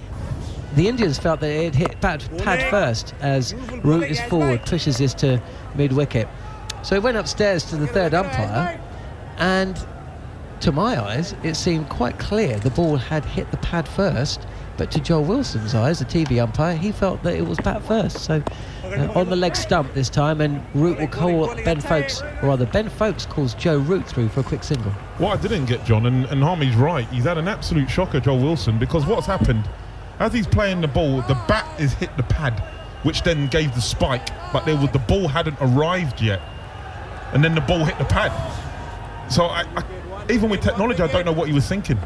the Indians felt that it hit pad first as Root is forward, pushes this to mid-wicket. So it went upstairs to the third umpire, and to my eyes, it seemed quite clear the ball had hit the pad first, but to Joel Wilson's eyes, the TV umpire, he felt that it was bat first. So on the leg stump this time, and Root will call Ben Foakes, or rather Ben Foakes calls Joe Root through for a quick single. What I didn't get, John, and Harmy's right, he's had an absolute shocker, Joel Wilson, because what's happened, as he's playing the ball, the bat has hit the pad, which then gave the spike, but the ball hadn't arrived yet, and then the ball hit the pad. So I even with technology, I don't know what he was thinking.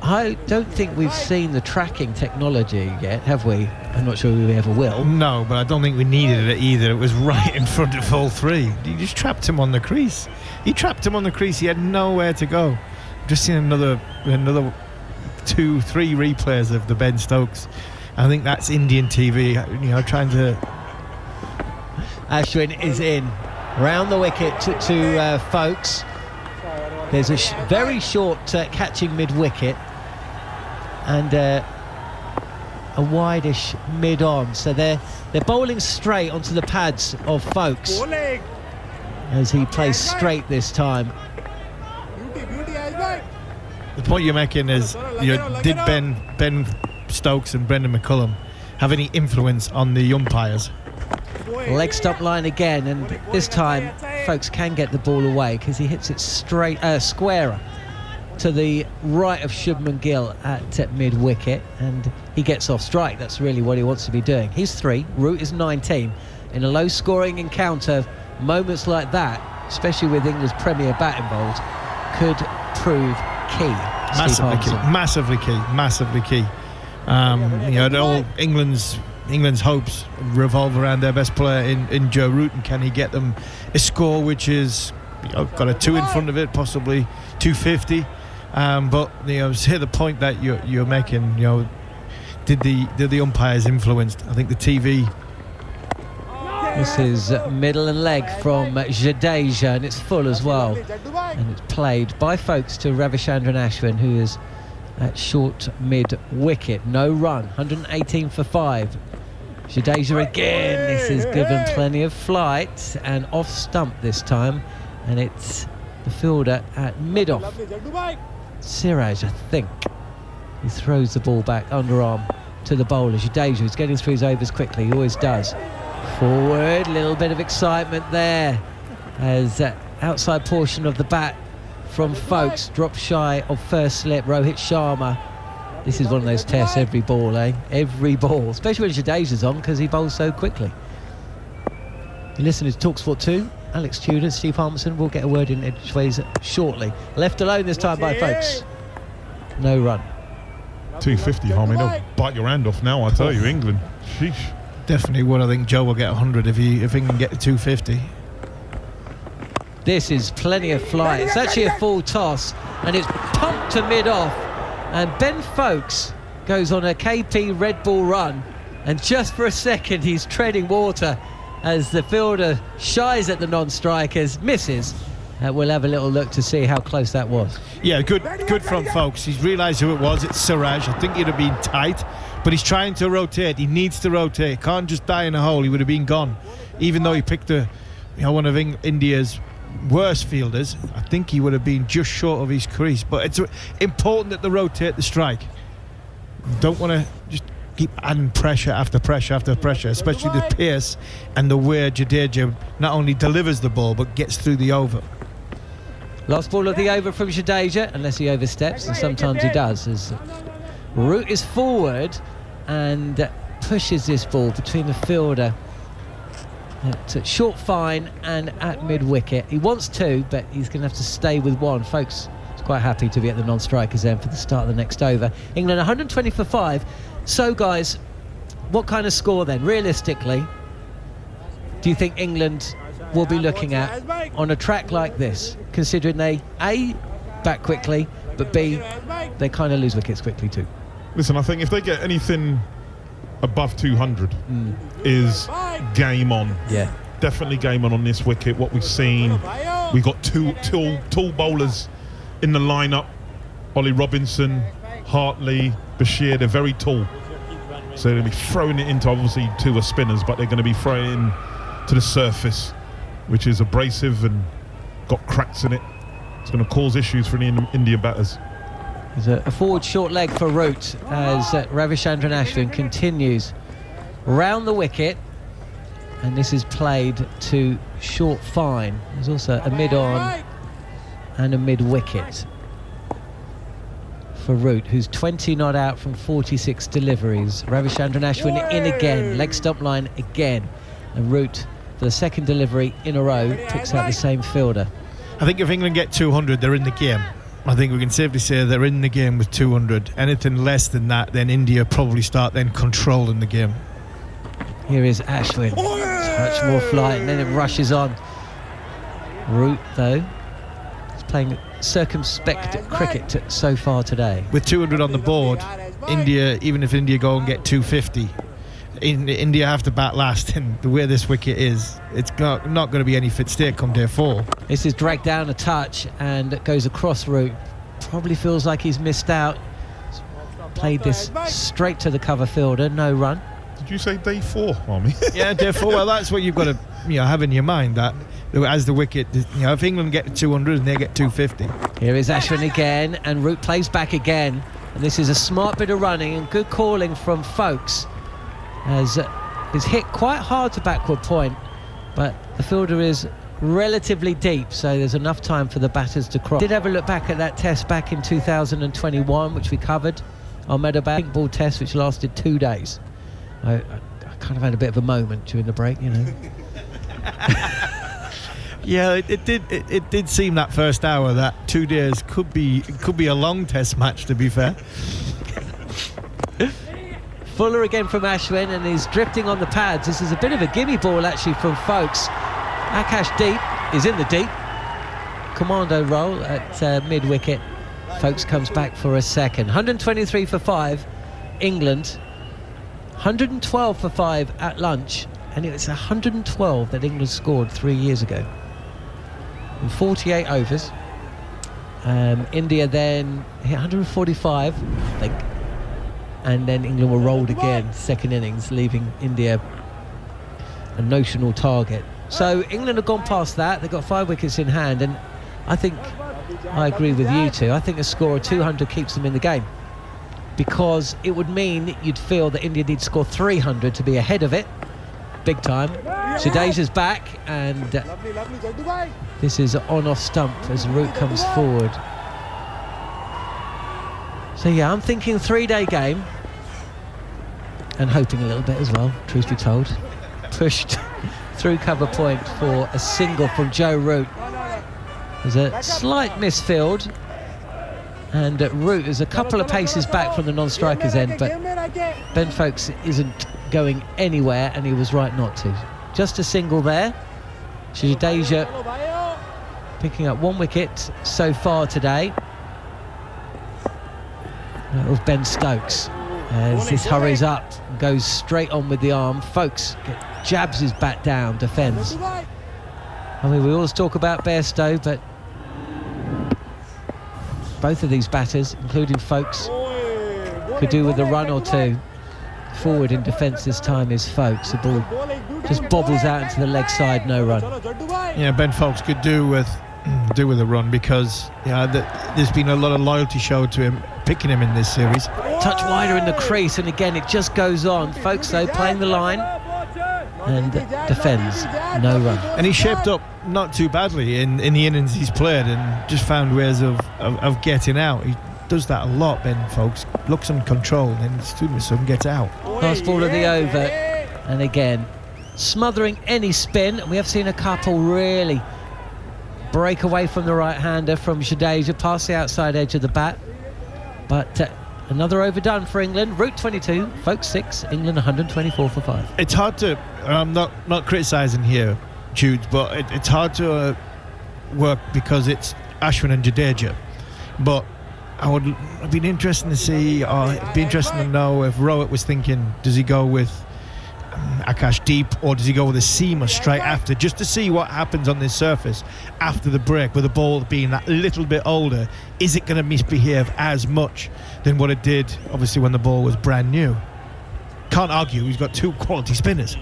I don't think we've seen the tracking technology yet, have we? I'm not sure we ever will. No, but I don't think we needed it either. It was right in front of all three. You just trapped him on the crease. He trapped him on the crease. He had nowhere to go. Just seen another 2-3 replays of the Ben Stokes. I think that's Indian TV, trying to... Ashwin is in. Round the wicket to Foakes. There's a very short catching mid-wicket and a wideish mid-on. So they're bowling straight onto the pads of Foakes as he plays straight this time. The point you're making is, did Ben Stokes and Brendan McCullum have any influence on the umpires? Leg stump line again, and this time Foakes can get the ball away because he hits it squarer to the right of Shubman Gill at mid-wicket, and he gets off strike. That's really what he wants to be doing. He's 3, Root is 19. In a low-scoring encounter, moments like that, especially with England's premier bat involved, could prove key. Massively key. All England's hopes revolve around their best player in Joe Root, and can he get them a score which is got a 2 in front of it, possibly 250. But hear the point that you're making. Did the umpires influenced? I think the TV. This is middle and leg from Jadeja, and it's full as well, and it's played by Foakes to Ravichandran Ashwin, who is at short mid-wicket. No run, 118 for 5. Jadeja again. This is given plenty of flight and off stump this time, and it's the fielder at mid-off. Siraj, I think. He throws the ball back underarm to the bowler. Jadeja, who's getting through his overs quickly. He always does. Forward, little bit of excitement there as outside portion of the bat from Foakes drops shy of first slip. Rohit Sharma. This is one of those tests, every ball, every ball, especially when Jadeja's on, because he bowls so quickly. You listen to TalkSport 2. Alex Tudor, Steve Harmison will get a word in edgeways shortly. Left alone this time by Foakes. No run. 250, Harmy. They'll bite your hand off now, I tell you, England. Sheesh. Definitely would. I think Joe will get 100 if he can get to 250. This is plenty of flight. It's actually a full toss, and it's pumped to mid-off. And Ben Foakes goes on a KP Red Bull run, and just for a second he's treading water as the fielder shies at the non-strikers, misses. We'll have a little look to see how close that was. Yeah, good from Foakes. He's realised who it was. It's Siraj. I think he'd have been tight, but he's trying to rotate. He needs to rotate. Can't just die in a hole. He would have been gone, even though he picked one of India's worse fielders, I think he would have been just short of his crease. But it's important that they rotate the strike. Don't want to just keep adding pressure after pressure after pressure, especially the pace and the way Jadeja not only delivers the ball but gets through the over. Last ball of the over from Jadeja, unless he oversteps, and sometimes he does, as Root is forward and pushes this ball between the fielder at short fine and at mid-wicket. He wants two, but he's going to have to stay with one. Folks is quite happy to be at the non-strikers end for the start of the next over. England 120 for 5. So, guys, what kind of score then, realistically, do you think England will be looking at on a track like this, considering they, A, back quickly, but B, they kind of lose wickets quickly too? Listen, I think if they get anything above 200 is game on. Yeah. Definitely game on this wicket. What we've seen, we got two tall bowlers in the lineup. Ollie Robinson, Hartley, Bashir, they're very tall. So they're going to be throwing it into, obviously, two are spinners, but they're going to be throwing it to the surface, which is abrasive and got cracks in it. It's going to cause issues for the Indian batters. There's a forward short leg for Root as Ravichandran Ashwin continues round the wicket, and this is played to short fine. There's also a mid-on and a mid-wicket for Root, who's 20 not out from 46 deliveries. Ravichandran Ashwin in again, leg stump line again, and Root for the second delivery in a row picks out the same fielder. I think if England get 200, they're in the game. I think we can safely say they're in the game with 200. Anything less than that, then India probably start then controlling the game. Here is Ashwin. Much more flight, and then it rushes on. Root, though, is playing circumspect cricket so far today. With 200 on the board, India, even if India go and get 250, India have to bat last, and the way this wicket is, it's not going to be any fit state come day 4. This is dragged down a touch and it goes across Root. Probably feels like he's missed out. Played this straight to the cover fielder, no run. Did you say day 4, Army? Yeah, day 4. Well, that's what you've got to have in your mind, that as the wicket, if England get 200 and they get 250. Here is Ashwin again, and Root plays back again, and this is a smart bit of running and good calling from Folkes, as is hit quite hard to backward point, but the fielder is relatively deep, so there's enough time for the batters to cross. Did have a look back at that test back in 2021, which we covered, Ahmedabad pink ball test, which lasted 2 days. I kind of had a bit of a moment during the break, Yeah, it did seem that first hour that 2 days could be a long test match, to be fair. Fuller again from Ashwin, and he's drifting on the pads. This is a bit of a gimme ball actually from Folkes. Akash Deep is in the deep. Commando roll at mid-wicket. Folkes comes back for a second. 123 for 5, England. 112 for 5 at lunch, and it's 112 that England scored 3 years ago in 48 overs. India then hit 145, I think, and then England were rolled again, second innings, leaving India a notional target. So England have gone past that. They've got 5 wickets in hand, and I think I agree with you two. I think a score of 200 keeps them in the game, because it would mean you'd feel that India need to score 300 to be ahead of it, big time. Jadeja's back, and this is on-off stump as Root comes forward. So yeah, I'm thinking 3-day game, and hoping a little bit as well, truth be told. Pushed through cover point for a single from Joe Root. There's a slight misfield, and Root is a couple of paces back from the non-strikers end, but Ben Folkes isn't going anywhere, and he was right not to. Just a single there. Jadeja picking up 1 wicket so far today. That was Ben Stokes as this hurries up and goes straight on with the arm. Folkes jabs his bat down, defends. I mean, we always talk about Bairstow, but both of these batters, including Folkes, could do with a run or two. Forward in defence this time is Folkes. The ball just bobbles out into the leg side, no run. Yeah, Ben Foakes could do with a run because there's been a lot of loyalty showed to him, picking him in this series. Touch wider in the crease, and again it just goes on. Foakes though playing the line and defends, no run. And he shaped up not too badly in the innings he's played and just found ways of getting out. He does that a lot, Ben Foakes. Looks in control and students and gets out. Last ball of the over, and again smothering any spin. We have seen a couple really break away from the right-hander from Jadeja past the outside edge of the bat, but another overdone for England. Root 22, Foakes 6, England 124 for 5. It's hard to, I'm not criticising here, Jude, but it's hard to work because it's Ashwin and Jadeja. But I'd be interesting to see, or it'd be interesting to know if Rohit was thinking, does he go with Akash Deep or does he go with a seamer straight after, just to see what happens on this surface after the break, with the ball being that little bit older. Is it going to misbehave as much than what it did obviously when the ball was brand new? Can't argue, he's got two quality spinners.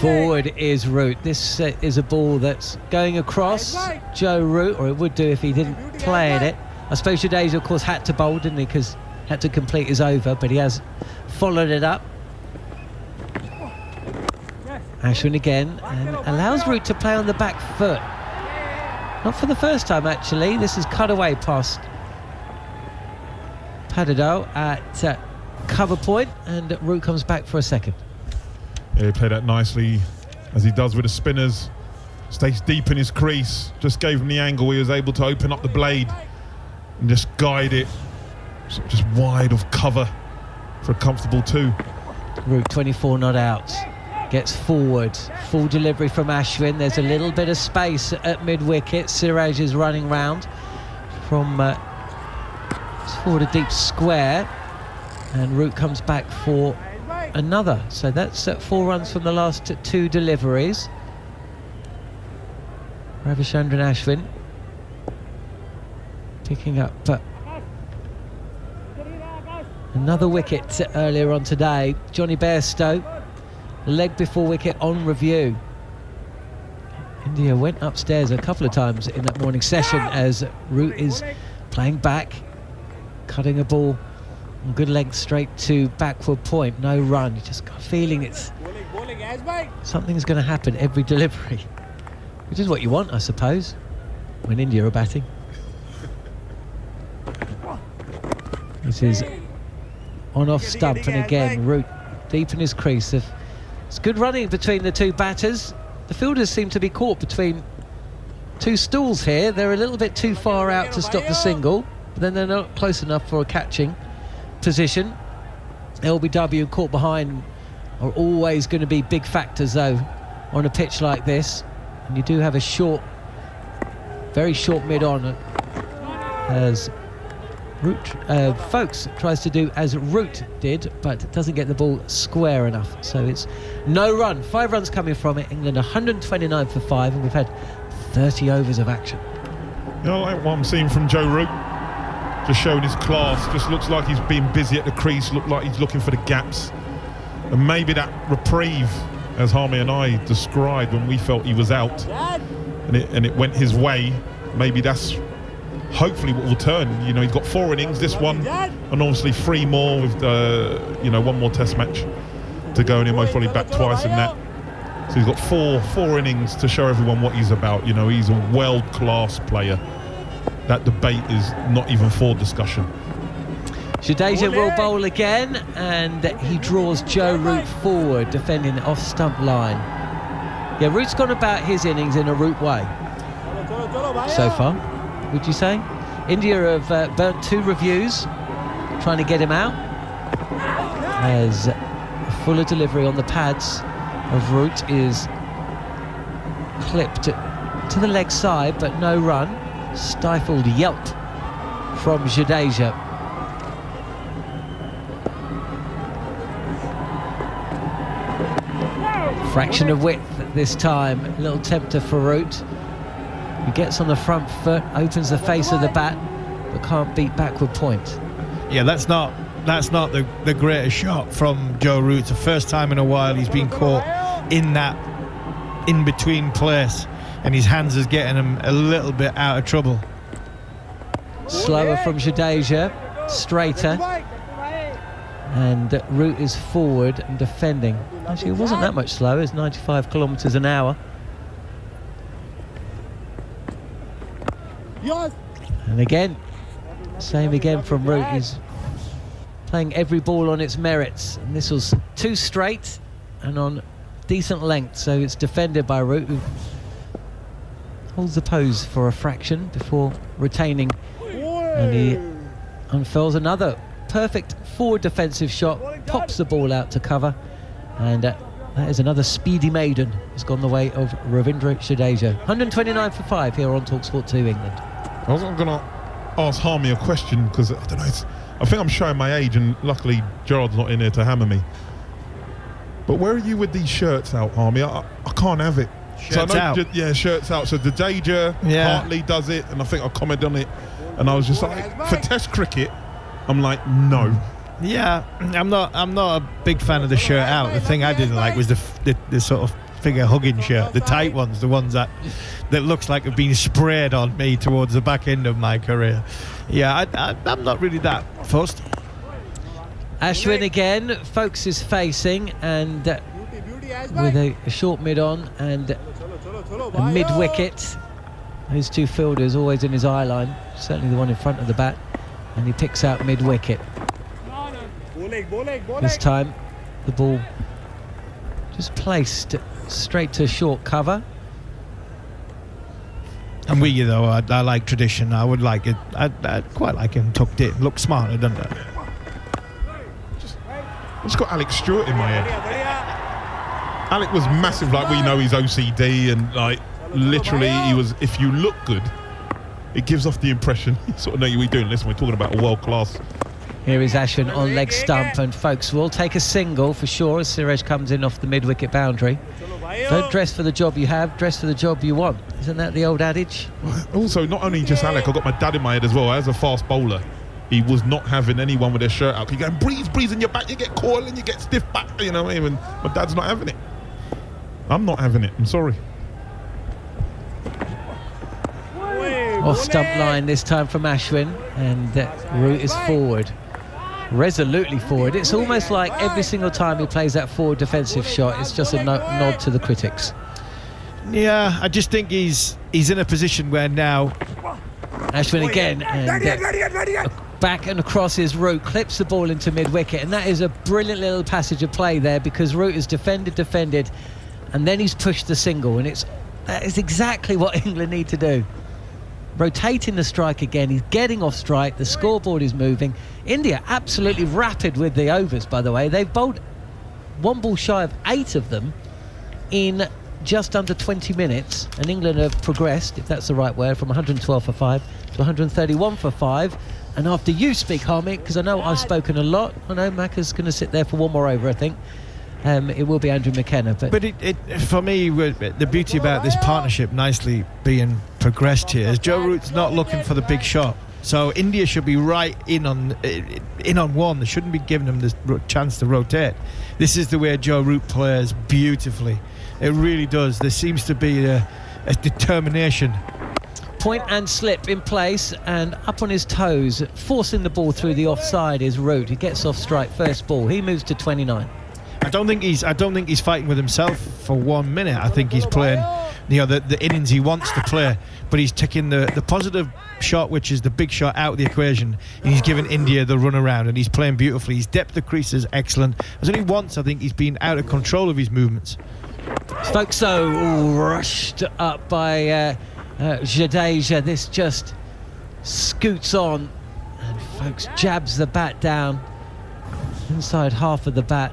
Forward is Root. This is a ball that's going across Joe Root, or it would do if he didn't play at it. I suppose Jadeja of course had to bowl, didn't he, because had to complete his over, but he has followed it up. Ashwin again, and allows Root to play on the back foot. Not for the first time actually. This is cut away past Padadal at cover point, and Root comes back for a second. Yeah, he played that nicely, as he does with the spinners. Stays deep in his crease, just gave him the angle. He was able to open up the blade and just guide it just wide of cover for a comfortable 2. Root 24 not out. Gets forward, full delivery from Ashwin. There's a little bit of space at mid-wicket. Siraj is running round from forward a deep square, and Root comes back for another. So that's 4 runs from the last 2 deliveries. Ravichandran Ashwin picking up another wicket earlier on today. Johnny Bairstow, leg before wicket on review. India went upstairs a couple of times in that morning session as Root is playing back, cutting a ball on good length straight to backward point, no run. You just got a feeling it's something's going to happen every delivery, which is what you want, I suppose, when India are batting. This is on off stump, and again Root deep in his crease. It's good running between the 2 batters. The fielders seem to be caught between 2 stools here. They're a little bit too far out to stop the single, but then they're not close enough for a catching position. LBW caught behind are always going to be big factors though on a pitch like this, and you do have a short, very short mid-on as Foakes tries to do as Root did, but doesn't get the ball square enough. So it's no run. 5 runs coming from it. England 129 for 5, and we've had 30 overs of action. You know, like what I'm seeing from Joe Root, just showing his class. Just looks like he's been busy at the crease. Look like he's looking for the gaps, and maybe that reprieve, as Harmy and I described when we felt he was out, and it went his way. Maybe that's hopefully what will turn. You know, he's got 4 innings, this one, and obviously 3 more with 1 more test match to go, and he'll most probably bat twice in that. So he's got four innings to show everyone what he's about. You know, he's a world-class player. That debate is not even for discussion. Jadeja will bowl again, and he draws Joe Root forward, defending the off-stump line. Yeah, Root's gone about his innings in a Root way so far, would you say? India have burnt 2 reviews trying to get him out, as a fuller delivery on the pads of Root is clipped to the leg side, but no run. Stifled yelp from Jadeja. Fraction of width this time. A little tempter for Root. He gets on the front foot, opens the face of the bat, but can't beat backward point. Yeah, let's not that's not the greatest shot from Joe Root. It's the first time in a while he's been caught in that in-between place, and his hands is getting him a little bit out of trouble. Slower from Jadeja, straighter, and Root is forward and defending. Actually, it wasn't that much slower. It's 95 kilometres an hour. And again, same again from Root. He's playing every ball on its merits, and this was too straight and on decent length, so it's defended by Root, who holds the pose for a fraction before retaining, and he unfurls another perfect forward defensive shot, pops the ball out to cover, and that is another speedy maiden. It's gone the way of Ravindra Jadeja. 129 for 5 here on TalkSport 2 England. I was going to ask Harmy a question because I don't know. I think I'm showing my age, and luckily Gerard's not in here to hammer me. But where are you with these shirts out, Harmy? I can't have it. Shirts out. Yeah, shirts out. So Jadeja, Hartley does it, and I think I commented on it, and I was just like, for Test cricket, I'm like, no. Yeah, I'm not a big fan of the shirt out. The thing I didn't like was the sort of figure hugging shirt, the tight ones, the ones that looks like have been sprayed on me towards the back end of my career. Yeah, I'm not really that fussed. Ashwin again, Folks is facing, and with a short mid on and a mid wicket. Those two fielders always in his eye line, certainly the one in front of the bat, and he picks out mid wicket. This time the ball just placed straight to short cover. And with you though, I like tradition. I would like it. I'd quite like him tucked in. Look smarter, doesn't it? I've just got Alex Stewart in my head. Alec was massive, like we know he's OCD, and like literally he was, if you look good, it gives off the impression you sort of know what you're doing. Listen, we're talking about a world class. Here is Ashwin on leg stump, and Folks will take a single for sure as Siraj comes in off the mid-wicket boundary. Don't dress for the job you have, dress for the job you want. Isn't that the old adage? Also, not only just Alec, I've got my dad in my head as well. As a fast bowler, he was not having anyone with their shirt out. You go, breeze in your back, you get coil and you get stiff back, you know what I mean? My dad's not having it. I'm not having it, I'm sorry. Off stump line this time from Ashwin, and Root is forward. Resolutely forward. It's almost like every single time he plays that forward defensive shot, it's just a nod to the critics. Yeah, I just think he's in a position where now Ashwin again, and back and across his Root, clips the ball into mid-wicket, and that is a brilliant little passage of play there, because Root has defended, and then he's pushed the single, and that is exactly what England need to do. Rotating the strike again, he's getting off strike, the scoreboard is moving. India absolutely rapid with the overs, by the way. They've bowled one ball shy of 8 of them in just under 20 minutes, and England have progressed, if that's the right word, from 112 for 5 to 131 for 5. And after you speak, Harmy, because I know I've spoken a lot, I know Macca's going to sit there for one more over, I think. It will be Andrew McKenna. But it for me, the beauty about this partnership nicely being progressed here is Joe Root's not looking for the big shot. So India should be right in on one. They shouldn't be giving them the chance to rotate. This is the way Joe Root plays beautifully. It really does. There seems to be a determination. Point and slip in place, and up on his toes, forcing the ball through the offside is Root. He gets off strike first ball. He moves to 29. I don't think he's fighting with himself for 1 minute. I think he's playing, the innings he wants to play, but he's taking the positive shot, which is the big shot, out of the equation, and he's giving India the run around, and he's playing beautifully. His depth of crease is excellent. There's only once I think he's been out of control of his movements. Stokes rushed up by Jadeja. This just scoots on, and Folks jabs the bat down inside half of the bat.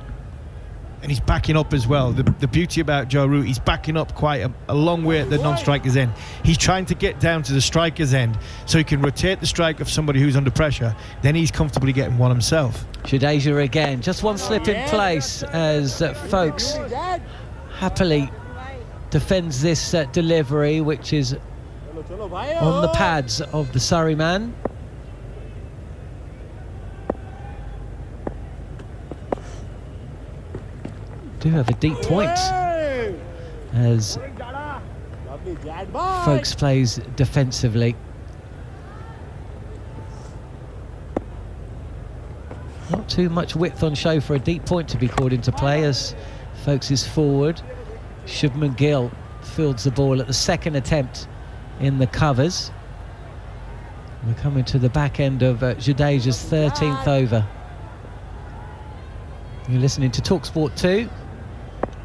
And he's backing up as well. The beauty about Joe Root, he's backing up quite a long way at the non-striker's end. He's trying to get down to the striker's end so he can rotate the strike of somebody who's under pressure. Then he's comfortably getting one himself. Jadeja again, just one slip in place as Folks happily defends this delivery, which is on the pads of the Surrey man. do have a deep point as Folkes plays defensively. Not too much width on show for a deep point to be called into play as Folkes is forward. Shubman Gill fields the ball at the second attempt in the covers. We're coming to the back end of Jadeja's 13th over. You're listening to TalkSport 2,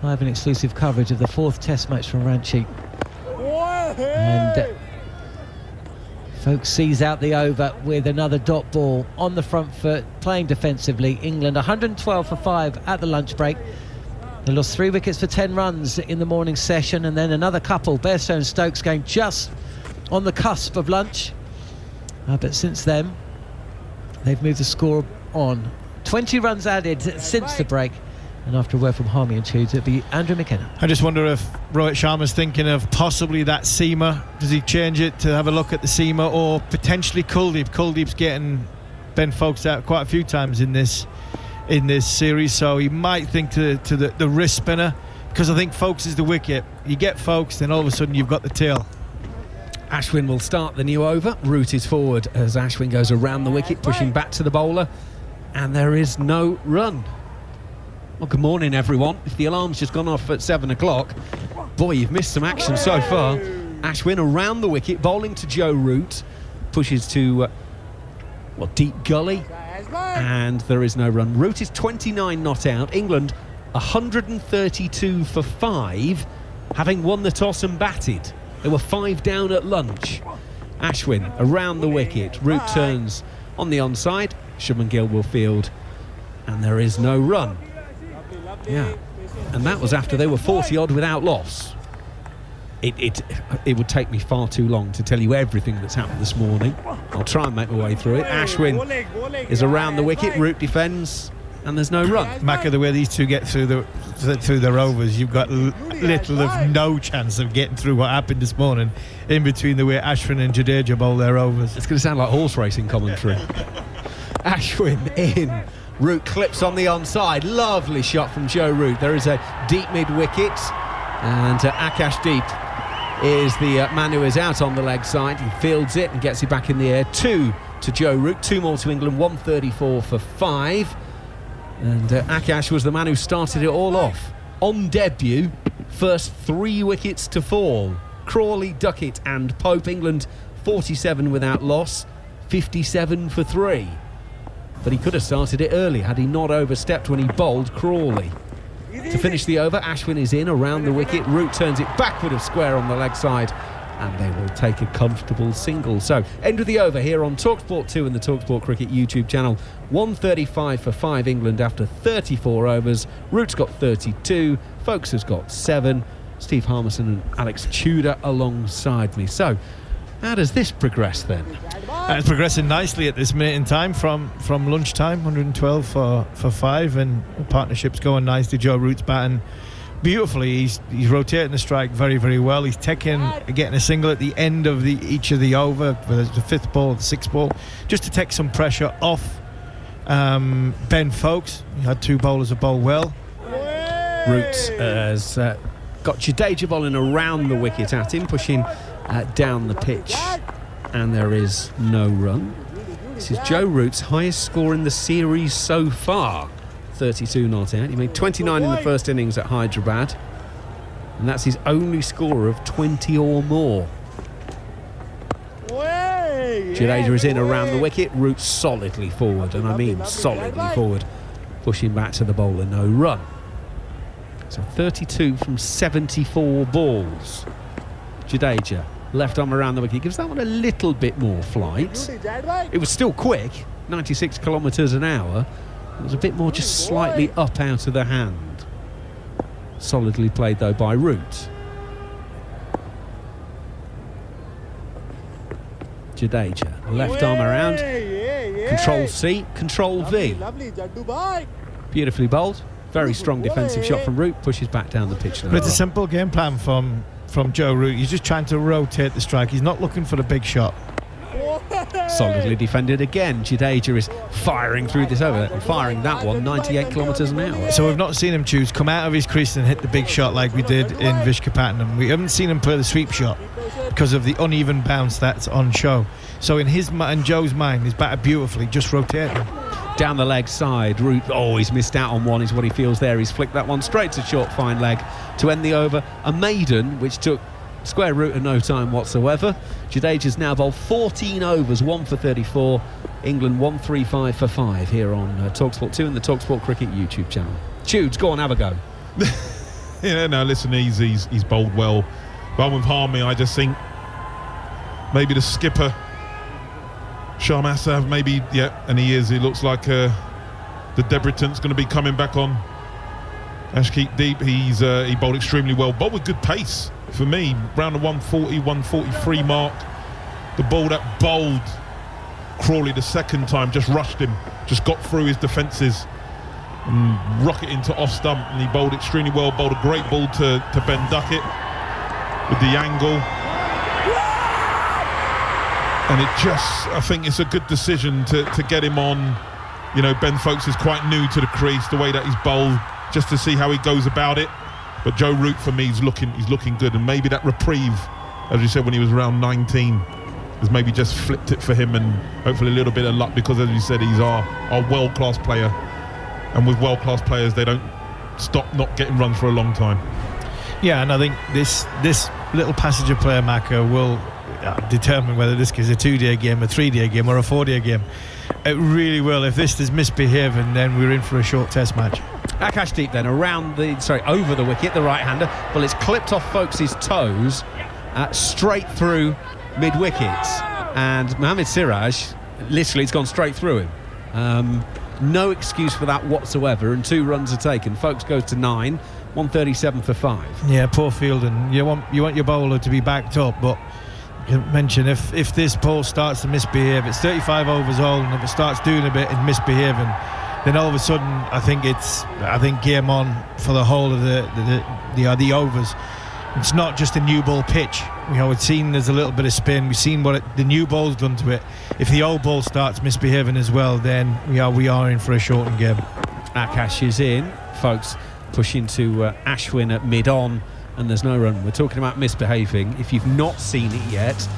live and exclusive coverage of the 4th Test match from Ranchi. And Folkes sees out the over with another dot ball on the front foot, playing defensively. England 112 for 5 at the lunch break. They lost 3 wickets for 10 runs in the morning session, and then another couple. Bairstow Stokes going just on the cusp of lunch. But since then, they've moved the score on. 20 runs added since the break. And after a word from Harmy and Tudes, it'll be Andrew McKenna. I just wonder if Rohit Sharma's thinking of possibly that seamer. Does he change it to have a look at the seamer, or potentially Kuldeep? Kuldeep's getting Ben Folkes out quite a few times in this series, so he might think to the wrist spinner, because I think Folkes is the wicket. You get Folkes, then all of a sudden you've got the tail. Ashwin will start the new over. Root is forward as Ashwin goes around the wicket, pushing back to the bowler, and there is no run. Well, good morning, everyone. If the alarm's just gone off at 7 o'clock, boy, you've missed some action so far. Ashwin around the wicket, bowling to Joe Root, pushes to deep gully, and there is no run. Root is 29 not out. England 132 for 5, having won the toss and batted. There were 5 down at lunch. Ashwin around the wicket. Root turns on the onside. Shubman Gill will field, and there is no run. Yeah, and that was after they were 40 odd without loss. It would take me far too long to tell you everything that's happened this morning. I'll try and make my way through it. Ashwin is around the wicket. Root defends, and there's no run. Macca, the way these two get through their overs, you've got little of no chance of getting through what happened this morning in between the way Ashwin and Jadeja bowl their overs. It's going to sound like horse racing commentary. Ashwin in. Root clips on the onside. Lovely shot from Joe Root. There is a deep mid-wicket, and Akash Deep is the man who is out on the leg side. He fields it and gets it back in the air. 2 to Joe Root, 2 more to England, 134 for 5. And Akash was the man who started it all off. On debut, first 3 wickets to fall. Crawley, Duckett and Pope. England 47 without loss, 57 for 3. But he could have started it early had he not overstepped when he bowled Crawley. To finish the over, Ashwin is in around the wicket. Root turns it backward of square on the leg side, and they will take a comfortable single. So, end of the over here on TalkSport 2 and the TalkSport Cricket YouTube channel. 135 for 5 England after 34 overs. Root's got 32. Folkes has got 7. Steve Harmison and Alex Tudor alongside me. So, how does this progress then? It's progressing nicely at this minute in time from lunchtime. 112 for 5, and the partnership's going nicely. Joe Root's batting beautifully. He's rotating the strike very, very well. He's getting a single at the end of each of the over, whether it's the 5th ball or the 6th ball, just to take some pressure off Ben Folkes. He had 2 bowlers that bowl well. Root has got Jadeja bowling around the wicket at him, pushing down the pitch, and there is no run. This is Joe Root's highest score in the series so far, 32 not out. He made 29 in the first innings at Hyderabad, and that's his only score of 20 or more. Jadeja is in around the wicket. Root solidly forward, and I mean solidly forward, pushing back to the bowler, no run. So 32 from 74 balls. Jadeja, left arm around the wicket, gives that one a little bit more flight. It was still quick, 96 kilometres an hour. It was a bit more just slightly up out of the hand. Solidly played though by Root. Jadeja, left arm around. Control C, Control V. Beautifully bowled. Very strong defensive shot from Root, pushes back down the pitch. But it's a simple game plan from Joe Root. He's just trying to rotate the strike. He's not looking for the big shot. Solidly defended again. Jadeja is firing through this over and firing that one 98 kilometres an hour. So we've not seen him come out of his crease and hit the big shot like we did in Visakhapatnam. We haven't seen him play the sweep shot because of the uneven bounce that's on show. So in his and Joe's mind, he's batted beautifully, just rotating. Down the leg side, Root, he's missed out on one, is what he feels there. He's flicked that one straight to short fine leg to end the over. A maiden, which took square root in no time whatsoever. Jadeja's now bowled 14 overs, 1 for 34. England 135 for 5 here on TalkSport 2 and the TalkSport Cricket YouTube channel. Tudes, go on, have a go. Yeah, no, listen, he's bowled well. But with Harmy, I just think maybe the skipper, Sharm Assav, maybe, yeah, and he is. It looks like the debutant's going to be coming back on. Ashkeep Deep, he bowled extremely well, bowled with good pace for me. Round the 140, 143 mark. The ball that bowled Crawley the second time just rushed him, just got through his defences and rocket into off stump, and he bowled extremely well. Bowled a great ball to Ben Duckett with the angle. And I think it's a good decision to get him on. You know, Ben Foakes is quite new to the crease, the way that he's bowled, just to see how he goes about it. But Joe Root, for me, he's looking good, and maybe that reprieve, as you said, when he was around 19, has maybe just flipped it for him, and hopefully a little bit of luck, because as you said, he's our world-class player, and with world-class players, they don't stop not getting runs for a long time. Yeah, and I think this little passenger player marker will determine whether this is a 2-day game, a 3-day game, or a 4-day game. It really will. If this is misbehaving, then we're in for a short test match. Akashdeep then over the wicket, the right-hander. Well, it's clipped off Foakes' toes straight through mid-wickets, and Mohammad Siraj, literally, it's gone straight through him. No excuse for that whatsoever, and 2 runs are taken. Foakes goes to 9, 137 for 5. Yeah, poor fielding. You want your bowler to be backed up, but you mentioned if this ball starts to misbehave, it's 35 overs old, and if it starts doing a bit and misbehaving, then all of a sudden I think game on for the whole of the overs. It's not just a new ball pitch. It's seen there's a little bit of spin. We've seen what the new ball's done to it. If the old ball starts misbehaving as well, then we are in for a shortened game. Akash is in. Folks pushing to Ashwin at mid-on, and there's no run. We're talking about misbehaving. If you've not seen it yet,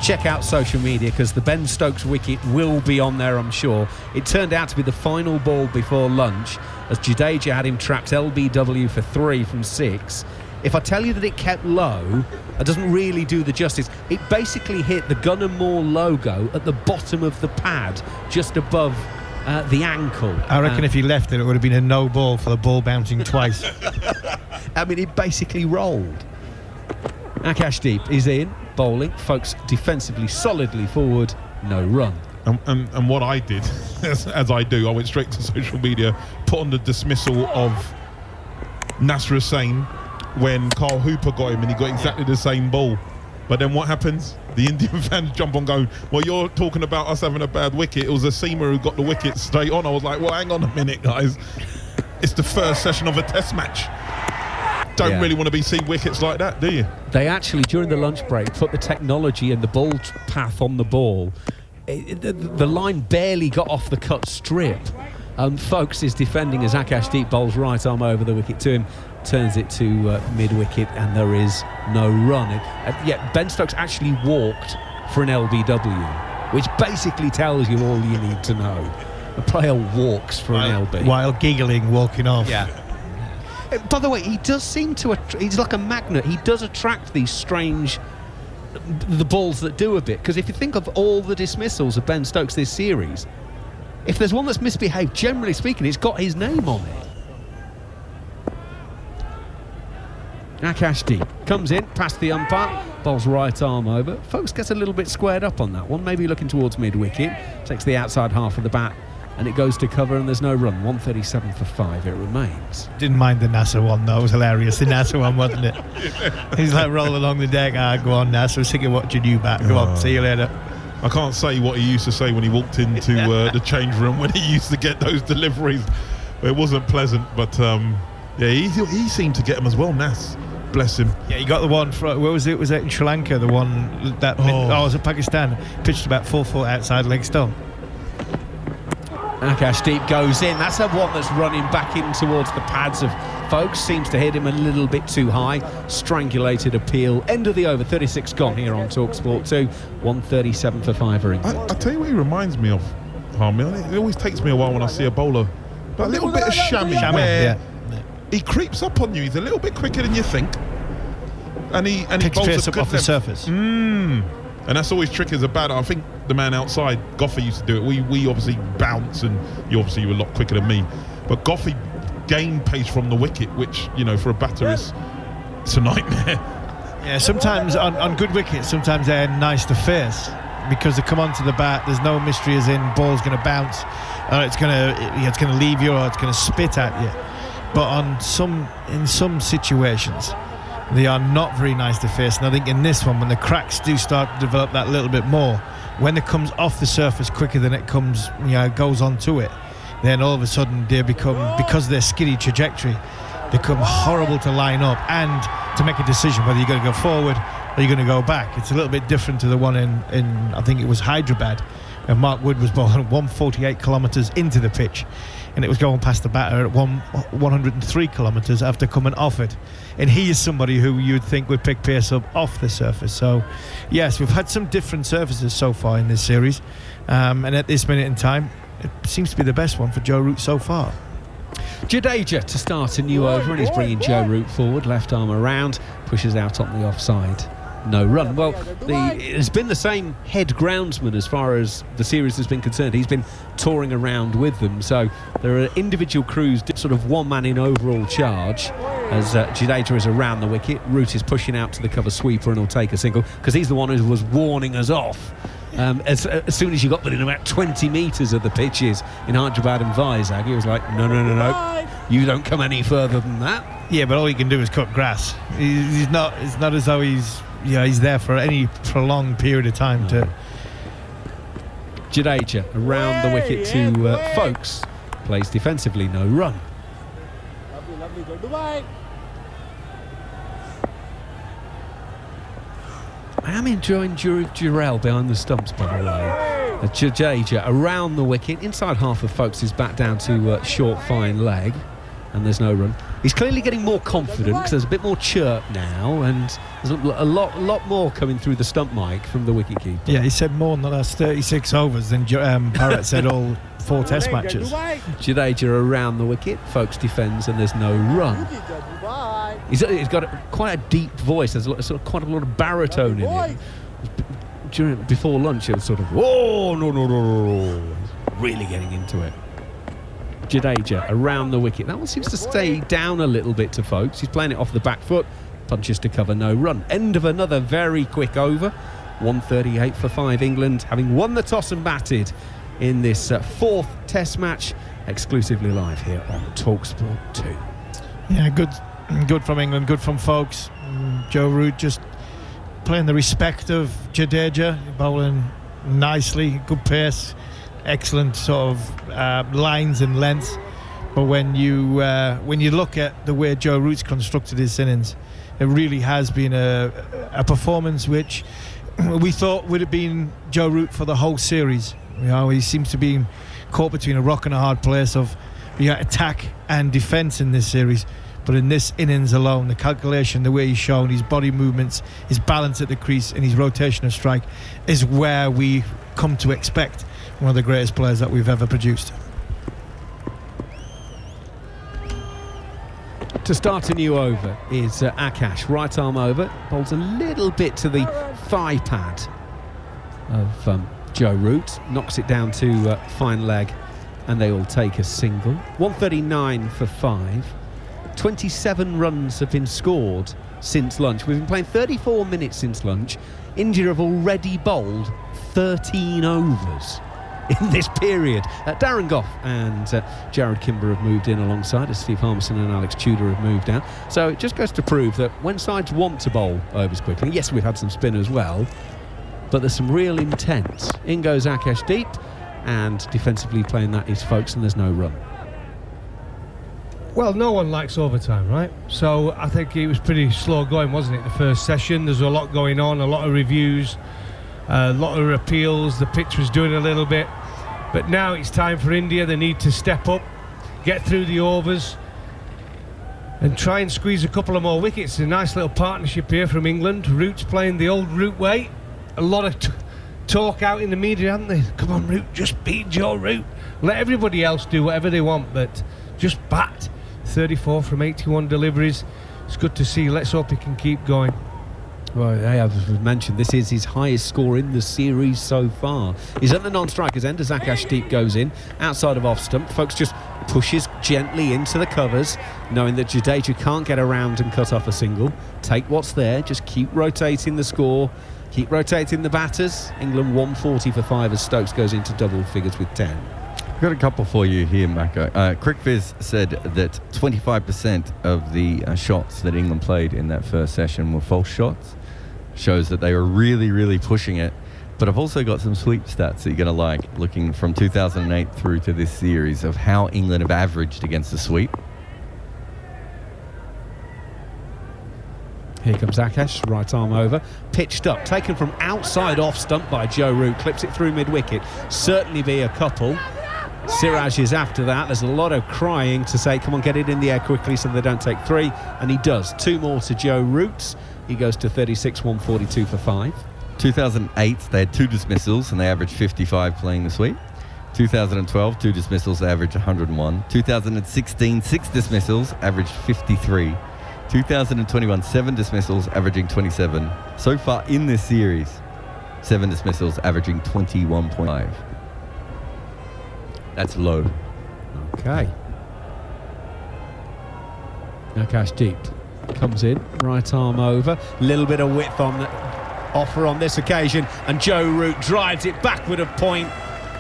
check out social media, because the Ben Stokes wicket will be on there, I'm sure. It turned out to be the final ball before lunch, as Jadeja had him trapped LBW for 3 from 6. If I tell you that it kept low, it doesn't really do the justice. It basically hit the Gunnar Moore logo at the bottom of the pad, just above the ankle. I reckon if he left it would have been a no ball for the ball bouncing twice. I mean, it basically rolled. Akashdeep is in, bowling. Folks defensively solidly forward, no run. And what I did, as I do, I went straight to social media, put on the dismissal of Nasser Hussain when Carl Hooper got him, and he got exactly the same ball. But then what happens? The Indian fans jump on going, well, you're talking about us having a bad wicket. It was a seamer who got the wicket straight on. I was like, well, hang on a minute, guys. It's the first session of a test match. Don't really want to be seeing wickets like that, do you? They actually, during the lunch break, put the technology and the ball path on the ball. The line barely got off the cut strip. Foakes is defending as Akashdeep bowls right arm over the wicket to him, turns it to mid-wicket, and there is no run. Yet Ben Stokes actually walked for an LBW, which basically tells you all you need to know. A player walks for an LB. While giggling, walking off. Yeah. By the way, he does seem to... he's like a magnet. He does attract these strange... the balls that do a bit. Because if you think of all the dismissals of Ben Stokes this series, if there's one that's misbehaved, generally speaking, it's got his name on it. Akashdeep comes in, past the umpire, bowls right arm over. Foakes gets a little bit squared up on that one, maybe looking towards mid-wicket, takes the outside half of the bat, and it goes to cover, and there's no run. 137 for 5 it remains. Didn't mind the Nasser one though, it was hilarious, the Nasser one, wasn't it? He's like rolling along the deck, go on Nasser, sick of watching you back, go on, see you later. I can't say what he used to say when he walked into the change room, when he used to get those deliveries. It wasn't pleasant, but he seemed to get them as well, Nas. bless him. Yeah, you got the one where was it? Was it in Sri Lanka? The one that was it Pakistan? Pitched about 4 foot outside leg stump. Akashdeep goes in. That's the one that's running back in towards the pads of Folks. Seems to hit him a little bit too high. Strangulated appeal. End of the over. 36 gone here on TalkSport 2. 137 for 5 for England. I tell you what he reminds me of, Harmy. It always takes me a while when I see a bowler. But a little bit of Shami, where he creeps up on you. He's a little bit quicker than you think. And he bowls pace a up good off the surface. And that's always tricky as a batter. I think the man outside, Goffey, used to do it. We obviously bounce, and you were a lot quicker than me. But Goffey gained pace from the wicket, which, for a batter it's a nightmare. Yeah, sometimes on good wickets, sometimes they're nice to face because they come onto the bat. There's no mystery as in ball's going to bounce, or it's going to leave you, or it's going to spit at you. But in some situations, they are not very nice to face. And I think in this one, when the cracks do start to develop that little bit more, when it comes off the surface quicker than it comes, goes onto it, then all of a sudden they become, because of their skiddy trajectory, become horrible to line up and to make a decision whether you're going to go forward or you're going to go back. It's a little bit different to the one in I think it was Hyderabad, where Mark Wood was bowling 148 kilometres into the pitch, and it was going past the batter at 103 kilometres after coming off it. And he is somebody who you'd think would pick pace up off the surface. So, yes, we've had some different surfaces so far in this series. And at this minute in time, it seems to be the best one for Joe Root so far. Jadeja to start a new over, and he's bringing Joe Root forward, left arm around, pushes out on the offside. No run. Well, it's been the same head groundsman as far as the series has been concerned. He's been touring around with them, so there are individual crews, sort of one man in overall charge, as Jadeja is around the wicket. Root is pushing out to the cover sweeper and will take a single, because he's the one who was warning us off. As soon as you got within about 20 metres of the pitches in Hyderabad and Vizag, he was like, no, you don't come any further than that. Yeah, but all he can do is cut grass. It's not as though he's there for any prolonged period of time. To Jadeja around the wicket to Folks, plays defensively, no run. Lovely, go Dubai. I am enjoying Jurel behind the stumps, by the way. Jadeja around the wicket, inside half of Folks is back down to short, fine leg, and there's no run. He's clearly getting more confident because there's a bit more chirp now, and there's a lot more coming through the stump mic from the wicketkeeper. Yeah, he said more in the last 36 overs than Barrett said all 4 test matches. Jadeja around the wicket, Folks defends, and there's no run. He's got quite a deep voice. There's quite a lot of baritone in him. Before lunch, it was sort of, oh, no. Really getting into it. Jadeja around the wicket. That one seems to stay down a little bit to Folks. He's playing it off the back foot. Punches to cover, no run. End of another very quick over. 138 for 5 England, having won the toss and batted in this 4th test match, exclusively live here on TalkSport 2. Yeah, good from England, good from Folks. Joe Root just playing the respect of Jadeja, bowling nicely, good pace, excellent sort of lines and lengths. But when you look at the way Joe Root's constructed his innings, it really has been a performance which we thought would have been Joe Root for the whole series. He seems to be caught between a rock and a hard place of attack and defence in this series. But in this innings alone, the calculation, the way he's shown, his body movements, his balance at the crease and his rotation of strike is where we come to expect one of the greatest players that we've ever produced. To start a new over is Akash, right arm over, bowls a little bit to the thigh pad of Joe Root, knocks it down to fine leg, and they all take a single. 139 for 5. 27 runs have been scored since lunch. We've been playing 34 minutes since lunch. India have already bowled 13 overs in this period. Darren Gough and Jared Kimber have moved in alongside as Steve Harmison and Alex Tudor have moved out. So it just goes to prove that when sides want to bowl overs quickly, yes, we've had some spin as well, but there's some real intent. In goes Akashdeep, and defensively playing that is Folks, and there's no run. Well, no one likes overtime, right? So I think it was pretty slow going, wasn't it, the first session? There's a lot going on, a lot of reviews, a lot of appeals. The pitch was doing a little bit. But now it's time for India. They need to step up, get through the overs, and try and squeeze a couple of more wickets. A nice little partnership here from England. Root's playing the old Root way. A lot of talk out in the media, haven't they? Come on, Root, just beat Joe Root. Let everybody else do whatever they want, but just bat. 34 from 81 deliveries. It's good to see. Let's hope he can keep going. Well, as was mentioned, this is his highest score in the series so far. He's at the non-strikers end as Akashdeep goes in, outside of off stump. Folks just pushes gently into the covers, knowing that Jadeja can't get around and cut off a single. Take what's there, just keep rotating the score, keep rotating the batters. England 140 for 5 as Stokes goes into double figures with 10. Got a couple for you here, Mako. CricViz said that 25% of the shots that England played in that first session were false shots. Shows that they were really, really pushing it. But I've also got some sweep stats that you're going to like, looking from 2008 through to this series of how England have averaged against the sweep. Here comes Akash, right arm over, pitched up, taken from outside off stump by Joe Root, clips it through mid-wicket. Certainly be a couple. Siraj is after that. There's a lot of crying to say, come on, get it in the air quickly so they don't take 3. And he does. 2 more to Joe Root. He goes to 36, 142 for 5. 2008, they had 2 dismissals and they averaged 55 playing the sweep. 2012, 2 dismissals, they averaged 101. 2016, 6 dismissals, averaged 53. 2021, 7 dismissals, averaging 27. So far in this series, 7 dismissals, averaging 21.5. That's low. Okay. Akashdeep comes in, right arm over, little bit of width on the offer on this occasion, and Joe Root drives it backward of point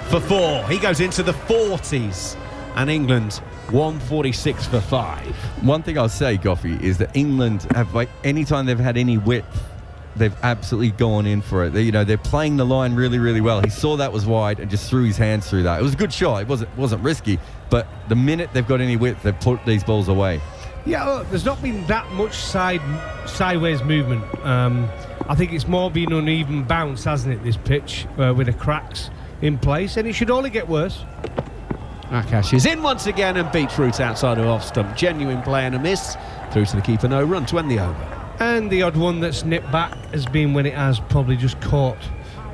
for 4. He goes into the 40s, and England 146 for 5. One thing I'll say, Goffey, is that England have, like, anytime they've had any width, they've absolutely gone in for it. They're playing the line really, really well. He saw that was wide and just threw his hands through that. It was a good shot. It wasn't risky, but the minute they've got any width, they've put these balls away. Yeah, look, there's not been that much sideways movement. I think it's more been uneven bounce, hasn't it, this pitch, with the cracks in place, and it should only get worse. Akash is in once again and beats Root outside of off stump. Genuine play and a miss. Through to the keeper, no run to end the over. And the odd one that's nipped back has been when it has probably just caught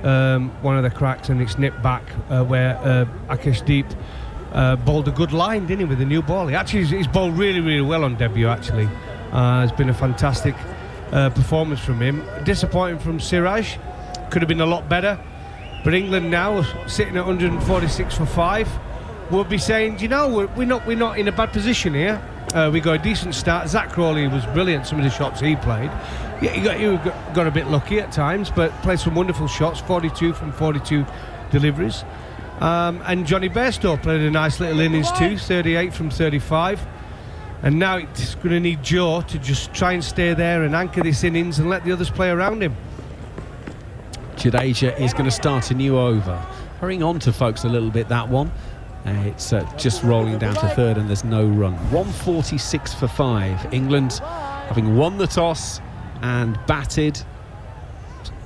one of the cracks and it's nipped back where Akashdeep bowled a good line, didn't he, with the new ball. He's bowled really, really well on debut, actually. It's been a fantastic performance from him. Disappointing from Siraj. Could have been a lot better. But England now, sitting at 146 for 5, will be saying, we're not in a bad position here. We got a decent start. Zach Crawley was brilliant, some of the shots he played. Yeah, he got a bit lucky at times, but played some wonderful shots, 42 from 42 deliveries. And Johnny Bairstow played a nice little innings too, 38 from 35. And now it's going to need Joe to just try and stay there and anchor this innings and let the others play around him. Jadeja is going to start a new over. Hurrying on to folks a little bit, that one. It's just rolling down to third and there's no run. 146 for 5. England having won the toss and batted.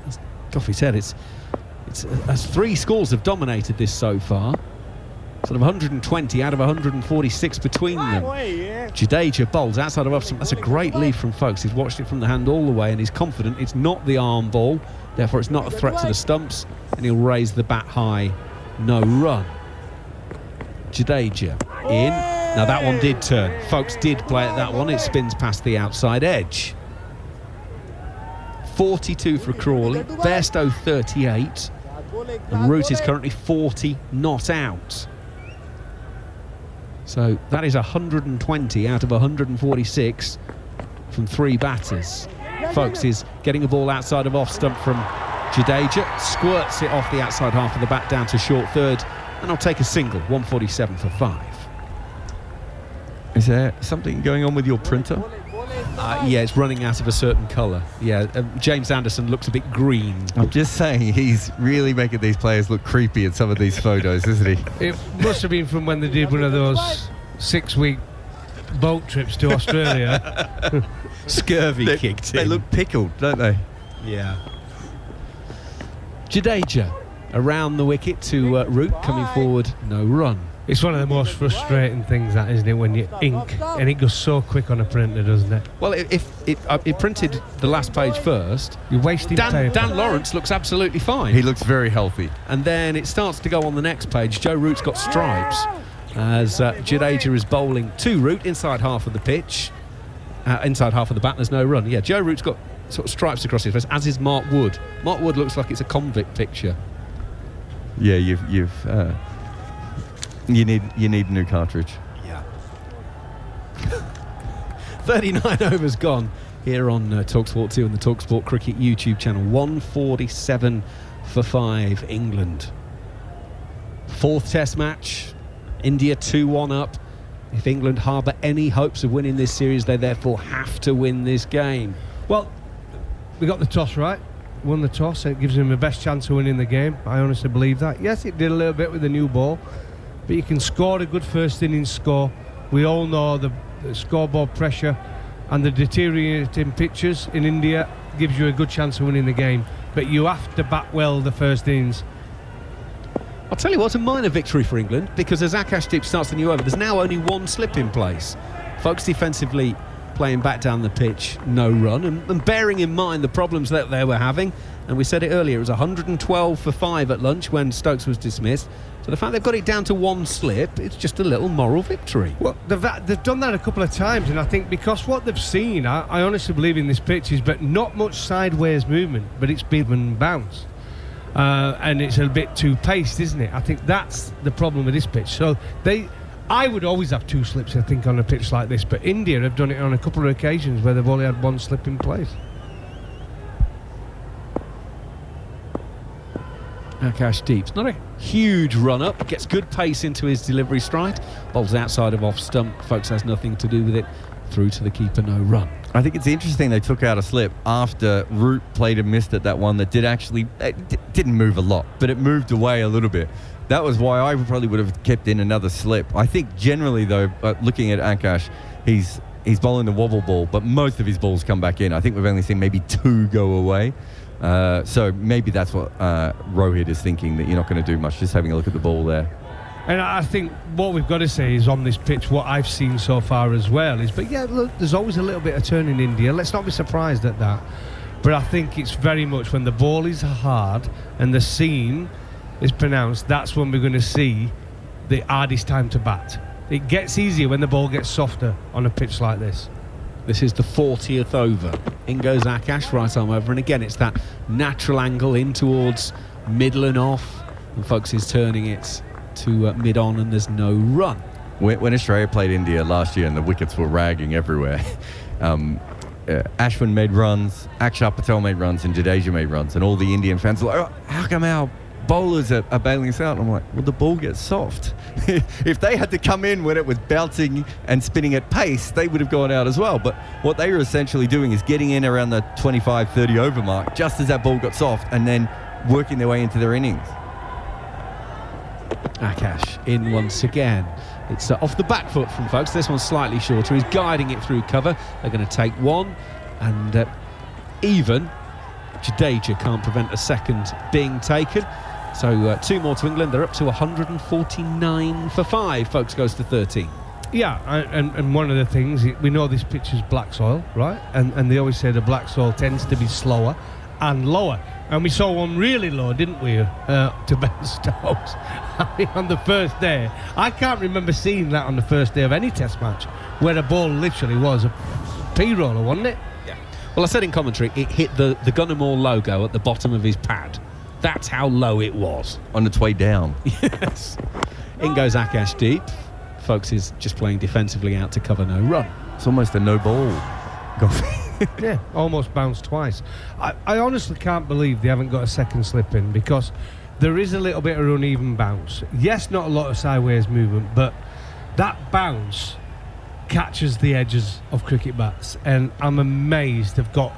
As Goffey said, it's as 3 scores have dominated this so far. Sort of 120 out of 146 between them. Jadeja bowls outside of off stump. That's a great lead from folks. He's watched it from the hand all the way and he's confident it's not the arm ball. Therefore, it's not a threat to the stumps and he'll raise the bat high. No run. Jadeja in. Now that one did turn. Folks did play at that one. It spins past the outside edge. 42 for Crawley. Bairstow 38. And Root is currently 40 not out. So that is 120 out of 146 from 3 batters. Folks is getting a ball outside of off stump from Jadeja. Squirts it off the outside half of the bat down to short third. And I'll take a single, 147 for 5. Is there something going on with your printer? Yeah, it's running out of a certain colour. Yeah, James Anderson looks a bit green. I'm just saying, he's really making these players look creepy in some of these photos, isn't he? It must have been from when they did one of those 6-week boat trips to Australia. Scurvy kicked in. They look pickled, don't they? Yeah. Jadeja around the wicket to Root, coming forward, no run. It's one of the most frustrating things, that, isn't it, when you ink and it goes so quick on a printer, doesn't it? Well, if it printed the last page first, you're wasting paper. Dan Lawrence looks absolutely fine. He looks very healthy. And then it starts to go on the next page. Joe Root's got stripes as Jadeja is bowling to Root inside half of the pitch. Inside half of the bat, there's no run. Yeah, Joe Root's got sort of stripes across his face, as is Mark Wood. Mark Wood looks like it's a convict picture. Yeah, you need a new cartridge. Yeah. 39 overs gone here on TalkSport 2 and the TalkSport Cricket YouTube channel. 147 for 5, England. Fourth Test match, India 2-1 up. If England harbour any hopes of winning this series, they therefore have to win this game. Well, we got the toss right. Won the toss. It gives them the best chance of winning the game. I honestly believe that. Yes, it did a little bit with the new ball, but you can score a good first innings score. We all know the scoreboard pressure and the deteriorating pitches in India gives you a good chance of winning the game, but you have to bat well the first innings. I'll tell you what, a minor victory for England, because as Akashdeep starts the new over, there's now only one slip in place. Folks defensively playing back down the pitch, no run, and bearing in mind the problems that they were having, and we said it earlier, it was 112 for 5 at lunch when Stokes was dismissed. So the fact they've got it down to one slip, it's just a little moral victory. Well, they've done that a couple of times, and I think because what they've seen, I honestly believe in this pitch is, but not much sideways movement, but it's been and bounce. And it's a bit too paced, isn't it? I think that's the problem with this pitch. So I would always have 2 slips, I think, on a pitch like this, but India have done it on a couple of occasions where they've only had 1 slip in place. Akashdeep's not a huge run-up, gets good pace into his delivery stride, bowls outside of off-stump, folks, has nothing to do with it, through to the keeper, no run. I think it's interesting they took out a slip after Root played and missed at that one that didn't move a lot, but it moved away a little bit. That was why I probably would have kept in another slip. I think generally, though, looking at Akash, he's bowling the wobble ball, but most of his balls come back in. I think we've only seen maybe 2 go away. So maybe that's what Rohit is thinking, that you're not going to do much, just having a look at the ball there. And I think what we've got to say is on this pitch, what I've seen so far as well is, but yeah, look, there's always a little bit of turn in India. Let's not be surprised at that. But I think it's very much when the ball is hard and the seam is pronounced, that's when we're going to see the hardest time to bat. It gets easier when the ball gets softer on a pitch like this. This is the 40th over. In goes Akash, right arm over, and again it's that natural angle in towards middle and off, and folks is turning it to mid-on, and there's no run. When Australia played India last year and the wickets were ragging everywhere, Ashwin made runs, Akshar Patel made runs, and Jadeja made runs, and all the Indian fans were like, oh, how come our bowlers are bailing us out? And I'm like, well, the ball gets soft. If they had to come in when it was bouncing and spinning at pace, they would have gone out as well. But what they were essentially doing is getting in around the 25-30 over mark just as that ball got soft, and then working their way into their innings. Akash in once again. It's off the back foot from folks. This one's slightly shorter. He's guiding it through cover. They're going to take one, and even Jadeja can't prevent a second being taken. So 2 more to England. They're up to 149 for 5. Folks, goes to 13. Yeah, and one of the things, we know this pitch is black soil, right? And they always say the black soil tends to be slower and lower. And we saw one really low, didn't we, to Ben Stokes on the first day. I can't remember seeing that on the first day of any Test match, where the ball literally was a P-roller, wasn't it? Yeah. Well, I said in commentary, it hit the Gunnermore logo at the bottom of his pad. That's how low it was. On its way down. Yes. In goes Akashdeep. Folks is just playing defensively out to cover no run. It's almost a no ball. Yeah, almost bounced twice. I honestly can't believe they haven't got a second slip in, because there is a little bit of uneven bounce. Yes, not a lot of sideways movement, but that bounce catches the edges of cricket bats, and I'm amazed they've got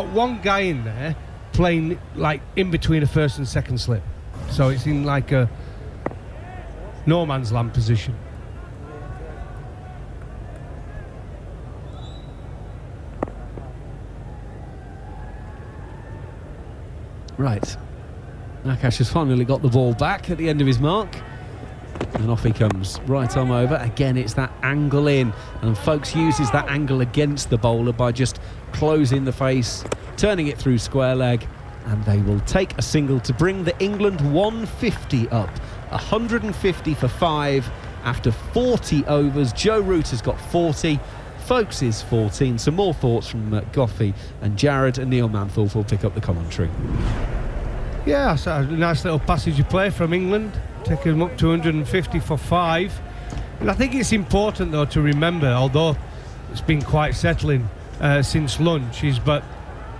one guy in there playing like in between a first and second slip, so it's in like a no man's land position. Right. Nakash has finally got the ball back at the end of his mark. And off he comes, right arm over. Again, it's that angle in. And Folkes uses that angle against the bowler by just closing the face, turning it through square leg. And they will take a single to bring the England 150 up. 150 for 5 after 40 overs. Joe Root has got 40. Folkes is 14. Some more thoughts from Goffey and Jared, and Neil Manthorpe will pick up the commentary. Yeah, so a nice little passage of play from England, taking them up to 150 for 5. And I think it's important, though, to remember, although it's been quite settling since lunch, but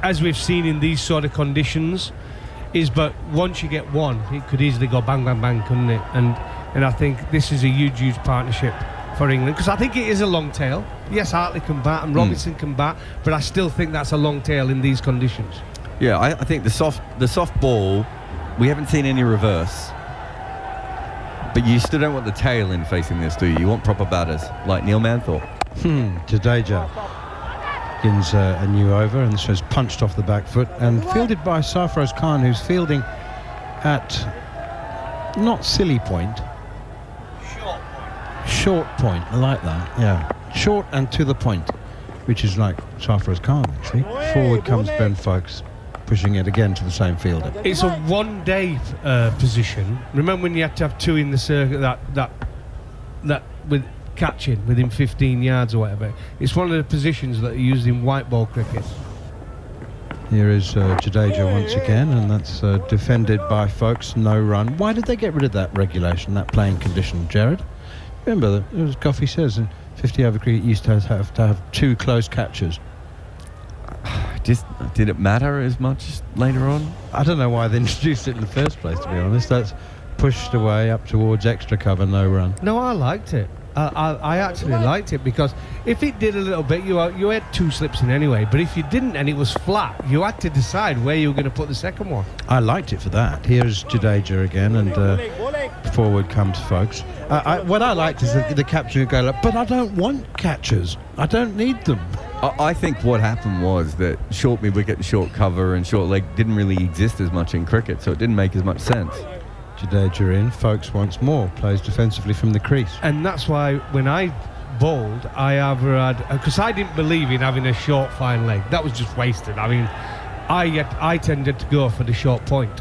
as we've seen in these sort of conditions, but once you get one, it could easily go bang, bang, bang, couldn't it? And I think this is a huge, huge partnership for England, because I think it is a long tail. Yes, Hartley can bat and Robinson can bat, but I still think that's a long tail in these conditions. Yeah, I think the soft ball, we haven't seen any reverse. But you still don't want the tail in facing this, do you? You want proper batters, like Neil Manthorpe. Jadeja begins a new over, and this was punched off the back foot and fielded by Sarfaraz Khan, who's fielding at not silly point. Short point. I like that. Yeah. Short and to the point, which is like Sarfaraz Khan, actually. Forward comes Ben Folkes, pushing it again to the same fielder. It's a one-day position. Remember when you had to have two in the circuit, that with catching within 15 yards or whatever. It's one of the positions that are used in white ball cricket. Here is Jadeja once again, and that's defended by Folkes, no run. Why did they get rid of that regulation, that playing condition, Jared? Remember, as Goffey says, in 50 over cricket used to have 2 close catches. Did it matter as much later on? I don't know why they introduced it in the first place, to be honest. That's pushed away up towards extra cover, no run. No, I liked it. I actually liked it, because if it did a little bit, you had 2 slips in anyway, but if you didn't and it was flat, you had to decide where you were going to put the second one. I liked it for that. Here's Jadeja again, and forward comes Folkes. What I liked is the capture go like, but I don't want catchers. I don't need them. I think what happened was that short mid-wicket, short cover and short leg didn't really exist as much in cricket, so it didn't make as much sense. Jadeja in, Folkes once more plays defensively from the crease. And that's why when I bowled, I either had, because I didn't believe in having a short fine leg. That was just wasted. I mean, I tended to go for the short point.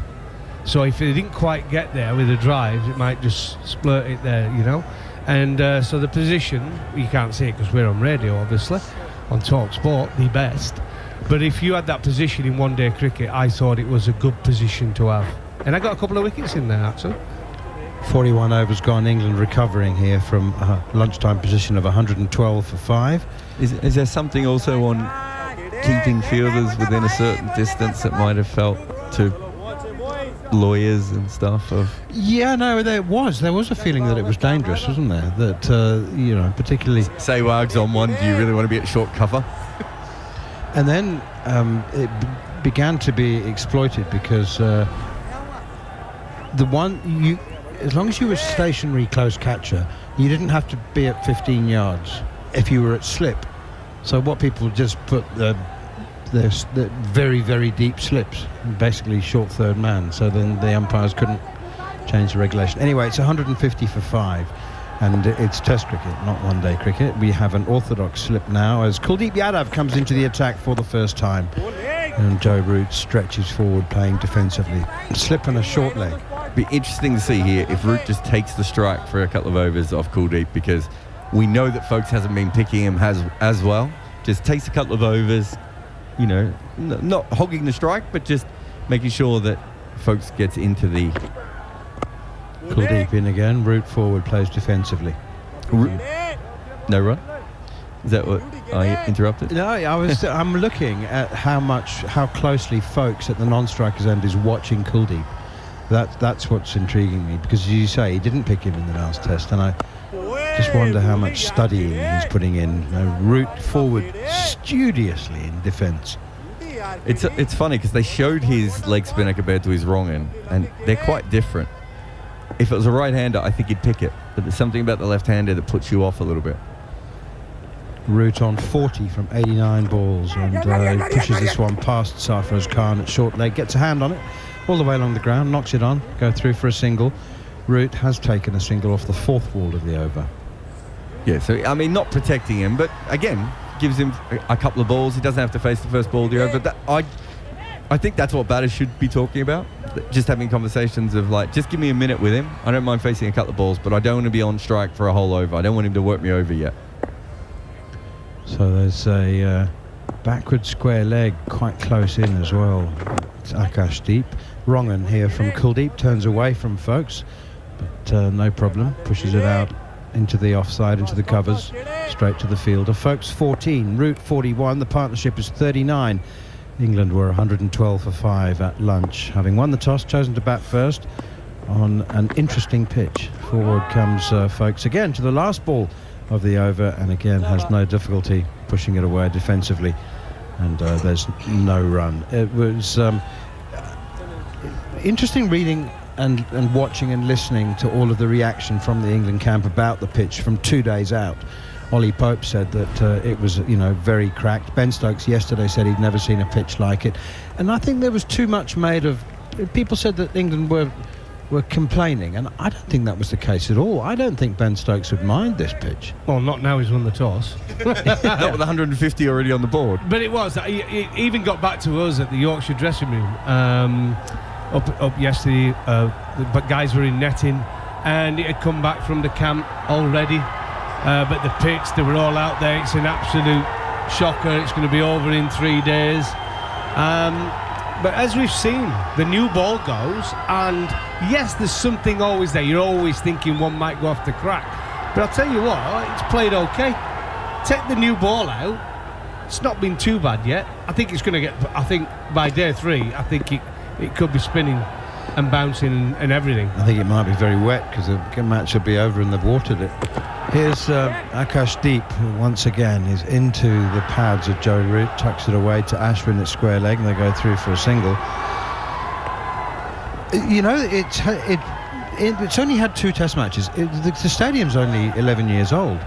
So if it didn't quite get there with a drive, it might just splurt it there, you know. And so the position, you can't see it because we're on radio, obviously, on Talk Sport, the best. But if you had that position in one-day cricket, I thought it was a good position to have. And I got a couple of wickets in there, actually. 41 overs gone, England recovering here from a lunchtime position of 112 for 5. Is there something also on keeping fielders within a certain distance that might have felt to lawyers and stuff of? Yeah, no, there was a feeling that it was dangerous, wasn't there? That particularly Sehwag's on one. Do you really want to be at short cover? And then it began to be exploited because as long as you were stationary close catcher, you didn't have to be at 15 yards if you were at slip. So what people just put the very, very deep slips, basically short third man, so then the umpires couldn't change the regulation. Anyway, it's 150 for 5, and it's Test cricket, not one-day cricket. We have an orthodox slip now as Kuldeep Yadav comes into the attack for the first time, and Joe Root stretches forward playing defensively. Slip and a short leg. Be interesting to see here if Root just takes the strike for a couple of overs off Kuldeep, because we know that Folkes hasn't been picking him as well. Just takes a couple of overs, not hogging the strike, but just making sure that Folkes gets into the... Kuldeep in again, Root forward, plays defensively. No run? Is that what I interrupted? No, I'm looking at how closely Folkes at the non-strikers end is watching Kuldeep. That's what's intriguing me, because as you say, he didn't pick him in the last test, and I just wonder how much studying he's putting in. Root forward studiously in defence. It's funny because they showed his leg spinner compared to his wrong end, and they're quite different. If it was a right-hander, I think he'd pick it, but there's something about the left-hander that puts you off a little bit. Root on 40 from 89 balls, and pushes this one past Sarfaraz Khan at short leg, gets a hand on it all the way along the ground, knocks it on, go through for a single. Root has taken a single off the fourth ball of the over. Yeah, so I mean, not protecting him, but again, gives him a couple of balls. He doesn't have to face the first ball of the over. I think that's what batters should be talking about. Just having conversations of like, just give me a minute with him. I don't mind facing a couple of balls, but I don't want to be on strike for a whole over. I don't want him to work me over yet. So there's a backward square leg quite close in as well. It's Akashdeep. Rongan here from Kuldeep turns away from folks, but no problem. Pushes it out into the offside, into the covers, straight to the fielder. Folks 14, Root 41. The partnership is 39. England were 112 for 5 at lunch, having won the toss, chosen to bat first on an interesting pitch. Forward comes Folks again to the last ball of the over, and again has no difficulty pushing it away defensively, and there's no run. It was interesting reading and watching and listening to all of the reaction from the England camp about the pitch from 2 days out. Ollie Pope said that it was, very cracked. Ben Stokes yesterday said he'd never seen a pitch like it, and I think there was too much made of. People said that England were complaining, and I don't think that was the case at all. I don't think Ben Stokes would mind this pitch. Well, not now he's won the toss. Not with 150 already on the board. But it was. He even got back to us at the Yorkshire dressing room up yesterday. But guys were in netting, and it had come back from the camp already. But the pitch, they were all out there. It's an absolute shocker. It's going to be over in 3 days. But as we've seen, the new ball goes, and yes, there's something always there. You're always thinking one might go off the crack. But I'll tell you what, it's played okay. Take the new ball out. It's not been too bad yet. I think it's going to get, I think by day 3, I think it could be spinning and bouncing and everything. I think it might be very wet because the match will be over and they've watered it. Here's Akashdeep, who once again is into the pads of Joe Root, tucks it away to Ashwin at square leg, and they go through for a single. It's only had 2 test matches. The stadium's only 11 years old,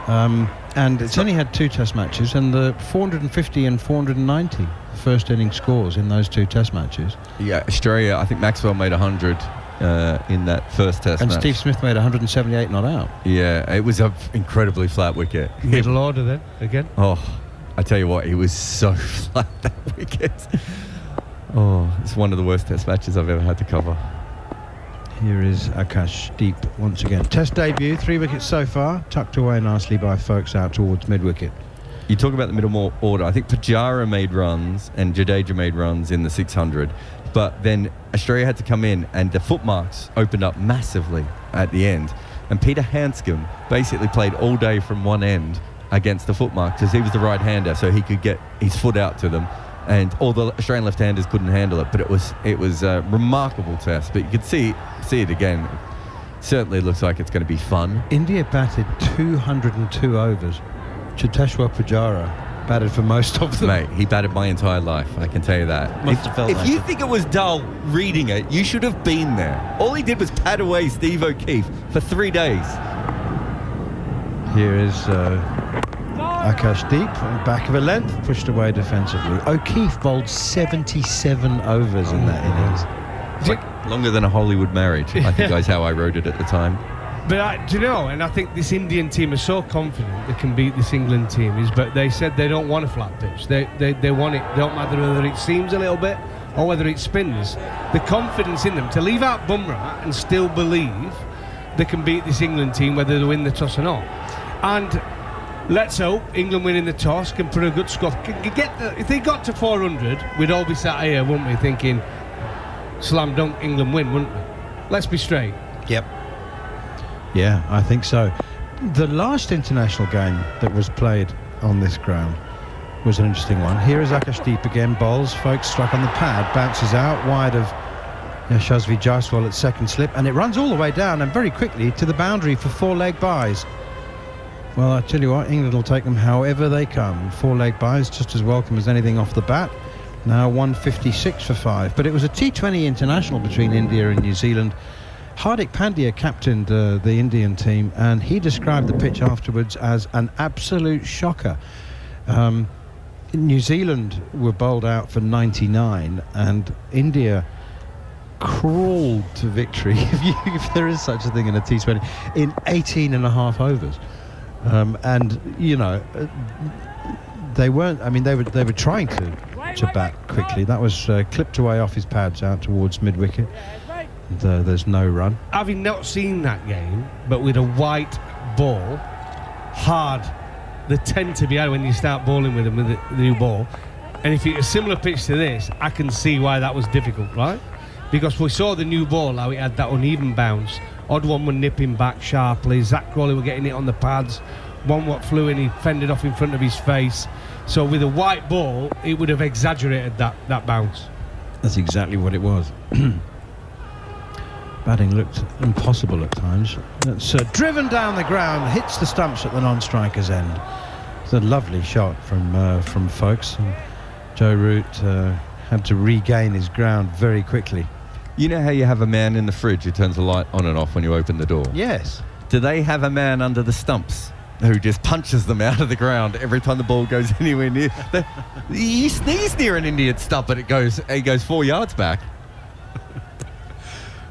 and it's only had 2 test matches, and the 450 and 490 first inning scores in those 2 test matches. Yeah, Australia, I think Maxwell made 100 in that first test and match. Steve Smith made 178 not out. Yeah, it was an incredibly flat wicket. Middle order then, again. Oh, I tell you what, he was so flat, that wicket. Oh, it's one of the worst test matches I've ever had to cover. Here is Akashdeep once again. Test debut, 3 wickets so far, tucked away nicely by Folks out towards mid-wicket. You talk about the middle order. I think Pujara made runs and Jadeja made runs in the 600. But then Australia had to come in, and the footmarks opened up massively at the end. And Peter Hanscom basically played all day from one end against the footmarks because he was the right-hander, so he could get his foot out to them. And all the Australian left-handers couldn't handle it. But it was a remarkable test. But you could see it again. Certainly looks like it's going to be fun. India batted 202 overs. Cheteshwar Pujara batted for most of them. Mate, he batted my entire life, I can tell you that. If you think it was dull reading it, you should have been there. All he did was pat away Steve O'Keefe for 3 days. Here is Akashdeep, back of a length, pushed away defensively. O'Keefe bowled 77 overs in that innings. It's like longer than a Hollywood marriage, I think is how I wrote it at the time. But do you know, and I think this Indian team is so confident they can beat this England team, but they said they don't want a flat pitch. They want it, don't matter whether it seems a little bit or whether it spins. The confidence in them to leave out Bumrah and still believe they can beat this England team whether they win the toss or not. And let's hope England winning the toss can put a good score. If they got to 400, we'd all be sat here, wouldn't we, thinking slam dunk England win, wouldn't we? Let's be straight. Yep. Yeah, I think so. The last international game that was played on this ground was an interesting one. Here is Akashdeep again, bowls. Folks struck on the pad, bounces out wide of Yashasvi Jaiswal at second slip, and it runs all the way down and very quickly to the boundary for 4-leg byes. Well, I tell you what, England will take them however they come. 4-leg byes just as welcome as anything off the bat. Now 156 for 5, but it was a T20 international between India and New Zealand. Hardik Pandya captained the Indian team, and he described the pitch afterwards as an absolute shocker. New Zealand were bowled out for 99, and India crawled to victory, if there is such a thing in a T20, in 18 and a half overs. And you know, they weren't. I mean, they were trying to bat quickly. That was clipped away off his pads out towards mid wicket. There's no run. Having not seen that game, but with a white ball, hard, they tend to be out when you start bowling with them with the new ball. And if it's a similar pitch to this, I can see why that was difficult, right? Because we saw the new ball, how it had that uneven bounce. Odd one were nipping back sharply. Zach Crawley were getting it on the pads. One what flew in, he fended off in front of his face. So with a white ball, it would have exaggerated that bounce. That's exactly what it was. Batting looked impossible at times. It's driven down the ground, hits the stumps at the non-striker's end. It's a lovely shot from Folkes. And Joe Root had to regain his ground very quickly. You know how you have a man in the fridge who turns the light on and off when you open the door? Yes. Do they have a man under the stumps who just punches them out of the ground every time the ball goes anywhere near? You sneeze near an Indian stump and it goes 4 yards back.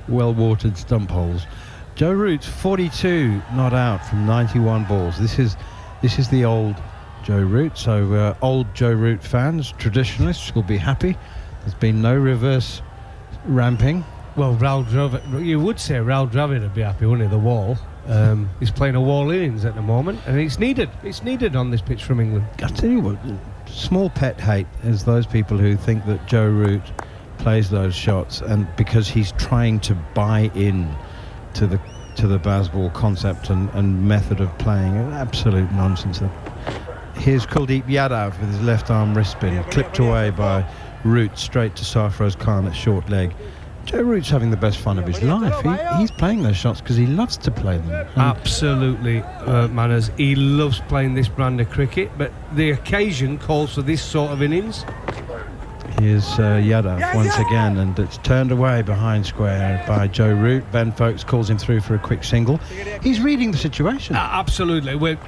Well-watered stump holes. Joe Root, 42 not out from 91 balls. This is the old Joe Root. So old Joe Root fans, traditionalists, will be happy. There's been no reverse ramping. Well, Rahul Dravid, you would say Rahul Dravid would be happy, wouldn't he? The wall. He's playing a wall innings at the moment, and it's needed. It's needed on this pitch from England. I tell you what, small pet hate is those people who think that Joe Root plays those shots, and because he's trying to buy in to the Bazball concept and method of playing. Absolute nonsense. Here's Kuldeep Yadav with his left arm wrist spin, clipped away by Root straight to Sarfaraz Khan at short leg. Joe Root's having the best fun of his life. He's playing those shots because he loves to play them. Absolutely, Manners. He loves playing this brand of cricket, but the occasion calls for this sort of innings. Here's Yadav once again, and it's turned away behind square by Joe Root. Ben Folkes calls him through for a quick single. He's reading the situation. Absolutely.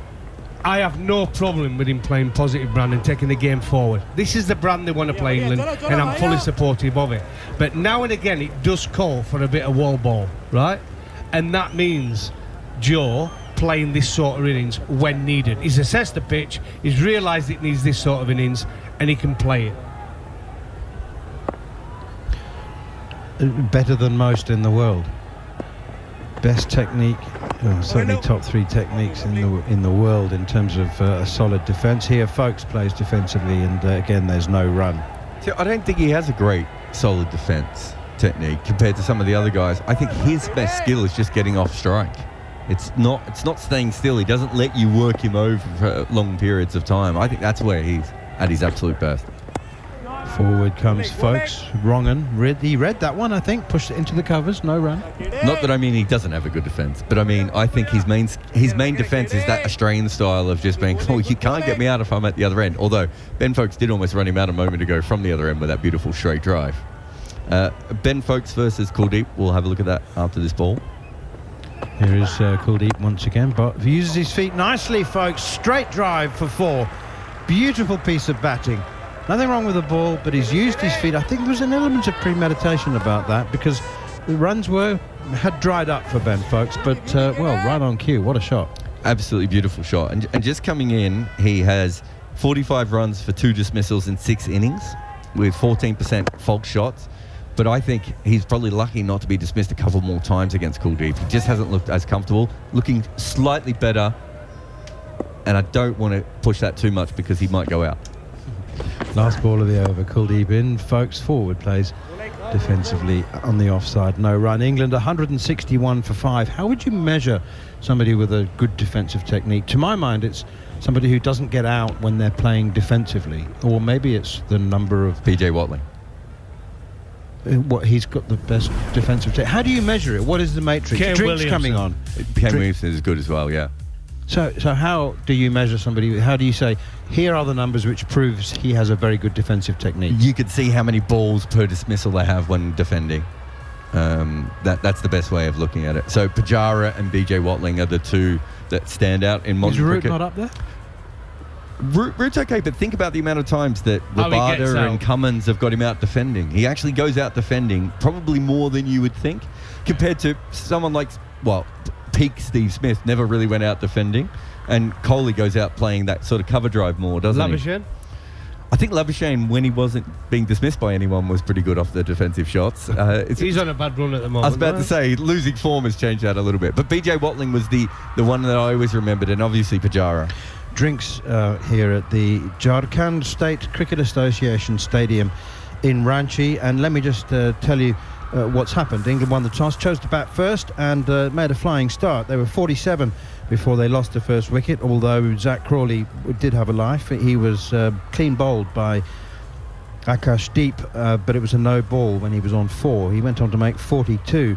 I have no problem with him playing positive brand and taking the game forward. This is the brand they want to play, England, and I'm fully supportive of it. But now and again, it does call for a bit of wall ball, right? And that means Joe playing this sort of innings when needed. He's assessed the pitch, he's realised it needs this sort of innings, and he can play it. Better than most in the world. Best technique, certainly top 3 techniques in the world in terms of a solid defence. Here Folkes plays defensively, and again there's no run. See, I don't think he has a great solid defence technique compared to some of the other guys. I think his best skill is just getting off strike. It's not staying still. He doesn't let you work him over for long periods of time. I think that's where he's at his absolute best. Forward comes Folkes. Wrongen. He read that one, I think. Pushed it into the covers. No run. Not that I mean he doesn't have a good defence, but I mean I think his main defence is that Australian style of just being, oh, you can't get me out if I'm at the other end. Although Ben Folkes did almost run him out a moment ago from the other end with that beautiful straight drive. Ben Folkes versus Kuldeep. We'll have a look at that after this ball. Here is Kuldeep once again, but he uses his feet nicely, Folkes. Straight drive for 4. Beautiful piece of batting. Nothing wrong with the ball, but he's used his feet. I think there was an element of premeditation about that, because the runs had dried up for Ben Folkes, but right on cue. What a shot. Absolutely beautiful shot. And just coming in, he has 45 runs for 2 dismissals in 6 innings with 14% Folkes shots. But I think he's probably lucky not to be dismissed a couple more times against Kuldeep. He just hasn't looked as comfortable, looking slightly better. And I don't want to push that too much because he might go out. Last ball of the over, Kuldeep in. Folkes forward plays defensively on the offside. No run. England 161 for 5. How would you measure somebody with a good defensive technique? To my mind, it's somebody who doesn't get out when they're playing defensively. Or maybe it's the number of... PJ Watley. He's got the best defensive technique. How do you measure it? What is the matrix? Kane Drinks coming on. Kane Williamson is good as well, yeah. So how do you measure somebody? How do you say, here are the numbers which proves he has a very good defensive technique? You could see how many balls per dismissal they have when defending. That's the best way of looking at it. So Pujara and BJ Watling are the two that stand out in modern Is Root cricket. not up there? Root's okay, but think about the amount of times that How he gets Rabada and out. Cummins have got him out defending. He actually goes out defending probably more than you would think, compared to someone like, well, peak Steve Smith never really went out defending, and Kohli goes out playing that sort of cover drive more, doesn't he? Labuschagne? I think Labuschagne, when he wasn't being dismissed by anyone, was pretty good off the defensive shots. He's on a bad run at the moment. I was about to right? say, losing form has changed that a little bit. But BJ Watling was the one that I always remembered, and obviously Pujara. Drinks here at the Jharkhand State Cricket Association Stadium in Ranchi. And let me just tell you what's happened. England won the toss, chose to bat first, and made a flying start. They were 47 before they lost the first wicket, although Zach Crawley did have a life. He was clean bowled by Akash Deep, but it was a no ball when he was on 4. He went on to make 42.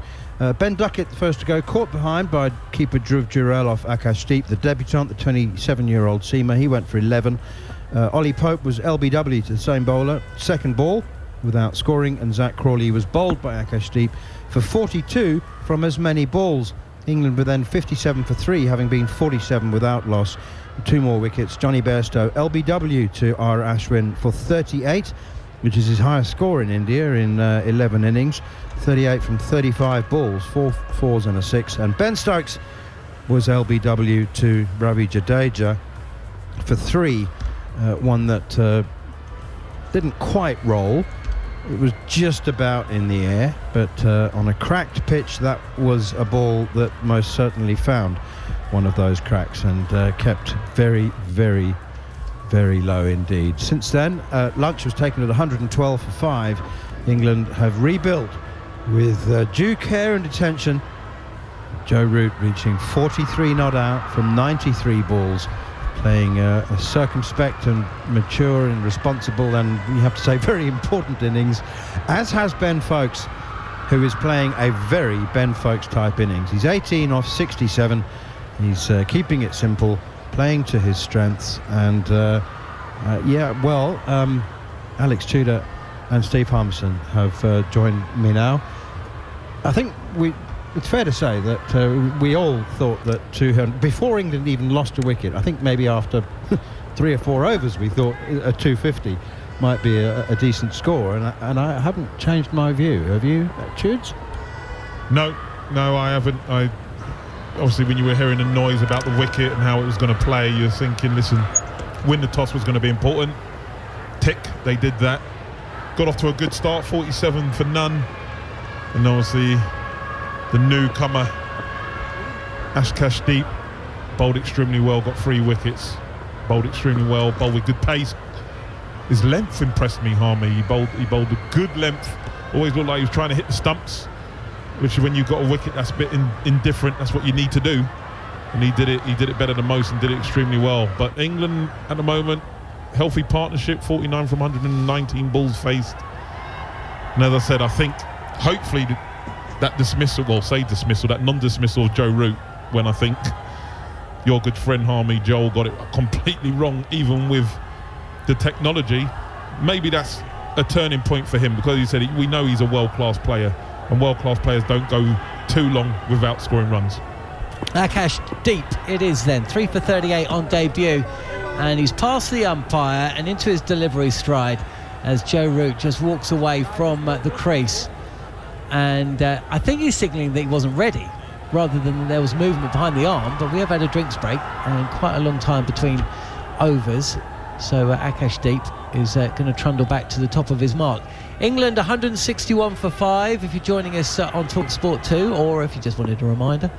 Ben Duckett, the first to go, caught behind by keeper Dhruv Jurel off Akash Deep, the debutant, the 27-year-old seamer. He went for 11. Ollie Pope was LBW to the same bowler. Second ball without scoring, and Zach Crawley was bowled by Akash Deep for 42 from as many balls. England were then 57 for 3, having been 47 without loss. 2 more wickets. Johnny Bairstow, LBW to R. Ashwin for 38, which is his highest score in India in 11 innings. 38 from 35 balls, 4 fours and a 6. And Ben Stokes was LBW to Ravi Jadeja for 3, one that didn't quite roll. It was just about in the air, but on a cracked pitch, that was a ball that most certainly found one of those cracks and kept very, very, very low indeed. Since then, lunch was taken at 112 for 5. England have rebuilt with due care and attention. Joe Root reaching 43 not out from 93 balls, playing a circumspect and mature and responsible, and we have to say very important innings, as has Ben Foakes, who is playing a very Ben Foakes type innings. He's 18 off 67. He's keeping it simple, playing to his strengths, and Alex Tudor and Steve Harmison have joined me now. I think it's fair to say that we all thought that before England even lost a wicket, I think maybe after 3 or 4 overs, we thought a 250 might be a decent score, and I haven't changed my view. Have you, Tudes? No, I haven't. Obviously, when you were hearing the noise about the wicket and how it was going to play, you're thinking, listen, win the toss was going to be important. Tick, they did that. Got off to a good start, 47 for none. And obviously, the newcomer, Akash Deep, bowled extremely well, got 3 wickets. Bowled extremely well, bowled with good pace. His length impressed me, Harmy. He bowled a good length. Always looked like he was trying to hit the stumps, which when you've got a wicket that's a bit indifferent, that's what you need to do. And he did it better than most and did it extremely well. But England at the moment, healthy partnership, 49 from 119 balls faced. And as I said, I think hopefully that non-dismissal of Joe Root, when I think your good friend Harmy Joel got it completely wrong, even with the technology, maybe that's a turning point for him, because he said we know he's a world-class player, and world-class players don't go too long without scoring runs. Akash Deep it is then, 3 for 38 on debut, and he's past the umpire and into his delivery stride as Joe Root just walks away from the crease, and I think he's signalling that he wasn't ready rather than there was movement behind the arm. But we have had a drinks break and quite a long time between overs, so Akash Deep is going to trundle back to the top of his mark. England 161 for 5 if you're joining us on TalkSport 2, or if you just wanted a reminder.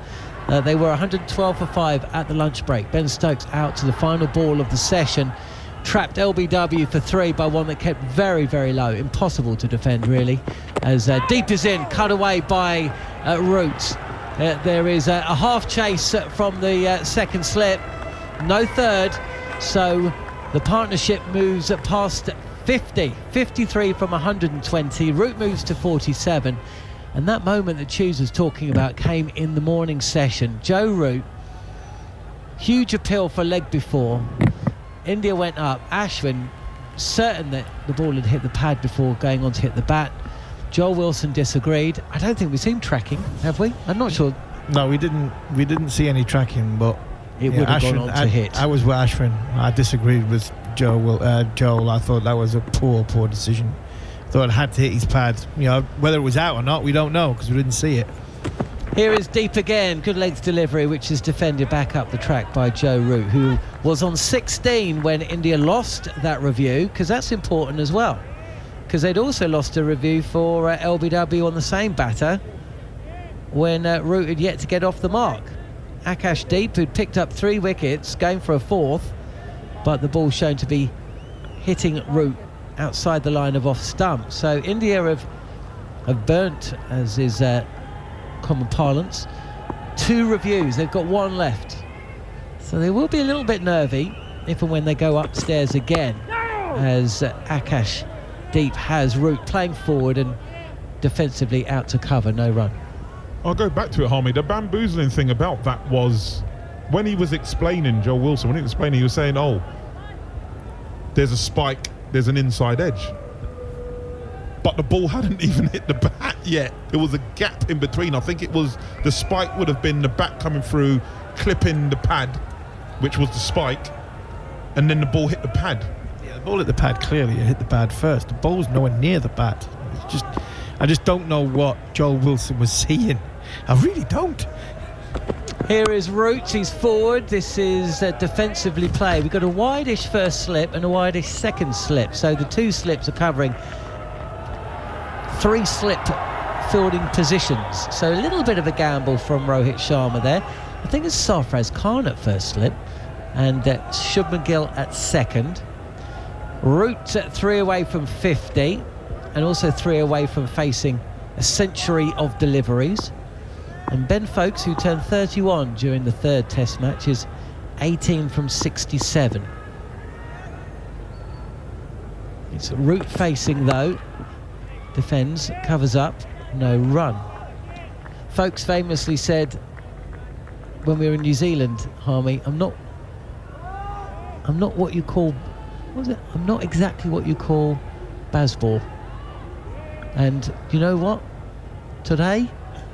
They were 112 for 5 at the lunch break. Ben Stokes out to the final ball of the session, trapped LBW for 3 by one that kept very, very low. Impossible to defend, really, as Deep is in, cut away by Root. There is a half chase from the second slip, no third, so the partnership moves past 50, 53 from 120. Root moves to 47. And that moment that Chews was talking about came in the morning session. Joe Root, huge appeal for leg before. India went up. Ashwin, certain that the ball had hit the pad before going on to hit the bat. Joel Wilson disagreed. I don't think we've seen tracking, have we? I'm not sure. No, we didn't see any tracking, but it would have gone on to hit. I was with Ashwin. I disagreed with Joel. I thought that was a poor decision. Thought it had to hit his pad. Whether it was out or not, we don't know because we didn't see it. Here is deep again. Good length delivery, which is defended back up the track by Joe Root, who was on 16 when India lost that review, because that's important as well. Because they'd also lost a review for LBW on the same batter when Root had yet to get off the mark. Akash Deep, who'd picked up 3 wickets, going for a 4th, but the ball shown to be hitting Root outside the line of off stump. So India have burnt, as is common parlance, 2 reviews. They've got 1 left, so they will be a little bit nervy if and when they go upstairs again, as Akash Deep has Root playing forward and defensively out to cover, no run. I'll go back to it, Harmy. The bamboozling thing about that was when he was explaining, Joel Wilson, when he was explaining, he was saying, oh, there's a spike, there's an inside edge. But the ball hadn't even hit the bat yet. There was a gap in between. I think it was the spike would have been the bat coming through, clipping the pad, which was the spike, and then the ball hit the pad. Yeah, the ball hit the pad clearly. It hit the pad first. The ball was nowhere near the bat. I just don't know what Joel Wilson was seeing. I really don't. Here is Root, he's forward. This is defensively play. We've got a wide-ish first slip and a wide-ish second slip. So the 2 slips are covering 3 slip fielding positions. So a little bit of a gamble from Rohit Sharma there. I think it's Sarfraz Khan at first slip and Shubman Gill at second. Root at 3 away from 50 and also 3 away from facing a century of deliveries. And Ben Foakes, who turned 31 during the 3rd Test match, is 18 from 67. It's Root facing though. Defends, covers up, no run. Foakes famously said when we were in New Zealand, Harmy, I'm not what you call, what was it? I'm not exactly what you call Bazball. And you know what? Today,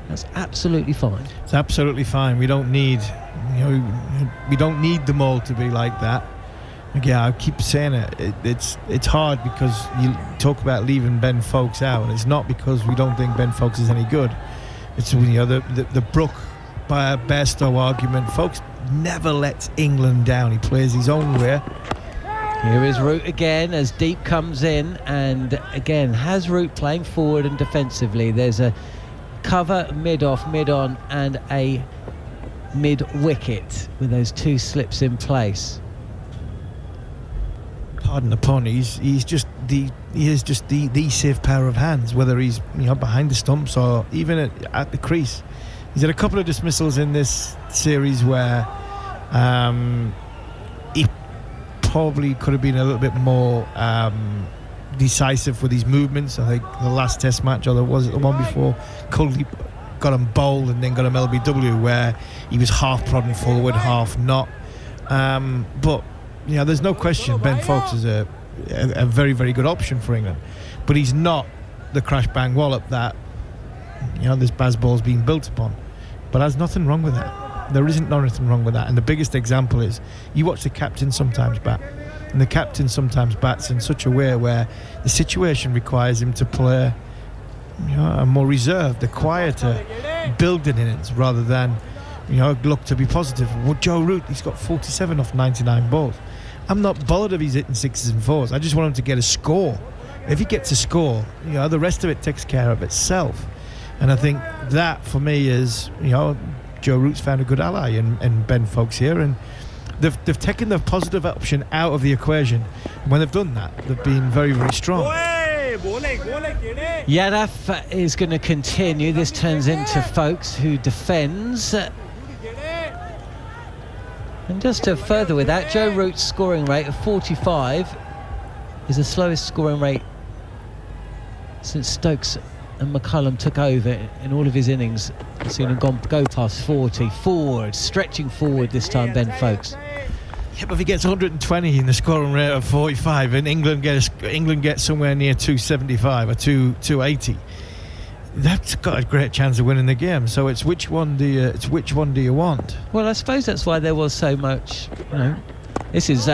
that's absolutely fine. It's absolutely fine. We don't need, we don't need them all to be like that. Yeah, I keep saying it. It's hard because you talk about leaving Ben Foakes out, and it's not because we don't think Ben Foakes is any good. It's the Brook by Bairstow argument. Foakes never lets England down. He plays his own way. Here is Root again as Deep comes in, and again has Root playing forward and defensively. There's a cover mid-off, mid-on, and a mid-wicket with those 2 slips in place. Pardon the pun. He is just the safe pair of hands, whether he's behind the stumps or even at the crease. He's had a couple of dismissals in this series where he probably could have been a little bit more decisive with his movements. I think the last Test match, or was it the one before, Kuldeep got him bowled and then got him LBW, where he was half prodding forward, half not. But there's no question Ben Foakes is a very, very good option for England, but he's not the crash bang wallop that this Bazball's being built upon. But there's nothing wrong with that. There isn't nothing wrong with that. And the biggest example is you watch the captain sometimes bat, and the captain sometimes bats in such a way where the situation requires him to play a more reserved, a quieter building innings rather than look to be positive. Well, Joe Root, he's got 47 off 99 balls. I'm not bothered if he's hitting 6s and 4s. I just want him to get a score. If he gets a score, the rest of it takes care of itself. And I think that for me is, Joe Root's found a good ally in Ben Foakes here, and they've taken the positive option out of the equation. And when they've done that, they've been very, very strong. Yadav is going to continue. This turns into Foakes, who defends. And just to further with that, Joe Root's scoring rate of 45 is the slowest scoring rate since Stokes and McCullum took over in all of his innings. I've seen him go past 40. Forward, stretching forward this time, Ben Foakes. Yeah, but if he gets 120 in the scoring rate of 45 and England gets somewhere near 275 or 280, that's got a great chance of winning the game. So it's which one do you want? Well, I suppose that's why there was so much. This is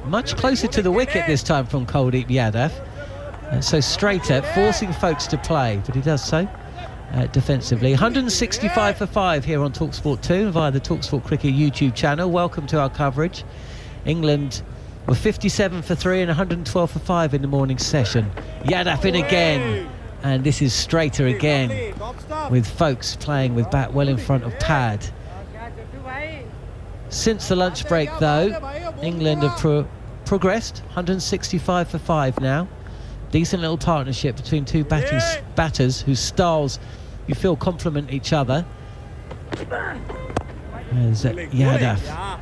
much closer to the wicket this time from Kuldeep Yadav. So straighter, forcing folks to play, but he does so defensively. 165 for 5 here on TalkSport 2 via the TalkSport Cricket YouTube channel. Welcome to our coverage. England were 57 for 3 and 112 for 5 in the morning session. Yadav in again, and this is straighter again, with folks playing with bat well in front of pad. Since the lunch break, though, England have progressed 165 for 5 now. Decent little partnership between two batters whose styles you feel complement each other. There's Yadav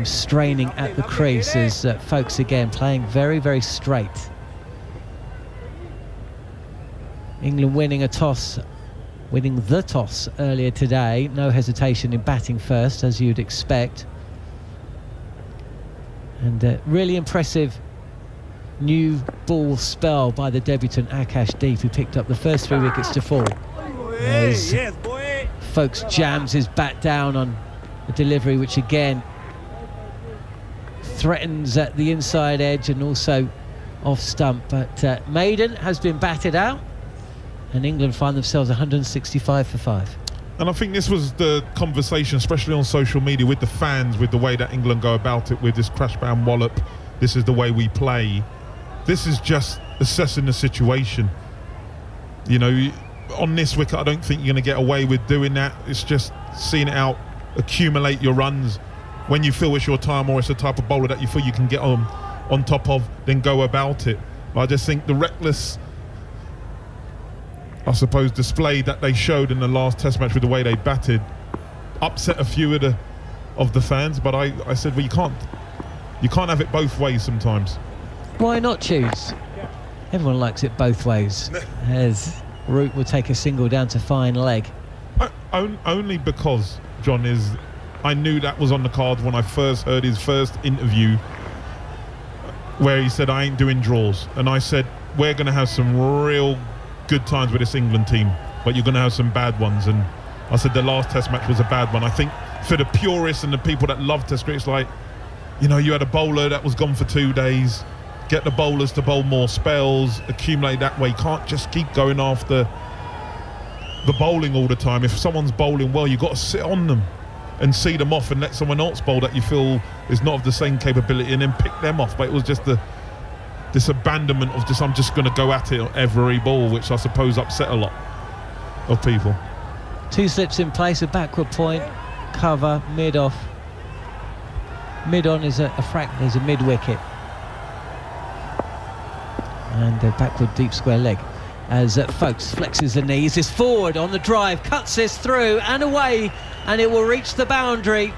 straining at the crease as folks again playing very, very straight. England winning the toss earlier today. No hesitation in batting first, as you'd expect. And really impressive new ball spell by the debutant Akash Deep, who picked up the first 3 wickets to fall. As folks jams his bat down on a delivery which again threatens at the inside edge and also off stump. But Maiden has been batted out, and England find themselves 165 for 5. And I think this was the conversation, especially on social media, with the fans, with the way that England go about it, with this crash bound wallop. This is the way we play. This is just assessing the situation. You know, on this wicket, I don't think you're going to get away with doing that. It's just seeing it out, accumulate your runs. When you feel it's your time, or it's the type of bowler that you feel you can get on top of, then go about it. But I just think the reckless, I suppose, display that they showed in the last Test match with the way they batted upset a few of the fans. But I said, well, you can't have it both ways sometimes. Why not choose? Everyone likes it both ways. As Root will take a single down to fine leg. Only because, John, I knew that was on the cards when I first heard his first interview, where he said, I ain't doing draws. And I said, we're going to have some real good times with this England team, but you're going to have some bad ones. And I said the last Test match was a bad one. I think for the purists and the people that love Test cricket, it's like, you know, you had a bowler that was gone for 2 days. Get the bowlers to bowl more spells, accumulate that way. You can't just keep going after the bowling all the time. If someone's bowling well, you've got to sit on them and see them off and let someone else bowl that you feel is not of the same capability, and then pick them off. But it was just this abandonment of I'm just going to go at it on every ball, which I suppose upset a lot of people. 2 slips in place, a backward point, cover, mid-off. Mid-on is there's a mid-wicket. And a backward deep square leg as Folks flexes the knees, is forward on the drive, cuts this through and away, and it will reach the boundary.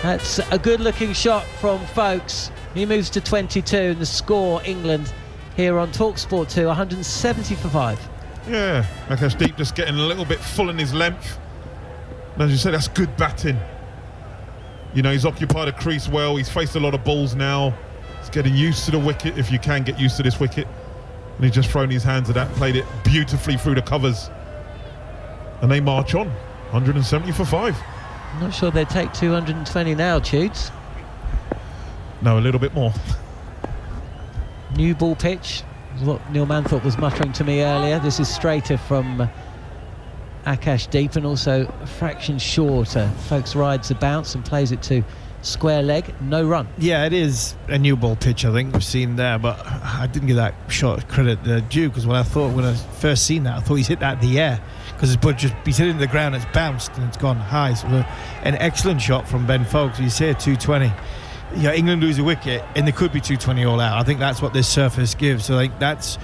That's a good looking shot from Folks. He moves to 22, and the score, England here on TalkSport 2, 170 for 5. Yeah, Akash Deep just getting a little bit full in his length. And as you said, that's good batting. You know, he's occupied a crease well, he's faced a lot of balls now. He's getting used to the wicket, if you can get used to this wicket. And he's just thrown his hands at that, played it beautifully through the covers. And they march on, 170 for 5. I'm not sure they'd take 220 now, Toots. No, a little bit more. New ball pitch, what Neil Manthorpe was muttering to me earlier. This is straighter from Akash Deep, and also a fraction shorter. Folks rides the bounce and plays it to square leg, no run. Yeah, it is a new ball pitch, I think we've seen there, but I didn't give that shot credit due, because when I first seen that, I thought he's hit that in the air, because his ball just, he's hit it in the ground, it's bounced and it's gone high. So an excellent shot from Ben Folks. You say 220. Yeah, England lose a wicket and there could be 220 all out. I think that's what this surface gives. So I think that's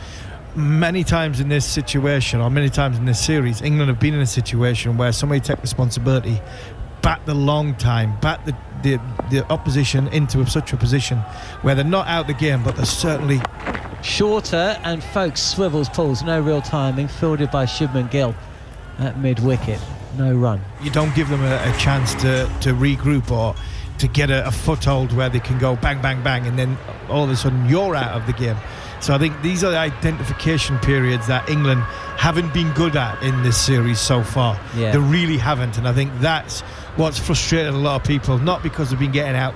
many times in this situation, or many times in this series, England have been in a situation where somebody take responsibility, bat the long time, bat the opposition into such a position where they're not out the game, but they're certainly shorter. And Folks swivels, pulls, no real timing, fielded by Shubman Gill at mid-wicket, no run. You don't give them a chance to regroup or to get a foothold where they can go bang, bang, bang, and then all of a sudden you're out of the game. So I think these are the identification periods that England haven't been good at in this series so far. Yeah. They really haven't, and I think that's what's frustrated a lot of people, not because they've been getting out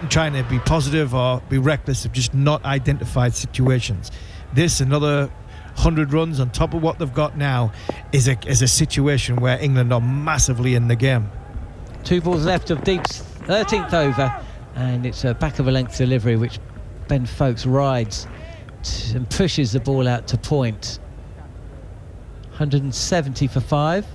trying to be positive or be reckless, they've just not identified situations. This, another 100 runs on top of what they've got now, is a situation where England are massively in the game. 2 balls left of Deep's 13th over, and it's a back of a length delivery which Ben Foakes rides and pushes the ball out to point. 170 for 5.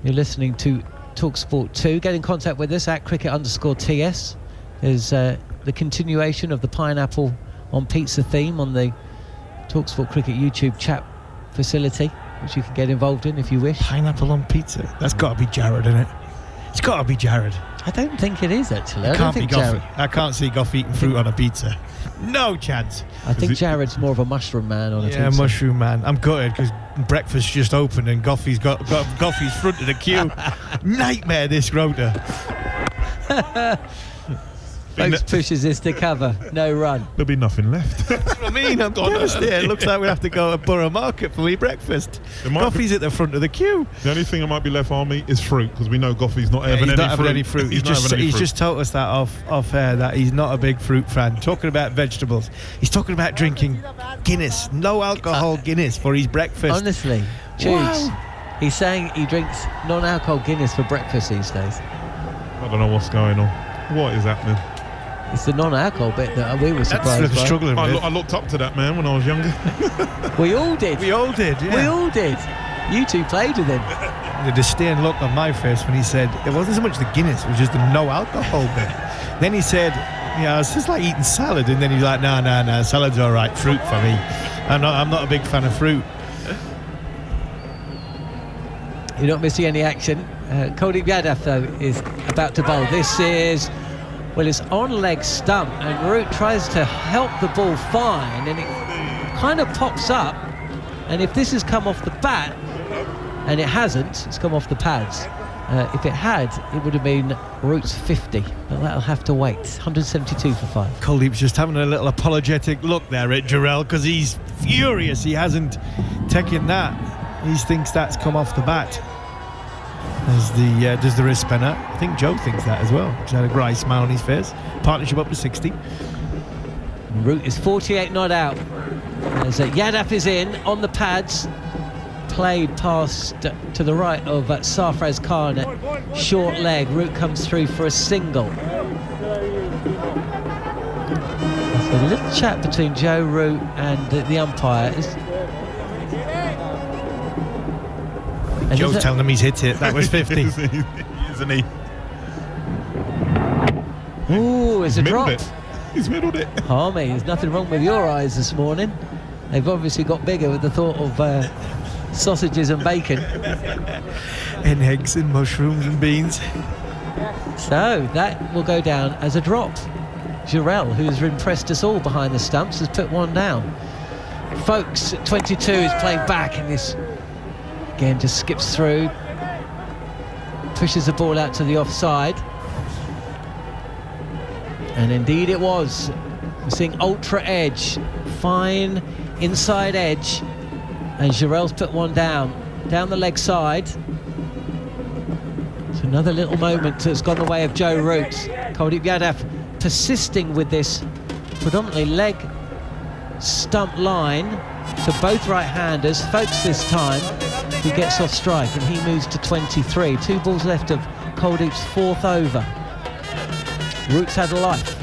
You're listening to TalkSport 2. Get in contact with us at cricket_TS. There's the continuation of the pineapple on pizza theme on the TalkSport Cricket YouTube chat facility, which you can get involved in if you wish. Pineapple on pizza? That's got to be Jared, isn't it? It's got to be Jared. I don't think it is, actually. It I don't think Jared. I can't see Gough eating fruit on a pizza. No chance. I think Jared's more of a mushroom man on a pizza. Yeah, mushroom man. I'm gutted because breakfast just opened and Goughie's got Goughie's front of the queue. Nightmare, this rota. Foakes pushes this to cover. No run. There'll be nothing left. That's what I mean. I'm devastated. It looks like we have to go to Borough Market for me breakfast. Goughie's at the front of the queue. The only thing that might be left on me is fruit, because we know Goughie's not having any fruit. He's just told us that off air that he's not a big fruit fan. Talking about vegetables, he's talking about drinking Guinness, no alcohol Guinness for his breakfast. Honestly, Judes, he's saying he drinks non-alcohol Guinness for breakfast these days. I don't know what's going on. What is happening? It's the non-alcohol bit that we were surprised by. Struggling with. I looked up to that man when I was younger. We all did. We all did, yeah. We all did. You two played with him. The disdain look on my face when he said it wasn't so much the Guinness, it was just the no alcohol bit. Then he said, yeah, it's just like eating salad. And then he's like, no, salad's all right. Fruit for me. I'm not a big fan of fruit. You're not missing any action. Kuldeep Yadav, though, is about to bowl. This is... Well, it's on leg stump, and Root tries to help the ball fine, and it kind of pops up. And if this has come off the bat, and it hasn't, it's come off the pads. If it had, it would have been Root's 50, but that'll have to wait. 172 for 5. Kuldeep's just having a little apologetic look there at Jarrell because he's furious he hasn't taken that. He thinks that's come off the bat. Does the wrist spinner. I think Joe thinks that as well. He's had a great smile on his face. Partnership up to 60. Root is 48 not out. As Yadav is in on the pads. Played past to the right of Sarfraz Khan at short leg. Root comes through for a single. There's a little chat between Joe Root and the umpire. And Joe's telling him he's hit it. That was 50. Isn't he? Ooh, it's a drop. He's middled it. Harmy, there's nothing wrong with your eyes this morning. They've obviously got bigger with the thought of sausages and bacon. And eggs and mushrooms and beans. So that will go down as a drop. Jarrell, who's impressed us all behind the stumps, has put one down. Foakes at 22 is playing back, and this again just skips through, pushes the ball out to the offside, and indeed it was. We're seeing ultra edge, fine inside edge, and Jarrell's put one down the leg side. It's another little moment that's gone the way of Joe Root. Kuldeep Yadav persisting with this predominantly leg stump line to both right-handers. Foakes this time, who gets off strike, and he moves to 23. 2 balls left of Kuldeep's 4th over. Root's had a life.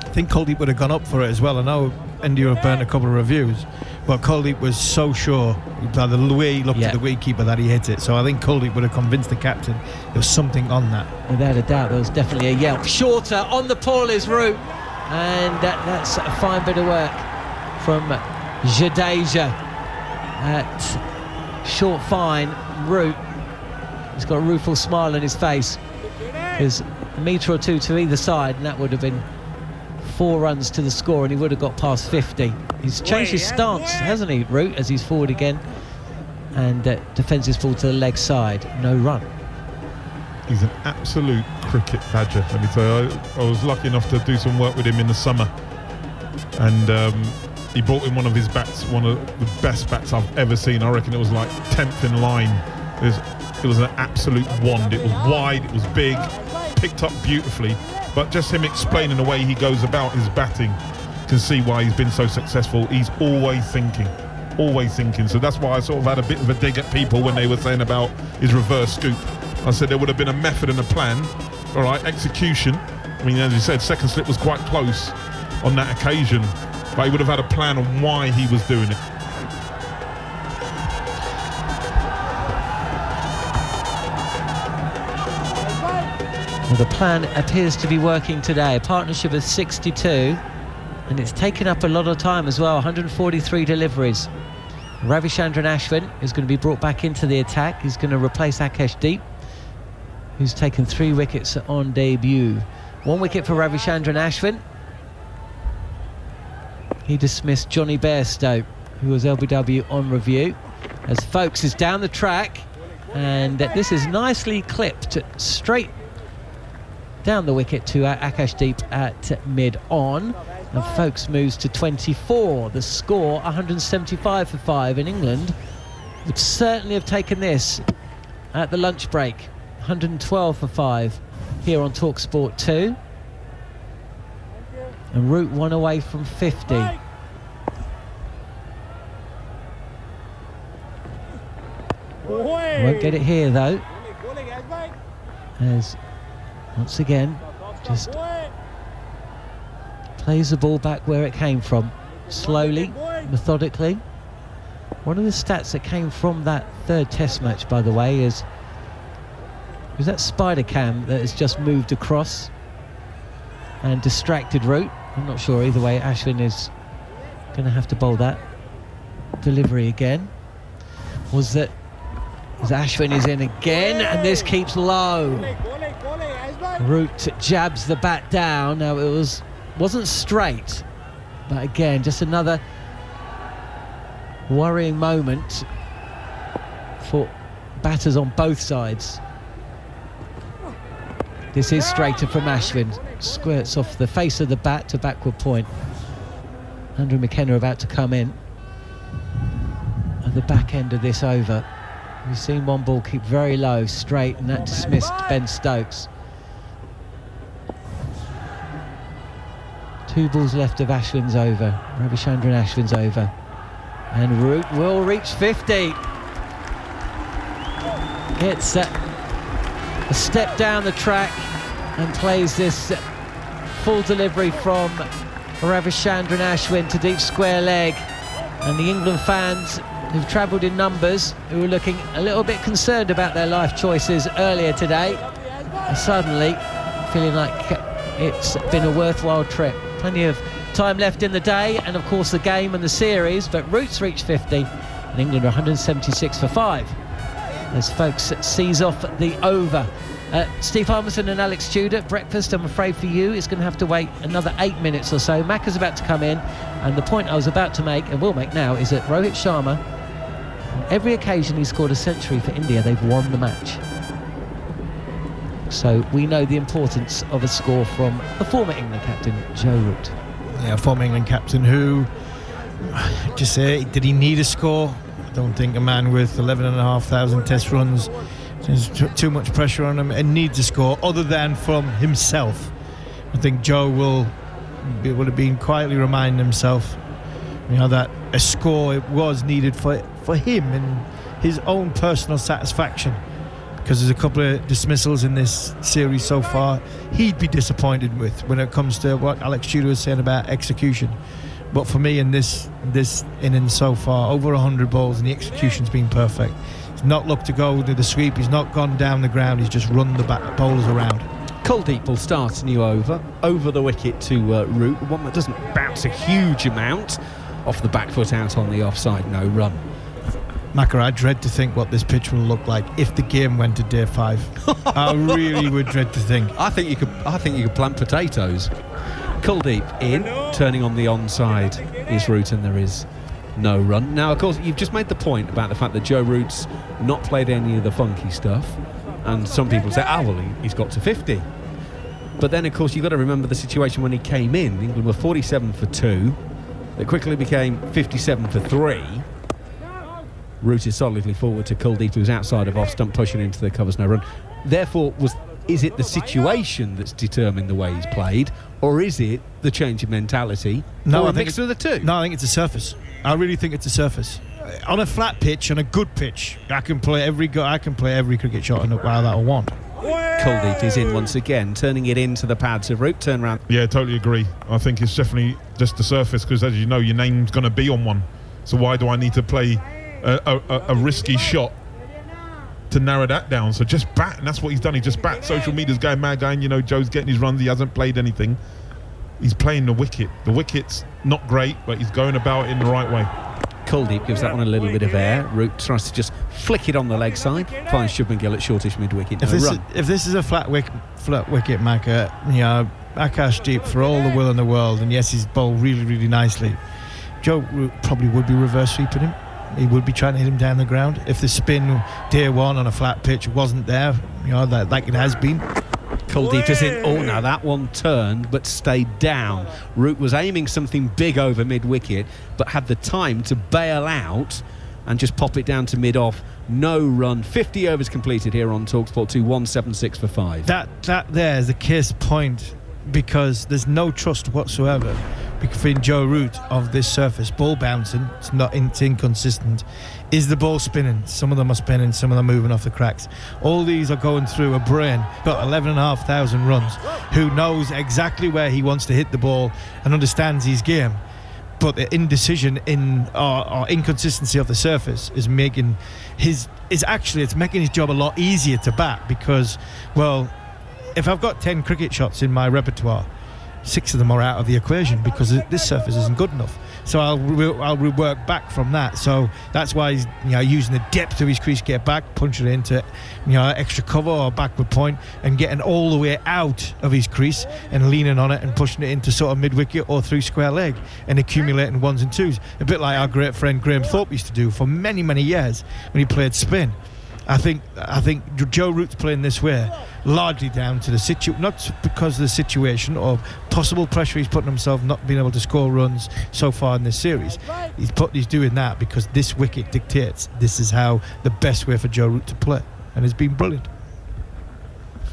I think Kuldeep would have gone up for it as well. I know India have burnt a couple of reviews, but Kuldeep was so sure by the way he looked at the wicketkeeper that he hit it. So I think Kuldeep would have convinced the captain there was something on that. Without a doubt, there was definitely a yelp. Shorter on the ball is Root, and that's a fine bit of work from Jadeja at short fine. Root, he's got a rueful smile on his face. There's a metre or two to either side, and that would have been 4 runs to the score, and he would have got past 50. He's changed his stance, hasn't he, Root, as he's forward again, and defends his ball to the leg side. No run. He's an absolute cricket badger, let me tell you. I was lucky enough to do some work with him in the summer, and he brought in one of his bats, one of the best bats I've ever seen. I reckon it was like 10th in line. It was an absolute wand. It was wide, it was big, picked up beautifully. But just him explaining the way he goes about his batting, you can see why he's been so successful. He's always thinking. So that's why I sort of had a bit of a dig at people when they were saying about his reverse scoop. I said there would have been a method and a plan. All right, execution. I mean, as you said, second slip was quite close on that occasion, but he would have had a plan on why he was doing it. Well, the plan appears to be working today. A partnership of 62, and it's taken up a lot of time as well. 143 deliveries. Ravichandran Ashwin is going to be brought back into the attack. He's going to replace Akash Deep, who's taken 3 wickets on debut. 1 wicket for Ravichandran Ashwin. He dismissed Johnny Bairstow, who was LBW on review. As Folkes is down the track, and this is nicely clipped straight down the wicket to Akash Deep at mid-on. And Folkes moves to 24. The score 175 for 5 in England. Would certainly have taken this at the lunch break. 112 for 5 here on TalkSport 2. And Root 1 away from 50. Won't get it here though, as once again just plays the ball back where it came from, slowly, methodically. One of the stats that came from that 3rd test match, by the way, is that spider cam that has just moved across and distracted Root. I'm not sure either way. Ashwin is going to have to bowl that delivery again. Was that as Ashwin is in again, and this keeps low. Root jabs the bat down. Now it wasn't straight, but again, just another worrying moment for batters on both sides. This is straighter from Ashwin. Squirts off the face of the bat to backward point. Andrew McKenna about to come in at the back end of this over. We've seen one ball keep very low, straight, and that dismissed Ben Stokes. 2 balls left of Ashwin's over, Ravichandran Ashwin's over. And Root will reach 50. Gets a step down the track and plays this full delivery from Ravichandran Ashwin to deep square leg. And the England fans who've travelled in numbers, who were looking a little bit concerned about their life choices earlier today, are suddenly feeling like it's been a worthwhile trip. Plenty of time left in the day, and of course the game and the series, but Root's reached 50 and England are 176 for 5 as Folkes sees off the over. Steve Harmison and Alex Tudor, breakfast, I'm afraid for you, is going to have to wait another 8 minutes or so. Macca's about to come in, and the point I was about to make, and will make now, is that Rohit Sharma, on every occasion he's scored a century for India, they've won the match. So we know the importance of a score from the former England captain, Joe Root. Yeah, former England captain who, just say, did he need a score? I don't think a man with 11,500 test runs, there's too much pressure on him and needs a score other than from himself. I think Joe would have been quietly reminding himself, that a score was needed for him and his own personal satisfaction. Because there's a couple of dismissals in this series so far he'd be disappointed with when it comes to what Alex Tudor was saying about execution. But for me, in this innings so far, over 100 balls and the execution's been perfect. He's not looked to go to the sweep, he's not gone down the ground, he's just run the bowlers around. Kuldeep will start a new over the wicket to Root, one that doesn't bounce a huge amount, off the back foot out on the offside, no run. Macca, I dread to think what this pitch will look like if the game went to day 5. I really would dread to think. I think you could plant potatoes. Kuldeep in, turning on the onside is Root, and there is no run. Now, of course, you've just made the point about the fact that Joe Root's not played any of the funky stuff, and some people say, he's got to 50. But then, of course, you've got to remember the situation when he came in. England were 47 for 2. that quickly became 57 for 3. Rooted solidly forward to Kuldeep, who's outside of off stump, pushing into the covers, no run. Therefore, is it the situation that's determined the way he's played, or is it the change of mentality? No, or I a think mix of the two? No, I think it's a surface. I really think it's a surface. On a flat pitch, on a good pitch, I can play every cricket shot in a while that I want. Kuldeep is in once again, turning it into the pads of Root. Turn round. Yeah, totally agree. I think it's definitely just the surface, because as you know, your name's going to be on one. So why do I need to play a risky shot to narrow that down? So just bat, and that's what he's done. He just bat. Social media's going mad, going, you know, Joe's getting his runs. He hasn't played anything. He's playing the wicket. The wicket's not great, but he's going about it in the right way. Kuldeep gives that one a little bit of air. Root tries to just flick it on the leg side. Finds Shubman Gill at shortish mid-wicket. No run. If this is a flat wicket, Macca, you know, Akashdeep, for all the will in the world, and yes, he's bowled really, really nicely, Joe Root probably would be reverse sweeping him. He would be trying to hit him down the ground. If the spin day one on a flat pitch wasn't there, you know, like it has been. Kuldeep is in. Oh, now that one turned but stayed down. Root was aiming something big over mid-wicket, but had the time to bail out and just pop it down to mid-off. No run. 50 overs completed here on TalkSport 2, 176 for 5. That there is the case point, because there's no trust whatsoever between Joe Root of this surface. Ball bouncing, it's inconsistent. Is the ball spinning? Some of them are spinning, some of them are moving off the cracks. All these are going through a brain, got 11,500 runs, who knows exactly where he wants to hit the ball and understands his game. But the indecision or inconsistency of the surface is making it's making his job a lot easier to bat, because, well, if I've got 10 cricket shots in my repertoire, 6 of them are out of the equation because this surface isn't good enough. So I'll rework back from that. So that's why he's, you know, using the depth of his crease, get back, punch it into, you know, extra cover or backward point, and getting all the way out of his crease and leaning on it and pushing it into sort of mid-wicket or through square leg and accumulating ones and twos. A bit like our great friend Graham Thorpe used to do for many, many years when he played spin. I think Joe Root's playing this way largely down to the situation, not because of the situation or possible pressure he's putting himself not being able to score runs so far in this series. He's doing that because this wicket dictates this is how the best way for Joe Root to play, and it's been brilliant.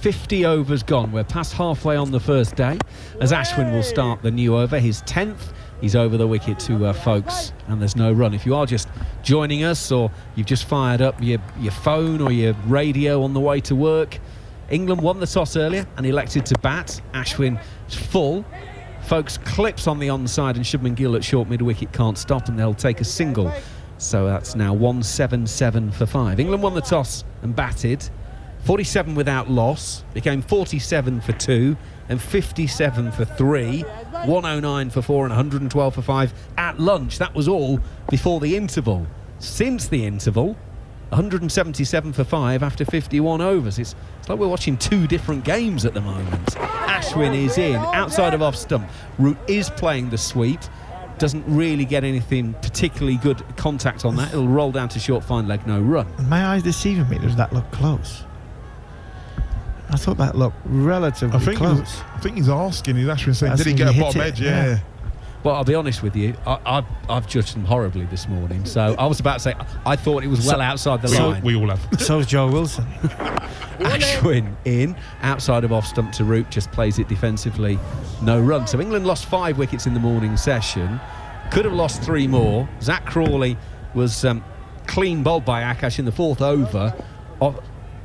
50 overs gone. We're past halfway on the first day as Ashwin will start the new over, his 10th. He's over the wicket to folks, and there's no run. If you are just joining us, or you've just fired up your phone or your radio on the way to work, England won the toss earlier and elected to bat. Ashwin full. Folks clips on the onside, and Shubman Gill at short mid-wicket can't stop, and they'll take a single. So that's now 177 for 5. England won the toss and batted. 47 without loss, became 47 for 2 and 57 for 3, 109 for 4 and 112 for 5 at lunch. That was all before the interval. Since the interval, 177 for 5 after 51 overs. It's like we're watching two different games at the moment. Ashwin is in, outside of off stump. Root is playing the sweep. Doesn't really get anything particularly good contact on that. It'll roll down to short, fine leg, no run. My eyes deceiving me. Does that look close? I thought that looked relatively close. I think he's asking. He's actually saying, did he get a bottom edge? Yeah. Well, I'll be honest with you. I've judged them horribly this morning. So I was about to say, I thought it was well outside the line. We all have. So's Joe Wilson. Ashwin in, outside of off stump to Root, just plays it defensively, no run. So England lost 5 wickets in the morning session. Could have lost 3 more. Zach Crawley was clean bowled by Akash in the 4th over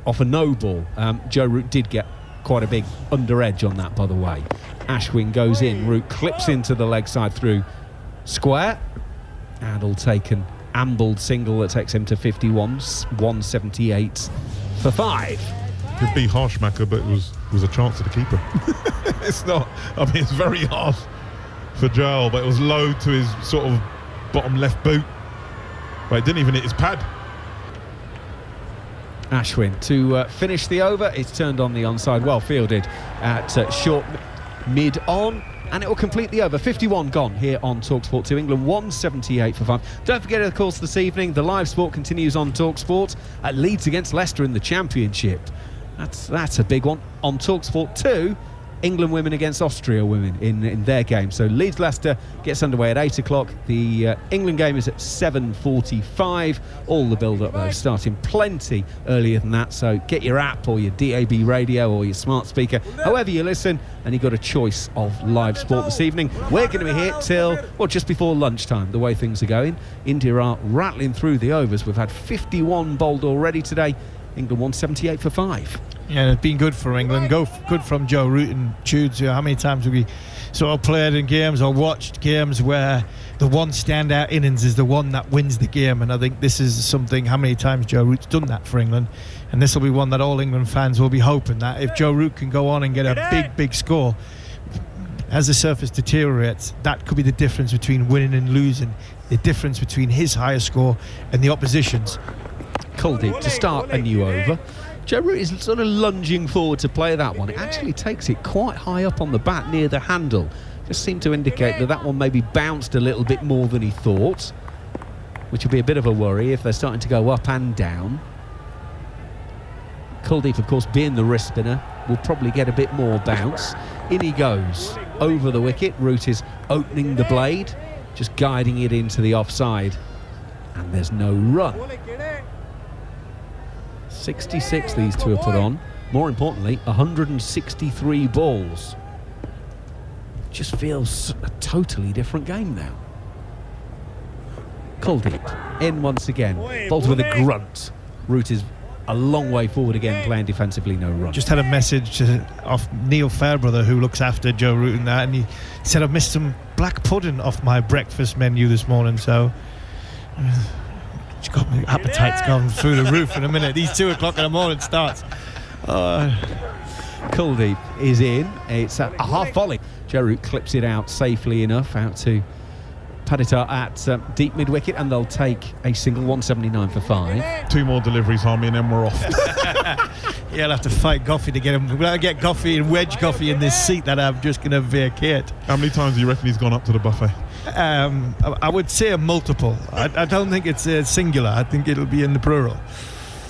off a no ball. Joe Root did get quite a big under edge on that, by the way. Ashwin goes in, Root clips into the leg side through square, and will take an ambled single that takes him to 51, 178 for 5. Could be harsh, Macca, but it was a chance of the keeper. It's not. I mean, it's very harsh for Joel, but it was low to his sort of bottom left boot. But it didn't even hit his pad. Ashwin to finish the over. It's turned on the onside, well fielded at short mid on, and it will complete the over. 51 gone here on TalkSport 2. England 178 for 5. Don't forget, of course, this evening the live sport continues on TalkSport at Leeds against Leicester in the Championship. That's a big one on TalkSport 2. England women against Austria women in their game. So Leeds-Leicester gets underway at 8 o'clock. The England game is at 7:45. All the build-up, though, starting plenty earlier than that. So get your app or your DAB radio or your smart speaker, however you listen, and you've got a choice of live sport this evening. We're going to be here till, well, just before lunchtime, the way things are going. India are rattling through the overs. We've had 51 bowled already today. England won 78 for 5. Yeah, it's been good for England. Good from Joe Root and Jude. How many times have we sort of played in games or watched games where the one standout innings is the one that wins the game? And I think this is something, how many times Joe Root's done that for England. And this will be one that all England fans will be hoping that if Joe Root can go on and get a big score, as the surface deteriorates, that could be the difference between winning and losing, the difference between his higher score and the opposition's. Kuldeep to start a new over. Joe Root is sort of lunging forward to play that one. It actually takes it quite high up on the bat near the handle. Just seemed to indicate that one maybe bounced a little bit more than he thought, which would be a bit of a worry if they're starting to go up and down. Kuldeep, of course, being the wrist spinner, will probably get a bit more bounce. In he goes over the wicket. Root is opening the blade, just guiding it into the offside, and there's no run. 66 these two have put on. More importantly, 163 balls. Just feels a totally different game now. Kuldeep in once again. Bowled with a grunt. Root is a long way forward again, playing defensively, no run. Just had a message off Neil Fairbrother, who looks after Joe Root and that, and he said, I've missed some black pudding off my breakfast menu this morning, so got my appetite's gone through the roof in a minute. These 2 o'clock in the morning starts. Kuldeep is in. It's a half volley. Joe Root clips it out safely enough out to Paditar at deep mid-wicket, and they'll take a single. 179 for 5. 2 more deliveries, Harmy, and then we're off. Yeah, I'll have to fight Goffey to get him. We'll get Goffey and wedge Goffey in this seat that I'm just going to vacate. How many times do you reckon he's gone up to the buffet? I would say a multiple. I don't think it's a singular. I think it'll be in the plural.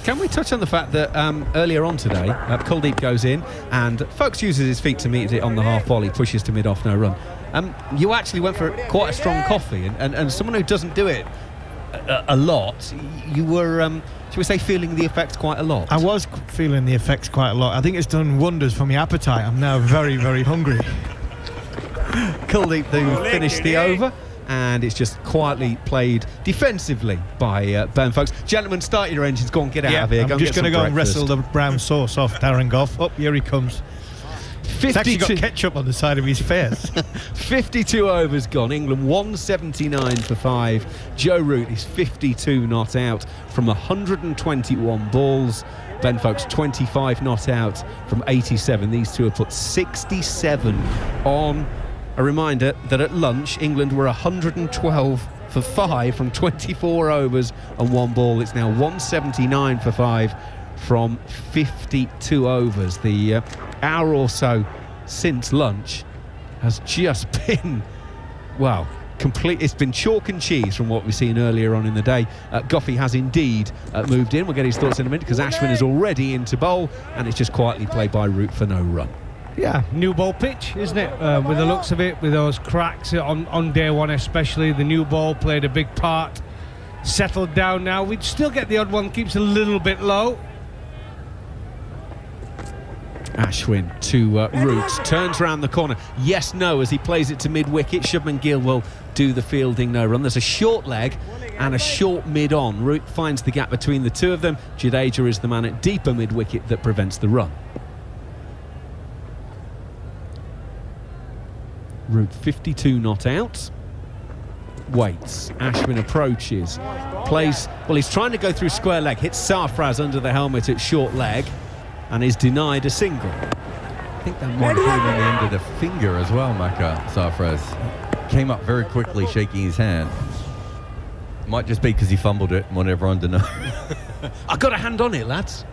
Can we touch on the fact that earlier on today, Kuldeep goes in and Foakes uses his feet to meet it on the half volley, pushes to mid-off, no run. You actually went for quite a strong coffee, and someone who doesn't do it a lot, you were, should we say, feeling the effects quite a lot? I was feeling the effects quite a lot. I think it's done wonders for my appetite. I'm now very, very hungry. Kuldeep who finished the over, and it's just quietly played defensively by Ben Foakes. Gentlemen, start your engines. Go on, get out of here. I'm just going to go and wrestle the brown sauce off Darren Gough. Oh, here he comes. He's actually got ketchup on the side of his face. 52 overs gone. England 179 for 5. Joe Root is 52 not out from 121 balls. Ben Foakes 25 not out from 87. These two have put 67 on. A reminder that at lunch, England were 112 for 5 from 24 overs and 1 ball. It's now 179 for 5 from 52 overs. The hour or so since lunch has just been, well, complete. It's been chalk and cheese from what we've seen earlier on in the day. Goffey has indeed moved in. We'll get his thoughts in a minute because Ashwin is already into bowl, and it's just quietly played by Root for no run. Yeah, new ball pitch, isn't it? With the looks of it, with those cracks on day one especially, the new ball played a big part. Settled down now. We'd still get the odd one, keeps a little bit low. Ashwin to Root, turns around the corner. Yes, no, as he plays it to mid-wicket. Shubman Gill will do the fielding no run. There's a short leg and a short mid-on. Root finds the gap between the two of them. Jadeja is the man at deeper mid-wicket that prevents the run. Root 52 not out. Waits. Ashwin approaches. Plays, well, he's trying to go through square leg. Hits Sarfraz under the helmet at short leg and is denied a single. I think that might have been on the end of the finger as well, Maka Sarfraz. Came up very quickly, shaking his hand. Might just be because he fumbled it and wanted everyone to know. I got a hand on it, lads.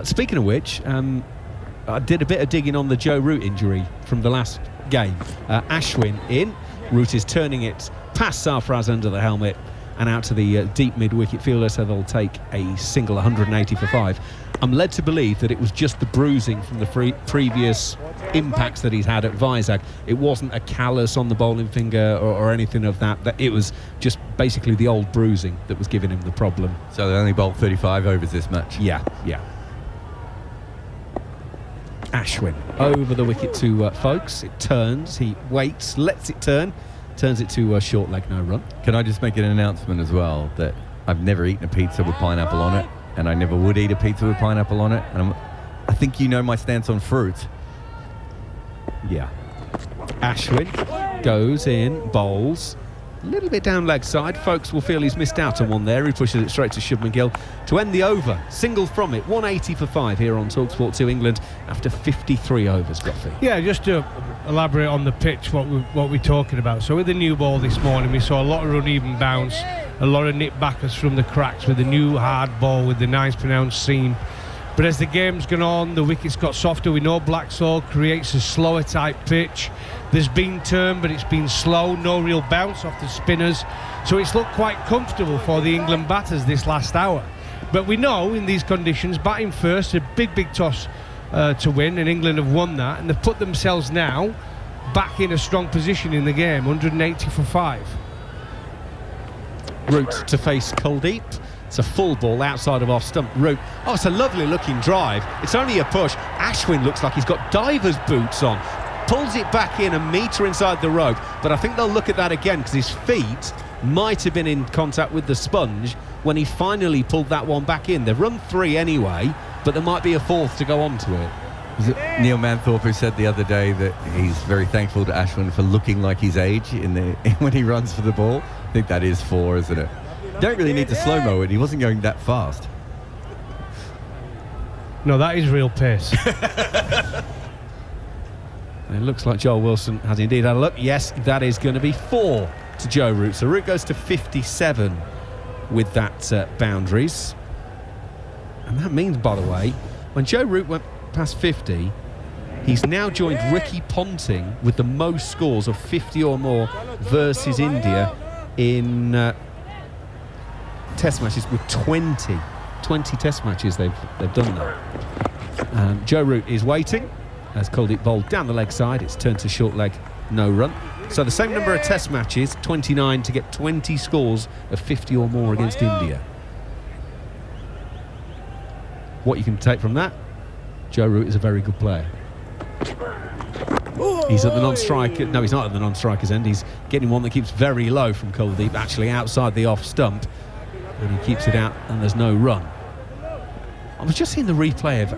Speaking of which, I did a bit of digging on the Joe Root injury from the last game. Ashwin in. Root is turning it past Sarfraz under the helmet and out to the deep mid-wicket fielder, so they'll take a single 180 for 5. I'm led to believe that it was just the bruising from the previous impacts that he's had at Vizag. It wasn't a callus on the bowling finger or anything of that. It was just basically the old bruising that was giving him the problem. So they only bowled 35 overs this match. Yeah. Ashwin over the wicket to Folkes. It turns, he waits, lets it turn, turns it to short leg, no run. Can I just make an announcement as well that I've never eaten a pizza with pineapple on it, and I never would eat a pizza with pineapple on it, and I think you know my stance on fruit. Yeah. Ashwin goes in, bowls. A little bit down leg side. Folkes will feel he's missed out on one there. He pushes it straight to Shubman Gill to end the over. Single from it. 180 for 5 here on TalkSport 2 England after 53 overs, Goffey. Yeah, just to elaborate on the pitch, what we're talking about. So with the new ball this morning, we saw a lot of uneven bounce, a lot of nip backers from the cracks with the new hard ball with the nice pronounced seam. But as the game's gone on, the wickets got softer. We know Blacksall creates a slower type pitch. There's been turn, but it's been slow. No real bounce off the spinners. So it's looked quite comfortable for the England batters this last hour. But we know in these conditions, batting first, a big toss to win, and England have won that. And they've put themselves now back in a strong position in the game, 180 for 5. Root to face Kuldeep. It's a full ball outside of off stump. Root. Oh, it's a lovely looking drive. It's only a push. Ashwin looks like he's got diver's boots on. Pulls it back in a metre inside the rope. But I think they'll look at that again because his feet might have been in contact with the sponge when he finally pulled that one back in. They've run 3 anyway, but there might be a 4th to go on to it. Was it Neil Manthorpe who said the other day that he's very thankful to Ashwin for looking like his age when he runs for the ball? I think that is 4, isn't it? Don't really need to slow-mo it. He wasn't going that fast. No, that is real pace. It looks like Joel Wilson has indeed had a look. Yes, that is going to be 4 to Joe Root. So Root goes to 57 with that boundaries. And that means, by the way, when Joe Root went past 50, he's now joined Ricky Ponting with the most scores of 50 or more versus India in Test matches with 20 Test matches they've done that. Joe Root is waiting as Kuldeep bowled down the leg side. It's turned to short leg, no run. So the same number of Test matches, 29, to get 20 scores of 50 or more against India. What you can take from that, Joe Root is a very good player. He's at the non-striker. No, he's not at the non-striker's end. He's getting one that keeps very low from Kuldeep, actually outside the off stump. And he keeps it out, and there's no run. I was just seeing the replay of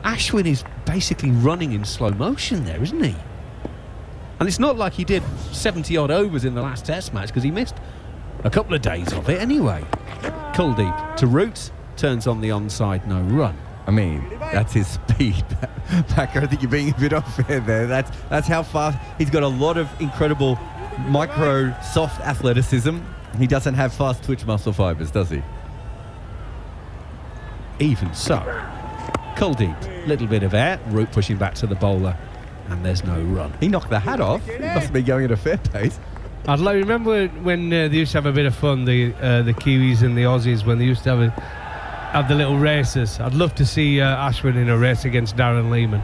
Ashwin is basically running in slow motion there, isn't he? And it's not like he did 70-odd overs in the last Test match, because he missed a couple of days of it anyway. Kuldeep to Root, turns on the onside, no run. I mean, that's his speed. Packer, I think you're being a bit unfair there. That's how fast. He's got a lot of incredible micro soft athleticism. He doesn't have fast twitch muscle fibers, does he? Even so, Kuldeep, little bit of air, Root pushing back to the bowler, and there's no run. He knocked the hat off. He must be going at a fair pace. I'd like remember when they used to have a bit of fun, the Kiwis and the Aussies, when they used to have the little races. I'd love to see Ashwin in a race against Darren Lehman.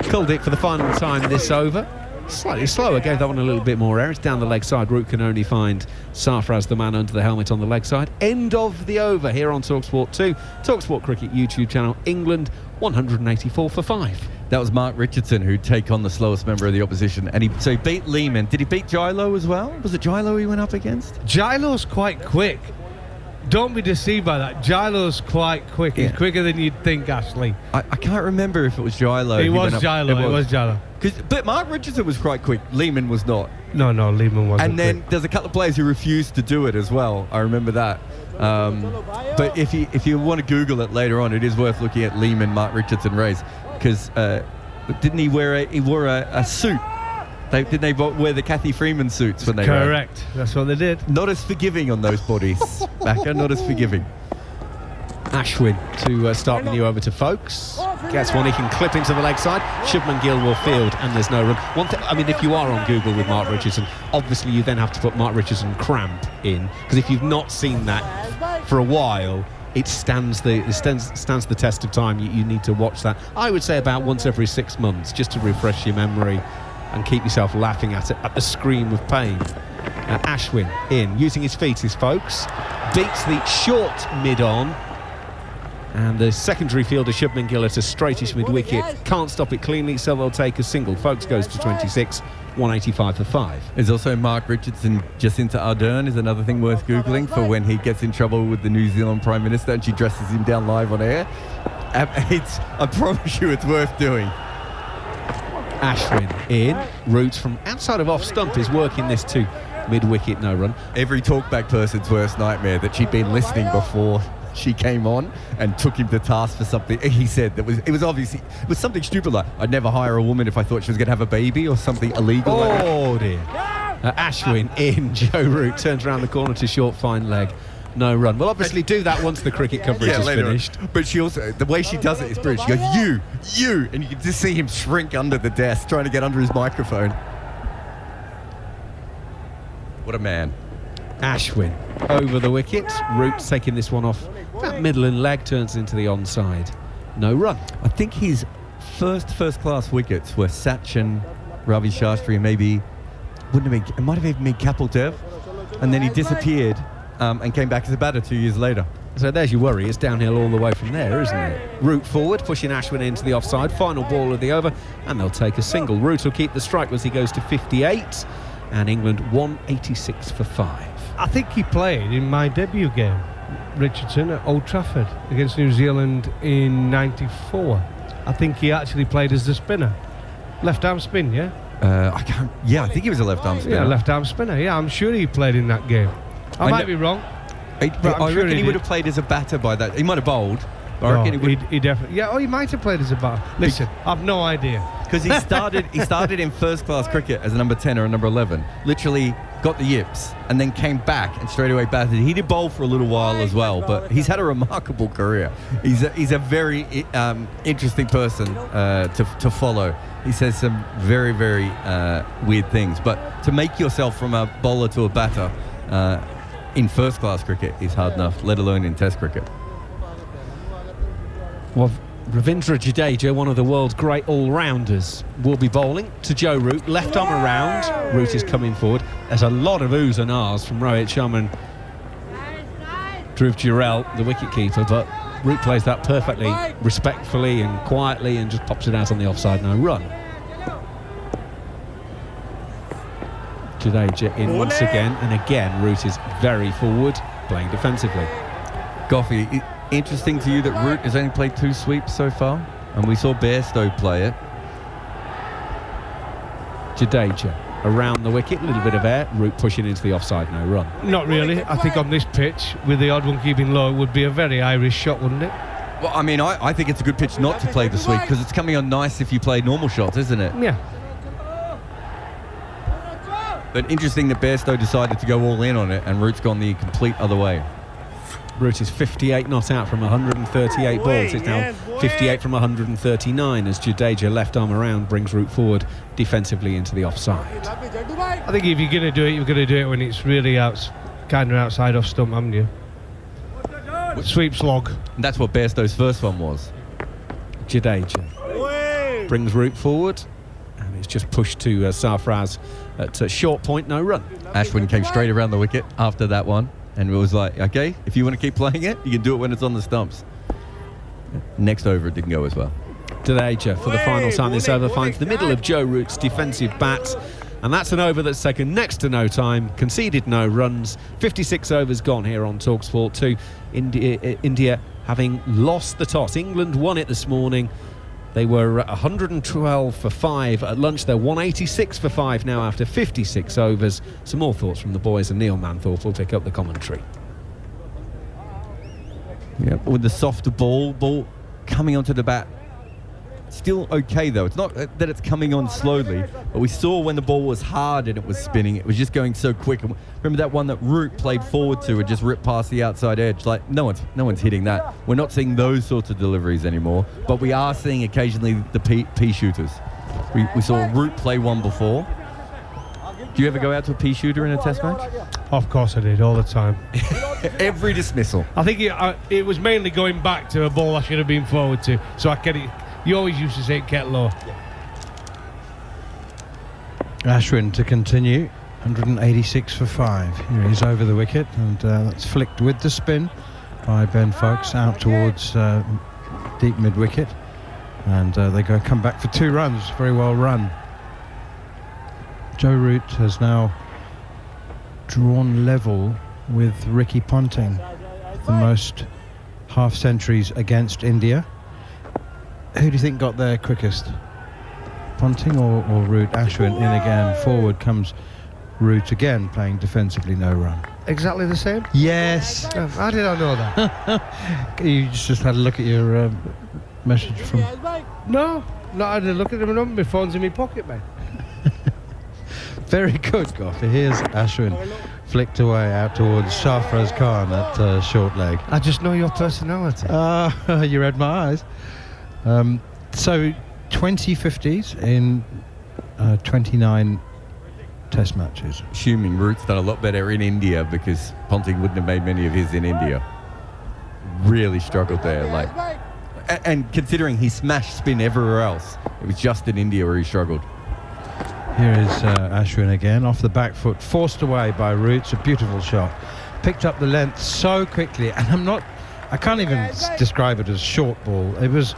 Kuldeep for the final time this over. Slightly slower, gave that one a little bit more air. It's down the leg side. Root can only find Sarfraz, the man under the helmet, on the leg side. End of the over here on TalkSport 2. TalkSport Cricket YouTube channel. England 184 for 5. That was Mark Richardson who'd take on the slowest member of the opposition, and he beat Lehman. Did he beat Gilo as well? Was it Gilo he went up against? Gilo's quite quick. Don't be deceived by that. Gilo's quite quick. He's quicker than you'd think, Ashley. I can't remember if it was Gilo. It was Gilo. But Mark Richardson was quite quick. Lehman was not. No, Lehman wasn't. And then there's a couple of players who refused to do it as well. I remember that. But if you want to Google it later on, it is worth looking at Lehman Mark Richardson race, because didn't he wear a suit? Didn't they wear the Kathy Freeman suits when they ran? Correct. That's what they did. Not as forgiving on those bodies. Backer, not as forgiving. Ashwin to start the new over to Folkes. gets one he can clip into the leg side. Shubman Gill will field, and there's no run. One thing, I mean, if you are on Google with Mark Richardson, obviously you then have to put Mark Richardson cramp in, because if you've not seen that for a while, it stands the test of time. You need to watch that. I would say about once every 6 months, just to refresh your memory and keep yourself laughing at it, at the scream of pain. Ashwin in, using his feet, his folks, beats the short mid-on, and the secondary fielder Shubman Gill at a straightish mid-wicket can't stop it cleanly, so they'll take a single. Folks goes to 26, 185 for 5. There's also Mark Richardson. Jacinta Ardern is another thing worth Googling for when he gets in trouble with the New Zealand Prime Minister and she dresses him down live on air. I promise you it's worth doing. Ashwin in, Root from outside of off stump is working this to mid-wicket, no run. Every talkback person's worst nightmare that she'd been listening before she came on and took him to task for something he said that it was something stupid, like I'd never hire a woman if I thought she was going to have a baby, or something illegal. Oh dear. Ashwin in, Joe Root turns around the corner to short fine leg, no run. We'll obviously do that once the cricket coverage is finished. But she also, the way she does it is brilliant. She goes, you, and you can just see him shrink under the desk trying to get under his microphone. What a man. Ashwin over the wicket. Root taking this one off that middle and leg, turns into the onside, no run. I think his first class wickets were Sachin, Ravi Shastri, and it might have even been Kapil Dev, and then he disappeared and came back as a batter 2 years later. So there's your worry. It's downhill all the way from there, isn't it? Root forward, pushing Ashwin into the offside. Final ball of the over, and they'll take a single. Root will keep the strike as he goes to 58, and England 186 for 5. I think he played in my debut game, Richardson, at Old Trafford against New Zealand in '94. I think he actually played as the spinner. Left-arm spin, yeah? I think he was a left-arm spinner. Yeah, left-arm spinner. Yeah, I'm sure he played in that game. I might be wrong. I reckon he would have played as a batter by that. He might have bowled. I reckon he definitely. Yeah, he might have played as a batter. Listen, I've no idea. Because he started in first-class cricket as a number 10 or a number 11. Literally got the yips and then came back and straight away batted. He did bowl for a little while as well, but he's had a remarkable career. He's a very interesting person to follow. He says some very, very weird things. But to make yourself from a bowler to a batter in first-class cricket is hard enough, let alone in Test cricket. Well, Ravindra Jadeja, one of the world's great all-rounders, will be bowling to Joe Root. Left arm around. Root is coming forward. There's a lot of oohs and ahs from Rohit Sharma and Dhruv Jurel, the wicketkeeper, but Root plays that perfectly, respectfully and quietly, and just pops it out on the offside, no run. Jadeja in once again, and again Root is very forward, playing defensively. Goffey, interesting to you that Root has only played 2 sweeps so far, and we saw Bairstow play it. Jadeja around the wicket, a little bit of air. Root pushing into the offside, no run. Not really. I think on this pitch, with the odd one keeping low, it would be a very Irish shot, wouldn't it? Well, I mean, I think it's a good pitch not to play the sweep, because it's coming on nice if you play normal shots, isn't it? Yeah. But interesting that Bairstow decided to go all in on it, and Root's gone the complete other way. Root is 58 not out from 138 balls. It's now 58 from 139 as Jadeja left arm around brings Root forward defensively into the offside. I think if you're going to do it, you're going to do it when it's really kind of outside off stump, haven't you? Sweep slog. And that's what Bairstow's first one was. Jadeja brings Root forward, and it's just pushed to Sarfraz at a short point, no run. Ashwin came straight around the wicket after that one. And it was like, okay, if you want to keep playing it, you can do it when it's on the stumps. Next over, it didn't go as well. Jadeja, for the final time this over, finds the middle of Joe Root's defensive bat. And that's an over that's taken next to no time, conceded no runs. 56 overs gone here on TalkSport 2. India having lost the toss. England won it this morning. They were 112 for 5 at lunch. They're 186 for 5 now after 56 overs. Some more thoughts from the boys, and Neil Manthorpe will pick up the commentary. Yeah, with the softer ball coming onto the bat still okay though. It's not that it's coming on slowly, but we saw when the ball was hard and it was spinning, it was just going so quick. And remember that one that Root played forward to and just ripped past the outside edge? Like no one's hitting that. We're not seeing those sorts of deliveries anymore, but we are seeing occasionally the pea shooters. We saw Root play one before. Do you ever go out to a pea shooter in a test match? Of course I did, all the time. Every dismissal. I think it was mainly going back to a ball I should have been forward to, so I get it. You always used to say get low. Ashwin to continue, 186 for 5. Here he's over the wicket, and that's flicked with the spin by Ben Foakes out towards deep mid-wicket, and they come back for 2 runs. Very well run. Joe Root has now drawn level with Ricky Ponting, the most half-centuries against India. Who do you think got there quickest? Ponting or Root? Ashwin in again. Forward comes Root again, playing defensively, no run. Exactly the same? Yes. How did I know that? You just had a look at your message from... No, I had a look at them. My phone's in my pocket, mate. Very good, Goff. Here's Ashwin flicked away out towards Sarfaraz Khan at short leg. I just know your personality. You read my eyes. So 20 50s in 29 test matches. Assuming Root's done a lot better in India because Ponting wouldn't have made many of his in India. Really struggled there. And considering he smashed spin everywhere else, it was just in India where he struggled. Here is Ashwin again, off the back foot, forced away by Root. It's a beautiful shot. Picked up the length so quickly, and I can't even describe it as short ball. It was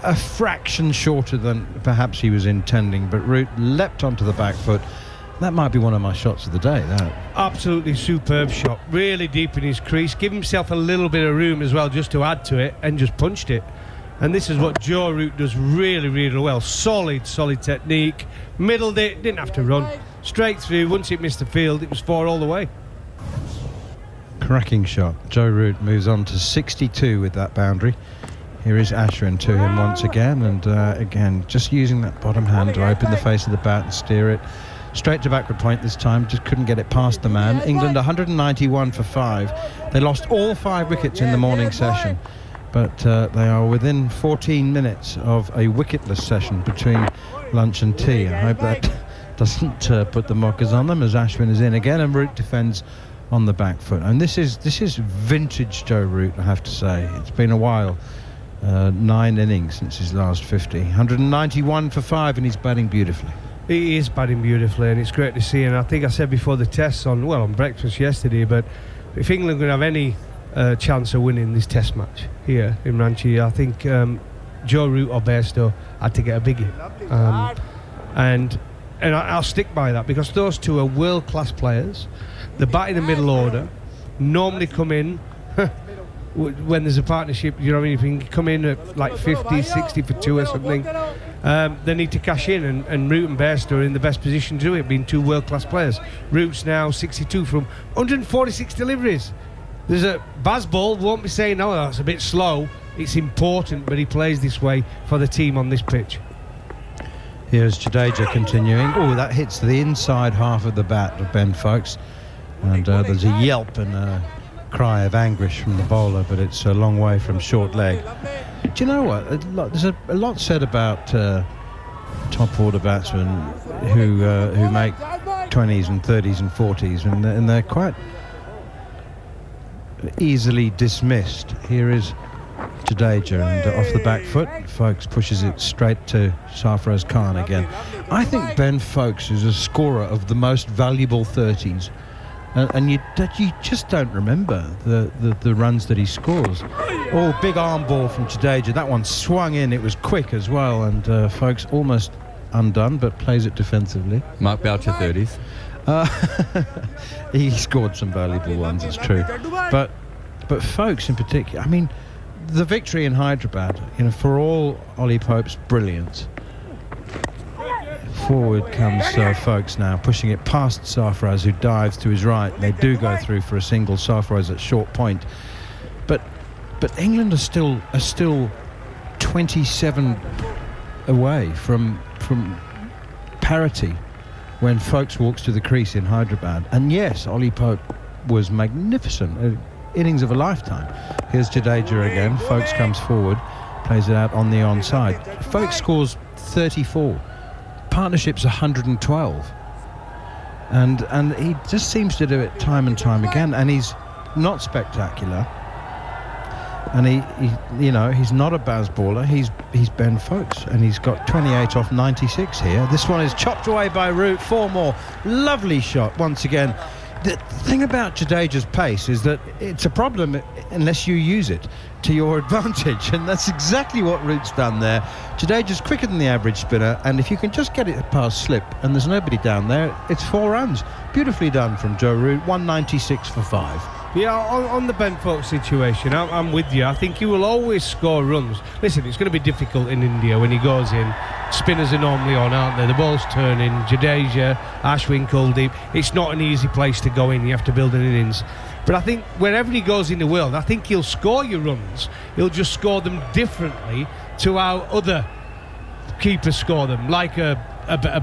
a fraction shorter than perhaps he was intending, but Root leapt onto the back foot. That might be one of my shots of the day, that. Absolutely superb shot, really deep in his crease, give himself a little bit of room as well just to add to it, and just punched it. And this is what Joe Root does really, really well. Solid technique. Middled it, didn't have to run. Straight through. Once it missed the field, it was 4 all the way. Cracking shot. Joe Root moves on to 62 with that boundary. Here is Ashwin to him once again. And again, just using that bottom hand to open the face of the bat and steer it. Straight to backward point this time. Just couldn't get it past the man. England 191 for 5. They lost all 5 wickets in the morning session. But they are within 14 minutes of a wicketless session between lunch and tea. I hope that doesn't put the mockers on them as Ashwin is in again and Root defends on the back foot. And this is vintage Joe Root, I have to say. It's been a while. 9 innings since his last 50. 191 for 5 and he's batting beautifully. He is batting beautifully and it's great to see. And I think I said before the tests on breakfast yesterday, but if England could have any chance of winning this test match here in Ranchi, I think Joe Root or Bairstow had to get a biggie, and I'll stick by that because those two are world-class players. They bat in the middle order, normally come in when there's a partnership, you know what I mean, if you can come in at like 50, 60 for 2 or something, they need to cash in, and Root and Bairstow are in the best position to do it, being 2 world-class players. Root's now 62 from 146 deliveries. There's a Bazball won't be saying, oh, that's a bit slow. It's important, but he plays this way for the team on this pitch. Here's Jadeja continuing. Oh, that hits the inside half of the bat of Ben Foakes. And there's a yelp and a cry of anguish from the bowler, but it's a long way from short leg. Do you know what? There's a lot said about top order batsmen who make 20s and 30s and 40s, and they're quite easily dismissed. Here is Jadeja, and off the back foot, Foakes pushes it straight to Sarfaraz Khan again. I think Ben Foakes is a scorer of the most valuable 30s, and you just don't remember the runs that he scores. Oh, big arm ball from Jadeja. That one swung in. It was quick as well, and Foakes almost undone, but plays it defensively. Mark Boucher 30s. He scored some valuable ones, it's true. But Foakes in particular, I mean, the victory in Hyderabad, for all Ollie Pope's brilliance, forward comes Foakes now, pushing it past Sarfaraz, who dives to his right. They do go through for a single. Sarfaraz at short point, but England are still 27 away from parity when Folkes walks to the crease in Hyderabad. And yes, Ollie Pope was magnificent. Innings of a lifetime. Here's Jadeja again. Folkes comes forward, plays it out on the onside. Folkes scores 34. Partnership's 112. And he just seems to do it time and time again. And he's not spectacular. And he's not a Bazballer. He's Ben Folkes, and he's got 28 off 96 here. This one is chopped away by Root. 4 more. Lovely shot once again. The thing about Jadeja's pace is that it's a problem unless you use it to your advantage, and that's exactly what Root's done there. Jadeja's quicker than the average spinner, and if you can just get it past slip and there's nobody down there, it's 4 runs. Beautifully done from Joe Root. 196 for 5. Yeah, on the Ben Folkes situation, I'm with you. I think he will always score runs. Listen, it's going to be difficult in India when he goes in. Spinners are normally on, aren't they? The ball's turning. Jadeja, Ashwin, Kuldeep. It's not an easy place to go in. You have to build an innings. But I think wherever he goes in the world, I think he'll score your runs. He'll just score them differently to how other keepers score them, like a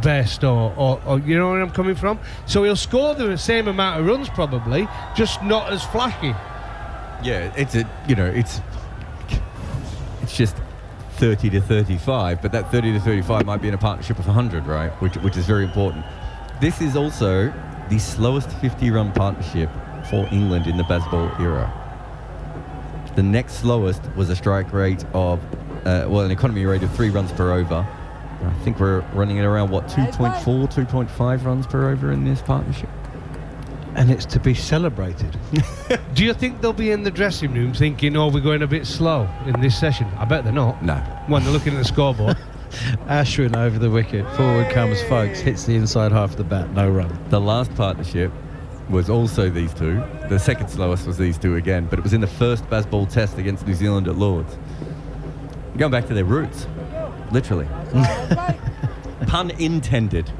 best or you know where I'm coming from. So he'll score the same amount of runs probably, just not as flashy. Yeah, it's just 30 to 35, but that 30 to 35 might be in a partnership of 100, right? Which is very important. This is also the slowest 50-run partnership for England in the Bazball era. The next slowest was a strike rate of, an economy rate of 3 runs per over. I think we're running at around, 2.4, 2.5 runs per over in this partnership. And it's to be celebrated. Do you think they'll be in the dressing room thinking, we're going a bit slow in this session? I bet they're not. No. When they're looking at the scoreboard. Ashwin over the wicket. Forward comes Folkes, hits the inside half of the bat, no run. The last partnership was also these two. The second slowest was these two again, but it was in the first Bazball test against New Zealand at Lords. Going back to their roots, literally. Pun intended.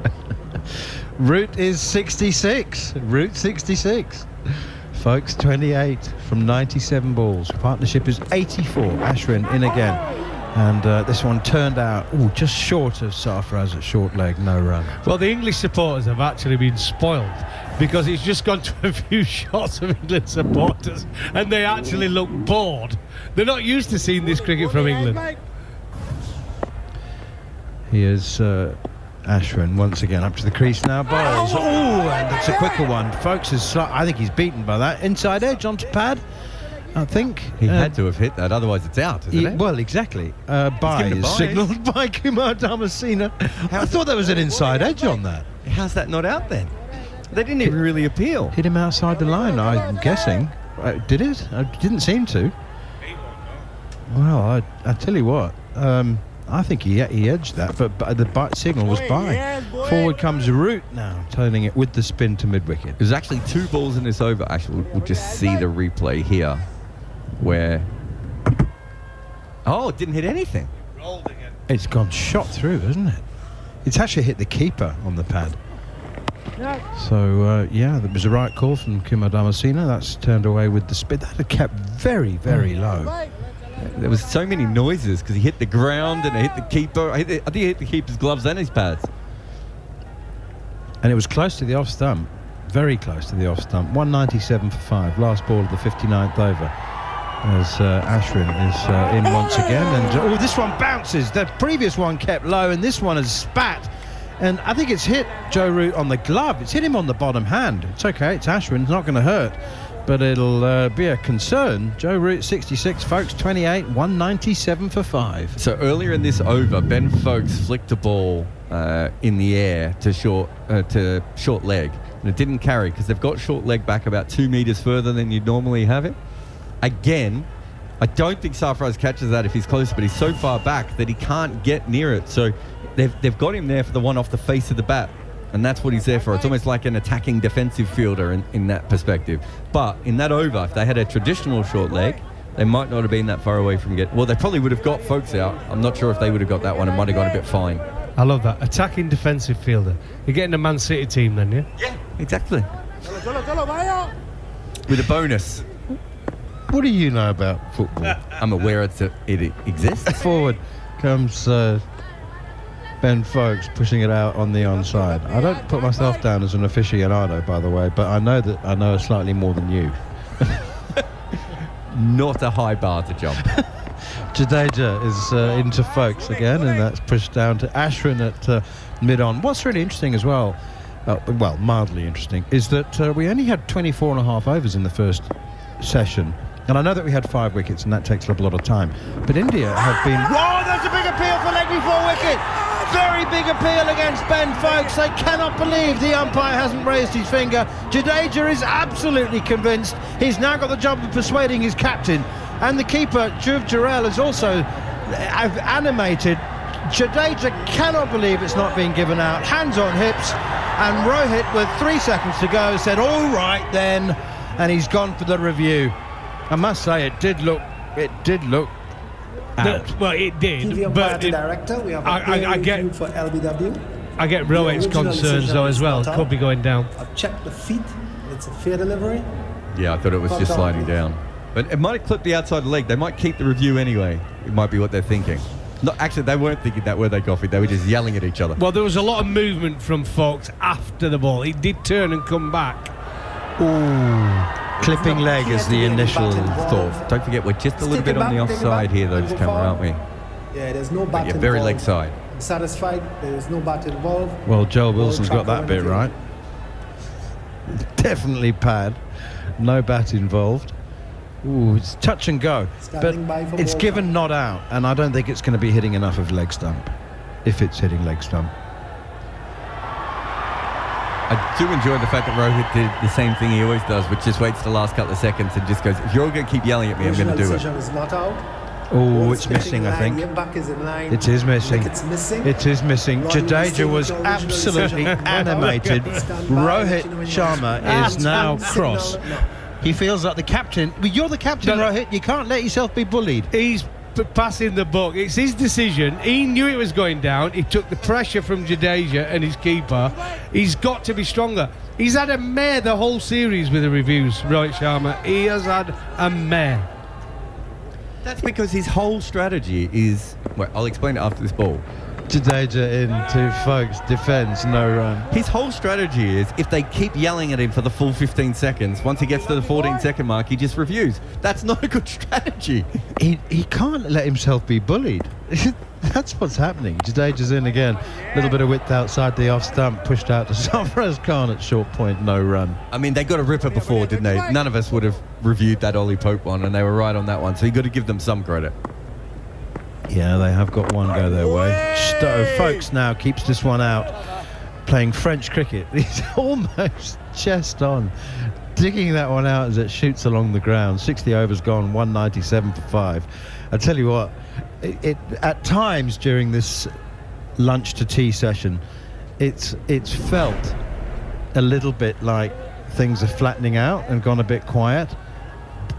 Root is 66. Root 66. Folkes 28 from 97 balls. Partnership is 84. Ashwin in again. And this one turned out just short of Sarfaraz at short leg, no run. Well, the English supporters have actually been spoiled because it's just gone to a few shots of England supporters and they actually look bored. They're not used to seeing this cricket from England. Here's Ashwin once again up to the crease now. Bowls. And it's a quicker one. Folkes is, I think he's beaten by that. Inside edge onto pad. I think he had to have hit that, otherwise it's out, isn't it? Well, exactly. Bye is signalled by Kumar Dharmasena. I thought there was an inside edge on that. How's that not out then? They didn't even really appeal. Hit him outside the line, I'm guessing. Did it? It didn't seem to. Well, I tell you what. I think he edged that, but the signal was by. Forward comes Root now, turning it with the spin to mid-wicket. There's actually 2 balls in this over. Actually, we'll just see the replay here, where... it didn't hit anything. It's gone shot through, hasn't it? It's actually hit the keeper on the pad. So, there was a right call from Kumar Dharmasena. That's turned away with the spin. That had kept very, very low. There was so many noises because he hit the ground and he hit the keeper. I think he hit the keeper's gloves and his pads. And it was close to the off stump. Very close to the off stump. 197 for 5. Last ball of the 59th over. As Ashwin is in once again. And this one bounces. The previous one kept low and this one has spat. And I think it's hit Joe Root on the glove. It's hit him on the bottom hand. It's okay. It's Ashwin. It's not going to hurt. But it'll be a concern. Joe Root 66, Folkes 28, 197 for 5. So earlier in this over, Ben Folkes flicked a ball in the air to short leg, and it didn't carry because they've got short leg back about 2 meters further than you'd normally have it. Again, I don't think Sarfaraz catches that if he's close, but he's so far back that he can't get near it. So they've got him there for the one off the face of the bat. And that's what he's there for. It's almost like an attacking defensive fielder in that perspective. But in that over, if they had a traditional short leg, they might not have been that far away from well, they probably would have got Folkes out. I'm not sure if they would have got that one. It might have gone a bit fine. I love that. Attacking defensive fielder. You're getting a Man City team then, yeah? Yeah, exactly. With a bonus. What do you know about football? I'm aware it exists. Forward comes Ben Foakes pushing it out on the onside. I don't put myself down as an aficionado, by the way, but I know slightly more than you. Not a high bar to jump. Jadeja is into Foakes again, and that's pushed down to Ashwin at mid-on. What's really interesting as well, mildly interesting, is that we only had 24 and a half overs in the first session. And I know that we had 5 wickets, and that takes up a lot of time. But India have been... Oh, there's a big appeal for leg before wicket! Very big appeal against Ben Foakes. They cannot believe the umpire hasn't raised his finger. Jadeja is absolutely convinced. He's now got the job of persuading his captain. And the keeper, Dhruv Jurel, is also animated. Jadeja cannot believe it's not being given out. Hands on hips. And Rohit, with 3 seconds to go, said, all right then. And he's gone for the review. I must say, it did look out. Well, it did. TV But director, we have a I get for LBW. I get Rohit's The original concerns decision though as is well. not out. Could be going down. I've checked the feet. It's a fair delivery. Yeah, I thought it was just sliding down. But it might have clipped the outside leg. They might keep the review anyway. It might be what they're thinking. No, actually, they weren't thinking that, were they, Goffey? They were just yelling at each other. Well, there was a lot of movement from Foakes after the ball. He did turn and come back. Ooh. Clipping leg is the initial thought. Don't forget, we're just a little bit on the offside here, though, this camera, aren't we? Yeah, there's no bat Yeah, very leg involved. side. I'm satisfied. There is no bat involved. Well, Joel No Wilson's got track or that bit anything. right. Definitely pad. No bat involved. Ooh, it's touch and go. Standing by for But it's ball given not out, and I don't think it's going to be hitting enough of leg stump, if it's hitting leg stump. I do enjoy the fact that Rohit did the same thing he always does, which just waits the last couple of seconds and just goes, if you're all going to keep yelling at me, I'm going to do it. Decision is not out. Oh, Ball it's is pitching missing, I line. think. The impact is in line. It is missing. Like it's missing. It is missing. Rodney Jadeja was Mistake, absolutely original animated. Stand by, Rohit let you know when Sharma you're- is now Signal. cross. No. He feels like the captain. Well, you're the captain, No. Rohit. You can't let yourself be bullied. He's passing the buck. It's his decision. He knew it was going down. He took the pressure from Jadeja and his keeper. He's got to be stronger. He's had a mare the whole series with the reviews, Rohit Sharma. He has had a mare. That's because his whole strategy is... Well, I'll explain it after this ball. Jadeja into Foakes, defends, no run. His whole strategy is if they keep yelling at him for the full 15 seconds, once he gets to the 14-second mark, he just reviews. That's not a good strategy. He can't let himself be bullied. That's what's happening. Jadeja's in again. A little bit of width outside the off stump, pushed out to Sarfaraz Khan at short point, no run. I mean, they got a ripper before, didn't they? None of us would have reviewed that Ollie Pope one, and they were right on that one, so you got to give them some credit. Yeah, they have got one go their way. Foakes now keeps this one out, playing French cricket. He's almost chest on, digging that one out as it shoots along the ground. 60 overs gone, 197 for 5. I tell you what, it at times during this lunch to tea session, it's felt a little bit like things are flattening out and gone a bit quiet,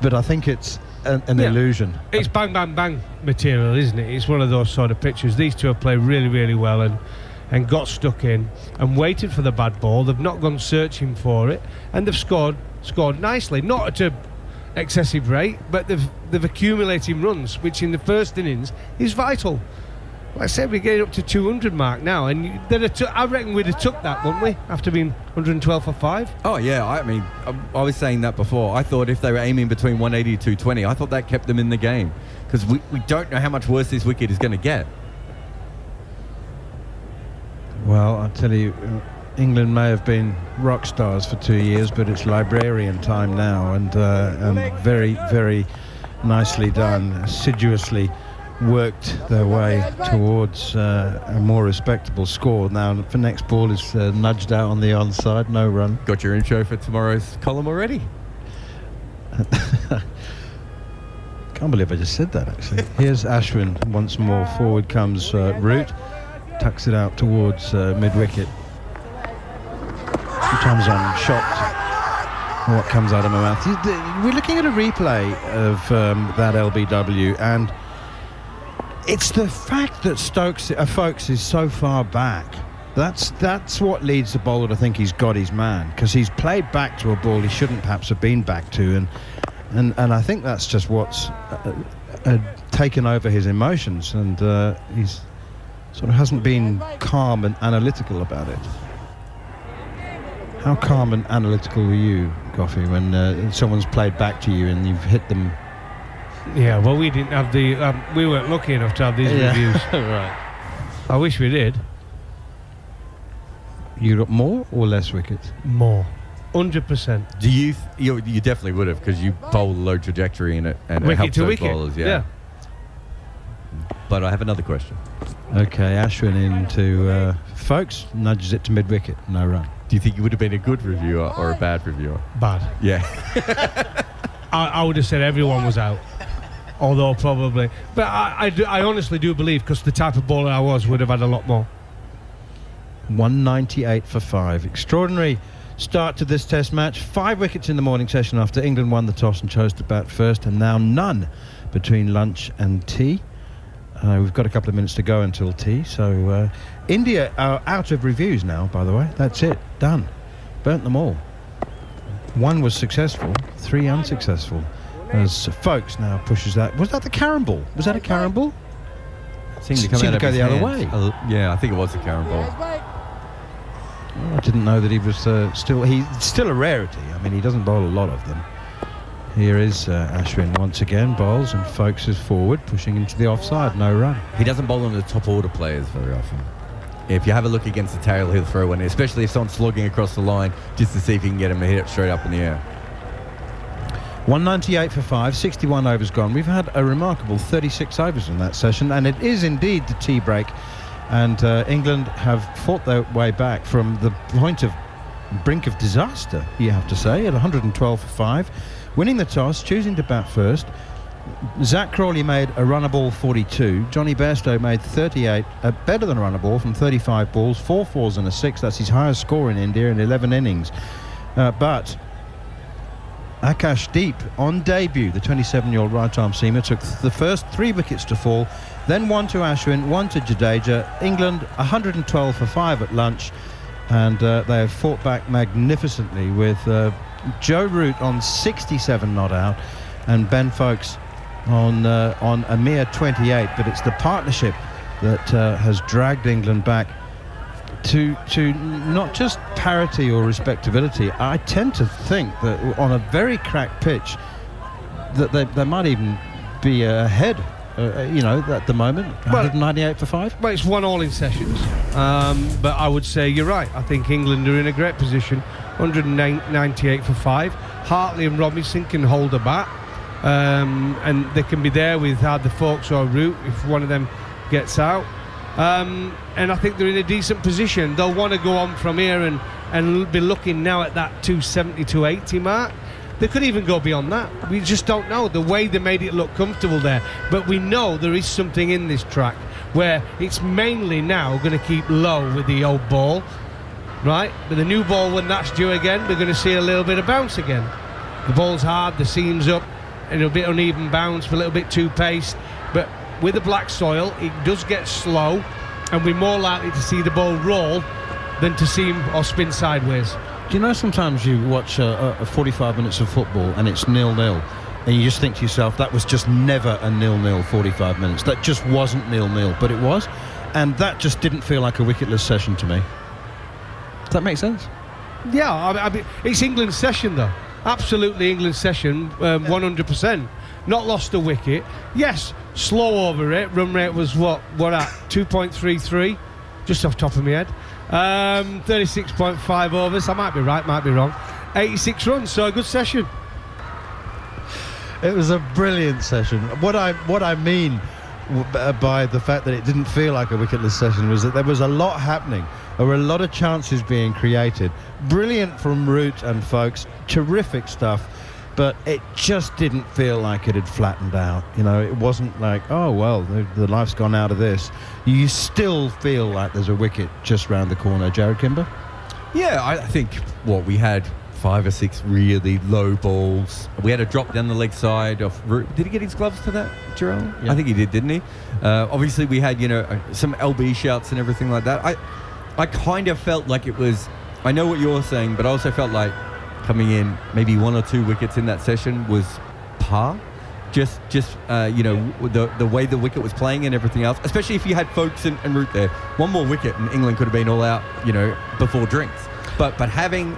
but I think it's an illusion. It's bang, bang, bang material, isn't it? It's one of those sort of pictures. These two have played really, really well and got stuck in and waited for the bad ball. They've not gone searching for it, and they've scored nicely. Not at an excessive rate, but they've accumulated runs, which in the first innings is vital. Like I said, we're getting up to 200 mark now, and I reckon we'd have took that, wouldn't we, after being 112 for 5? Oh, yeah, I mean, I was saying that before. I thought if they were aiming between 180 to 220, I thought that kept them in the game, because we don't know how much worse this wicket is going to get. Well, I'll tell you, England may have been rock stars for 2 years, but it's librarian time now, and very, very nicely done, assiduously worked their way towards a more respectable score. Now, the next ball is nudged out on the onside, no run. Got your intro for tomorrow's column already? Can't believe I just said that, actually. Here's Ashwin once more. Forward comes Root, tucks it out towards mid-wicket. Sometimes I'm shocked at what comes out of my mouth. We're looking at a replay of that LBW, and it's the fact that Foakes is so far back. That's what leads the bowler to think he's got his man, because he's played back to a ball he shouldn't perhaps have been back to, and I think that's just what's taken over his emotions, and he's sort of hasn't been calm and analytical about it. How calm and analytical were you, Goffey, when someone's played back to you and you've hit them? Yeah, well, we didn't have the... we weren't lucky enough to have these reviews. Right. I wish we did. You got more or less wickets? More. 100%. Do you you definitely would have, because you bowl low trajectory in it and it Wicket helps to those wicket. bowlers. Yeah. But I have another question. Okay, Ashwin into Folks, nudges it to mid-wicket, no run. Do you think you would have been a good reviewer or a bad reviewer? Bad. Yeah. I would have said everyone was out. Although probably... But I honestly do believe, because the type of bowler I was, would have had a lot more. 198 for 5. Extraordinary start to this test match. 5 wickets in the morning session after England won the toss and chose to bat first, and now none between lunch and tea. We've got a couple of minutes to go until tea, so India are out of reviews now, by the way. That's it, done. Burnt them all. 1 was successful, 3 unsuccessful. As Folks now pushes that. Was that the Karen ball? Was that a Karen ball? Seemed to come out of go his the other hands. way. Yeah, I think it was a Karen ball. Oh, I didn't know that he was he's still a rarity. I mean, he doesn't bowl a lot of them. Here is Ashwin once again, bowls, and Folks is forward, pushing into the offside, no run. He doesn't bowl on the top order players very often. If you have a look against the tail, he'll throw one, especially if someone's slogging across the line, just to see if he can get him to hit it straight up in the air. 198 for 5, 61 overs gone. We've had a remarkable 36 overs in that session, and it is indeed the tea break. And England have fought their way back from the brink of disaster, you have to say, at 112 for 5. Winning the toss, choosing to bat first. Zach Crawley made a runner ball 42. Johnny Bairstow made 38, better than a runner ball from 35 balls, 4 fours and a 6. That's his highest score in India in 11 innings. But Akash Deep, on debut, the 27-year-old right-arm seamer, took the first 3 wickets to fall, then 1 to Ashwin, 1 to Jadeja. England 112 for 5 at lunch, and they have fought back magnificently with Joe Root on 67 not out, and Ben Folks on a mere 28. But it's the partnership that has dragged England back to not just parity or respectability. I tend to think that on a very cracked pitch that they might even be ahead, at the moment. 198 for 5. Well, it's 1 all in sessions. But I would say you're right. I think England are in a great position. 198 for 5. Hartley and Robinson can hold a bat. And they can be there with either Folks or Root if one of them gets out. And I think they're in a decent position. They'll want to go on from here and be looking now at that 270, 280 mark. They could even go beyond that. We just don't know the way they made it look comfortable there. But we know there is something in this track where it's mainly now going to keep low with the old ball, right? But the new ball, when that's due again, we're going to see a little bit of bounce again. The ball's hard, the seam's up, and a bit uneven bounce, a little bit too paced. But with the black soil, it does get slow, and we're more likely to see the ball roll than to see him or spin sideways. Do you know sometimes you watch 45 minutes of football and it's 0-0, and you just think to yourself, that was just never a 0-0 45 minutes. That just wasn't 0-0, but it was. And that just didn't feel like a wicketless session to me. Does that make sense? Yeah, I mean, it's England's session though. Absolutely England's session, 100%. Not lost a wicket. Yes, slow over it. Run rate was what at 2.33, just off the top of my head. 36.5 overs. I might be right, might be wrong. 86 runs, so a good session. It was a brilliant session. What I mean by the fact that it didn't feel like a wicketless session was that there was a lot happening. There were a lot of chances being created. Brilliant from Root and Folks. Terrific stuff. But it just didn't feel like it had flattened out. It wasn't like, oh, well, the life's gone out of this. You still feel like there's a wicket just round the corner. Jared Kimber? Yeah, I think, we had 5 or 6 really low balls. We had a drop down the leg side of Root. Did he get his gloves to that, Gerald? Yeah. I think he did, didn't he? Obviously, we had, some LB shouts and everything like that. I kind of felt like it was, I know what you're saying, but I also felt like coming in maybe 1 or 2 wickets in that session was par. Just the way the wicket was playing and everything else, especially if you had Folkes and Root there. One more wicket and England could have been all out, before drinks. But having,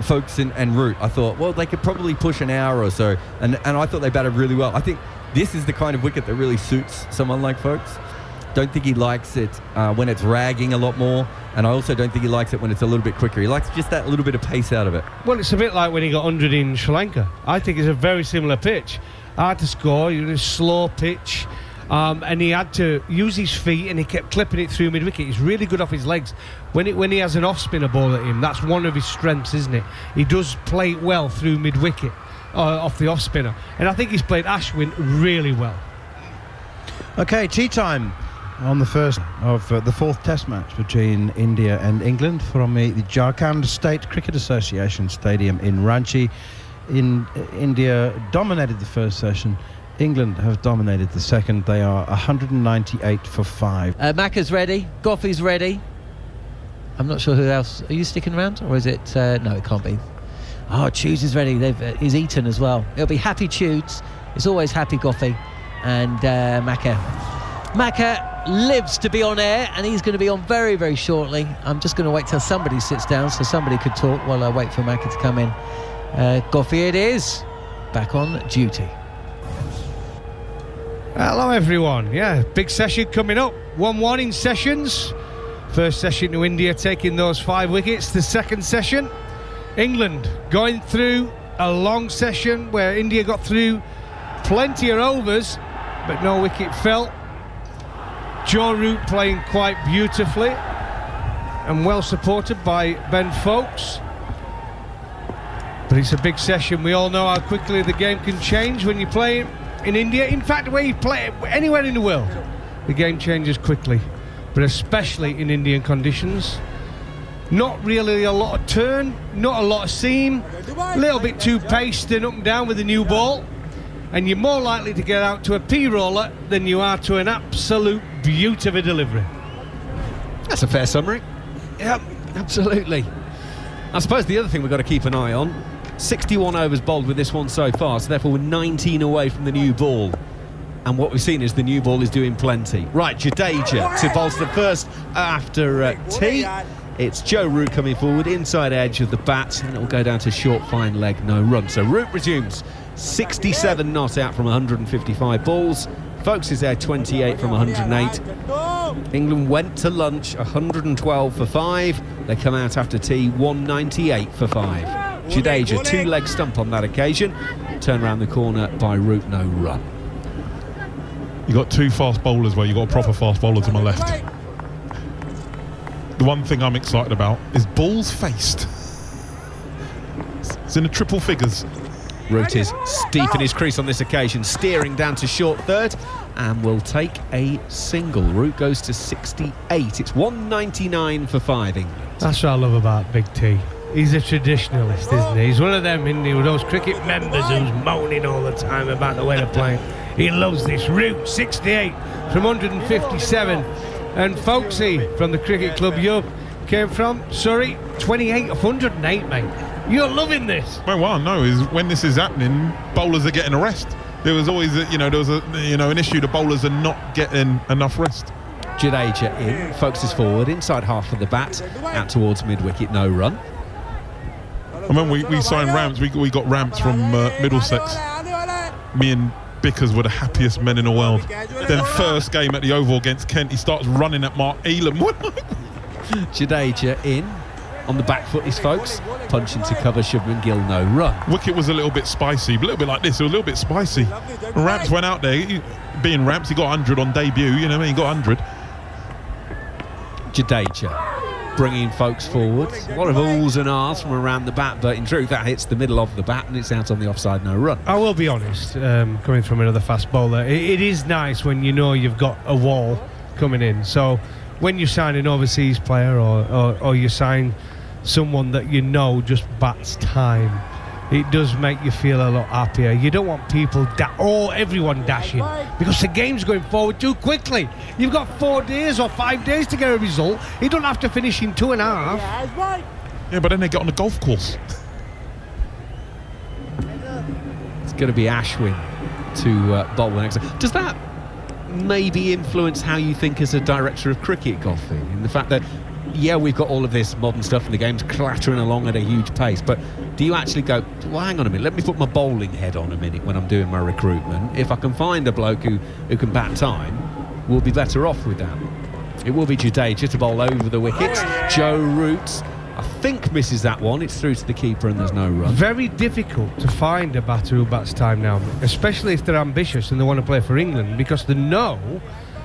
Folkes and Root, I thought, well, they could probably push an hour or so, and I thought they batted really well. I think this is the kind of wicket that really suits someone like Folkes. Don't think he likes it when it's ragging a lot more, and I also don't think he likes it when it's a little bit quicker. He likes just that little bit of pace out of it. Well, it's a bit like when he got 100 in Sri Lanka. I think it's a very similar pitch. Hard to score, a slow pitch, and he had to use his feet, and he kept clipping it through mid-wicket. He's really good off his legs. When he has an off-spinner ball at him, that's one of his strengths, isn't it? He does play it well through mid-wicket, off the off-spinner. And I think he's played Ashwin really well. Okay, tea time on the first of the fourth test match between India and England from the Jharkhand State Cricket Association Stadium in Ranchi. India dominated the first session. England have dominated the second. They are 198 for 5. Macca's ready. Goffey's ready. I'm not sure who else. Are you sticking around, or is it? No, it can't be. Oh, Tudes is ready. He's eaten as well. It'll be happy Tudes. It's always happy Goffey and Macca. Macca lives to be on air, and he's going to be on very, very shortly. I'm just going to wait till somebody sits down so somebody could talk while I wait for Macca to come in. Goffey it is, back on duty. Hello everyone. Yeah, big session coming up. 1-1 in sessions. First session to India taking those 5 wickets. The second session, England going through a long session where India got through plenty of overs, but no wicket fell. Joe Root playing quite beautifully and well supported by Ben Folkes. But it's a big session. We all know how quickly the game can change when you play in India. In fact, where you play anywhere in the world, the game changes quickly, but especially in Indian conditions. Not really a lot of turn, not a lot of seam, a little bit too paced and up and down with the new ball, and you're more likely to get out to a P-roller than you are to an absolute beaut of a delivery. That's a fair summary. Yep, absolutely. I suppose the other thing we've got to keep an eye on, 61 overs bowled with this one so far, so therefore we're 19 away from the new ball. And what we've seen is the new ball is doing plenty. Right, Jadeja to bowl the first after tea. It's Joe Root coming forward, inside edge of the bat, and it'll go down to short, fine leg, no run. So Root resumes 67 not out from 155 balls. Folkes is there 28 from 108. England went to lunch 112 for 5. They come out after tea 198 for 5. Jadeja, 2-leg stump on that occasion. Turn around the corner by Root, no run. You got 2 fast bowlers where you got a proper fast bowler to my left. The one thing I'm excited about is balls faced. It's in the triple figures. Root is steep in his crease on this occasion, steering down to short third, and will take a single. Root goes to 68. It's 199 for 5 England. That's what I love about Big T. He's a traditionalist, isn't he? He's one of them, isn't he, with those cricket members who's moaning all the time about the way they're playing. He loves this. Root, 68 from 157. And Folkesy from the Cricket Club you came from, Surrey, 28 of 108, mate. You're loving this. Well, what I know is when this is happening, bowlers are getting a rest. There was always, an issue. The bowlers are not getting enough rest. Jadeja in, Folkes is forward, inside half of the bat, out towards mid-wicket, no run. And when we signed Ramps, we got Ramps from Middlesex. Me and Bickers were the happiest men in the world. Then first game at the Oval against Kent, he starts running at Mark Elam. Jadeja in. On the back foot is Folkes, punching to cover Shubman Gill, no run. Wicket was a little bit spicy, a little bit like this, it was a little bit spicy. Ramps went out there, being Ramps, he got 100 on debut, he got 100. Jadeja bringing Folkes forward. A lot of oohs and ahs from around the bat, but in truth that hits the middle of the bat and it's out on the offside, no run. I will be honest, coming from another fast bowler, it is nice when you know you've got a wall coming in. So when you sign an overseas player or you sign someone that you know just bats time, it does make you feel a lot happier. You don't want people everyone dashing, because the game's going forward too quickly. You've got 4 days or 5 days to get a result. You don't have to finish in 2.5. Yeah, but then they get on the golf course. going to be Ashwin to bowl the next. Does that maybe influence how you think as a director of cricket, Goffey, in the fact that, yeah, we've got all of this modern stuff and the game's clattering along at a huge pace, but do you actually go, well, hang on a minute, let me put my bowling head on a minute when I'm doing my recruitment? If I can find a bloke who can bat time, we'll be better off with that. It will be Jadeja to bowl over the wickets. Joe Root, I think, misses that one. It's through to the keeper and there's no run. Very difficult to find a batter who bats time now, especially if they're ambitious and they want to play for England, because they know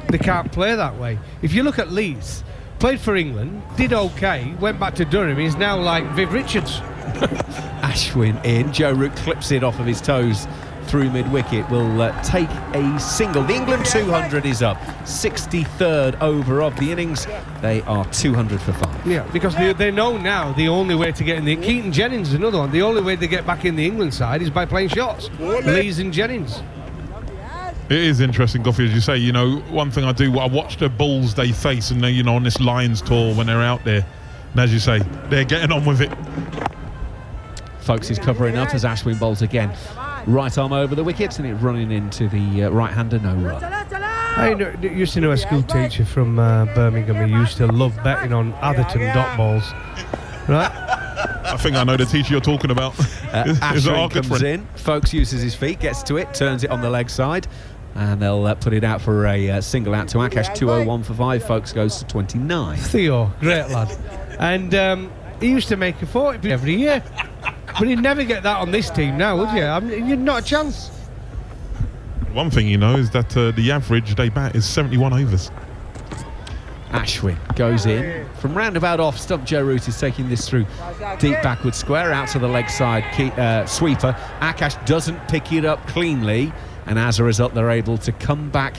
they can't play that way. If you look at Leeds, played for England, did okay, went back to Durham, he's now like Viv Richards. Ashwin in. Joe Root clips it off of his toes through mid-wicket, will take a single. The England 200 is up. 63rd over of the innings. They are 200 for 5. Yeah, because they know now the only way to get in the... Keaton Jennings is another one. The only way to get back in the England side is by playing shots. Lees and Jennings. It is interesting, Goffey, as you say. You know, one thing I do, I watch the balls they face, and you know, on this Lions tour when they're out there, and as you say, they're getting on with it. Folks is covering up as Ashwin bowls again. Right arm over the wickets, and it's running into the right-hander, no run. I used to know a school teacher from Birmingham who used to love betting on Atherton dot balls. Right? I think I know the teacher you're talking about. Ashwin comes in, Folks uses his feet, gets to it, turns it on the leg side, and they'll put it out for a single out to Akash. 201 for 5. Folks goes to 29. Theo, great lad. And he used to make a 40 every year. But you'd never get that on this team now, would you? I mean, you'd not a chance. One thing you know is that the average they bat is 71 overs. Ashwin goes in from roundabout off stump. Joe Root is taking this through deep backward square out to the leg side sweeper. Akash doesn't pick it up cleanly, and as a result they're able to come back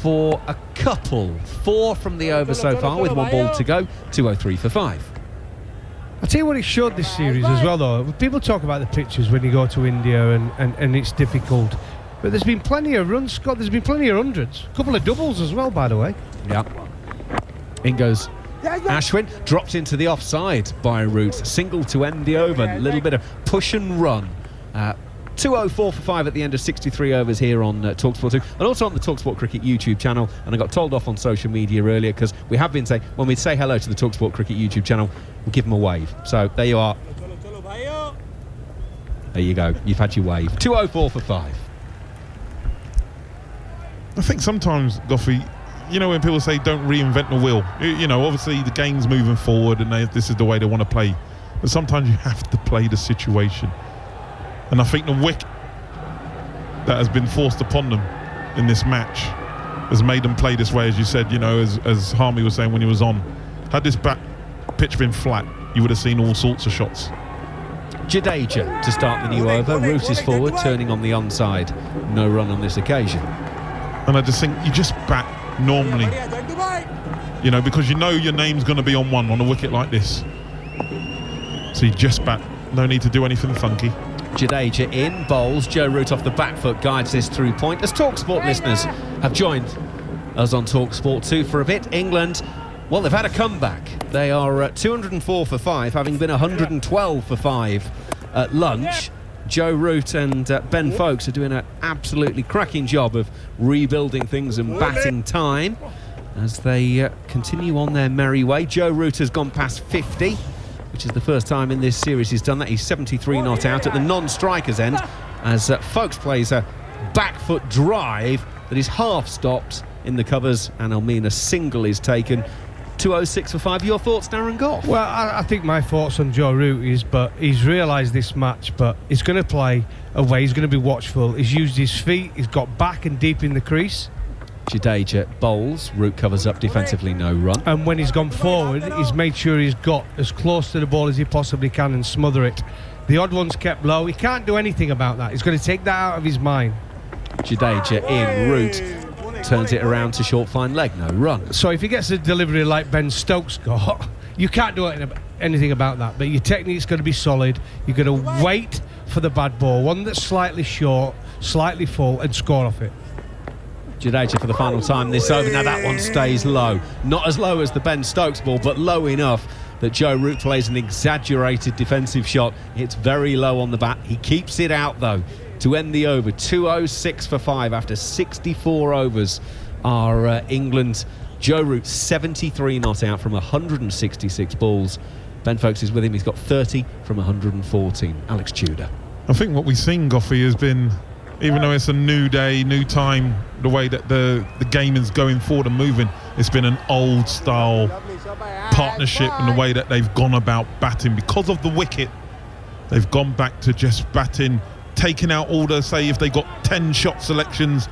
for a couple. 4 from the over so far with 1 ball to go. 203 for 5. I'll tell you what it showed this series as well, though. People talk about the pitches when you go to India and it's difficult. But there's been plenty of runs, Scott. There's been plenty of hundreds. A couple of doubles as well, by the way. Yeah. In goes Ashwin. Dropped into the offside by Root. Single to end the over. A little bit of push and run. 204 for 5 at the end of 63 overs here on TalkSport 2, and also on the TalkSport Cricket YouTube channel. And I got told off on social media earlier because we have been saying when we say hello to the TalkSport Cricket YouTube channel, we'll give them a wave. So there you are. There you go. You've had your wave. 204 for 5. I think sometimes, Goffey, you know, when people say don't reinvent the wheel, you know, obviously the game's moving forward and this is the way they want to play. But sometimes you have to play the situation. And I think the wicket that has been forced upon them in this match has made them play this way, as you said, you know, as Harmy was saying when he was on. Had this pitch been flat, you would have seen all sorts of shots. Jadeja to start the new over. Root is forward, turning on the onside. No run on this occasion. And I just think you just bat normally, you know, because you know your name's going to be on one on a wicket like this. So you just bat. No need to do anything funky. Jadeja in, bowls. Joe Root off the back foot guides this through point. As TalkSport listeners have joined us on TalkSport 2 for a bit. England, well, they've had a comeback. They are 204 for 5, having been 112 for 5 at lunch. Joe Root and Ben Foakes are doing an absolutely cracking job of rebuilding things and batting time as they continue on their merry way. Joe Root has gone past 50, which is the first time in this series he's done that. He's 73 not out at the non-strikers end as Foakes plays a back foot drive that is half stopped in the covers, and Elmina single is taken. 206 for 5. Your thoughts, Darren Goff? Well, I think my thoughts on Joe Root is, but he's realised this match, but he's going to play away, he's going to be watchful, he's used his feet, he's got back and deep in the crease. Jadeja bowls, Root covers up defensively, no run. And when he's gone forward, he's made sure he's got as close to the ball as he possibly can and smother it. The odd one's kept low, he can't do anything about that, he's going to take that out of his mind. Jadeja in, Root turns it around to short fine leg, no run. So if he gets a delivery like Ben Stokes got, you can't do anything about that, but your technique's going to be solid. You're going to wait for the bad ball, one that's slightly short, slightly full, and score off it. Jadeja for the final time this over. Now that one stays low, not as low as the Ben Stokes ball, but low enough that Joe Root plays an exaggerated defensive shot. It's very low on the bat. He keeps it out though. to end the over. 206 for 5 after 64 overs are England. Joe Root 73 not out from 166 balls. Ben Folkes is with him. He's got 30 from 114. Alex Tudor. I think what we've seen, Goffey, has been, even though it's a new day, new time, the way that the game is going forward and moving, it's been an old style partnership in the way that they've gone about batting. Because of the wicket, they've gone back to just batting, taking out all the, say, if they got 10 shot selections,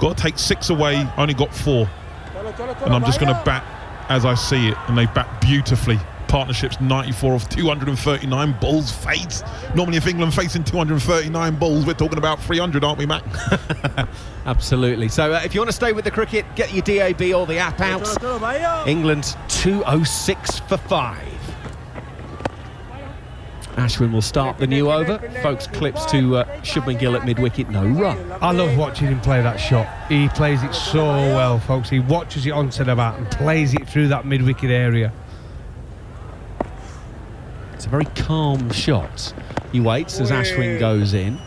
got to take 6 away, only got 4. And I'm just going to bat as I see it, and they bat beautifully. Partnerships 94 of 239 balls faced. Normally if England facing 239 balls, we're talking about 300, aren't we, Matt? Absolutely. So if you want to stay with the cricket, get your DAB or the app out. England 206 for 5. Ashwin will start the new over. Folkes clips to Shubman Gill at mid-wicket, no run. I love watching him play that shot. He plays it so well, folks. He watches it onto the bat and plays it through that mid-wicket area. It's a very calm shot. He waits as Ashwin goes in,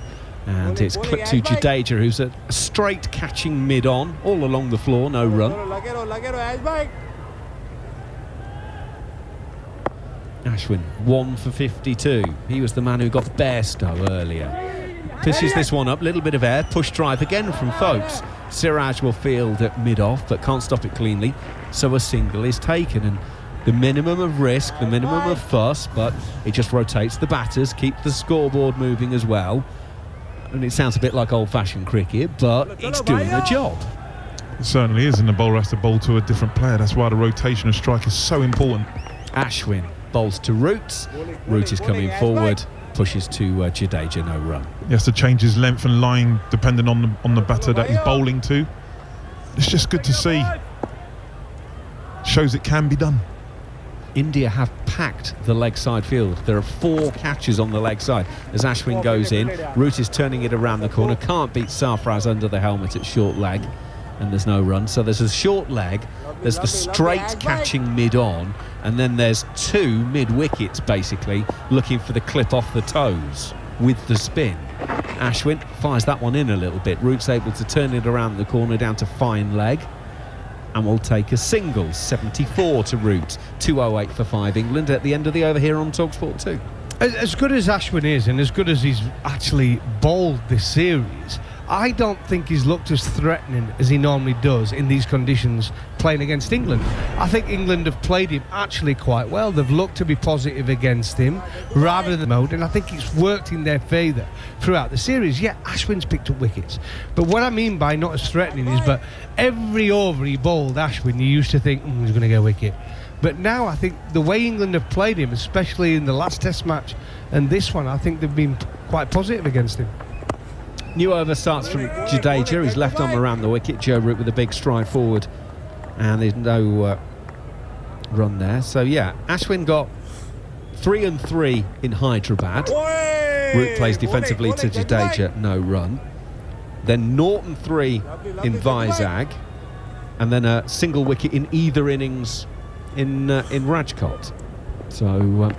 and it's clipped to Jadeja, who's a straight catching mid-on, all along the floor, no run. Ashwin 1 for 52. He was the man who got Bairstow earlier. Pitches this one up, little bit of air, push drive again from Folkes. Siraj will field at mid-off, but can't stop it cleanly, so a single is taken. And the minimum of risk, the minimum of fuss, but it just rotates the batters, keeps the scoreboard moving as well. And it sounds a bit like old-fashioned cricket, but it's doing the job. It certainly is, and the bowler has to bowl to a different player. That's why the rotation of strike is so important. Ashwin bowls to Root. Root is coming forward, pushes to Jadeja, no run. He has to change his length and line depending on the batter that he's bowling to. It's just good to see. Shows it can be done. India have packed the leg side field. There are 4 catches on the leg side as Ashwin goes in. Root is turning it around the corner. Can't beat Sarfraz under the helmet at short leg, and there's no run. So there's a short leg, there's the straight catching mid-on, and then there's 2 mid-wickets basically looking for the clip off the toes with the spin. Ashwin fires that one in a little bit. Root's able to turn it around the corner down to fine leg, and will take a single. 74 to Root. 208 for 5 England at the end of the over here on TalkSport 2. As good as Ashwin is, and as good as he's actually bowled this series, I don't think he's looked as threatening as he normally does in these conditions playing against England. I think England have played him actually quite well. They've looked to be positive against him rather than mode, and I think it's worked in their favour throughout the series. Yeah, Ashwin's picked up wickets, but what I mean by not as threatening is, but every over he bowled Ashwin, you used to think he's going to get a wicket. But now I think the way England have played him, especially in the last Test match and this one, I think they've been quite positive against him. New over starts from Jadeja. He's left arm around the wicket. Joe Root with a big stride forward, and there's no run there. So yeah, Ashwin got 3 and 3 in Hyderabad. Root plays defensively to Jadeja, no run. Then 0 and 3 in Vizag, and then a single wicket in either innings in Rajkot. So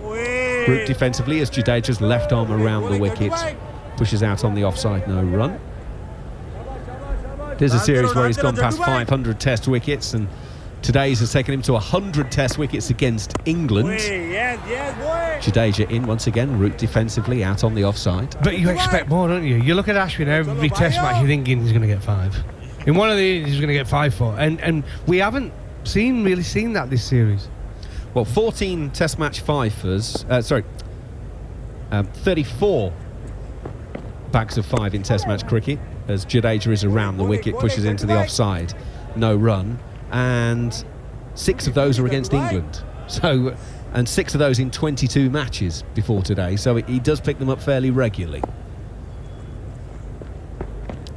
Root defensively as Jadeja's left arm around the wicket, pushes out on the offside, no run. There's a series where he's gone past 500 Test wickets, and today's has taken him to 100 Test wickets against England. Jadeja in once again, Root defensively out on the offside. But you expect more, don't you? You look at Ashwin every Test match, you're thinking he's going to get 5. In one of these, he's going to get 5 for, and we haven't really seen that this series. Well, 14 Test match fifers, 34 bags of 5 in Test match cricket as Jadeja is around the wicket, pushes into the offside, no run, and 6 of those are against England. So, and 6 of those in 22 matches before today, so he does pick them up fairly regularly.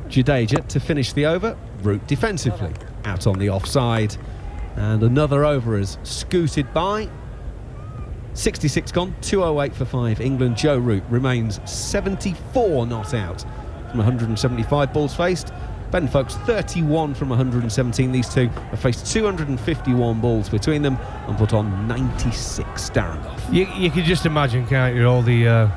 Jadeja to finish the over. Root defensively out on the offside, and another over has scooted by. 66 gone, 208 for 5 England. Joe Root remains 74 not out from 175 balls faced. Ben Folkes 31 from 117. These two have faced 251 balls between them and put on 96. Darren Gough. You can just imagine, can't you, all the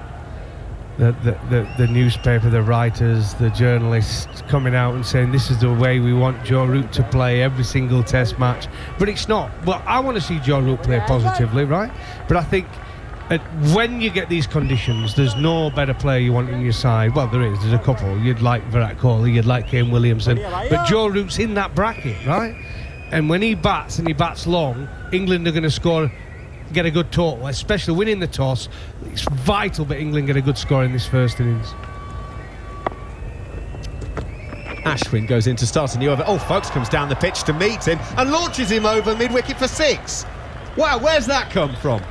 the newspaper, the writers, the journalists coming out and saying this is the way we want Joe Root to play every single test match. But it's not. Well, I want to see Joe Root play positively, right? But I think when you get these conditions, there's no better player you want in your side. Well, there's a couple. You'd like Virat Kohli, you'd like Kane Williamson, but Joe Root's in that bracket, right? And when he bats and he bats long, England are going to get a good total, especially winning the toss. It's vital that England get a good score in this first innings. Ashwin goes in to start a new over. Oh, Foakes comes down the pitch to meet him and launches him over mid-wicket for 6. Wow, where's that come from?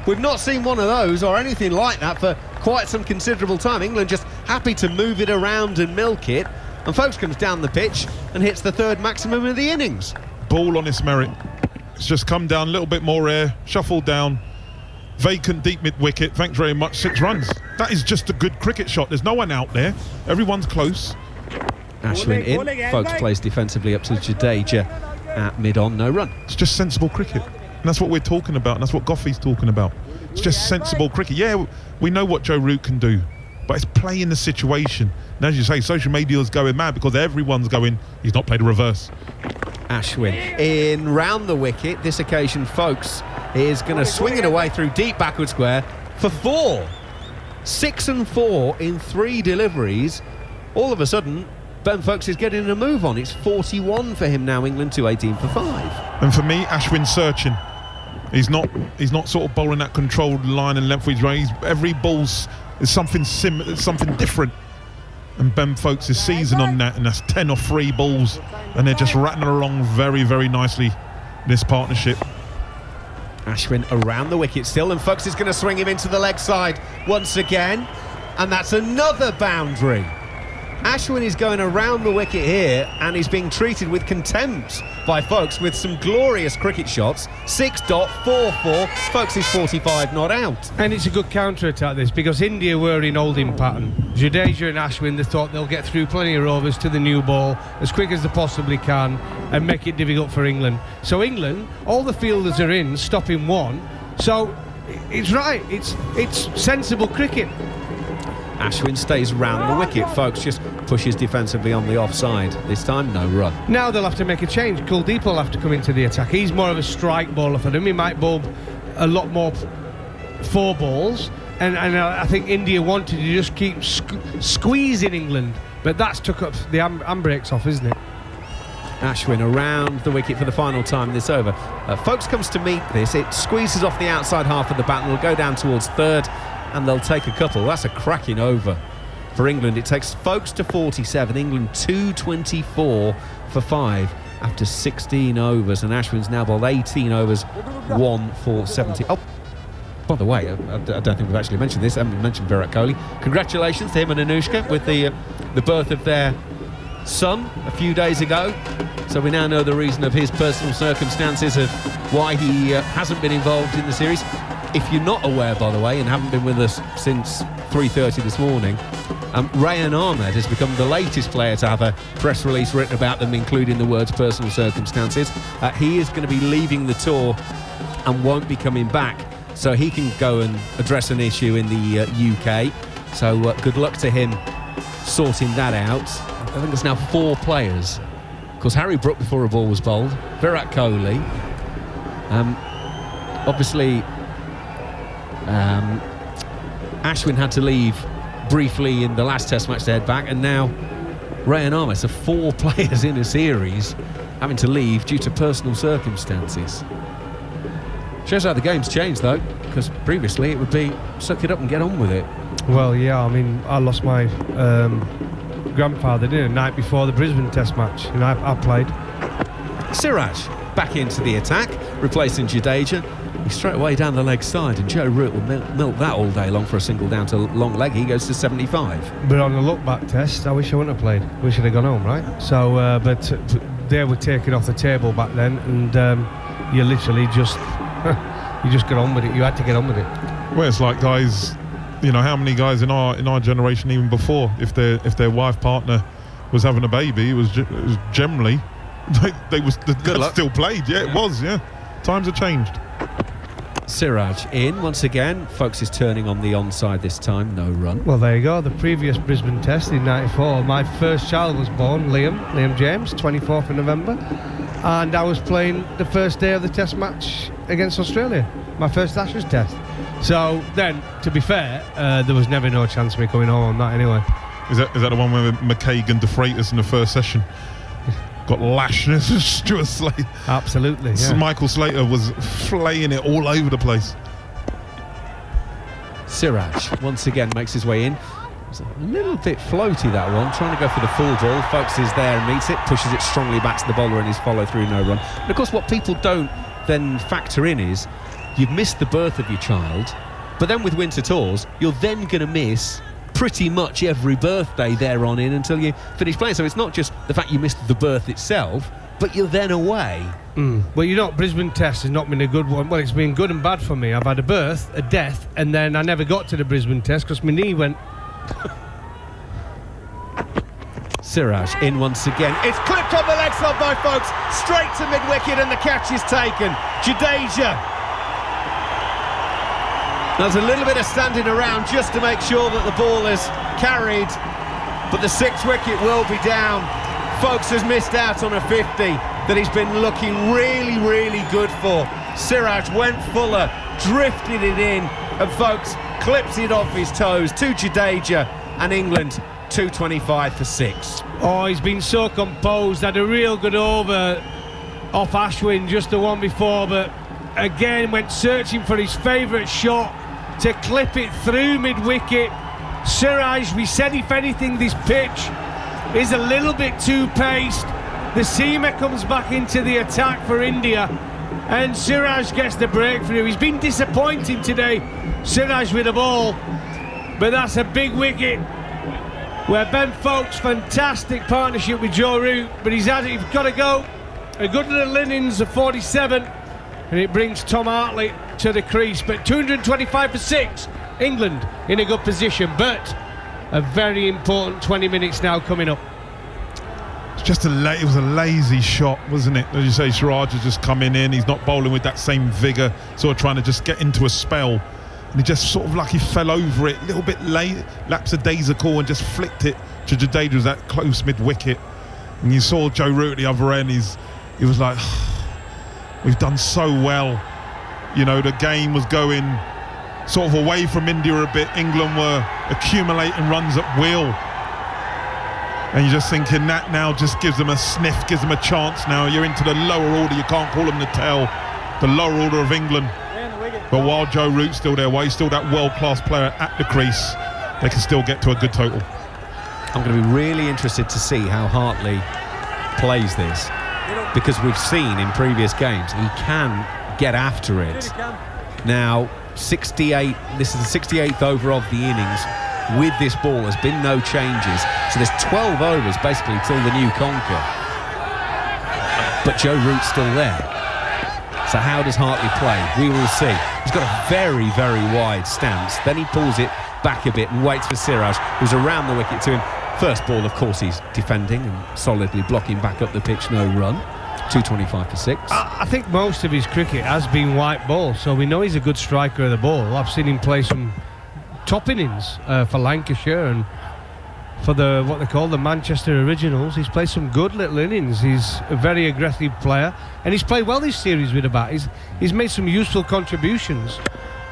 We've not seen one of those or anything like that for quite some considerable time. England just happy to move it around and milk it. And Foakes comes down the pitch and hits the 3rd maximum of the innings. Ball on its merit. It's just come down a little bit more air, shuffled down, vacant deep mid-wicket, thanks very much, 6 runs. That is just a good cricket shot. There's no one out there. Everyone's close. Ashwin in. Foakes plays defensively up to Jadeja at mid-on, no run. It's just sensible cricket. And that's what we're talking about, and that's what Goffey's talking about. It's just sensible cricket. Yeah, we know what Joe Root can do, but it's playing the situation. And as you say, social media is going mad because everyone's going, he's not played a reverse. Ashwin in round the wicket. This occasion, Foakes is going to swing it away through deep backward square for 4. 6 and 4 in 3 deliveries. All of a sudden, Ben Foakes is getting a move on. It's 41 for him now, England 218 for 5. And for me, Ashwin's searching. He's not sort of bowling that controlled line and length. Every ball's is something different. And Ben Foakes is seizing on that, and that's 10 or 3 balls, and they're just rattling along very, very nicely, this partnership. Ashwin around the wicket still, and Foakes is going to swing him into the leg side once again, and that's another boundary. Ashwin is going around the wicket here, and he's being treated with contempt by Foakes with some glorious cricket shots. 6.44. Foakes is 45 not out. And it's a good counter-attack, this, because India were in holding pattern. Jadeja and Ashwin, they thought they'll get through plenty of overs to the new ball as quick as they possibly can and make it difficult for England. So England, all the fielders are in, stopping one. So it's right, it's sensible cricket. Ashwin stays round the wicket. Foakes just pushes defensively on the offside. This time, no run. Now they'll have to make a change. Kuldeep will have to come into the attack. He's more of a strike bowler for them. He might bowl a lot more 4 balls. And I think India wanted to just keep squeezing England. But that's took up the handbrakes off, isn't it? Ashwin around the wicket for the final time this over. Foakes comes to meet this. It squeezes off the outside half of the bat and will go down towards 3rd. And they'll take a couple. That's a cracking over for England. It takes Foakes to 47. England 224 for 5 after 16 overs. And Ashwin's now bowled 18 overs, 1 for 70. Oh, by the way, I don't think we've actually mentioned this. I haven't mentioned Virat Kohli. Congratulations to him and Anushka with the birth of their son a few days ago. So we now know the reason of his personal circumstances of why he hasn't been involved in the series. If you're not aware, by the way, and haven't been with us since 3:30 this morning, Rayan Ahmed has become the latest player to have a press release written about them, including the words personal circumstances. He is going to be leaving the tour and won't be coming back, so he can go and address an issue in the UK. So good luck to him sorting that out. I think there's now 4 players. Of course, Harry Brook before a ball was bowled, Virat Kohli. Obviously, Ashwin had to leave briefly in the last test match to head back, and now Rayan Ahmed. So 4 players in a series having to leave due to personal circumstances. Shows how the game's changed, though, because previously it would be suck it up and get on with it. Well, yeah, I mean, I lost my grandfather, didn't I, night before the Brisbane test match, and I played. Siraj back into the attack, replacing Jadeja. He's straight away down the leg side, and Joe Root will milk that all day long for a single down to long leg. He goes to 75. But on the look-back test, I wish I wouldn't have played. We should have gone home, right? So, but they were taken off the table back then, and you literally just you just got on with it. You had to get on with it. Well, it's like guys, you know, how many guys in our generation, even before, if their wife partner was having a baby, it was generally they still played. Yeah, it was. Yeah, times have changed. Siraj in once again. Folks is turning on the onside this time. No run. Well, there you go. The previous Brisbane Test in '94. My first child was born, Liam James, 24th of November, and I was playing the first day of the Test match against Australia. My first Ashes Test. So then, to be fair, there was never no chance of me coming home on that anyway. Is that the one where McCaig and De Freitas in the first session got lashness and Stuart Slater? Absolutely, yeah. Michael Slater was flaying it all over the place. Siraj once again makes his way in. It's a little bit floaty, that one, trying to go for the full ball. Folks is there and meets it, pushes it strongly back to the bowler and his follow-through no run. And of course what people don't then factor in is you've missed the birth of your child, but then with winter tours you're then going to miss pretty much every birthday there on in until you finish playing. So it's not just the fact you missed the birth itself, but you're then away. Well, you know, Brisbane Test has not been a good one. Well, it's been good and bad for me. I've had a birth, a death, and then I never got to the Brisbane Test because my knee went. Siraj in once again. It's clipped on the leg side by Folks, straight to mid-wicket, and the catch is taken. Jadeja. There's a little bit of standing around just to make sure that the ball is carried, but the 6th wicket will be down. Folks has missed out on a 50 that he's been looking really, really good for. Siraj went fuller, drifted it in, and Folks clips it off his toes to Jadeja, and England 225 for 6. Oh, he's been so composed. Had a real good over off Ashwin just the one before, but again went searching for his favourite shot to clip it through mid-wicket. Siraj, we said if anything this pitch is a little bit too paced. The seamer comes back into the attack for India and Siraj gets the breakthrough. He's been disappointing today, Siraj with the ball, but that's a big wicket where Ben Folks, fantastic partnership with Joe Root, but he's got to go. A good little innings of 47 and it brings Tom Hartley to the crease, but 225 for 6. England in a good position, but a very important 20 minutes now coming up. It's just it was a lazy shot, wasn't it? As you say, Siraj has just come in, he's not bowling with that same vigour, sort of trying to just get into a spell, and he just sort of like he fell over it a little bit late, lapsadaisical, and just flicked it to Jadeja. Was that close mid-wicket, and you saw Joe Root at the other end, he was like, we've done so well. You know, the game was going sort of away from India a bit. England were accumulating runs at will. And you're just thinking that now just gives them a sniff, gives them a chance now. You're into the lower order, you can't call them the tail, the lower order of England. But while Joe Root's still there, while he's still that world-class player at the crease, they can still get to a good total. I'm going to be really interested to see how Hartley plays this, because we've seen in previous games he can get after it. Now 68, this is the 68th over of the innings with this ball. There's been no changes, so there's 12 overs basically till the new conquer, but Joe Root's still there. So how does Hartley play? We will see. He's got a very, very wide stance, then he pulls it back a bit and waits for Siraj, who's around the wicket to him. First ball, of course, he's defending and solidly blocking back up the pitch, no run. 225 for 6. I think most of his cricket has been white ball, so we know he's a good striker of the ball. I've seen him play some top innings for Lancashire and for what they call the Manchester Originals. He's played some good little innings. He's a very aggressive player, and he's played well this series with the bat. He's made some useful contributions,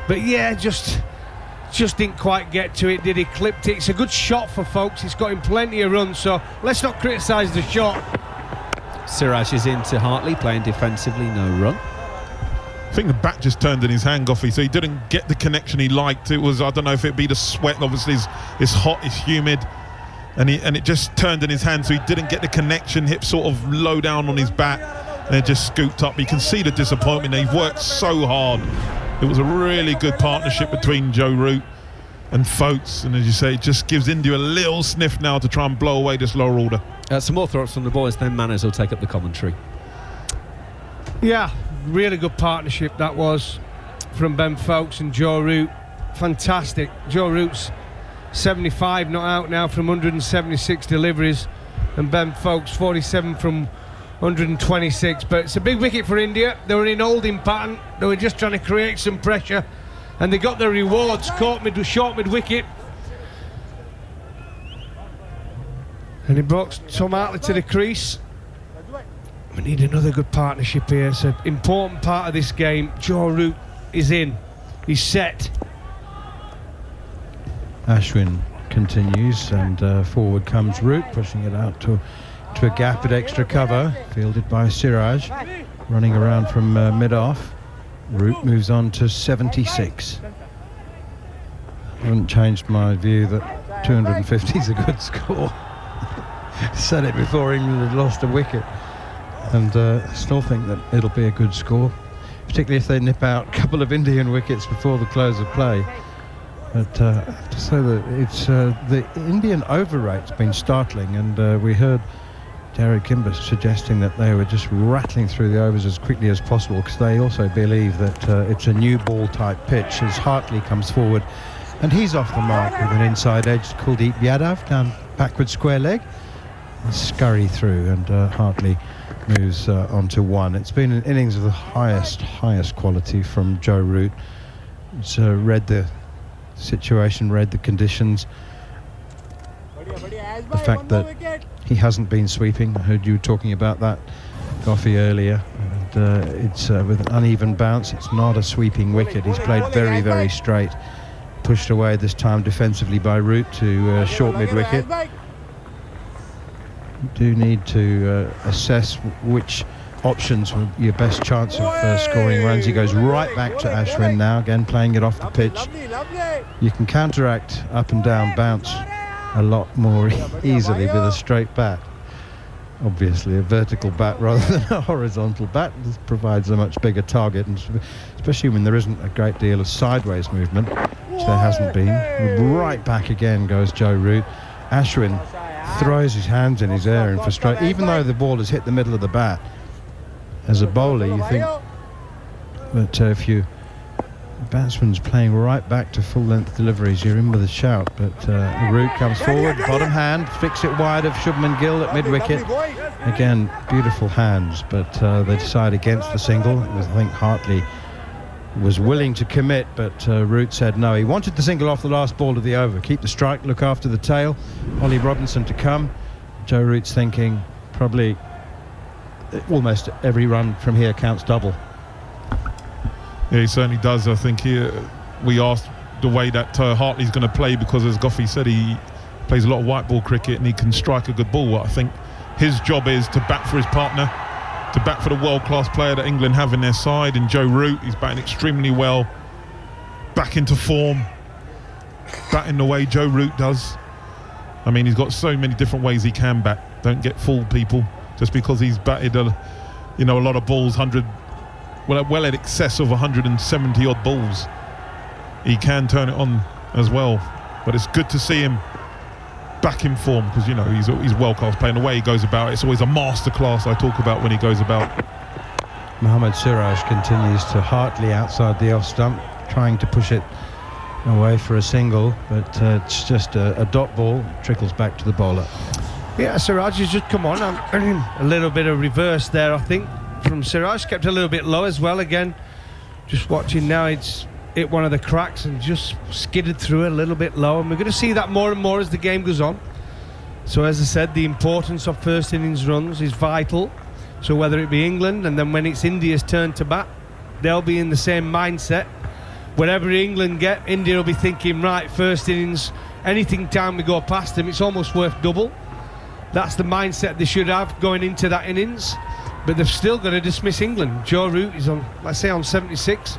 but yeah, just didn't quite get to it, did he? Clipped it. It's a good shot for Folks. It's got him plenty of runs, so let's not criticise the shot. Siraj is into Hartley, playing defensively, no run. I think the bat just turned in his hand, Goffey, so he didn't get the connection he liked. It was, I don't know if it'd be the sweat, obviously it's hot, it's humid, and it just turned in his hand, so he didn't get the connection, hit sort of low down on his bat, and it just scooped up. You can see the disappointment. They've worked so hard. It was a really good partnership between Joe Root and Folks, and as you say, it just gives India a little sniff now to try and blow away this lower order. Some more thoughts from the boys, then Manners will take up the commentary. Yeah, really good partnership that was from Ben Folks and Joe Root. Fantastic. Joe Root's 75 not out now from 176 deliveries, and Ben Folks 47 from 126, but it's a big wicket for India. They were in holding pattern. They were just trying to create some pressure, and they got their rewards. Short mid wicket, and he brought Tom Hartley to the crease. We need another good partnership here. It's an important part of this game. Joe Root is in. He's set. Ashwin continues, and forward comes Root, pushing it out to a gap at extra cover, fielded by Siraj, running around from mid-off. Root moves on to 76. I haven't changed my view that 250 is a good score. Said it before England had lost a wicket, and I still think that it'll be a good score, particularly if they nip out a couple of Indian wickets before the close of play. But I have to say that it's the Indian over rate's been startling, and we heard Derek Kimber suggesting that they were just rattling through the overs as quickly as possible, because they also believe that it's a new ball type pitch. As Hartley comes forward, and he's off the mark with an inside edge. Kuldeep Yadav down backward square leg, and scurry through, and Hartley moves on to 1. It's been an innings of the highest quality from Joe Root. He's read the situation, read the conditions. The fact that he hasn't been sweeping, I heard you talking about that, Goffey, earlier, and it's with an uneven bounce. It's not a sweeping wicket. He's played very straight, pushed away this time defensively by Root to short mid wicket. You do need to assess which options were your best chance of scoring runs. He goes right back to Ashwin now, again playing it off the pitch. You can counteract up and down bounce a lot more easily with a straight bat. Obviously a vertical bat rather than a horizontal bat. This provides a much bigger target, and especially when there isn't a great deal of sideways movement, which there hasn't been. Right back again goes Joe Root. Ashwin throws his hands in his air in frustration, even though the ball has hit the middle of the bat. As a bowler, you think that if the batsman's playing right back to full-length deliveries, you're in with a shout. But Root comes forward, bottom hand, flicks it wide of Shubman Gill at mid-wicket. Again, beautiful hands, but they decide against the single. I think Hartley was willing to commit, but Root said no. He wanted the single off the last ball of the over. Keep the strike, look after the tail. Ollie Robinson to come. Joe Root's thinking probably almost every run from here counts double. Yeah, he certainly does. I think we asked the way that Hartley's going to play, because as Goffey said, he plays a lot of white ball cricket and he can strike a good ball. I think his job is to bat for his partner, to bat for the world-class player that England have in their side, and Joe Root. He's batting extremely well, back into form, batting the way Joe Root does. I mean, he's got so many different ways he can bat. Don't get fooled, people, just because he's batted a lot of balls, well in excess of 170 odd balls. He can turn it on as well, but it's good to see him back in form, because he's world-class playing. The way he goes about it's always a masterclass I talk about when he goes about. Mohammad Siraj continues to Hartley outside the off stump, trying to push it away for a single, but it's just a dot ball, trickles back to the bowler. Yeah, Siraj has just come on. A little bit of reverse there, I think, from Siraj. Kept a little bit low as well. Again, just watching now, it's hit one of the cracks and just skidded through a little bit low, and we're going to see that more and more as the game goes on. So as I said, the importance of first innings runs is vital. So whether it be England, and then when it's India's turn to bat, they'll be in the same mindset. Whatever England get, India will be thinking, right, first innings, anything time we go past them, it's almost worth double. That's the mindset they should have going into that innings. But they've still got to dismiss England. Joe Root is on, let's say, on 76.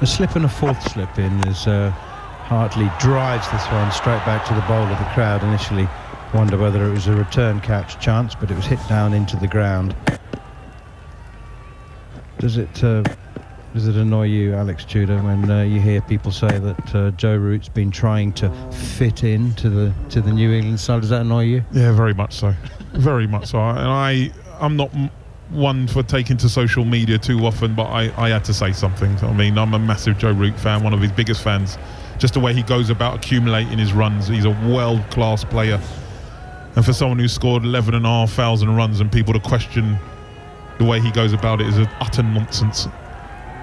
A slip and a fourth slip in as Hartley drives this one straight back to the bowl of the crowd. Initially wonder whether it was a return catch chance, but it was hit down into the ground. Does it annoy you, Alex Tudor, when you hear people say that Joe Root's been trying to fit in to the New England side? Does that annoy you? Yeah, very much so. Very much so. And I'm not one for taking to social media too often, but I had to say something. I mean, I'm a massive Joe Root fan, one of his biggest fans. Just the way he goes about accumulating his runs. He's a world-class player. And for someone who's scored 11,500 runs and people to question the way he goes about it is utter nonsense.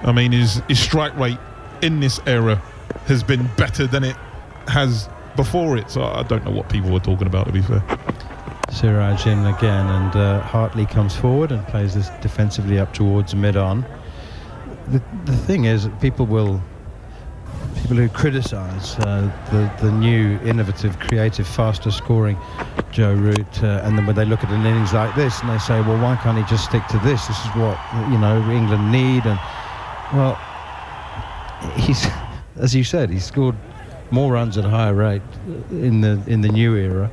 I mean, his strike rate in this era has been better than it has before it. So I don't know what people were talking about, to be fair. Siraj in again, and Hartley comes forward and plays this defensively up towards mid-on. The thing is, that people who criticise the new, innovative, creative, faster scoring Joe Root, and then when they look at an innings like this and they say, well, why can't he just stick to this? This is what, you know, England need. And well, he's, as you said, he scored more runs at a higher rate in the new era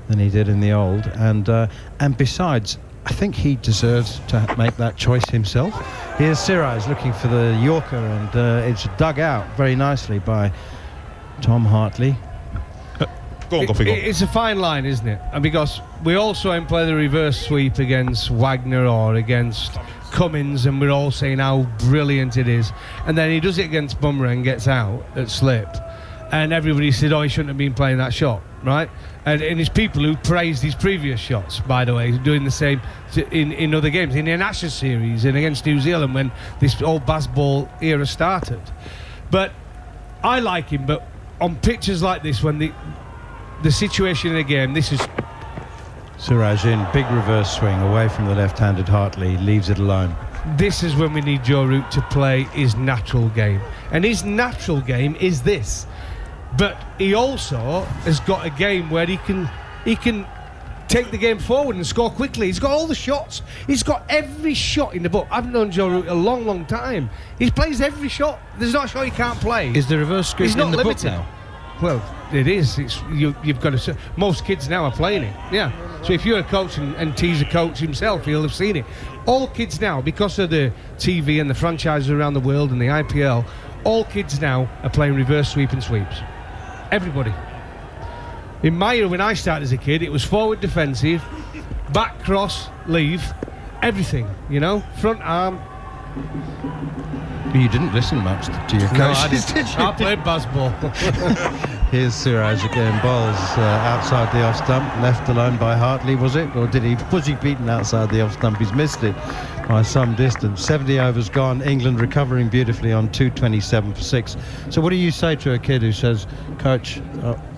than he did in the old, and besides, I think he deserves to make that choice himself. Here's Siraj looking for the Yorker, and it's dug out very nicely by Tom Hartley. Go on, Goffy, go on. It's a fine line, isn't it? And because we all saw him play the reverse sweep against Wagner or against Cummins, and we're all saying how brilliant it is, and then he does it against Bumrah and gets out at slip, and everybody said, oh, he shouldn't have been playing that shot, right? And it's people who praised his previous shots, by the way, doing the same in other games, in the Ashes series and against New Zealand when this old Bazball era started. But I like him, but on pitches like this, when the situation in the game, this is... Siraj in, big reverse swing away from the left-handed Hartley, leaves it alone. This is when we need Joe Root to play his natural game. And his natural game is this. But he also has got a game where he can take the game forward and score quickly. He's got all the shots. He's got every shot in the book. I've known Joe Root a long, long time. He plays every shot. There's not a shot he can't play. Is the reverse scoop in the book now? Well, it is. You've got to. Most kids now are playing it. Yeah. So if you're a coach and T's a coach himself, he'll have seen it. All kids now, because of the TV and the franchises around the world and the IPL, all kids now are playing reverse sweep and sweeps. Everybody. In my era, when I started as a kid, it was forward defensive, back cross, leave, everything, you know, front arm. You didn't listen much to your coaches, did you? I played Bazball. Here's Siraj again, balls outside the off stump, left alone by Hartley, was it? Or was he beaten outside the off stump? He's missed it by some distance. 70 overs gone, England recovering beautifully on 227 for 6. So what do you say to a kid who says, Coach,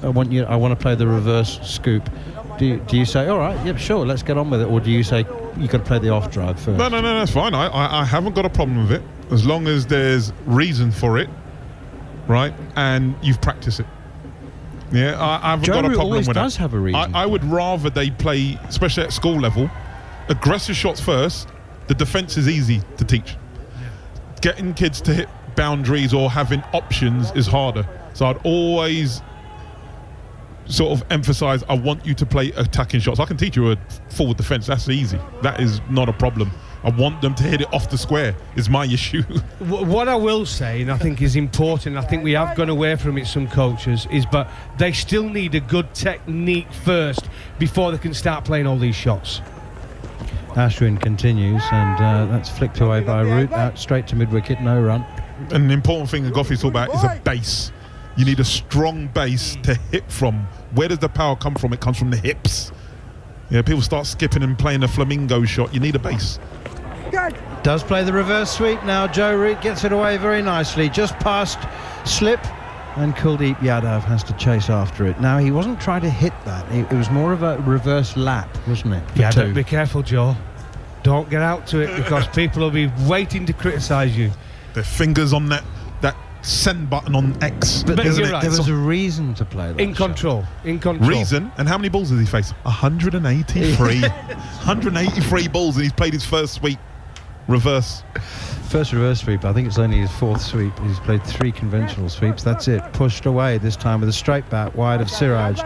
I want to play the reverse scoop? Do you say, all right, yep, sure, let's get on with it? Or do you say, you got to play the off drive first? No, that's fine. I haven't got a problem with it, as long as there's reason for it, right? And you've practiced it. Yeah, I haven't got a problem with it. Joe does have a reason. I would rather they play, especially at school level, aggressive shots first. The defence is easy to teach. Yeah. Getting kids to hit boundaries or having options is harder. So I'd always sort of emphasise, I want you to play attacking shots. I can teach you a forward defence. That's easy. That is not a problem. I want them to hit it off the square is my issue. What I will say, and I think is important, I think we have gone away from it, some coaches, is but they still need a good technique first before they can start playing all these shots. Ashwin continues, and that's flicked away by Root, out straight to mid-wicket, no run. And the important thing that Goffy's talking about is a base. You need a strong base to hit from. Where does the power come from? It comes from the hips. Yeah, people start skipping and playing a flamingo shot. You need a base. Does play the reverse sweep now. Joe Root gets it away very nicely, just past slip, and Kuldeep Yadav has to chase after it. Now, he wasn't trying to hit that. It was more of a reverse lap, wasn't it? Yeah, be careful, Joe. Don't get out to it, because people will be waiting to criticise you. Their fingers on that send button on X. But there was a reason to play that. In control. Reason? And how many balls has he faced? 183. 183 balls, and he's played his first sweep. Reverse. First reverse sweep. I think it's only his fourth sweep. He's played 3 conventional sweeps. That's it. Pushed away this time with a straight bat wide of Siraj,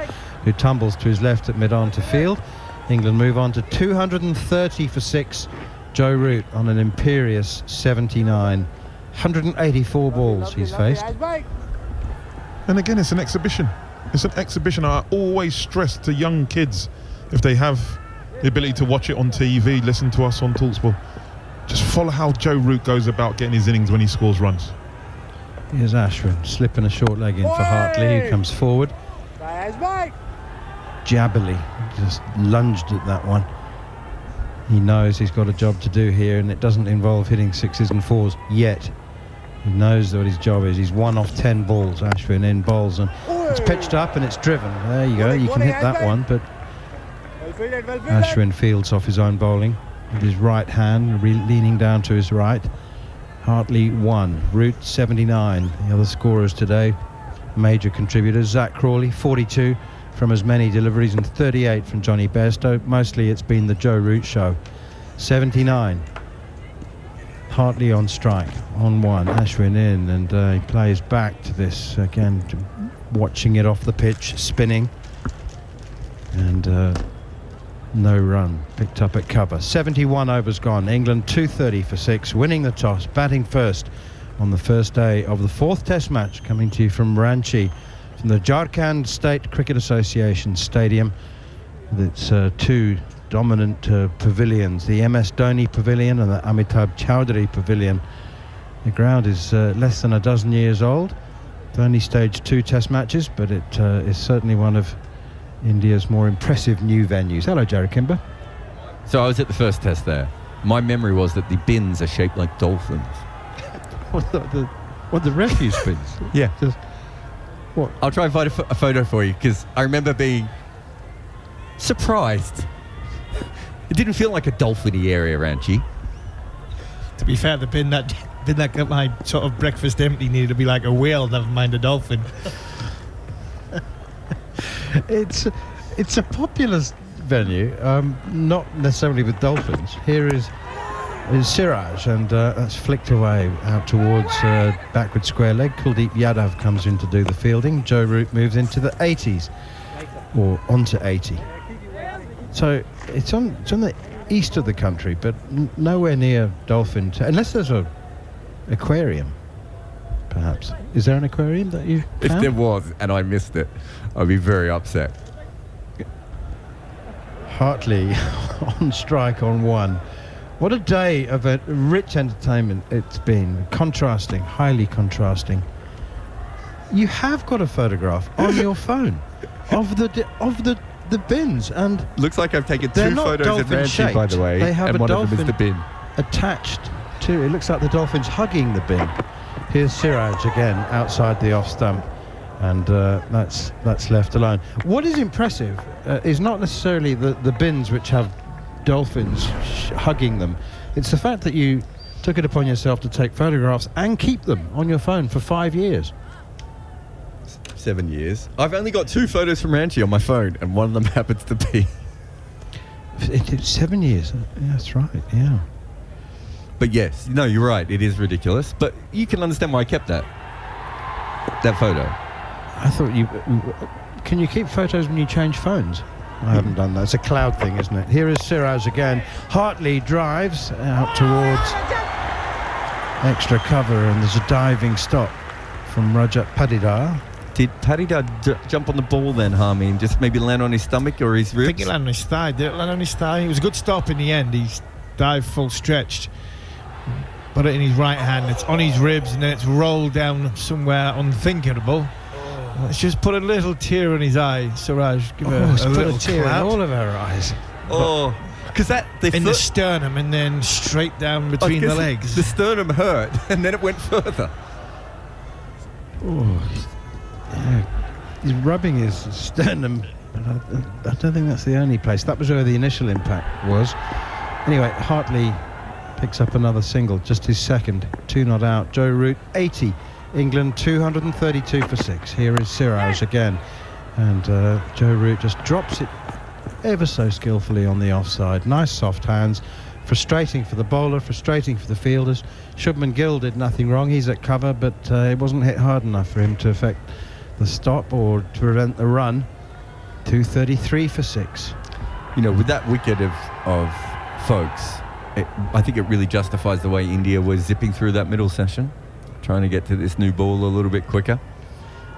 who tumbles to his left at mid-on to field. England move on to 230 for 6. Joe Root on an imperious 79. 184 balls he's faced. And again, it's an exhibition. It's an exhibition. I always stress to young kids, if they have the ability to watch it on TV, listen to us on TalkSport, just follow how Joe Root goes about getting his innings when he scores runs. Here's Ashwin slipping a short leg in for Hartley, who comes forward. jabbily, just lunged at that one. He knows he's got a job to do here, and it doesn't involve hitting 6s and 4s yet. He knows what his job is. He's 1 off 10 balls. Ashwin in bowls, and it's pitched up and it's driven. There you go. You can hit that one, but Ashwin fields off his own bowling with his right hand, leaning down to his right. Hartley 1, Root 79. The other scorers today, major contributors. Zach Crawley 42 from as many deliveries, and 38 from Johnny Bairstow. Mostly it's been the Joe Root show. 79. Hartley on strike, on 1, Ashwin in, and he plays back to this again, watching it off the pitch, spinning, and no run, picked up at cover. 71 overs gone, England 230 for 6, winning the toss, batting first on the first day of the 4th Test match, coming to you from Ranchi, from the Jharkhand State Cricket Association Stadium. It's 2 dominant pavilions, the MS Dhoni Pavilion and the Amitabh Chowdhury Pavilion. The ground is less than a dozen years old. It's only staged 2 Test matches, but it is certainly one of India's more impressive new venues. Hello, Jerry Kimber. So I was at the first Test there. My memory was that the bins are shaped like dolphins. What the refuse bins? Yeah. Just, what? I'll try and find a photo for you, because I remember being surprised. It didn't feel like a dolphin-y area, Ranchi. To be fair, the bin that got my sort of breakfast empty needed to be like a whale, never mind a dolphin. It's a popular venue, not necessarily with dolphins. Here is Siraj, and that's flicked away out towards backward square leg. Kuldeep Yadav comes in to do the fielding. Joe Root moves into the 80s, or onto 80. So it's on the east of the country, but nowhere near dolphin, unless there's a aquarium, perhaps. Is there an aquarium that you found? If there was, and I missed it, I'd be very upset. Hartley on strike on 1. What a day of a rich entertainment it's been. Contrasting, highly contrasting. You have got a photograph on your phone of the bins, and looks like I've taken 2 photos of Ranchi, by the way, they have and a one of them dolphin is the bin attached to it. Looks like the dolphin's hugging the bin. Here's Siraj again outside the off stump, and that's left alone. What is impressive is not necessarily the bins which have dolphins hugging them. It's the fact that you took it upon yourself to take photographs and keep them on your phone for 5 years. 7 years. I've only got 2 photos from Ranchi on my phone, and one of them happens to be... It's 7 years. Yeah, that's right, yeah. But yes, no, you're right, it is ridiculous, but you can understand why I kept that photo. I thought you... Can you keep photos when you change phones? I haven't done that. It's a cloud thing, isn't it? Here is Siraj again. Hartley drives out towards extra cover, and there's a diving stop from Rajat Patidar. Did Patidar jump on the ball then, Harmy, and just maybe land on his stomach or his ribs? I think he landed on his thigh. Did it land on his thigh? It was a good stop in the end. He's dived full stretched. Put it in his right hand. It's on his ribs, and then it's rolled down somewhere unthinkable. Let's just put a little tear in his eye, Siraj. Give a little tear in all of our eyes. Oh, because the sternum, and then straight down between the legs. The sternum hurt, and then it went further. Oh, yeah. He's rubbing his sternum, but I don't think that's the only place. That was where the initial impact was. Anyway, Hartley picks up another single, just his second. 2 not out. Joe Root 80. England 232 for 6. Here is Siraj again, and Joe Root just drops it ever so skillfully on the offside. Nice soft hands. Frustrating for the bowler, frustrating for the fielders. Shubman Gill did nothing wrong. He's at cover, but it wasn't hit hard enough for him to affect the stop or to prevent the run. 233 for 6. You know, with that wicket of folks, I think it really justifies the way India was zipping through that middle session, trying to get to this new ball a little bit quicker,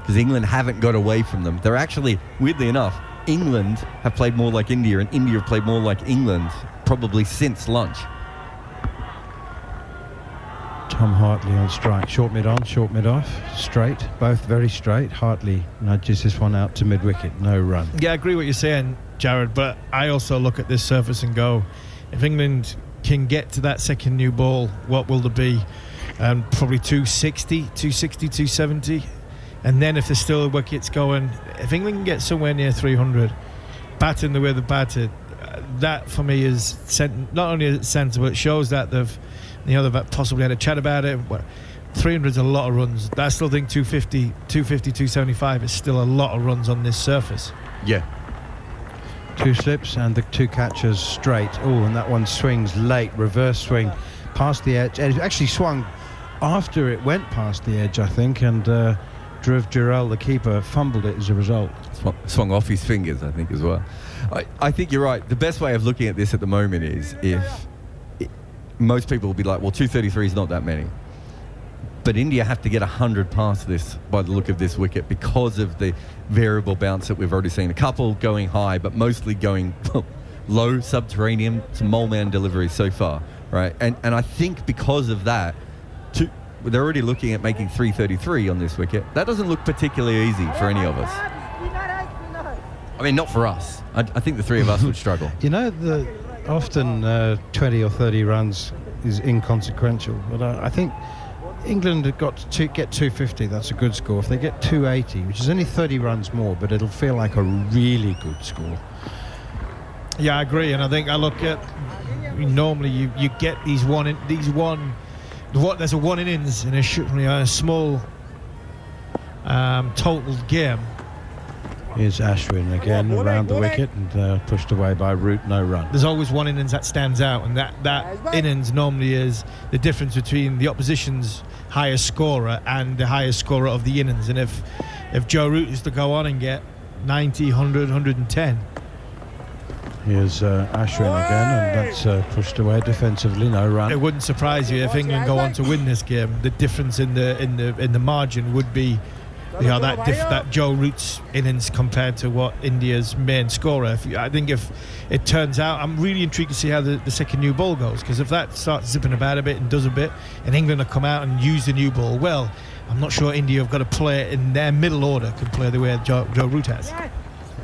because England haven't got away from them. They're actually, weirdly enough, England have played more like India, and India have played more like England probably since lunch. Tom Hartley on strike. Short mid on, short mid off. Straight, both very straight. Hartley nudges this one out to mid-wicket. No run. Yeah, I agree with what you're saying, Jared, but I also look at this surface and go, if England can get to that second new ball, what will there be? Probably 270. And then if there's still wickets going, if England can get somewhere near 300, batting the way they batted, that for me is not only is it sensible, it shows that they've possibly had a chat about it. 300 is a lot of runs. I still think 250, 275 is still a lot of runs on this surface. Yeah. 2 slips and the 2 catches straight. Oh, and that one swings late, reverse swing past the edge. It actually swung after it went past the edge, I think, and Dhruv Jurel, the keeper, fumbled it as a result. Swung off his fingers, I think, as well. I think you're right. The best way of looking at this at the moment is most people will be like, well, 233 is not that many. But India have to get 100 past this by the look of this wicket because of the variable bounce that we've already seen. A couple going high, but mostly going low, subterranean, some mole man deliveries so far, right? And I think because of that, they're already looking at making 333 on this wicket. That doesn't look particularly easy for any of us. I mean, not for us. I think the three of us would struggle. You know, often 20 or 30 runs is inconsequential, but I think England have got to get 250. That's a good score. If they get 280, which is only 30 runs more, but it'll feel like a really good score. Yeah, I agree, and I think I look at normally you get there's a one innings in a small total game. Here's Ashwin again around the wicket and pushed away by Root, no run. There's always one innings that stands out, and that innings normally is the difference between the opposition's highest scorer and the highest scorer of the innings. And if Joe Root is to go on and get 90, 100, 110. Here's Ashwin again, and that's pushed away defensively, no run. It wouldn't surprise you if England go on to win this game. The difference in the margin would be, that Joe Root's innings compared to what India's main scorer. I think if it turns out, I'm really intrigued to see how the second new ball goes, because if that starts zipping about a bit and does a bit, and England will come out and use the new ball, well, I'm not sure India have got to play in their middle order can play the way Joe Root has.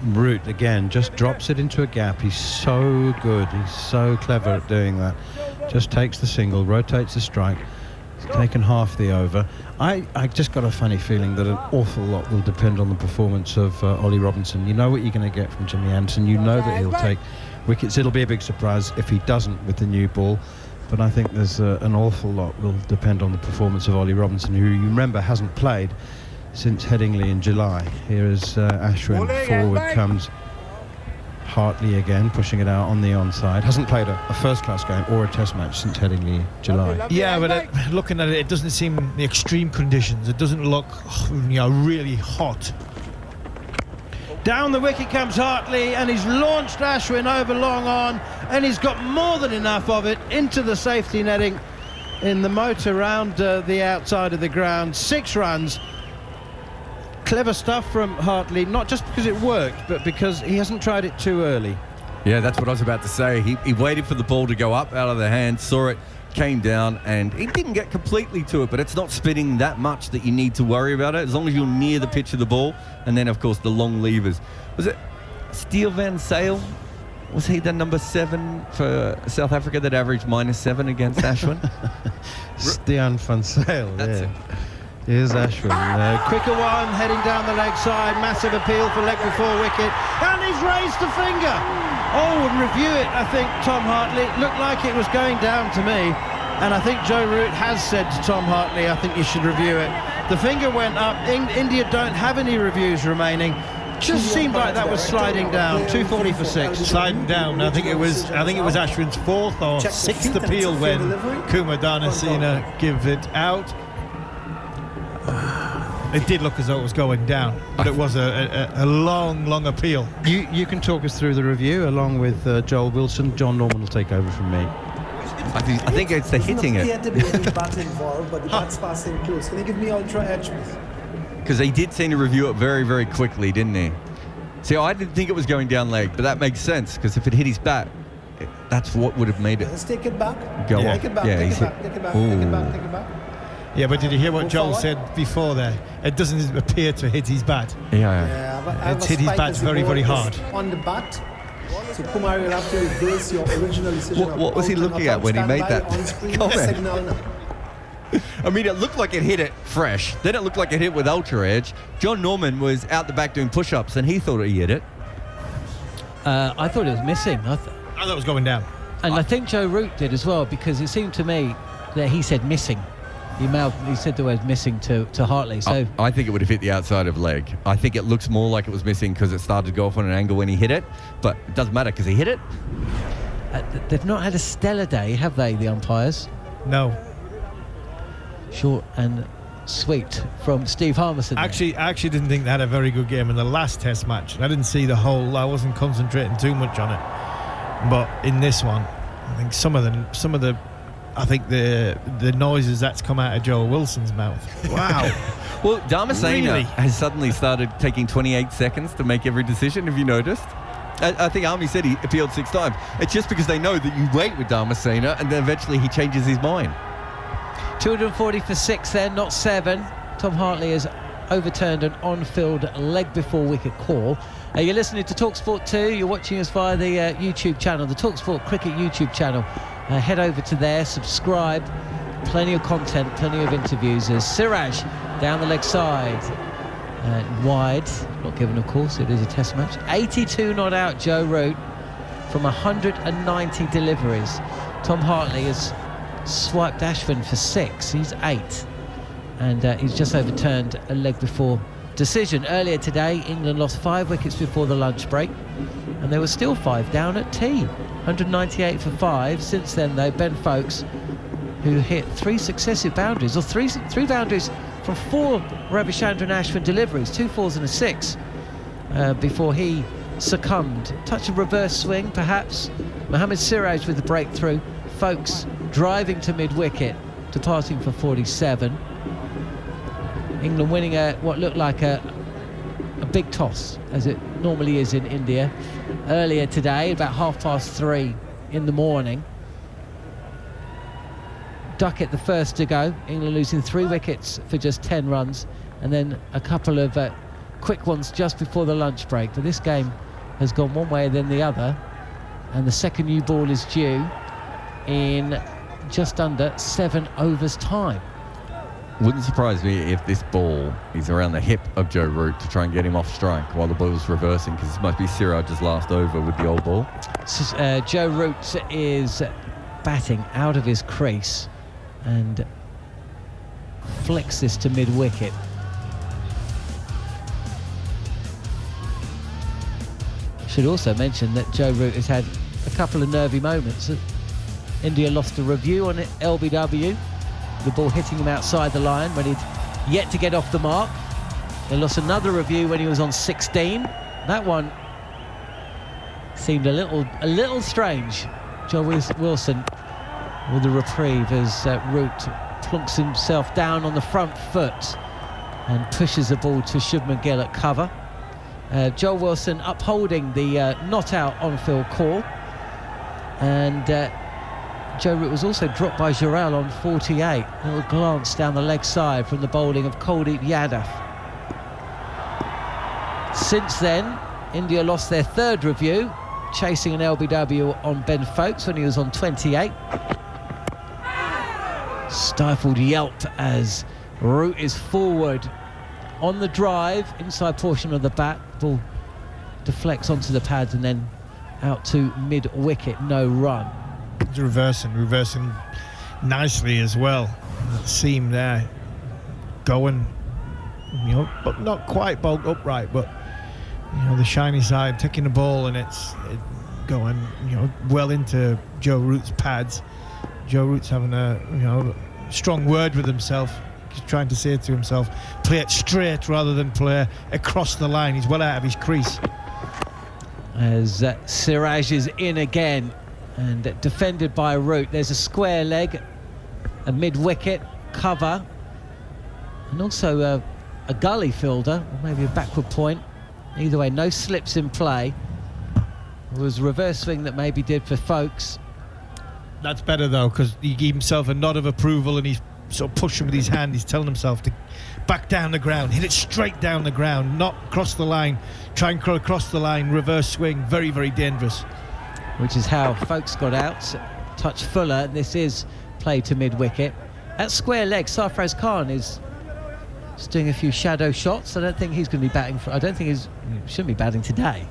Root again just drops it into a gap. He's so good, he's so clever at doing that. Just takes the single, rotates the strike. He's taken half the over. I just got a funny feeling that an awful lot will depend on the performance of Ollie Robinson. You know what you're going to get from Jimmy Anderson. You know that he'll take wickets. It'll be a big surprise if he doesn't with the new ball, but I think there's an awful lot will depend on the performance of Ollie Robinson, who you remember hasn't played since Headingley in July. Here is Ashwin, forward comes Hartley again, pushing it out on the onside. Hasn't played a first-class game or a test match since Headingley July. Yeah, but looking at it, it doesn't seem the extreme conditions. It doesn't look really hot. Down the wicket comes Hartley, and he's launched Ashwin over long on, and he's got more than enough of it into the safety netting in the moat around the outside of the ground. 6 runs. Clever stuff from Hartley, not just because it worked, but because he hasn't tried it too early. Yeah, that's what I was about to say. He waited for the ball to go up out of the hand, saw it, came down, and he didn't get completely to it, but it's not spinning that much that you need to worry about it, as long as you're near the pitch of the ball. And then, of course, the long levers. Was it Steele Van Sale? Was he the number 7 for South Africa that averaged -7 against Ashwin? Stean Van Sale, That's it. Here's Ashwin. Quicker one, heading down the leg side. Massive appeal for leg before wicket. And he's raised the finger. Oh, and review it, I think, Tom Hartley. Looked like it was going down to me. And I think Joe Root has said to Tom Hartley, I think you should review it. The finger went up. India don't have any reviews remaining. Just seemed like that was sliding down. 240 for 6. Sliding down. I think it was Ashwin's 4th or 6th appeal when Kumar Dhanasena give it out. It did look as though it was going down, but it was a long appeal. You can talk us through the review along with Joel Wilson. John Norman will take over from me. I think it's the hitting it. Yet to be any bat involved, but the bat's passing close. Can you give me ultra edge, please? Because he did seem to review it very, very quickly, didn't he? See, I didn't think it was going down leg, but that makes sense, because if it hit his bat, that's what would have made it Let's take it back. go Take off. it back, Yeah, take he's it back, hit- take it back, Ooh. take it back, take it back. Yeah, but did you hear what Go Joel forward. said before there? It doesn't appear to hit his bat. Yeah, but I have It's a hit his spike bat as the very, ball very is hard. on the bat. So Kumar, you'll have to reverse your original decision. What was he looking at when he made that comment? Signal now. I mean, it looked like it hit it fresh. Then it looked like it hit with ultra edge. John Norman was out the back doing push-ups, and he thought he hit it. I thought it was missing. I thought it was going down. And I think Joe Root did as well, because it seemed to me that he said missing. He said the word missing to Hartley. So I think it would have hit the outside of leg. I think it looks more like it was missing because it started to go off on an angle when he hit it, but it doesn't matter because he hit it. they've not had a stellar day, have they, the umpires? No. Short and sweet from Steve Harmison. I actually didn't think they had a very good game in the last Test match. I didn't see the whole. I wasn't concentrating too much on it. But in this one, I think some of the noises that's come out of Joel Wilson's mouth. Wow. Well, Dharmasena Really? has suddenly started taking 28 seconds to make every decision. Have you noticed? I think Army said he appealed 6 times. It's just because they know that you wait with Dharmasena and then eventually he changes his mind. 240 for 6 then, not 7. Tom Hartley has overturned an on-field leg before wicket call. You're listening to TalkSport 2. You're watching us via the YouTube channel, the TalkSport Cricket YouTube channel. Head over to there, subscribe. Plenty of content, plenty of interviews. As Siraj down the leg side, wide, not given of course, it is a Test match. 82 not out, Joe Root, from 190 deliveries. Tom Hartley has swiped Ashwin for 6. He's 8, and he's just overturned a leg before decision. Earlier today, England lost 5 wickets before the lunch break, and there were still 5 down at tea. 198 for 5. Since then, though, Ben Foakes, who hit 3 successive boundaries, or three boundaries from 4 Ravichandran Ashwin deliveries, 2 4s and a 6, before he succumbed. Touch of reverse swing, perhaps. Mohammad Siraj with the breakthrough. Foakes driving to mid-wicket, departing for 47. England winning what looked like a big toss, as it normally is in India. Earlier today, about 3:30 in the morning. Duckett the first to go. England losing 3 wickets for just 10 runs, and then a couple of quick ones just before the lunch break. But this game has gone one way than the other, and the second new ball is due in just under 7 overs time. Wouldn't surprise me if this ball is around the hip of Joe Root to try and get him off strike while the ball's reversing, because this might be Siraj's last over with the old ball. Joe Root is batting out of his crease and flicks this to mid-wicket. Should also mention that Joe Root has had a couple of nervy moments. India lost a review on LBW, the ball hitting him outside the line when he'd yet to get off the mark. They lost another review when he was on 16. That one seemed a little strange. Joe Wilson with the reprieve as Root plunks himself down on the front foot and pushes the ball to Shubman Gill at cover. Joe Wilson upholding the not out on-field call, and Joe Root was also dropped by Jarrell on 48. A little glance down the leg side from the bowling of Kuldeep Yadav. Since then, India lost their 3rd review, chasing an LBW on Ben Foakes when he was on 28. Stifled yelp as Root is forward on the drive, inside portion of the bat. Ball deflects onto the pads and then out to mid-wicket, no run. It's reversing nicely as well. That seam there going, but not quite bowled upright, but the shiny side taking the ball, and it's going well into Joe Root's pads. Joe Root's having a strong word with himself. He's trying to say to himself, play it straight rather than play across the line. He's well out of his crease. As Siraj is in again and defended by Root. There's a square leg, a mid-wicket cover, and also a gully fielder, or maybe a backward point. Either way, no slips in play. It was reverse swing that maybe did for Folkes. That's better though, because he gave himself a nod of approval and he's sort of pushing with his hand. He's telling himself to back down the ground, hit it straight down the ground, not cross the line, try and cross the line, reverse swing, very, very dangerous. Which is how Folkes got out. Touch fuller, this is play to mid-wicket. At square leg, Sarfraz Khan is just doing a few shadow shots. I don't think he's going to be batting I don't think he shouldn't be batting today.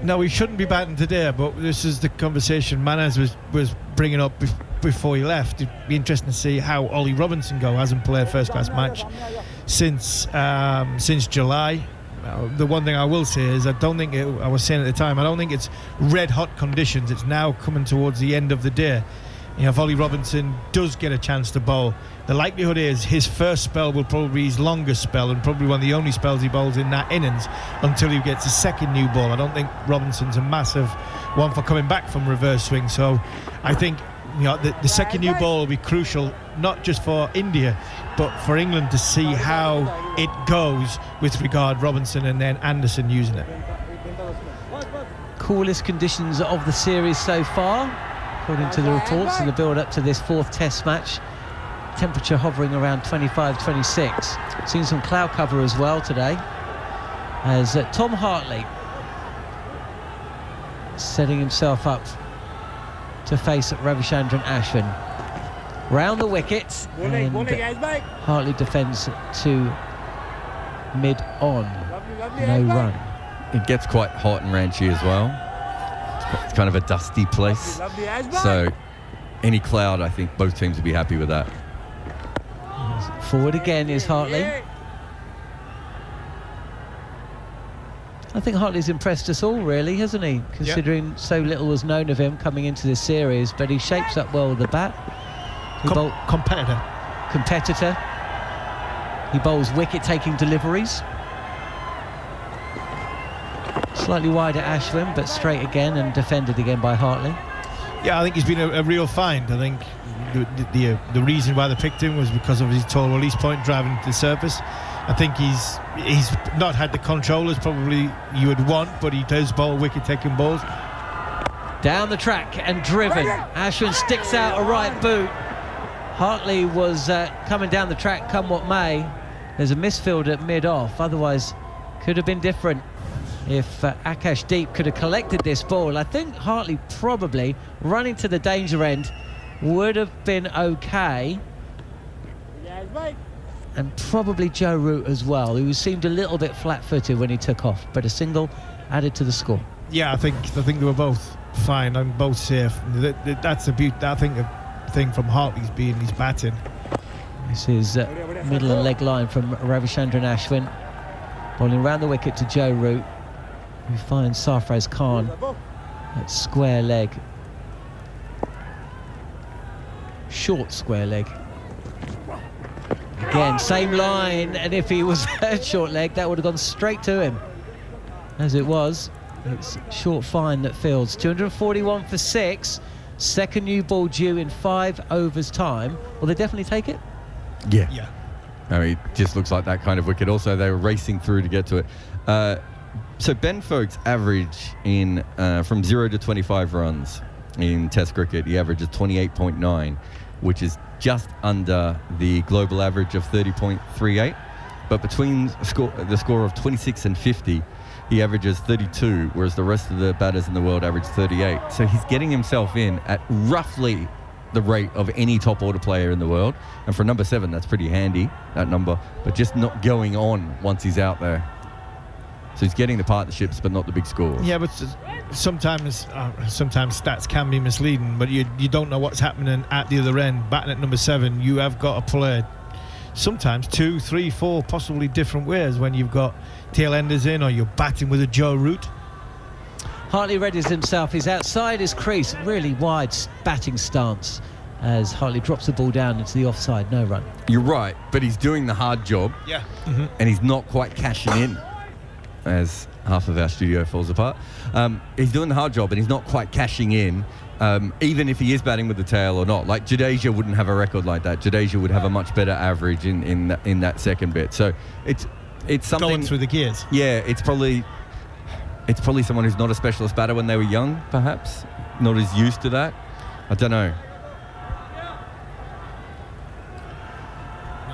No, he shouldn't be batting today, but this is the conversation Manaz was bringing up before he left. It'd be interesting to see how Ollie Robinson hasn't played a first-class match since July. The one thing I will say is I don't think I was saying at the time, I don't think it's red-hot conditions. It's now coming towards the end of the day. If Ollie Robinson does get a chance to bowl, the likelihood is his first spell will probably be his longest spell and probably one of the only spells he bowls in that innings until he gets a second new ball. I don't think Robinson's a massive one for coming back from reverse swing, so I think the second new ball will be crucial, not just for India but for England to see how it goes with regard Robinson and then Anderson using it. Coolest conditions of the series so far, according to the reports in the build-up to this fourth test match. Temperature hovering around 25-26. Seen some cloud cover as well today, as Tom Hartley setting himself up to face Ravichandran Ashwin. Round the wicket, and Hartley defends to mid-on. No run. It gets quite hot in Ranchi as well. It's kind of a dusty place. So any cloud, I think both teams would be happy with that. Forward again is Hartley. I think Hartley's impressed us all, really, hasn't he? Considering so little was known of him coming into this series, but he shapes up well with the bat. Competitor. He bowls wicket-taking deliveries. Slightly wide at Ashwin, but straight again and defended again by Hartley. Yeah, I think he's been a real find. I think the reason why they picked him was because of his tall release point driving to the surface. I think he's not had the control as probably you would want, but he does bowl wicket-taking balls. Down the track and driven. Ashwin sticks out a right boot. Hartley was coming down the track come what may. There's a misfield at mid-off, otherwise could have been different. If Akash Deep could have collected this ball, I think Hartley probably running to the danger end would have been okay. And probably Joe Root as well, who seemed a little bit flat-footed when he took off, but a single added to the score. Yeah, I think they were both fine and both safe. That's the beauty. I think the thing from Hartley's being his batting. This is middle and leg line from Ravichandran Ashwin, bowling round the wicket to Joe Root, who finds Sarfraz Khan at square leg. Short square leg. Again, same line, and if he was at short leg, that would have gone straight to him. As it was, it's short fine that fields. 241 for 6. Second new ball due in 5 overs time. Will they definitely take it? Yeah. I mean, it just looks like that kind of wicket. Also, they were racing through to get to it. So Ben Foakes' average in from 0 to 25 runs in Test cricket, he averages 28.9, which is just under the global average of 30.38. But between the score of 26 and 50, he averages 32, whereas the rest of the batters in the world average 38. So he's getting himself in at roughly the rate of any top order player in the world. And for number 7, that's pretty handy, that number, but just not going on once he's out there. So he's getting the partnerships, but not the big scores. Yeah, but sometimes stats can be misleading, but you don't know what's happening at the other end. Batting at number 7, you have got to play sometimes 2, 3, 4 possibly different ways when you've got tail enders in or you're batting with a Joe Root. Hartley readies himself. He's outside his crease, really wide batting stance as Hartley drops the ball down into the offside. No run. You're right, but he's doing the hard job. Yeah. And he's not quite cashing in, as half of our studio falls apart. He's doing the hard job and he's not quite cashing in, even if he is batting with the tail or not. Like Jadeja wouldn't have a record like that. Jadeja would have a much better average in that second bit. So it's something going through the gears. Yeah, it's it's probably someone who's not a specialist batter when they were young, perhaps. Not as used to that. I don't know.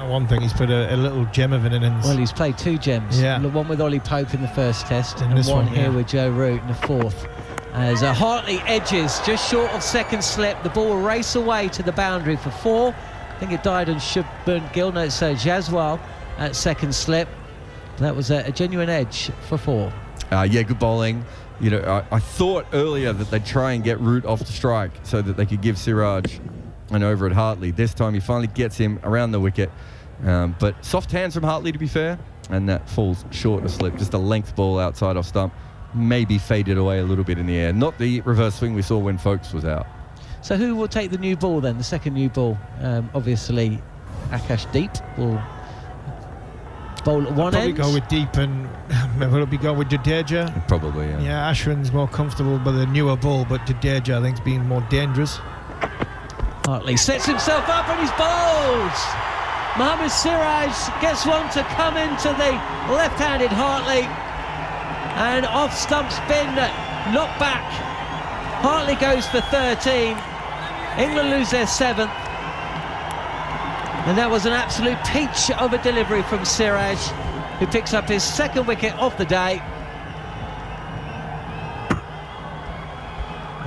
One thing, he's put a little gem of an innings. Well, he's played 2 gems. Yeah. The one with Ollie Pope in the first test, and this one one, here yeah. with Joe Root in the fourth. As Hartley edges just short of second slip, the ball will race away to the boundary for 4. I think it died on Shubman Gill. No, it's Jaswal at second slip. That was a genuine edge for 4. Yeah, good bowling. You know, I thought earlier that they'd try and get Root off the strike so that they could give Siraj an over at Hartley. This time he finally gets him around the wicket. But soft hands from Hartley, to be fair, and that falls short of slip. Just a length ball outside off stump. Maybe faded away a little bit in the air. Not the reverse swing we saw when Folkes was out. So who will take the new ball then, the second new ball? Obviously, Akash Deep will bowl at one probably end. go with Deep, and will it be going with Jadeja? Probably, yeah. Yeah, Ashwin's more comfortable with a newer ball, but Jadeja I think's been more dangerous. Hartley sets himself up and he's bowled. Mohammad Siraj gets one to come into the left-handed Hartley, and off stump spin knocked back. Hartley goes for 13. England lose their 7th, and that was an absolute peach of a delivery from Siraj, who picks up his 2nd wicket of the day.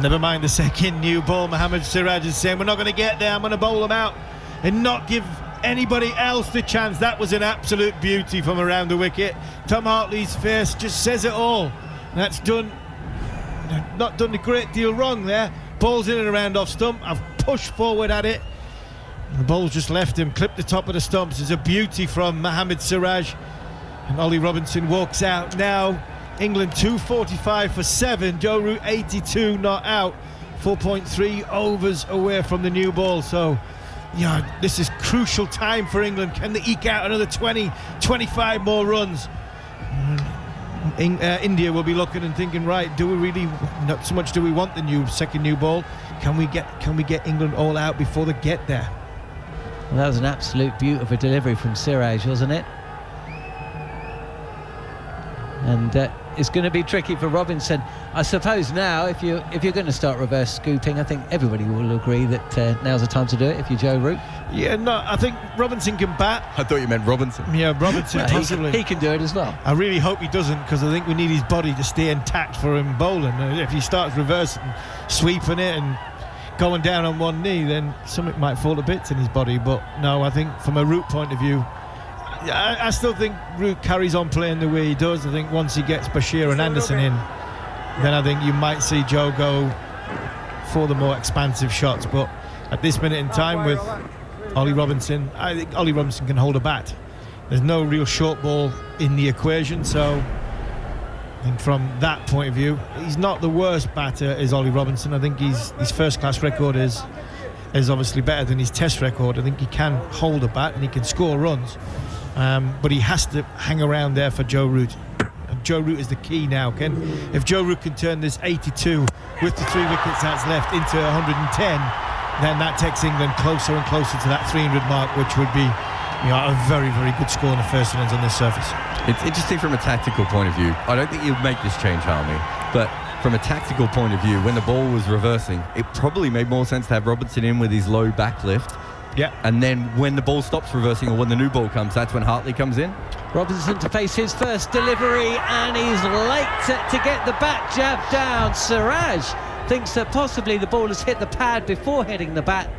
Never mind the second new ball. Mohammad Siraj is saying, we're not going to get there, I'm going to bowl them out and not give anybody else the chance. That was an absolute beauty from around the wicket. Tom Hartley's face just says it all. And that's not done a great deal wrong there. Ball's in and around off stump. I've pushed forward at it. The ball's just left him, clipped the top of the stumps. It's a beauty from Mohammad Siraj. And Ollie Robinson walks out now. England 245 for 7. Joe Root 82 not out. 4.3 overs away from the new ball. So, yeah, this is crucial time for England. Can they eke out another 20, 25 more runs? India will be looking and thinking, right, do we really, not so much do we want the second new ball? Can we get England all out before they get there? Well, that was an absolute beauty of a delivery from Siraj, wasn't it? And it's going to be tricky for Robinson. I suppose now, if you're going to start reverse scooping, I think everybody will agree that now's the time to do it if you're Joe Root. Yeah, no, I think Robinson can bat. I thought you meant Robinson. Yeah, Robinson possibly. He can do it as well. I really hope he doesn't, because I think we need his body to stay intact for him bowling. And if he starts reversing, sweeping it and going down on one knee, then something might fall to bits in his body. But no, I think from a Root point of view, I still think Root carries on playing the way he does. I think once he gets Bashir and Anderson in, then I think you might see Joe go for the more expansive shots. But at this minute in time with Ollie Robinson, I think Ollie Robinson can hold a bat. There's no real short ball in the equation, so I think from that point of view, he's not the worst batter as Ollie Robinson. I think his first-class record is obviously better than his test record. I think he can hold a bat and he can score runs. But he has to hang around there for Joe Root. And Joe Root is the key now, Ken. If Joe Root can turn this 82 with the 3 wickets that's left into 110, then that takes England closer and closer to that 300 mark, which would be a very, very good score in the first innings on this surface. It's interesting from a tactical point of view. I don't think you'd make this change, Harmy, but from a tactical point of view, when the ball was reversing, it probably made more sense to have Robinson in with his low back lift. Yeah. And then when the ball stops reversing, or when the new ball comes, that's when Hartley comes in. Robinson to face his first delivery, and he's late to get the back jab down. Siraj thinks that possibly the ball has hit the pad before hitting the bat.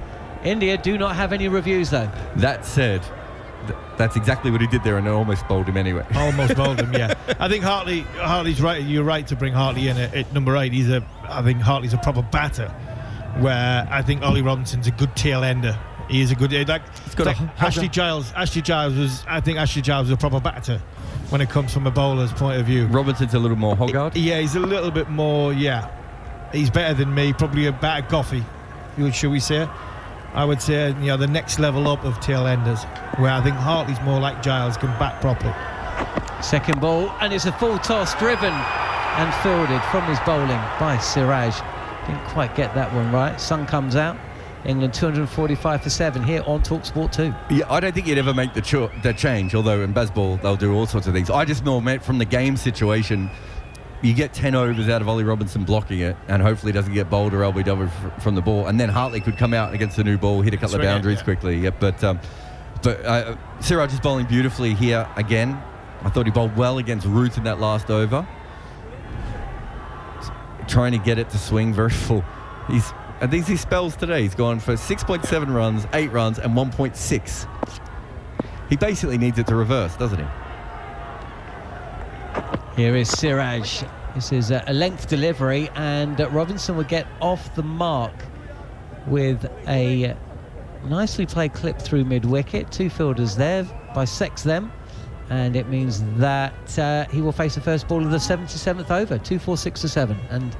India do not have any reviews though. That said, that's exactly what he did there, and it almost bowled him anyway. Almost bowled him, yeah. I think Hartley's right. You're right to bring Hartley in at number 8. I think Hartley's a proper batter, where I think Ollie Robinson's a good tail ender. He is a good, Ashley Giles. Ashley Giles was a proper batter when it comes from a bowler's point of view. Robinson a little more Hoggard. Yeah, he's a little bit more. Yeah, he's better than me. Probably a better Goffey, should we say? I would say the next level up of tail enders, where I think Hartley's more like Giles, can bat properly. Second ball, and it's a full toss driven and fielded from his bowling by Siraj. Didn't quite get that one right. Sun comes out. England 245 for 7 here on TalkSport 2. Yeah, I don't think you'd ever make the change, although in baseball they'll do all sorts of things. I just more meant from the game situation, you get 10 overs out of Ollie Robinson blocking it, and hopefully doesn't get bowled or LBW from the ball, and then Hartley could come out against the new ball, hit a couple of boundaries quickly. Yeah, but Siraj is bowling beautifully here again. I thought he bowled well against Root in that last over. Trying to get it to swing very full. At these spells today, he's gone for 6.7 runs, 8 runs, and 1.6. He basically needs it to reverse, doesn't he? Here is Siraj. This is a length delivery, and Robinson will get off the mark with a nicely played clip through mid-wicket. 2 fielders there, bisects them, and it means that he will face the first ball of the 77th over, 2-4-6-7, and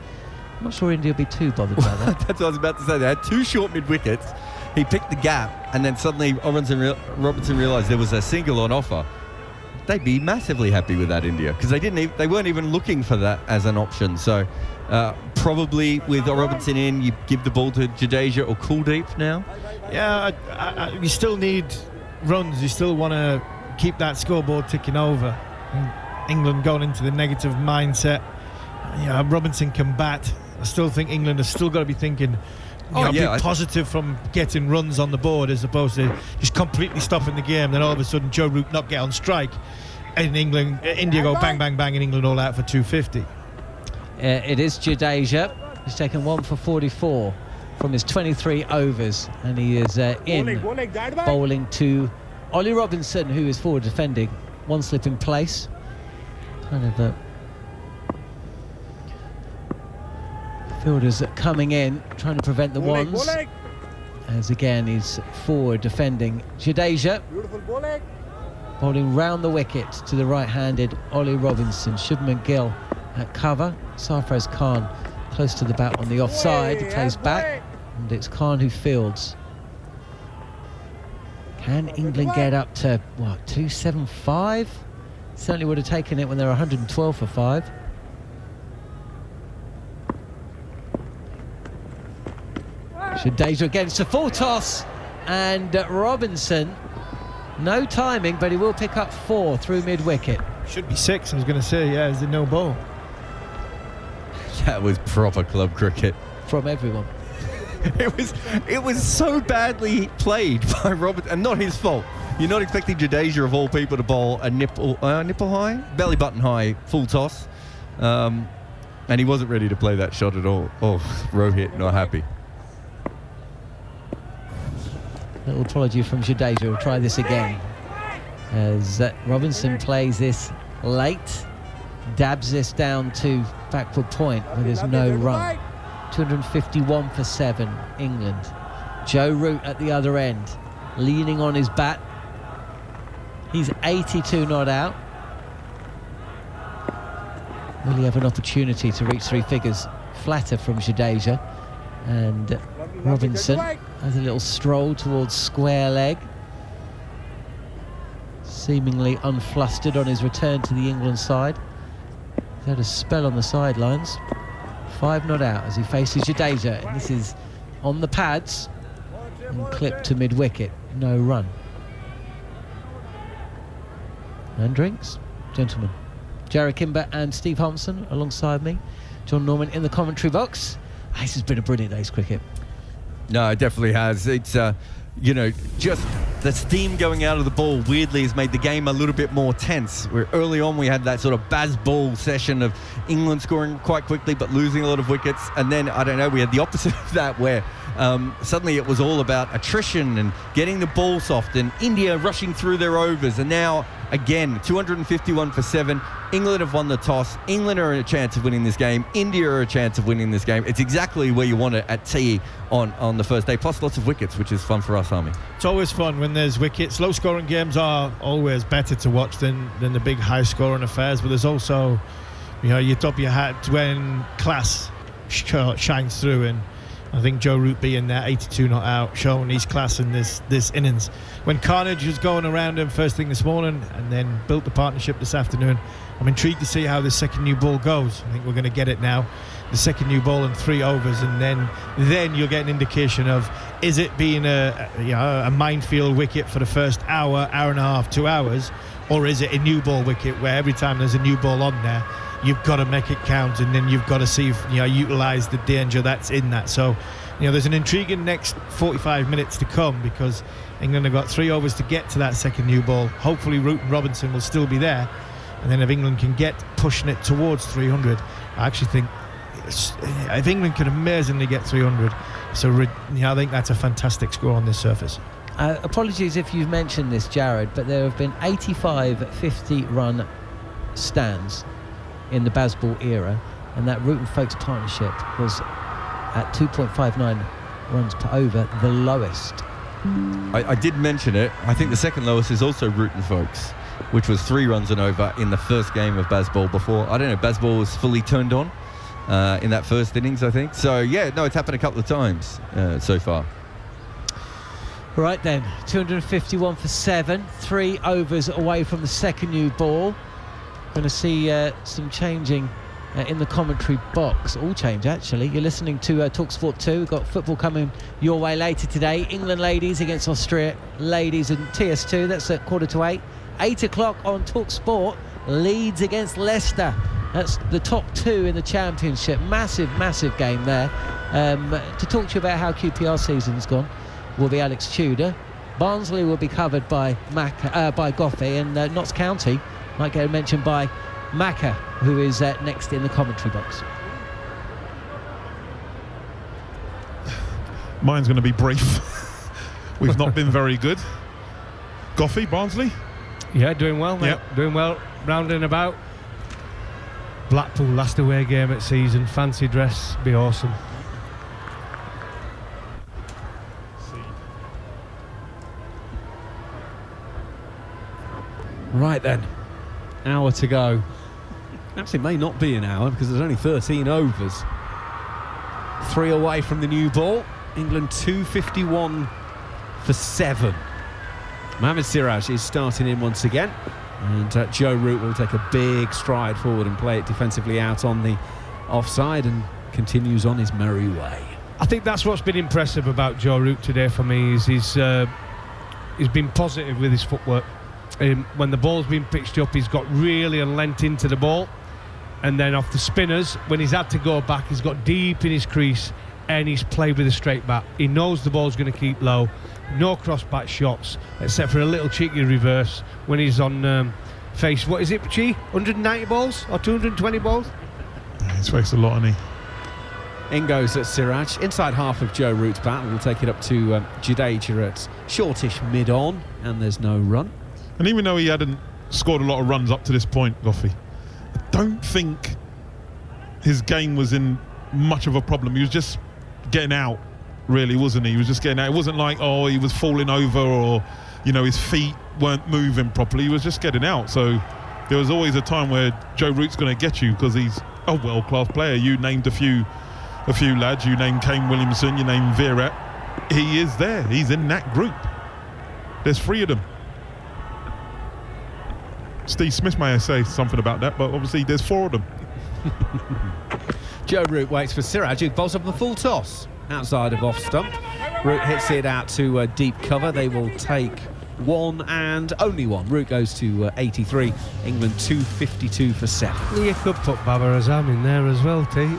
I'm not sure India will be too bothered by that. That's what I was about to say. They had 2 short mid-wickets. He picked the gap, and then suddenly Robinson realised there was a single on offer. They'd be massively happy with that, India, because they weren't even looking for that as an option. So probably with Robinson in, you give the ball to Jadeja or Kuldeep now. Yeah, you still need runs. You still want to keep that scoreboard ticking over. And England going into the negative mindset. Yeah, Robinson can bat. I still think England has still got to be thinking, be positive from getting runs on the board as opposed to just completely stopping the game. Then all of a sudden Joe Root not get on strike, and India go bang, bang, bang, and England all out for 250. It is Jadeja. He's taken 1 for 44 from his 23 overs, and he is bowling to Ollie Robinson, who is forward defending. 1 slip in place. Kind of fielders coming in, trying to prevent the ones. As again, he's forward defending. Jadeja bowling round the wicket to the right-handed Ollie Robinson. Shubman Gill at cover. Sarfraz Khan close to the bat on the offside. He plays back, and it's Khan who fields. Can England get up to, 275? Certainly would have taken it when they're 112 for 5. Jadeja against a full toss, and Robinson, no timing, but he will pick up 4 through mid-wicket. Should be 6, I was going to say, is it no ball? That was proper club cricket. From everyone. It was so badly played by Robinson, and not his fault. You're not expecting Jadeja, of all people, to bowl a nipple high, belly button high, full toss. And he wasn't ready to play that shot at all. Oh, Rohit, not happy. Little apology from Jadeja. We'll try this again. As Robinson plays this late, dabs this down to backward point where there's no run. 251 for 7, England. Joe Root at the other end, leaning on his bat. He's 82 not out. Will he have an opportunity to reach 3 figures? Flatter from Jadeja. And Robinson has a little stroll towards square leg, seemingly unflustered on his return to the England side. He's had a spell on the sidelines. 5 not out as he faces Jadeja, and this is on the pads and clipped to mid-wicket. No run. And drinks, gentlemen. Jarrod Kimber and Steve Thompson alongside me. John Norman in the commentary box. This has been a brilliant day's cricket. No, it definitely has. It's, just the steam going out of the ball weirdly has made the game a little bit more tense. Where early on we had that sort of Baz Ball session of England scoring quite quickly but losing a lot of wickets. And then, we had the opposite of that where suddenly it was all about attrition and getting the ball soft and India rushing through their overs. And now, again, 251 for 7. England have won the toss. England are a chance of winning this game. India are a chance of winning this game. It's exactly where you want it at tea on the first day, plus lots of wickets, which is fun for us, Army. It's always fun when there's wickets. Low-scoring games are always better to watch than the big high-scoring affairs, but there's also, you top your hat when class shines through, and I think Joe Root being there, 82 not out, showing his class in this innings. When Carnage was going around him first thing this morning and then built the partnership this afternoon, I'm intrigued to see how the second new ball goes. I think we're going to get it now. The second new ball in 3 overs, and then you'll get an indication of, is it being a minefield wicket for the first hour and a half, 2 hours, or is it a new ball wicket where every time there's a new ball on there, you've got to make it count, and then you've got to see if, utilise the danger that's in that. So, there's an intriguing next 45 minutes to come, because England have got 3 overs to get to that second new ball. Hopefully Root and Robinson will still be there, and then if England can get pushing it towards 300, I actually think if England can amazingly get 300, I think that's a fantastic score on this surface. Apologies if you've mentioned this, Jared, but there have been 85 50-run stands in the Bazball era, and that Root and Folkes partnership was at 2.59 runs per over, the lowest. I did mention it. I think the second lowest is also Root and Folkes, which was 3 runs and over in the first game of Bazball before. I don't know, Bazball was fully turned on in that first innings, I think. So, it's happened a couple of times so far. Right then, 251 for 7, 3 overs away from the second new ball. Going to see some changing in the commentary box. All change, actually. You're listening to TalkSport 2. We've got football coming your way later today. England ladies against Austria ladies in TS2. That's at 7:45. 8 o'clock on TalkSport. Leeds against Leicester. That's the top 2 in the Championship. Massive game there. To talk to you about how QPR season's gone will be Alex Tudor. Barnsley will be covered by Goffey, and Notts County might get mentioned by Macca, who is next in the commentary box. Mine's going to be brief. We've not been very good. Goffey, Barnsley? Yeah, doing well, mate. Yep. Doing well, rounding about. Blackpool last away game at season, fancy dress, be awesome. Right then, hour to go. Actually, it may not be an hour because there's only 13 overs. 3 away from the new ball. England 251 for 7. Mohamed Siraj is starting in once again, and Joe Root will take a big stride forward and play it defensively out on the offside and continues on his merry way. I think that's what's been impressive about Joe Root today for me, is he's been positive with his footwork. When the ball's been pitched up, he's got really and lent into the ball, and then off the spinners, when he's had to go back, he's got deep in his crease and he's played with a straight bat. He knows the ball's going to keep low, no cross bat shots except for a little cheeky reverse when he's on face, what is it, Chi? 190 balls or 220 balls? He's faced a lot, hasn't he? In goes at Siraj, inside half of Joe Root's bat, and we'll take it up to Jadeja at shortish mid-on, and there's no run. And even though he hadn't scored a lot of runs up to this point, Goffey, I don't think his game was in much of a problem. He was just getting out, really, wasn't he? He was just getting out. It wasn't like, he was falling over or, his feet weren't moving properly. He was just getting out. So there was always a time where Joe Root's going to get you because he's a world-class player. You named a few lads. You named Kane Williamson. You named Virat. He is there. He's in that group. There's 3 of them. Steve Smith may say something about that, but obviously there's 4 of them. Joe Root waits for Siraj, who bowls up a full toss outside of off stump. Root hits it out to deep cover. They will take 1 and only 1. Root goes to 83. England 252 for 7. You could put Babar Azam in there as well, T.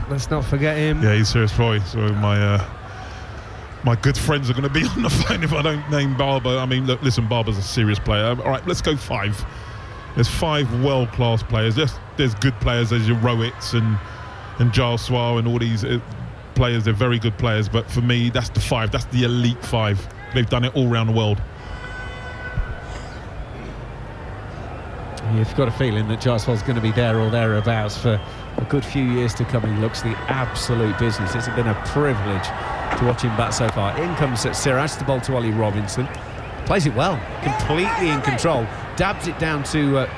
Let's not forget him. Yeah, he's serious boy. So my good friends are going to be on the phone if I don't name Barber. I mean, look, listen, Barber's a serious player. All right, let's go 5. There's 5 world-class players. There's good players. There's your Rowitts and Giles Swar and all these players. They're very good players. But for me, that's the 5. That's the elite 5. They've done it all around the world. You've got a feeling that Jaiswal's going to be there or thereabouts for a good few years to come. He looks the absolute business. It's been a privilege to watch him bat so far. In comes Siraj, the ball to Ollie Robinson. Plays it well, completely in control. Dabs it down to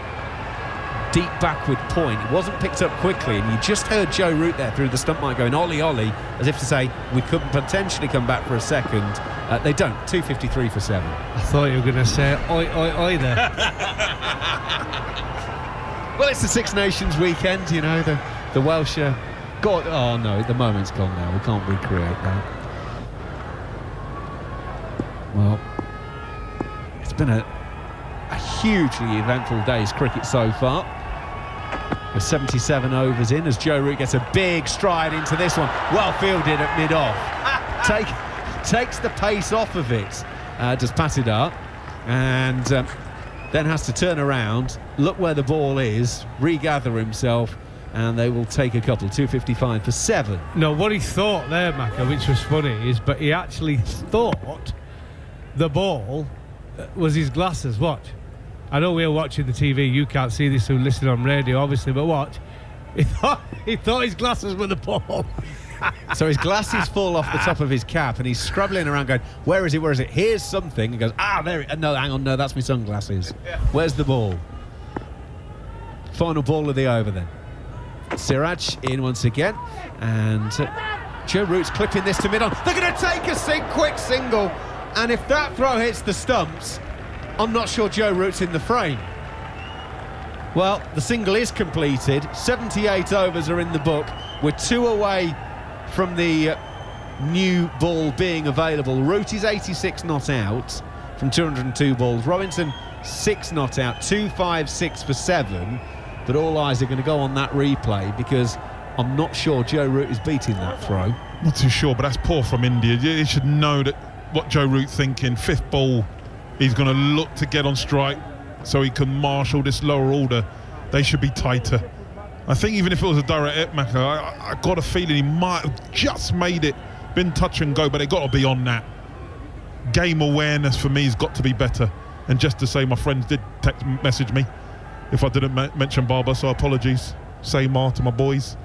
deep backward point. It wasn't picked up quickly, and you just heard Joe Root there through the stump mic going, Ollie, Ollie, as if to say, we could potentially come back for a second. They don't. 253 for 7. I thought you were going to say, oi, oi, oi there. Well, it's the Six Nations weekend, the Welsh God, oh no, the moment's gone now. We can't recreate that. Well, it's been a hugely eventful day's cricket so far. With 77 overs in, as Joe Root gets a big stride into this one. Well fielded at mid-off. Takes the pace off of it, does Patidar, and then has to turn around, look where the ball is, regather himself, and they will take a couple. 255 for 7. No, what he thought there, Macca, which was funny, is but he actually thought the ball was his glasses. Watch. I know we're watching the TV, you can't see this who listen on radio, obviously, but watch. He thought his glasses were the ball. So his glasses fall off the top of his cap, and he's scrabbling around going, where is it, where is it? Here's something. And goes, there it is. No, hang on, no, that's my sunglasses. Where's the ball? Final ball of the over then. Siraj in once again, and Joe Root's clipping this to mid-on. They're going to take a quick single, and if that throw hits the stumps, I'm not sure Joe Root's in the frame. Well, the single is completed. 78 overs are in the book. We're 2 away from the new ball being available. Root is 86 not out from 202 balls. Robinson 6 not out, 256 for 7. But all eyes are going to go on that replay because I'm not sure Joe Root is beating that throw. Not too sure, but that's poor from India. You should know that what Joe Root's thinking. 5th ball, he's going to look to get on strike so he can marshal this lower order. They should be tighter. I think even if it was a direct hit, Macca, I got a feeling he might have just made it. Been touch and go, but they got to be on that. Game awareness for me has got to be better. And just to say, my friends did message me if I didn't mention Barber, so apologies. Say more to my boys.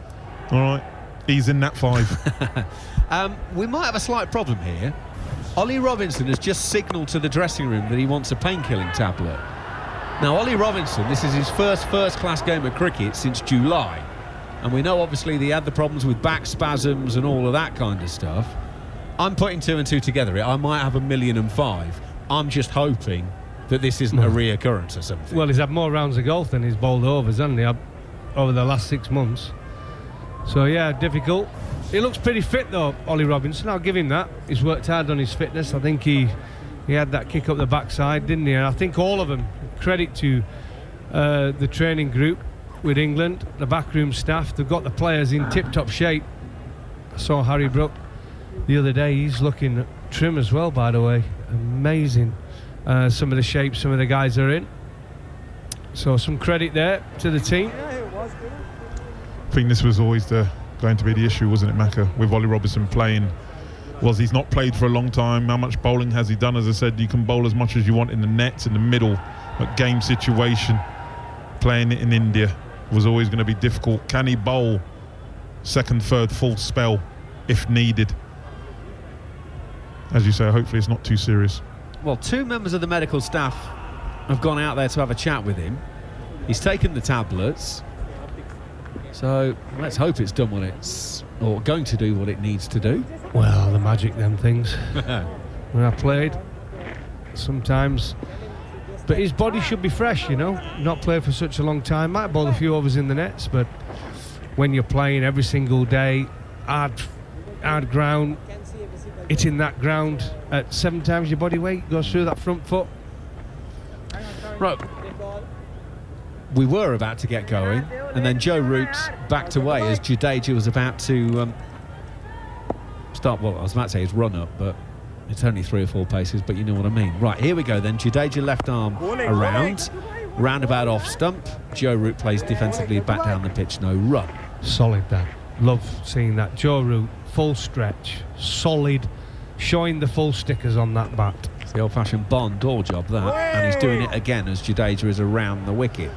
All right, he's in that 5. We might have a slight problem here. Ollie Robinson has just signalled to the dressing room that he wants a painkilling tablet. Now, Ollie Robinson, this is his first-class game of cricket since July. And we know, obviously, he had the problems with back spasms and all of that kind of stuff. I'm putting 2 and 2 together. I might have 1,000,005. I'm just hoping that this isn't a reoccurrence or something. Well, he's had more rounds of golf than he's bowled overs, hasn't he, over the last 6 months. So, yeah, difficult. He looks pretty fit, though, Ollie Robinson. I'll give him that. He's worked hard on his fitness. I think he had that kick up the backside, didn't he? And I think all of them, credit to the training group with England, the backroom staff, they've got the players in tip-top shape. I saw Harry Brook the other day. He's looking trim as well, by the way. Amazing. Some of the shapes some of the guys are in. So some credit there to the team. I think this was always going to be the issue, wasn't it, Macca, with Ollie Robinson playing? Was he's not played for a long time. How much bowling has he done? As I said, you can bowl as much as you want in the nets, in the middle, but game situation, playing it in India was always going to be difficult. Can he bowl 2nd, 3rd, full spell if needed? As you say, hopefully it's not too serious. Well, 2 members of the medical staff have gone out there to have a chat with him. He's taken the tablets. So let's hope it's done what it's, or going to do what it needs to do. Well, the magic, them things. When I played, sometimes. But his body should be fresh, you know. Not played for such a long time. Might bowl a few overs in the nets, but when you're playing every single day, hard ground, hitting that ground at 7 times your body weight, goes through that front foot. Right. We were about to get going, and then Joe Root backed away as Jadeja was about to start. Well, I was about to say his run up, but it's only 3 or 4 paces, but you know what I mean. Right, here we go then. Jadeja left arm around, roundabout off stump. Joe Root plays defensively back down the pitch, no run. Solid that. Love seeing that. Joe Root, full stretch, solid, showing the full stickers on that bat. It's the old-fashioned barn door job, that. And he's doing it again as Jadeja is around the wicket.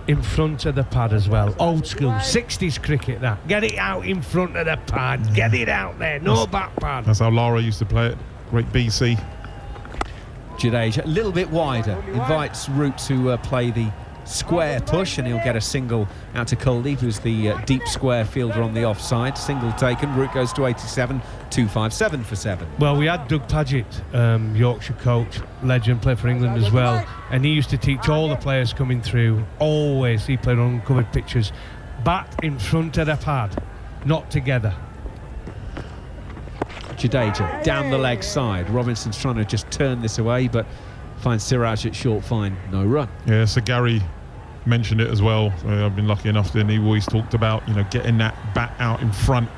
In front of the pad as well. Old school, 60s cricket, that. Get it out in front of the pad. Get it out there. No back pad. That's how Lara used to play it. Great BC. Jadeja, a little bit wider. Invites Root to play the square push, and he'll get a single out to Kuldeep, who's the deep square fielder on the offside. Single taken. Root goes to 87. 257 for 7. Well, we had Doug Paget, Yorkshire coach, legend, played for England as well, and he used to teach all the players coming through, always, he played on uncovered pitches, bat in front of the pad, not together. Jadeja down the leg side. Robinson's trying to just turn this away, but finds Siraj at short fine, no run. Yeah, so Gary mentioned it as well. So I've been lucky enough, and he always talked about, getting that bat out in front.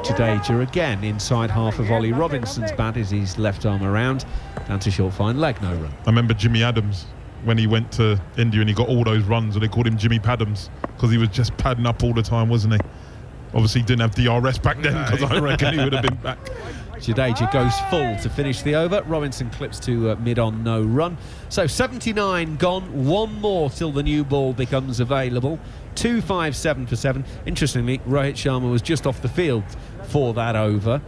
Jadeja again inside half of Ollie Robinson's bat is his left arm around, down to short fine leg, no run. I remember Jimmy Adams when he went to India and he got all those runs, and they called him Jimmy Paddams because he was just padding up all the time, wasn't he? Obviously, he didn't have DRS back then, because I reckon he would have been back. Jadeja goes full to finish the over. Robinson clips to mid-on, no run. So 79 gone, one more till the new ball becomes available. 2-5-7 for 7. Interestingly, Rohit Sharma was just off the field for that over.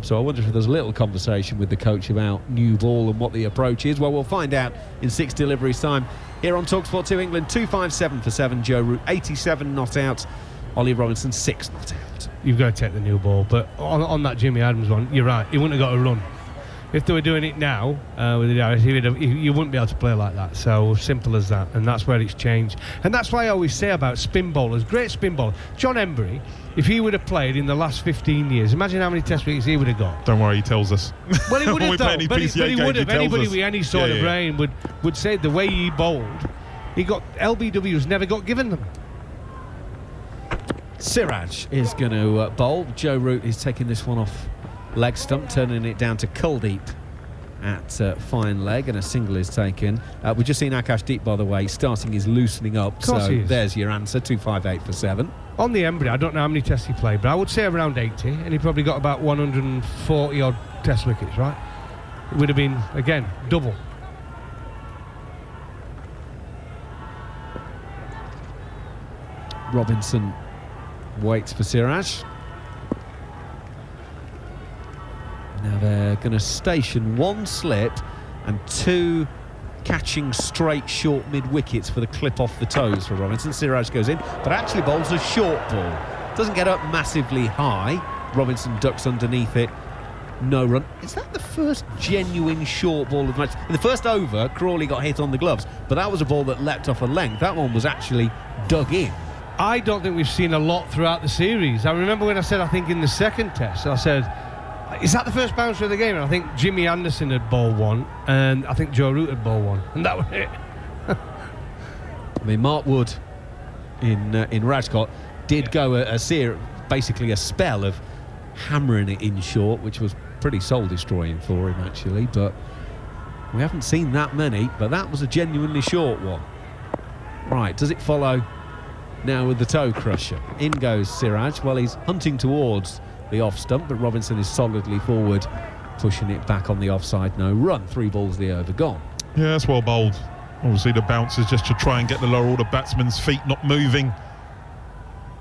So I wonder if there's a little conversation with the coach about new ball and what the approach is. Well, we'll find out in 6 deliveries time here on TalkSport 2 England. 2-5-7 for 7. Joe Root 87 not out. Ollie Robinson 6 not out. You've got to take the new ball, but on that Jimmy Adams one, you're right, he wouldn't have got a run. If they were doing it now with the DRS, you wouldn't be able to play like that. So simple as that, and that's where it's changed. And that's why I always say about spin bowlers, great spin bowler. John Embry, if he would have played in the last 15 years, imagine how many test wickets he would have got. Don't worry, he tells us. Well, he would have but he would have. Anybody with any sort of brain would say the way he bowled, he got LBWs never got given them. Siraj is going to bowl. Joe Root is taking this one off leg stump, turning it down to Kuldeep at fine leg, and a single is taken. We've just seen Akash Deep, by the way, starting his loosening up. So there's your answer, 2-5-8 for 7. On the Embry, I don't know how many tests he played, but I would say around 80, and he probably got about 140 odd test wickets, right? It would have been, again, double. Robinson waits for Siraj. Now they're going to station 1 slip and 2 catching straight short mid-wickets for the clip off the toes for Robinson. Siraj goes in, but actually bowls a short ball. Doesn't get up massively high. Robinson ducks underneath it. No run. Is that the first genuine short ball of the match? In the first over, Crawley got hit on the gloves, but that was a ball that leapt off a length. That one was actually dug in. I don't think we've seen a lot throughout the series. I remember when I said, I think in the second test, I said, is that the first bouncer of the game? And I think Jimmy Anderson had bowled one, and I think Joe Root had bowled one, and that was it. I mean, Mark Wood in Rajkot did go basically a spell of hammering it in short, which was pretty soul-destroying for him, actually. But we haven't seen that many, but that was a genuinely short one. Right, does it follow now with the toe crusher? In goes Siraj. Well, he's hunting towards the off stump, but Robinson is solidly forward, pushing it back on the offside. No run. 3 balls the over gone. Yeah, that's well bowled. Obviously the bounce is just to try and get the lower order batsman's feet not moving.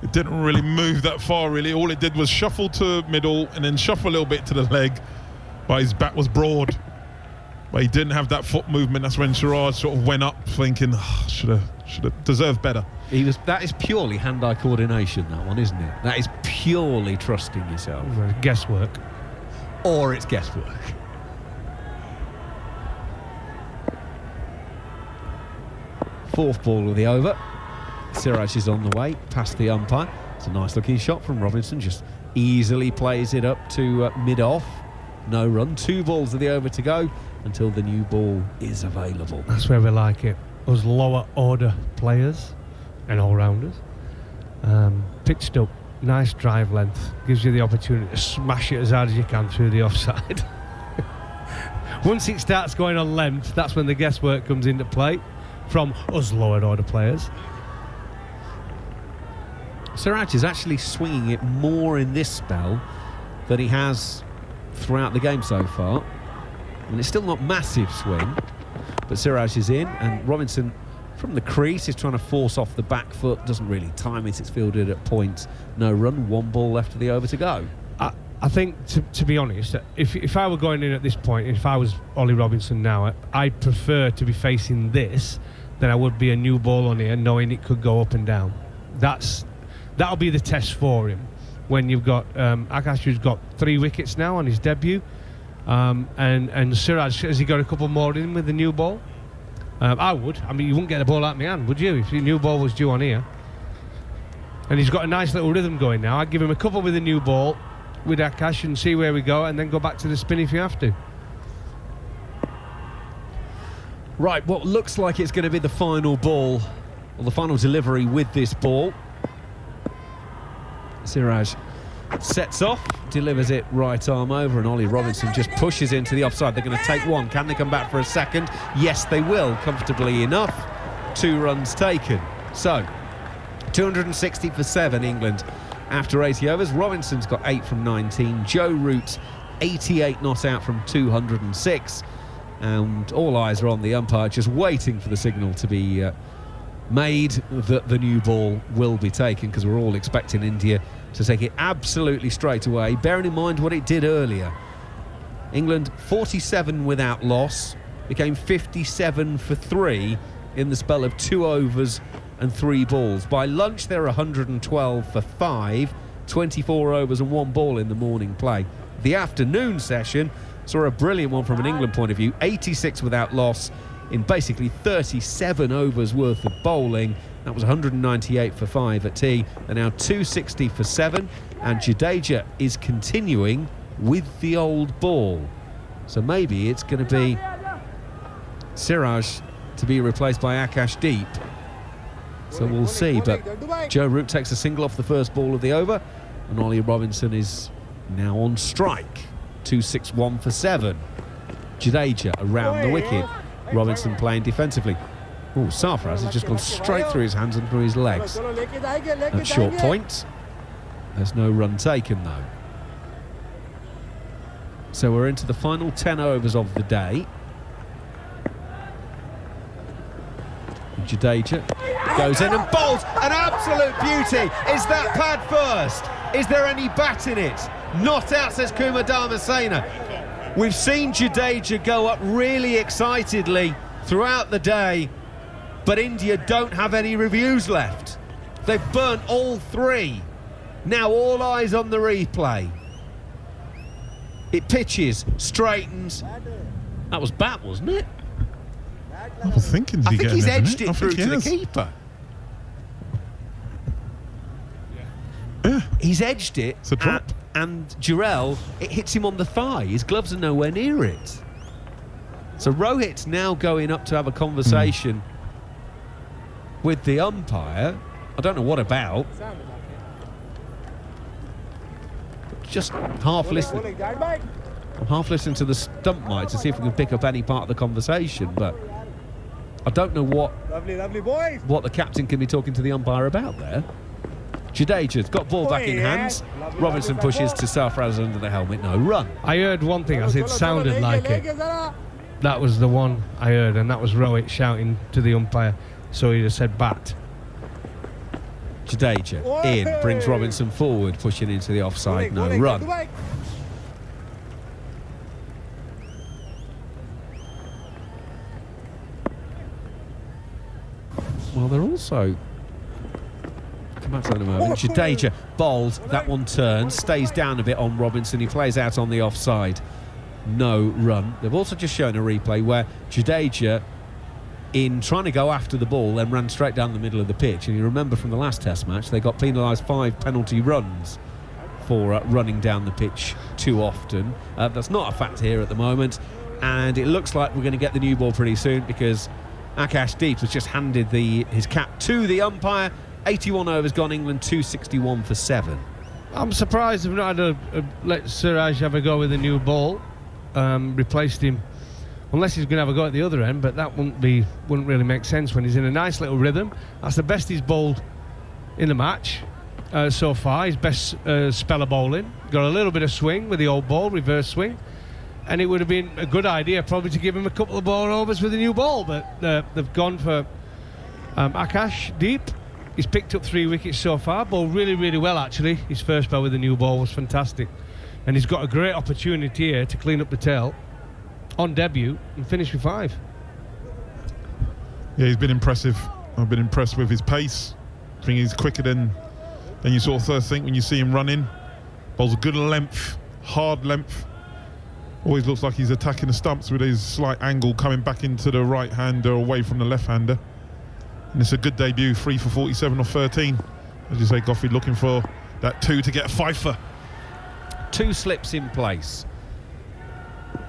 It didn't really move that far, really. All it did was shuffle to middle and then shuffle a little bit to the leg, but his bat was broad, but he didn't have that foot movement. That's when Siraj sort of went up thinking, should have deserved better. That is purely hand-eye coordination, that one, isn't it? That is purely trusting yourself. Guesswork. Or it's guesswork. Fourth ball of the over. Siraj is on the way, past the umpire. It's a nice-looking shot from Robinson. Just easily plays it up to mid-off. No run. 2 balls of the over to go until the new ball is available. That's where we like it. Those lower-order players and all-rounders. Pitched up, nice drive length, gives you the opportunity to smash it as hard as you can through the offside. Once it starts going on length, that's when the guesswork comes into play from us lower-order players. Siraj is actually swinging it more in this spell than he has throughout the game so far. And it's still not massive swing, but Siraj is in, and Robinson from the crease is trying to force off the back foot, doesn't really time it, it's fielded at points. No run, 1 ball left of the over to go. I think, to be honest, if I were going in at this point, if I was Ollie Robinson now, I'd prefer to be facing this than I would be a new ball on here, knowing it could go up and down. That'll be the test for him. When you've got Akash, who's got 3 wickets now on his debut, and Siraj, has he got a couple more in with the new ball? I would. I mean, you wouldn't get the ball out of my hand, would you, if your new ball was due on here? And he's got a nice little rhythm going now. I'd give him a couple with the new ball, with Akash, and see where we go, and then go back to the spin if you have to. Right, what looks like it's going to be the final ball, or the final delivery with this ball. Siraj sets off, delivers it right arm over, and Ollie Robinson just pushes into the offside. They're going to take one. Can they come back for a second? Yes, they will, comfortably enough. 2 runs taken. So, 260 for 7, England, after 80 overs. Robinson's got 8 from 19. Joe Root, 88 not out from 206. And all eyes are on the umpire, just waiting for the signal to be made that the new ball will be taken, because we're all expecting India to take it absolutely straight away, bearing in mind what it did earlier. England 47 without loss, became 57 for 3 in the spell of 2 overs and 3 balls. By lunch, they're 112 for 5, 24 overs and 1 ball in the morning play. The afternoon session saw a brilliant one from an England point of view, 86 without loss in basically 37 overs worth of bowling. That was 198 for 5 at tea. They're now 260 for 7, and Jadeja is continuing with the old ball. So maybe it's going to be Siraj to be replaced by Akash Deep. So we'll see, but Joe Root takes a single off the first ball of the over, and Ollie Robinson is now on strike. 261 for 7. Jadeja around the wicket. Robinson playing defensively. Oh, Sarfaraz has just gone straight through his hands and through his legs. At short point. There's no run taken though. So we're into the final 10 overs of the day. Jadeja goes in and bowls an absolute beauty. Is that pad first? Is there any bat in it? Not out, says Kumar Dharmasena. We've seen Jadeja go up really excitedly throughout the day, but India don't have any reviews left. They've burnt all 3. Now all eyes on the replay. It pitches, straightens. That was bat, wasn't it? I was thinking, I think he's edged it through to the keeper. Yeah. He's edged it, it's a drop. And Jarrell, it hits him on the thigh. His gloves are nowhere near it. So Rohit's now going up to have a conversation with the umpire. I don't know what about. Just half listening. I'm half listening to the stump mic to see if we can pick up any part of the conversation, but I don't know what the captain can be talking to the umpire about there. Jadeja's got ball back in hands. Robinson pushes to Sarfaraz under the helmet. No run. I heard one thing as it sounded like it. That was the one I heard, and that was Rohit shouting to the umpire. So he just said bat. Jadeja in, brings Robinson forward, pushing into the offside. No run. Well, they're also... Come back to that in a moment. Jadeja bowls, that one turns, stays down a bit on Robinson. He plays out on the offside. No run. They've also just shown a replay where Jadeja, in trying to go after the ball, then ran straight down the middle of the pitch. And you remember from the last Test match, they got penalised 5 penalty runs for running down the pitch too often. That's not a fact here at the moment. And it looks like we're going to get the new ball pretty soon, because Akash Deep has just handed his cap to the umpire. 81 overs gone, England 261 for 7. I'm surprised they've not had let Siraj have a go with a new ball. Replaced him, unless he's going to have a go at the other end, but that wouldn't really make sense when he's in a nice little rhythm. That's the best he's bowled in the match so far. His best spell of bowling. Got a little bit of swing with the old ball, reverse swing, and it would have been a good idea probably to give him a couple of ball overs with a new ball, but they've gone for Akash Deep. He's picked up 3 wickets so far, bowled really, really well actually. His first spell with the new ball was fantastic. And he's got a great opportunity here to clean up the tail on debut and finish with 5. Yeah, he's been impressive. I've been impressed with his pace. I think he's quicker than you sort of think when you see him running. Bowls a good length, hard length. Always looks like he's attacking the stumps with his slight angle coming back into the right-hander away from the left-hander. And it's a good debut, 3 for 47 off 13. As you say, Goffey looking for that 2 to get a fifer. 2 slips in place.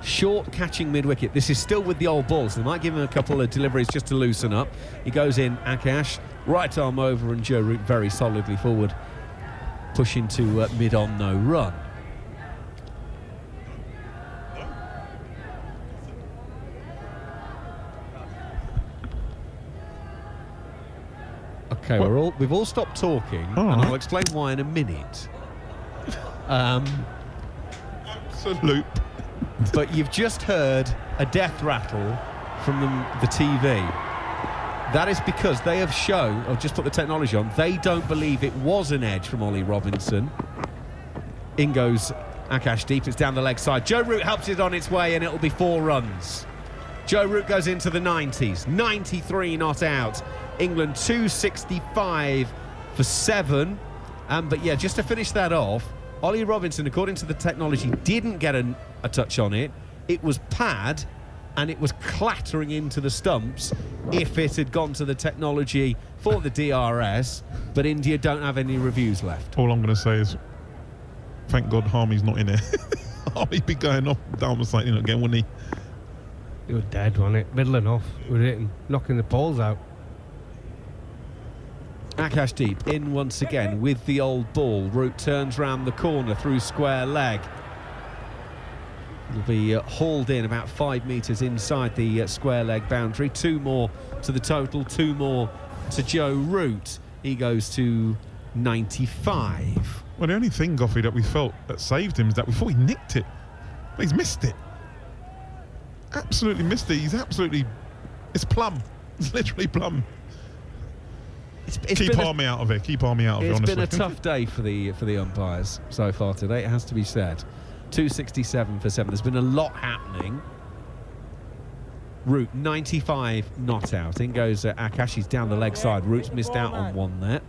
Short catching mid-wicket. This is still with the old ball, so they might give him a couple of deliveries just to loosen up. He goes in, Akash, right arm over, and Joe Root very solidly forward, pushing to mid-on, no run. Okay, we've all stopped talking, and I'll explain why in a minute. Absolute. But you've just heard a death rattle from the TV. That is because they have shown, I've just put the technology on, they don't believe it was an edge from Ollie Robinson. In goes Akashdeep, it's down the leg side. Joe Root helps it on its way, and it'll be 4 runs. Joe Root goes into the 90s, 93 not out. England 265 for 7. But yeah, just to finish that off, Ollie Robinson, according to the technology, didn't get a touch on it. It was pad, and it was clattering into the stumps if it had gone to the technology for the DRS, but India don't have any reviews left. All I'm going to say is, thank God Harmy's not in it. Harmy'd be going off down the side again, wouldn't he? He was dead, wasn't it? Middling off, we're hitting, knocking the poles out. Akashdeep in once again with the old ball. Root turns round the corner through square leg. It'll be hauled in about 5 metres inside the square leg boundary. 2 more to the total, 2 more to Joe Root. He goes to 95. Well, the only thing, Goffey, that we felt that saved him is that we thought he nicked it. But he's missed it. Absolutely missed it. It's plum. It's literally plum. Keep Army out of it. Keep Army out of it, honestly. It's been a tough day for the umpires so far today, it has to be said. 267 for 7. There's been a lot happening. Root 95 not out. In goes Akash. He's down the leg side. Root's missed out on one there.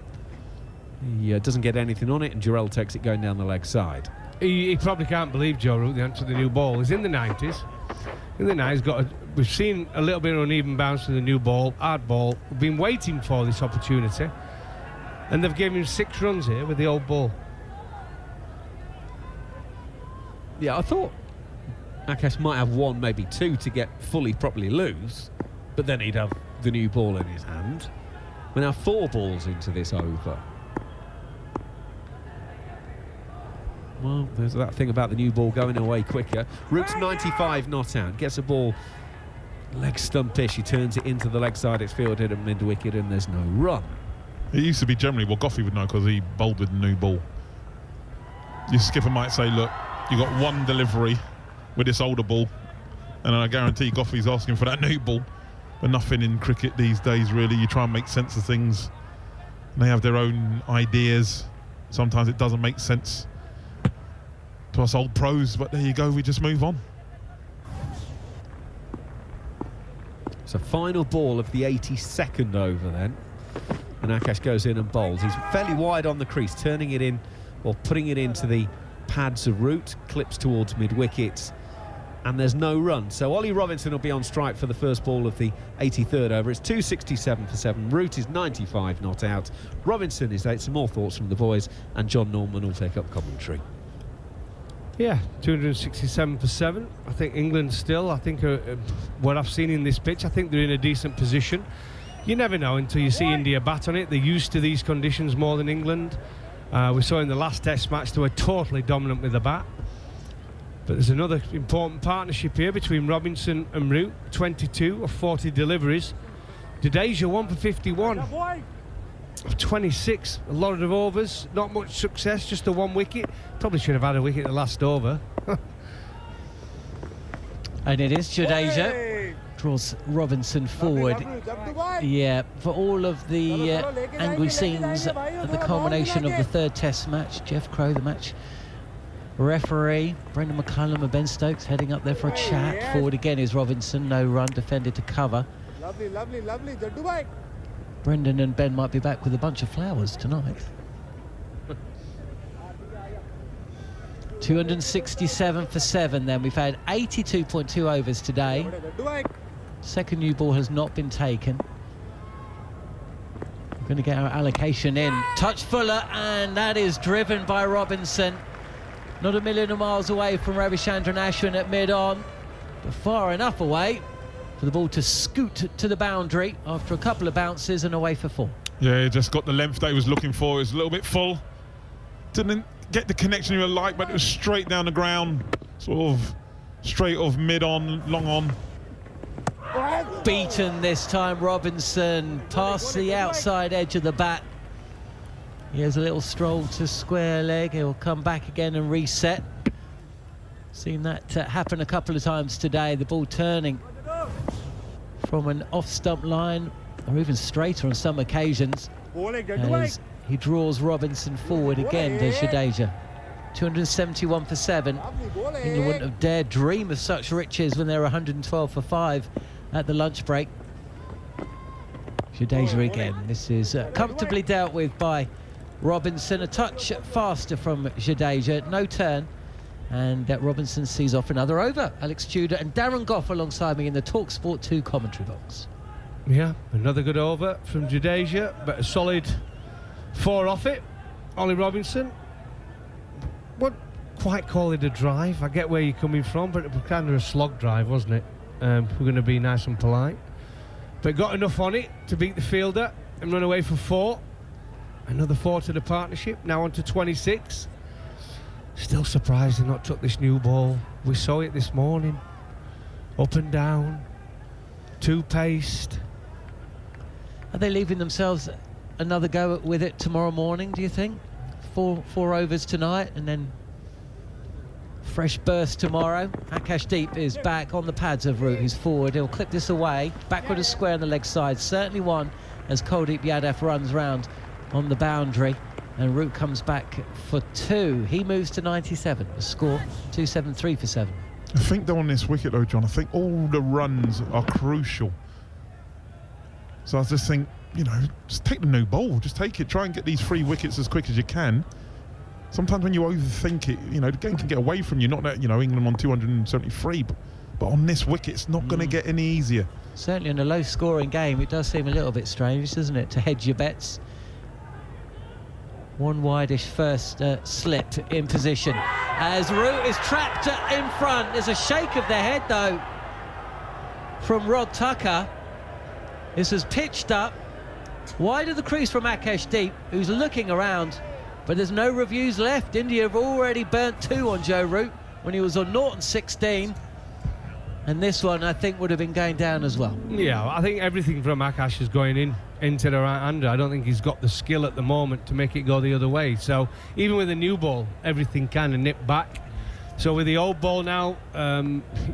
He doesn't get anything on it, and Jarrell takes it going down the leg side. He probably can't believe Joe Root, the answer to the new ball. He's in the 90s. In the 90s, we've seen a little bit of uneven bounce to the new ball, hard ball. We've been waiting for this opportunity, and they've given him 6 runs here with the old ball. Yeah, I thought Akash might have 1, maybe 2 to get fully properly loose, but then he'd have the new ball in his hand. We're now 4 balls into this over. Well, there's that thing about the new ball going away quicker. Root's 95 not out. Gets a ball leg stumpish. He turns it into the leg side. It's fielded at mid-wicket, and there's no run. It used to be generally what Goffey would know because he bowled with the new ball. Your skipper might say, look, you got 1 delivery with this older ball, and I guarantee Goffey's asking for that new ball. But nothing in cricket these days, really. You try and make sense of things. And they have their own ideas. Sometimes it doesn't make sense to us old pros, but there you go, we just move on. So final ball of the 82nd over then, and Akash goes in and bowls. He's fairly wide on the crease, turning it in or putting it into the pads of Root, clips towards mid-wicket, and there's no run. So Ollie Robinson will be on strike for the first ball of the 83rd over. It's 267 for 7. Root is 95 not out. Robinson is 8. Some more thoughts from the boys, and John Norman will take up commentary. Yeah, 267 for 7. I think England still, what I've seen in this pitch, I think they're in a decent position. You never know until you see India bat on it. They're used to these conditions more than England. We saw in the last Test match they were totally dominant with the bat. But there's another important partnership here between Robinson and Root. 22 of 40 deliveries. Jadeja 1 for 51. Of 26, a lot of overs, not much success, just the 1 wicket. Probably should have had a wicket the last over. And it is Jadeja. Draws Robinson forward. Yeah, for all of the angry scenes at the culmination of the 3rd Test match. Jeff Crow, the match referee. Brendan McCullum and Ben Stokes heading up there for a chat. Forward again is Robinson, no run, defended to cover. Lovely, lovely, lovely. Dubai. Brendan and Ben might be back with a bunch of flowers tonight. 267 for 7 then. We've had 82.2 overs today. Second new ball has not been taken. We're going to get our allocation in. Touch Fuller, and that is driven by Robinson. Not a million miles away from Ravichandran Ashwin at mid-on. but far enough away for the ball to scoot to the boundary after a couple of bounces and away for 4. Yeah, he just got the length that he was looking for. It was a little bit full. Didn't get the connection you would like, but it was straight down the ground, sort of straight off mid on, long on. Beaten this time, Robinson, past the outside edge of the bat. Here's a little stroll to square leg. He'll come back again and reset. Seen that happen a couple of times today. The ball turning from an off-stump line, or even straighter on some occasions, as he draws Robinson forward again to Jadeja. 271 for 7. England wouldn't have dared dream of such riches when they were 112 for 5 at the lunch break. Jadeja again. This is comfortably dealt with by Robinson. A touch faster from Jadeja. No turn. And Robinson sees off another over. Alex Tudor and Darren Gough alongside me in the TalkSport 2 commentary box. Yeah, another good over from Jadeja, but a solid 4 off it. Ollie Robinson. Wouldn't quite call it a drive. I get where you're coming from, but it was kind of a slog drive, wasn't it? We're going to be nice and polite. But got enough on it to beat the fielder and run away for 4. Another 4 to the partnership, now on to 26. Still surprised they not took this new ball. We saw it this morning. Up and down, two-paced. Are they leaving themselves another go with it tomorrow morning, do you think? Four overs tonight and then fresh burst tomorrow. Akashdeep is back on the pads of Root, who's forward. He'll clip this away, backward and square on the leg side. Certainly one as Kuldeep Yadav runs round on the boundary. And Root comes back for 2. He moves to 97. The score 273 for 7. I think though on this wicket though, John, I think all the runs are crucial. So I just think, you know, just take the new ball. Just take it. Try and get these 3 wickets as quick as you can. Sometimes when you overthink it, you know, the game can get away from you. Not that, you know, England on 273, but on this wicket, it's not going to get any easier. Certainly in a low-scoring game, it does seem a little bit strange, doesn't it, to hedge your bets. One wide-ish first slip in position as Root is trapped in front. There's a shake of the head though from Rod Tucker. This was pitched up wide of the crease from Akashdeep, who's looking around, but there's no reviews left. India have already burnt 2 on Joe Root when he was on Norton 16, and this one I think would have been going down as well. Yeah, I think everything from Akash is going into the right-hander. I don't think he's got the skill at the moment to make it go the other way. So even with the new ball, everything kind of nipped back. So with the old ball now,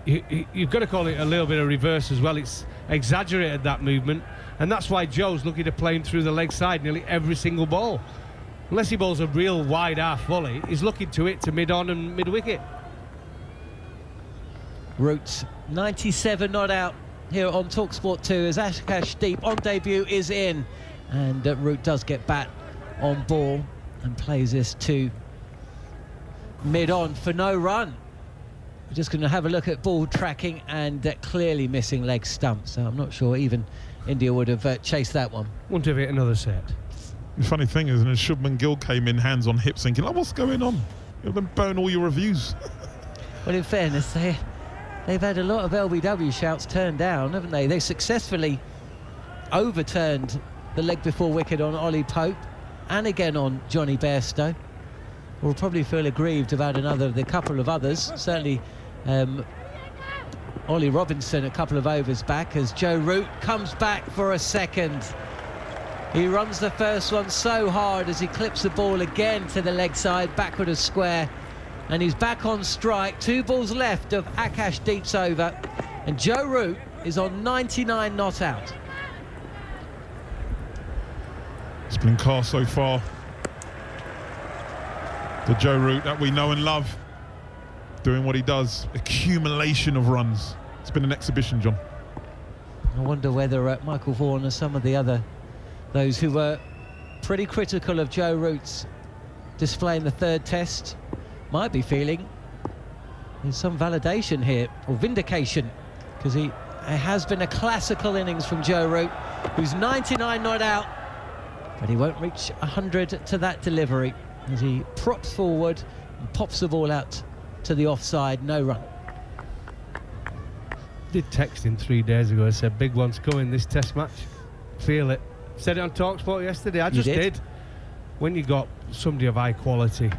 you've got to call it a little bit of reverse as well. It's exaggerated, that movement, and that's why Joe's looking to play him through the leg side nearly every single ball. Unless he bowls a real wide half volley, he's looking to it to mid-on and mid-wicket. Root 97 not out here on TalkSport 2 as Akashdeep on debut is in, and Root does get bat on ball and plays this to mid-on for no run. We're just going to have a look at ball tracking and clearly missing leg stump, so I'm not sure even India would have chased that one. Wouldn't have hit another set. The funny thing is, and Shubman Gill came in hands on hips thinking, oh, what's going on? You've been burn all your reviews. Well, in fairness, they've had a lot of LBW shouts turned down, haven't they? They successfully overturned the leg before wicket on Ollie Pope and again on Johnny Bairstow. We'll probably feel aggrieved about the couple of others. Certainly Ollie Robinson a couple of overs back as Joe Root comes back for a second. He runs the first one so hard as he clips the ball again to the leg side, backward of square. And he's back on strike. 2 balls left of Akashdeep's over. And Joe Root is on 99 not out. It's been cast so far. The Joe Root that we know and love. Doing what he does. Accumulation of runs. It's been an exhibition, John. I wonder whether Michael Vaughan and some of those who were pretty critical of Joe Root's display in the 3rd test might be feeling there's some validation here, or vindication, because it has been a classical innings from Joe Root, who's 99 not out, but he won't reach 100 to that delivery as he props forward and pops the ball out to the offside. No run. did text him 3 days ago. I said, big one's coming this test match. Feel it. Said it on TalkSport yesterday. I just did. When you got somebody of high quality,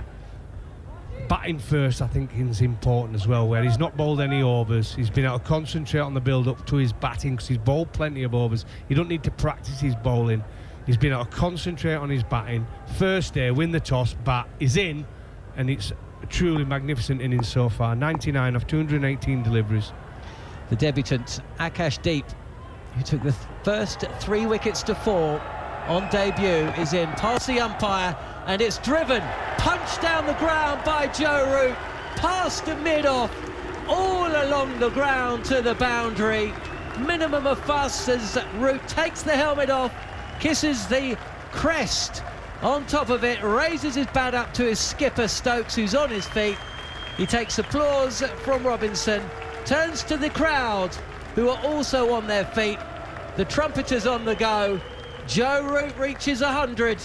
batting first I think is important as well, where he's not bowled any overs. He's been able to concentrate on the build-up to his batting because he's bowled plenty of overs. You don't need to practice his bowling. He's been able to concentrate on his batting. First day, win the toss, bat is in, and it's a truly magnificent innings so far. 99 of 218 deliveries. The debutant, Akash Deep, who took the first 3 wickets to 4 on debut, is in past the umpire, and it's driven, punched down the ground by Joe Root, past the mid-off, all along the ground to the boundary. Minimum of fuss as Root takes the helmet off, kisses the crest on top of it, raises his bat up to his skipper Stokes, who's on his feet. He takes applause from Robinson, turns to the crowd, who are also on their feet. The trumpeters on the go. Joe Root reaches 100,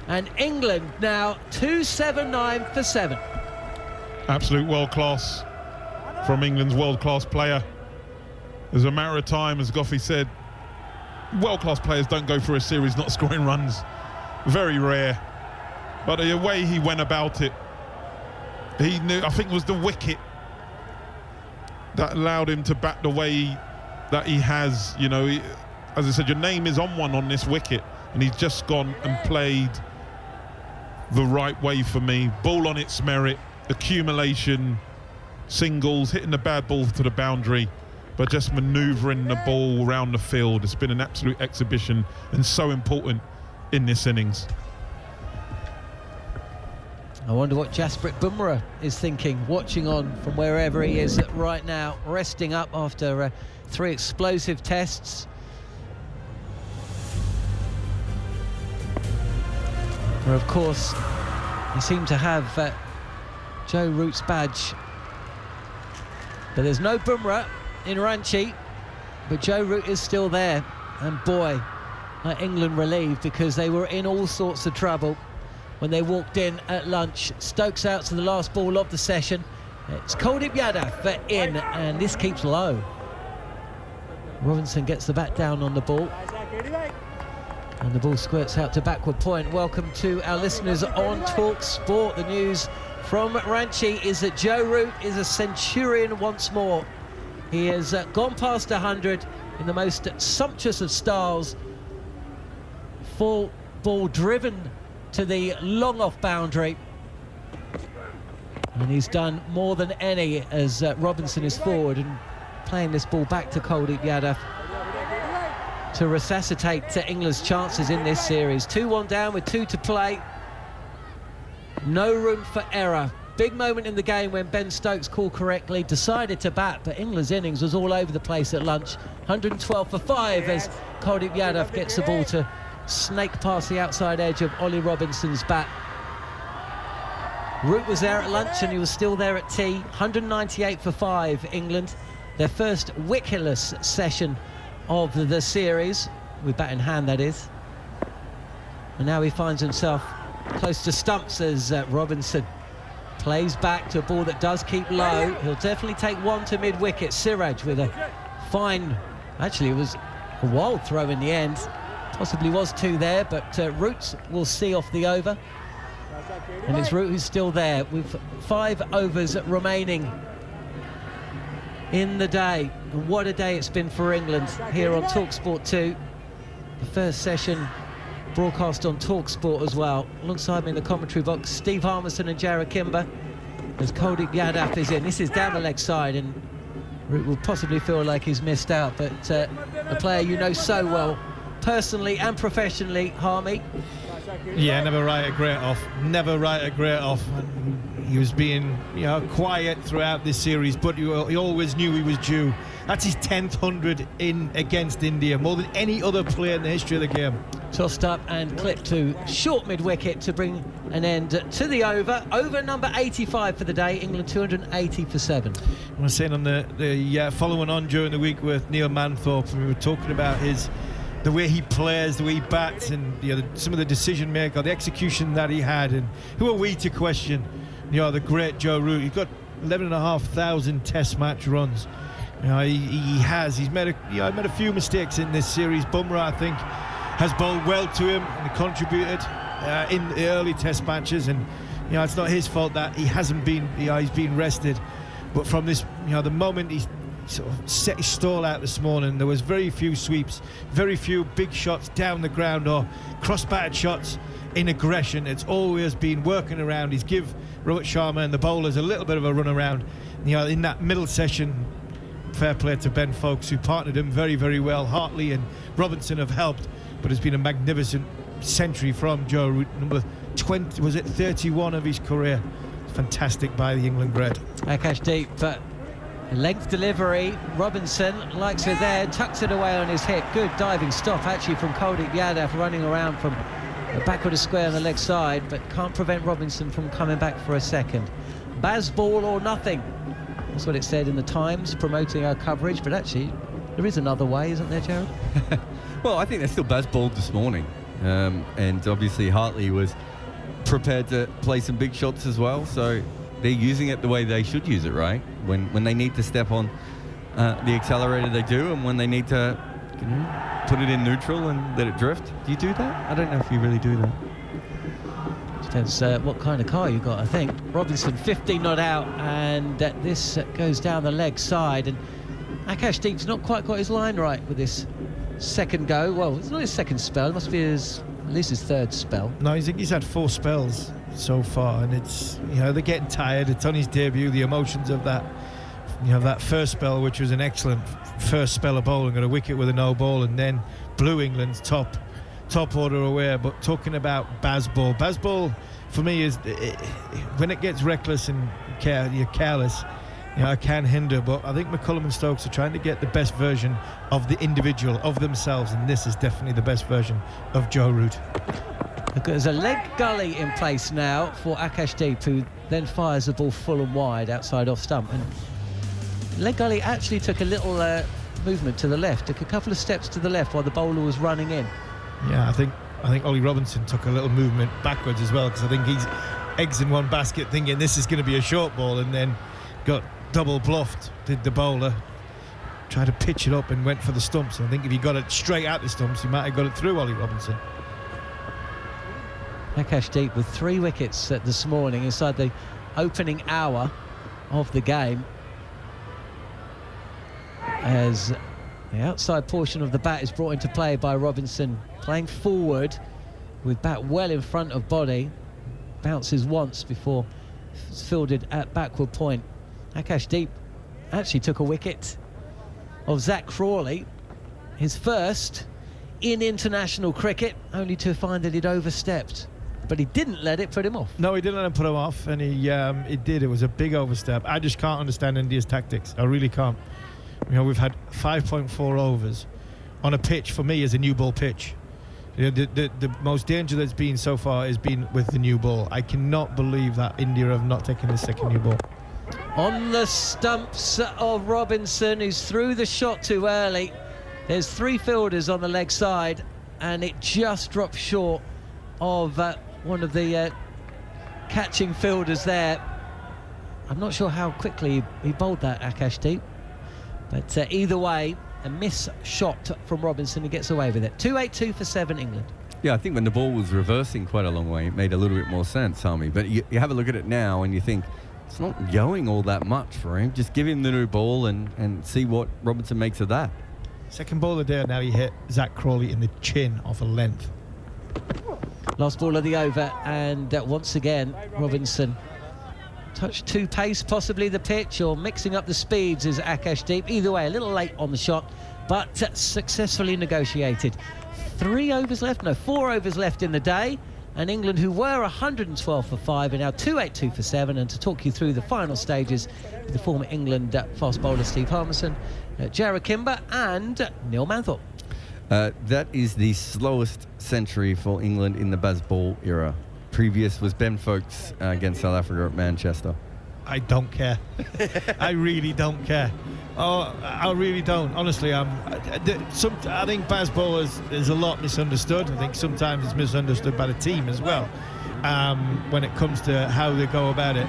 and England now 279 for 7. Absolute world class from England's world class player. There's a matter of time, as Goffey said. World class players don't go through a series not scoring runs. Very rare. But the way he went about it, he knew, I think it was the wicket that allowed him to bat the way that he has. You know, as I said, your name is on one on this wicket, and he's just gone and played the right way for me. Ball on its merit, accumulation, singles, hitting the bad ball to the boundary, but just manoeuvring the ball around the field. It's been an absolute exhibition and so important in this innings. I wonder what Jasprit Bumrah is thinking, watching on from wherever he is right now, resting up after 3 explosive tests. Where, of course, he seemed to have Joe Root's badge. But there's no Bumrah in Ranchi, but Joe Root is still there. And boy, are England relieved, because they were in all sorts of trouble when they walked in at lunch. Stokes out to the last ball of the session. It's Kuldeep Yadav in, and this keeps low. Robinson gets the bat down on the ball, and the ball squirts out to backward point. Welcome to our listeners on Talk Sport. The news from Ranchi is that Joe Root is a centurion once more. He has gone past 100 in the most sumptuous of styles. Full ball driven to the long off boundary, and he's done more than any as Robinson is forward and playing this ball back to Kuldeep Yadav to resuscitate England's chances in this series. 2-1 down with 2 to play. No room for error. Big moment in the game when Ben Stokes called correctly, decided to bat, but England's innings was all over the place at lunch. 112 for 5 as Kuldeep Yadav gets the ball to snake past the outside edge of Ollie Robinson's bat. Root was there at lunch and he was still there at tea. 198 for 5, England. Their first wicketless session of the series, with bat in hand, that is. And now he finds himself close to stumps as Robinson plays back to a ball that does keep low. He'll definitely take 1 to mid-wicket. Siraj with a fine, actually it was a wild throw in the end. Possibly was 2 there, but Root will see off the over. And it's Root who's still there with 5 overs remaining in the day. And what a day it's been for England here on TalkSport 2. The first session broadcast on TalkSport as well. Alongside me in the commentary box, Steve Harmison and Jarrod Kimber, as Kuldeep Yadav is in. This is down the leg side, and Root will possibly feel like he's missed out, but a player you know so well, personally and professionally, Harmy. Yeah, never write a great off. Never write a great off. And he was being, quiet throughout this series, but he always knew he was due. That's his 10th 100 in against India, more than any other player in the history of the game. Tossed up and clipped to short mid-wicket to bring an end to the over. Over number 85 for the day. England 280 for 7. I was saying on the following on during the week with Neil Manthorpe, we were talking about the way he plays, the way he bats, and some of the decision making, the execution that he had. And who are we to question the great Joe Root? He's got 11,500 test match runs. You know, he has. He's made a few mistakes in this series. Bumrah, I think, has bowled well to him and contributed in the early Test matches, and it's not his fault that he hasn't been. He's been rested. But from this, the moment he sort of set his stall out this morning, there was very few sweeps, very few big shots down the ground or cross-batted shots in aggression. It's always been working around. He's give Rohit Sharma and the bowlers a little bit of a run around. In that middle session, fair play to Ben Foakes, who partnered him very, very well. Hartley and Robinson have helped, but it's been a magnificent century from Joe Root, number 20, was it 31 of his career. Fantastic by the England great. Akashdeep, length delivery. Robinson likes it there, tucks it away on his hip. Good diving stop actually from Kuldeep Yadav, running around from the back of the square on the leg side, but can't prevent Robinson from coming back for a second. Baz ball or nothing. That's what it said in the Times, promoting our coverage, but actually there is another way, isn't there, Gerald? Well, I think they're still Baz balled this morning, and obviously Hartley was prepared to play some big shots as well, so they're using it the way they should use it, right? When they need to step on the accelerator, they do, and when they need to put it in neutral and let it drift. Do you do that? I don't know if you really do that. Depends what kind of car you got, I think. Robinson 15 not out, and this goes down the leg side, and Akashdeep's not quite got his line right with this second go. Well, it's not his second spell, it must be at least his third spell. No, he's had 4 spells so far, and it's they're getting tired. It's on his debut, the emotions of that that first spell, which was an excellent first spell of bowling, got a wicket with a no ball, and then blew England's top order away. But talking about Baz ball for me is when it gets reckless and you're careless, it can hinder. But I think McCullum and Stokes are trying to get the best version of the individual, of themselves, and this is definitely the best version of Joe Root. There's a leg gully in place now for Akashdeep, who then fires the ball full and wide outside off stump. And leg gully actually took a little movement to the left, took a couple of steps to the left while the bowler was running in. Yeah, I think Ollie Robinson took a little movement backwards as well, because I think he's eggs in one basket thinking this is going to be a short ball, and then got double bluffed, did the bowler. Tried to pitch it up and went for the stumps. I think if he got it straight out the stumps, he might have got it through Ollie Robinson. Akashdeep with 3 wickets this morning inside the opening hour of the game, as the outside portion of the bat is brought into play by Robinson, playing forward with bat well in front of body, bounces once before it's fielded at backward point. Akashdeep actually took a wicket of Zach Crawley, his first in international cricket, only to find that he'd overstepped. But he didn't let it put him off. No, he didn't let him put him off, and he did. It was a big overstep. I just can't understand India's tactics. I really can't. We've had 5.4 overs on a pitch, for me, as a new ball pitch. The most danger that's been so far has been with the new ball. I cannot believe that India have not taken the second new ball. On the stumps of Robinson, who's threw the shot too early. There's 3 fielders on the leg side, and it just dropped short of one of the catching fielders there. I'm not sure how quickly he bowled that, Akashdeep, but either way, a miss shot from Robinson. He gets away with it. 282 for 7 England. Yeah, I think when the ball was reversing quite a long way, it made a little bit more sense, Harmy. But you have a look at it now and you think it's not going all that much for him. Just give him the new ball and see what Robinson makes of that. Second ball of the day, now he hit Zach Crawley in the chin off a length. Last ball of the over, and once again Robinson touch too pace, possibly the pitch, or mixing up the speeds is Akashdeep. Either way, a little late on the shot, but successfully negotiated. 4 overs left in the day, and England, who were 112 for 5, are now 282 for 7. And to talk you through the final stages, the former England fast bowler Steve Harmison, Jarrod Kimber and Neil Manthorpe. That is the slowest century for England in the Baz ball era. Previous was Ben Foakes against South Africa at Manchester. I don't care. I really don't care. Oh, I really don't. Honestly, I think Baz ball is a lot misunderstood. I think sometimes it's misunderstood by the team as well when it comes to how they go about it.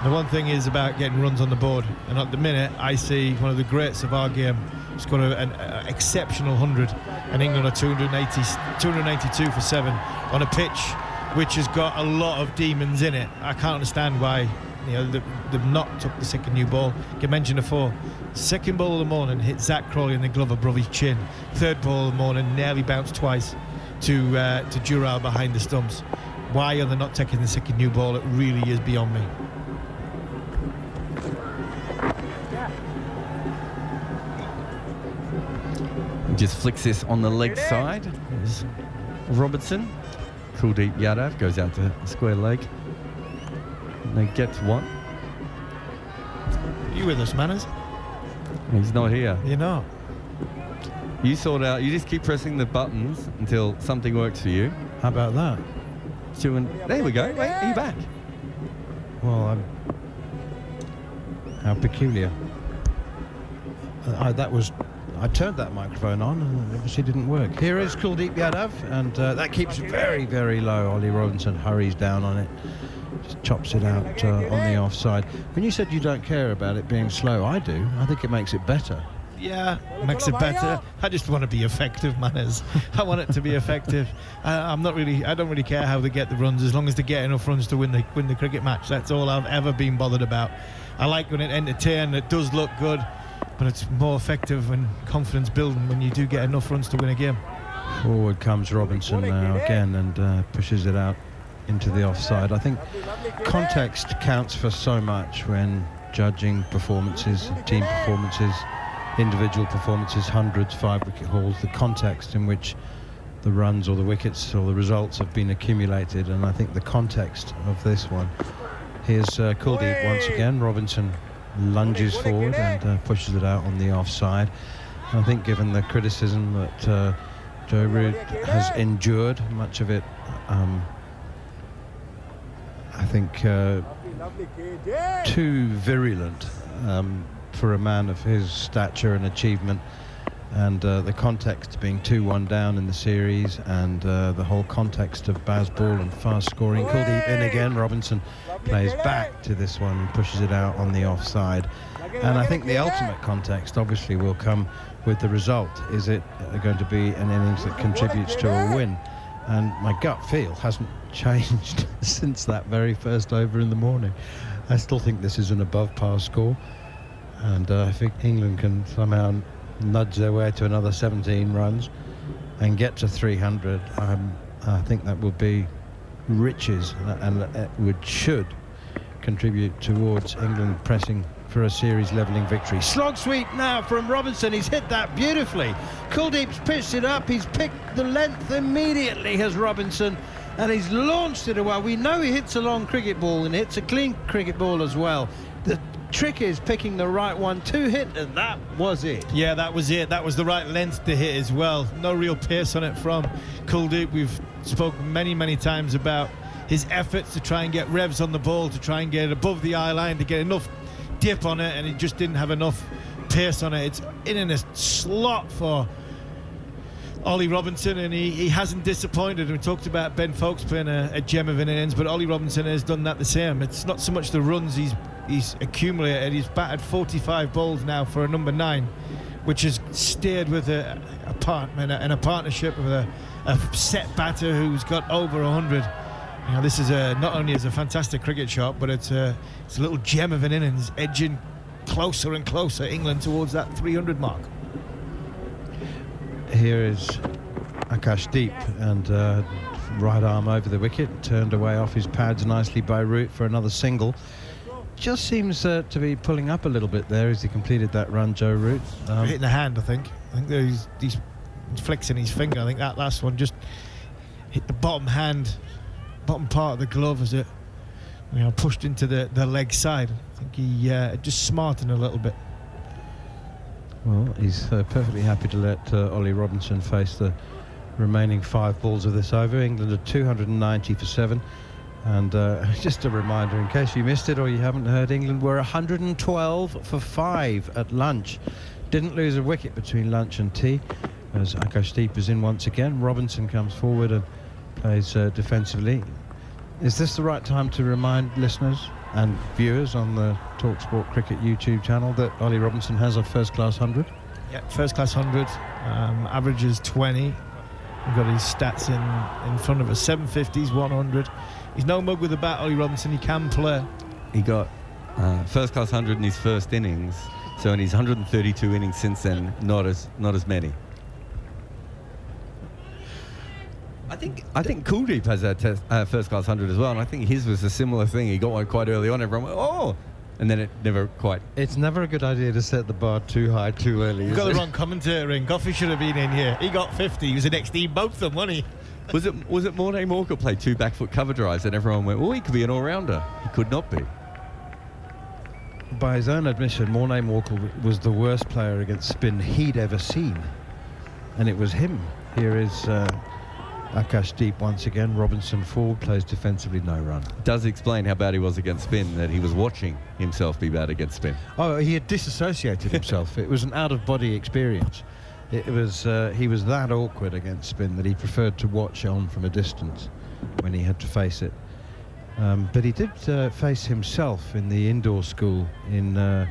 The one thing is about getting runs on the board, and at the minute I see one of the greats of our game scored an exceptional 100, and England are 282 for 7 on a pitch which has got a lot of demons in it. I can't understand why they've not took the second new ball. I mentioned before, second ball of the morning hit Zach Crawley in the glove above his chin. Third ball of the morning nearly bounced twice to Dural behind the stumps. Why are they not taking the second new ball? It really is beyond me. Just flicks this on the leg side. There's Robertson. Kuldeep Yadav goes out to square leg. And they get one. You with us, Manners? He's not here. You're not. You sort out. You just keep pressing the buttons until something works for you. How about that? There we go. Wait, are you back? Well, how peculiar. I turned that microphone on and it obviously didn't work. Here is Kuldeep Yadav, and that keeps very, very low. Ollie Robinson hurries down on it, just chops it out on the offside. When you said you don't care about it being slow, I do. I think it makes it better. Yeah, makes it better. I just want to be effective, Manners. I want it to be effective. I don't really care how they get the runs, as long as they get enough runs to win the cricket match. That's all I've ever been bothered about. I like when it entertains, it does look good, but it's more effective and confidence building when you do get enough runs to win a game. Forward comes Robinson now again and pushes it out into the offside. I think context counts for so much when judging performances, team performances, individual performances, hundreds, 5-wicket hauls, the context in which the runs or the wickets or the results have been accumulated, and I think the context of this one. Here's Kuldeep once again. Robinson lunges forward and pushes it out on the offside. And I think given the criticism that Joe Root has endured, much of it I think too virulent for a man of his stature and achievement, and the context being 2-1 down in the series, and the whole context of Baz Ball and fast scoring. Kuldeep in again. Robinson plays back to this one and pushes it out on the offside. And I think the ultimate context obviously will come with the result. Is it going to be an innings that contributes to a win? And my gut feel hasn't changed since that very first over in the morning. I still think this is an above par score, and I think England can somehow nudge their way to another 17 runs and get to 300. I think that will be riches, and it should contribute towards England pressing for a series levelling victory. Slog sweep now from Robinson. He's hit that beautifully. Kuldeep's pitched it up. He's picked the length immediately, has Robinson, and he's launched it away. We know he hits a long cricket ball and hits a clean cricket ball as well. The trick is picking the right one to hit, and that was it. Yeah, that was it. That was the right length to hit as well. No real pace on it from Kuldeep. We've spoken many times about his efforts to try and get revs on the ball, to try and get it above the eye line, to get enough dip on it, and he just didn't have enough pace on it. It's in a slot for Ollie Robinson, and he hasn't disappointed. We talked about Ben Foakes playing a gem of an innings, but Ollie Robinson has done that the same. It's not so much the runs he's accumulated. He's batted 45 balls now for a number 9, which has stayed with a partnership with a set batter who's got over 100. You know, this is not only is a fantastic cricket shot, but it's a little gem of an innings, edging closer and closer England towards that 300 mark. Here is Akashdeep, and right arm over the wicket, turned away off his pads nicely by Root for another single. Just seems to be pulling up a little bit there as he completed that run, Joe Root. Hitting the hand, I think he's flexing his finger. I think that last one just hit the bottom part of the glove as it pushed into the leg side. I think he just smartened a little bit. Well, he's perfectly happy to let Ollie Robinson face the remaining 5 balls of this over. England are 290 for 7. And just a reminder, in case you missed it or you haven't heard, England were 112 for 5 at lunch. Didn't lose a wicket between lunch and tea, as Akashdeep is in once again. Robinson comes forward and plays defensively. Is this the right time to remind listeners and viewers on the TalkSport Cricket YouTube channel that Ollie Robinson has a first-class 100? Yeah, first-class 100, averages 20. We've got his stats in front of us, 750s, 100. He's no mug with the bat, Ollie Robinson. He can play. He got first-class 100 in his first innings, so in his 132 innings since then, not as many. I think Kuldeep has a first-class 100 as well, and I think his was a similar thing. He got one quite early on. Everyone went, oh! And then it never quite... It's never a good idea to set the bar too high too early. You've got the wrong commentator in. Goffey should have been in here. He got 50. He was the next team, both of them, wasn't he? Was it Morne Walker played 2 back-foot cover drives and everyone went, oh, he could be an all-rounder. He could not be. By his own admission, Morne Walker was the worst player against spin he'd ever seen. And it was him. Here is... Akash Deep once again. Robinson forward, plays defensively, no run. Does explain how bad he was against spin, that he was watching himself be bad against spin. Oh, he had disassociated himself. It was an out-of-body experience. It was he was that awkward against spin that he preferred to watch on from a distance when he had to face it. But he did face himself in the indoor school in the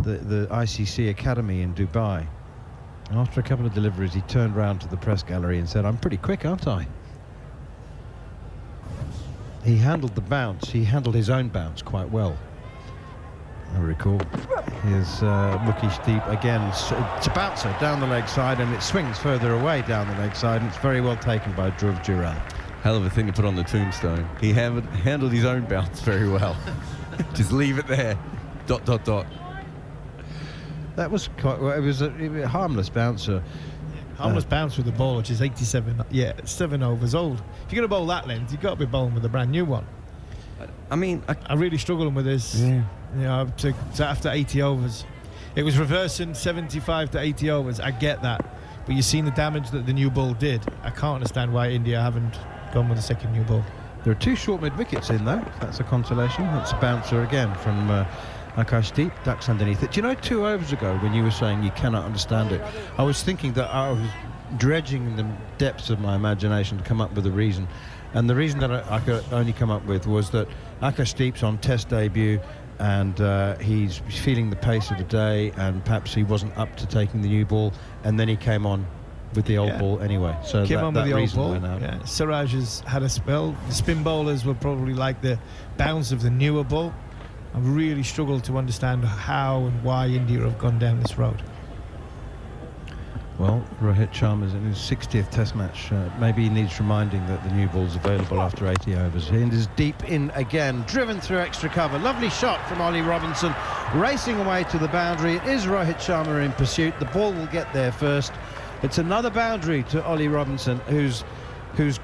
ICC Academy in Dubai. After a couple of deliveries, he turned round to the press gallery and said, I'm pretty quick, aren't I? He handled the bounce. He handled his own bounce quite well, I recall. Here's Mukesh Deep again. It's a bouncer down the leg side, and it swings further away down the leg side, and it's very well taken by Dhruv Jural. Hell of a thing to put on the tombstone. He handled his own bounce very well. Just leave it there. ... That was quite well. It was a harmless bouncer. Harmless bounce with the ball, which is 87. Yeah, 7 overs old. If you're going to bowl that length, you've got to be bowling with a brand new one. I mean, I really struggled with this. Yeah. You know, to after 80 overs, it was reversing 75 to 80 overs. I get that, but you've seen the damage that the new ball did. I can't understand why India haven't gone with a second new ball. There are 2 short mid wickets in though. That's a consolation. That's a bouncer again from. Akash Deep, ducks underneath it. Do you know 2 overs ago when you were saying you cannot understand it, I was thinking that I was dredging in the depths of my imagination to come up with a reason, and the reason that I could only come up with was that Akash Deep's on test debut and he's feeling the pace of the day, and perhaps he wasn't up to taking the new ball, and then he came on with the old ball anyway. So came on with the old ball. Went out. Yeah. Siraj has had a spell. The spin bowlers were probably like the bounce of the newer ball. I've really struggled to understand how and why India have gone down this road. Well, Rohit Sharma's in his 60th Test match. Maybe he needs reminding that the new ball's available after 80 overs. India's deep in again, driven through extra cover. Lovely shot from Ollie Robinson, racing away to the boundary. It is Rohit Sharma in pursuit. The ball will get there first. It's another boundary to Ollie Robinson, whose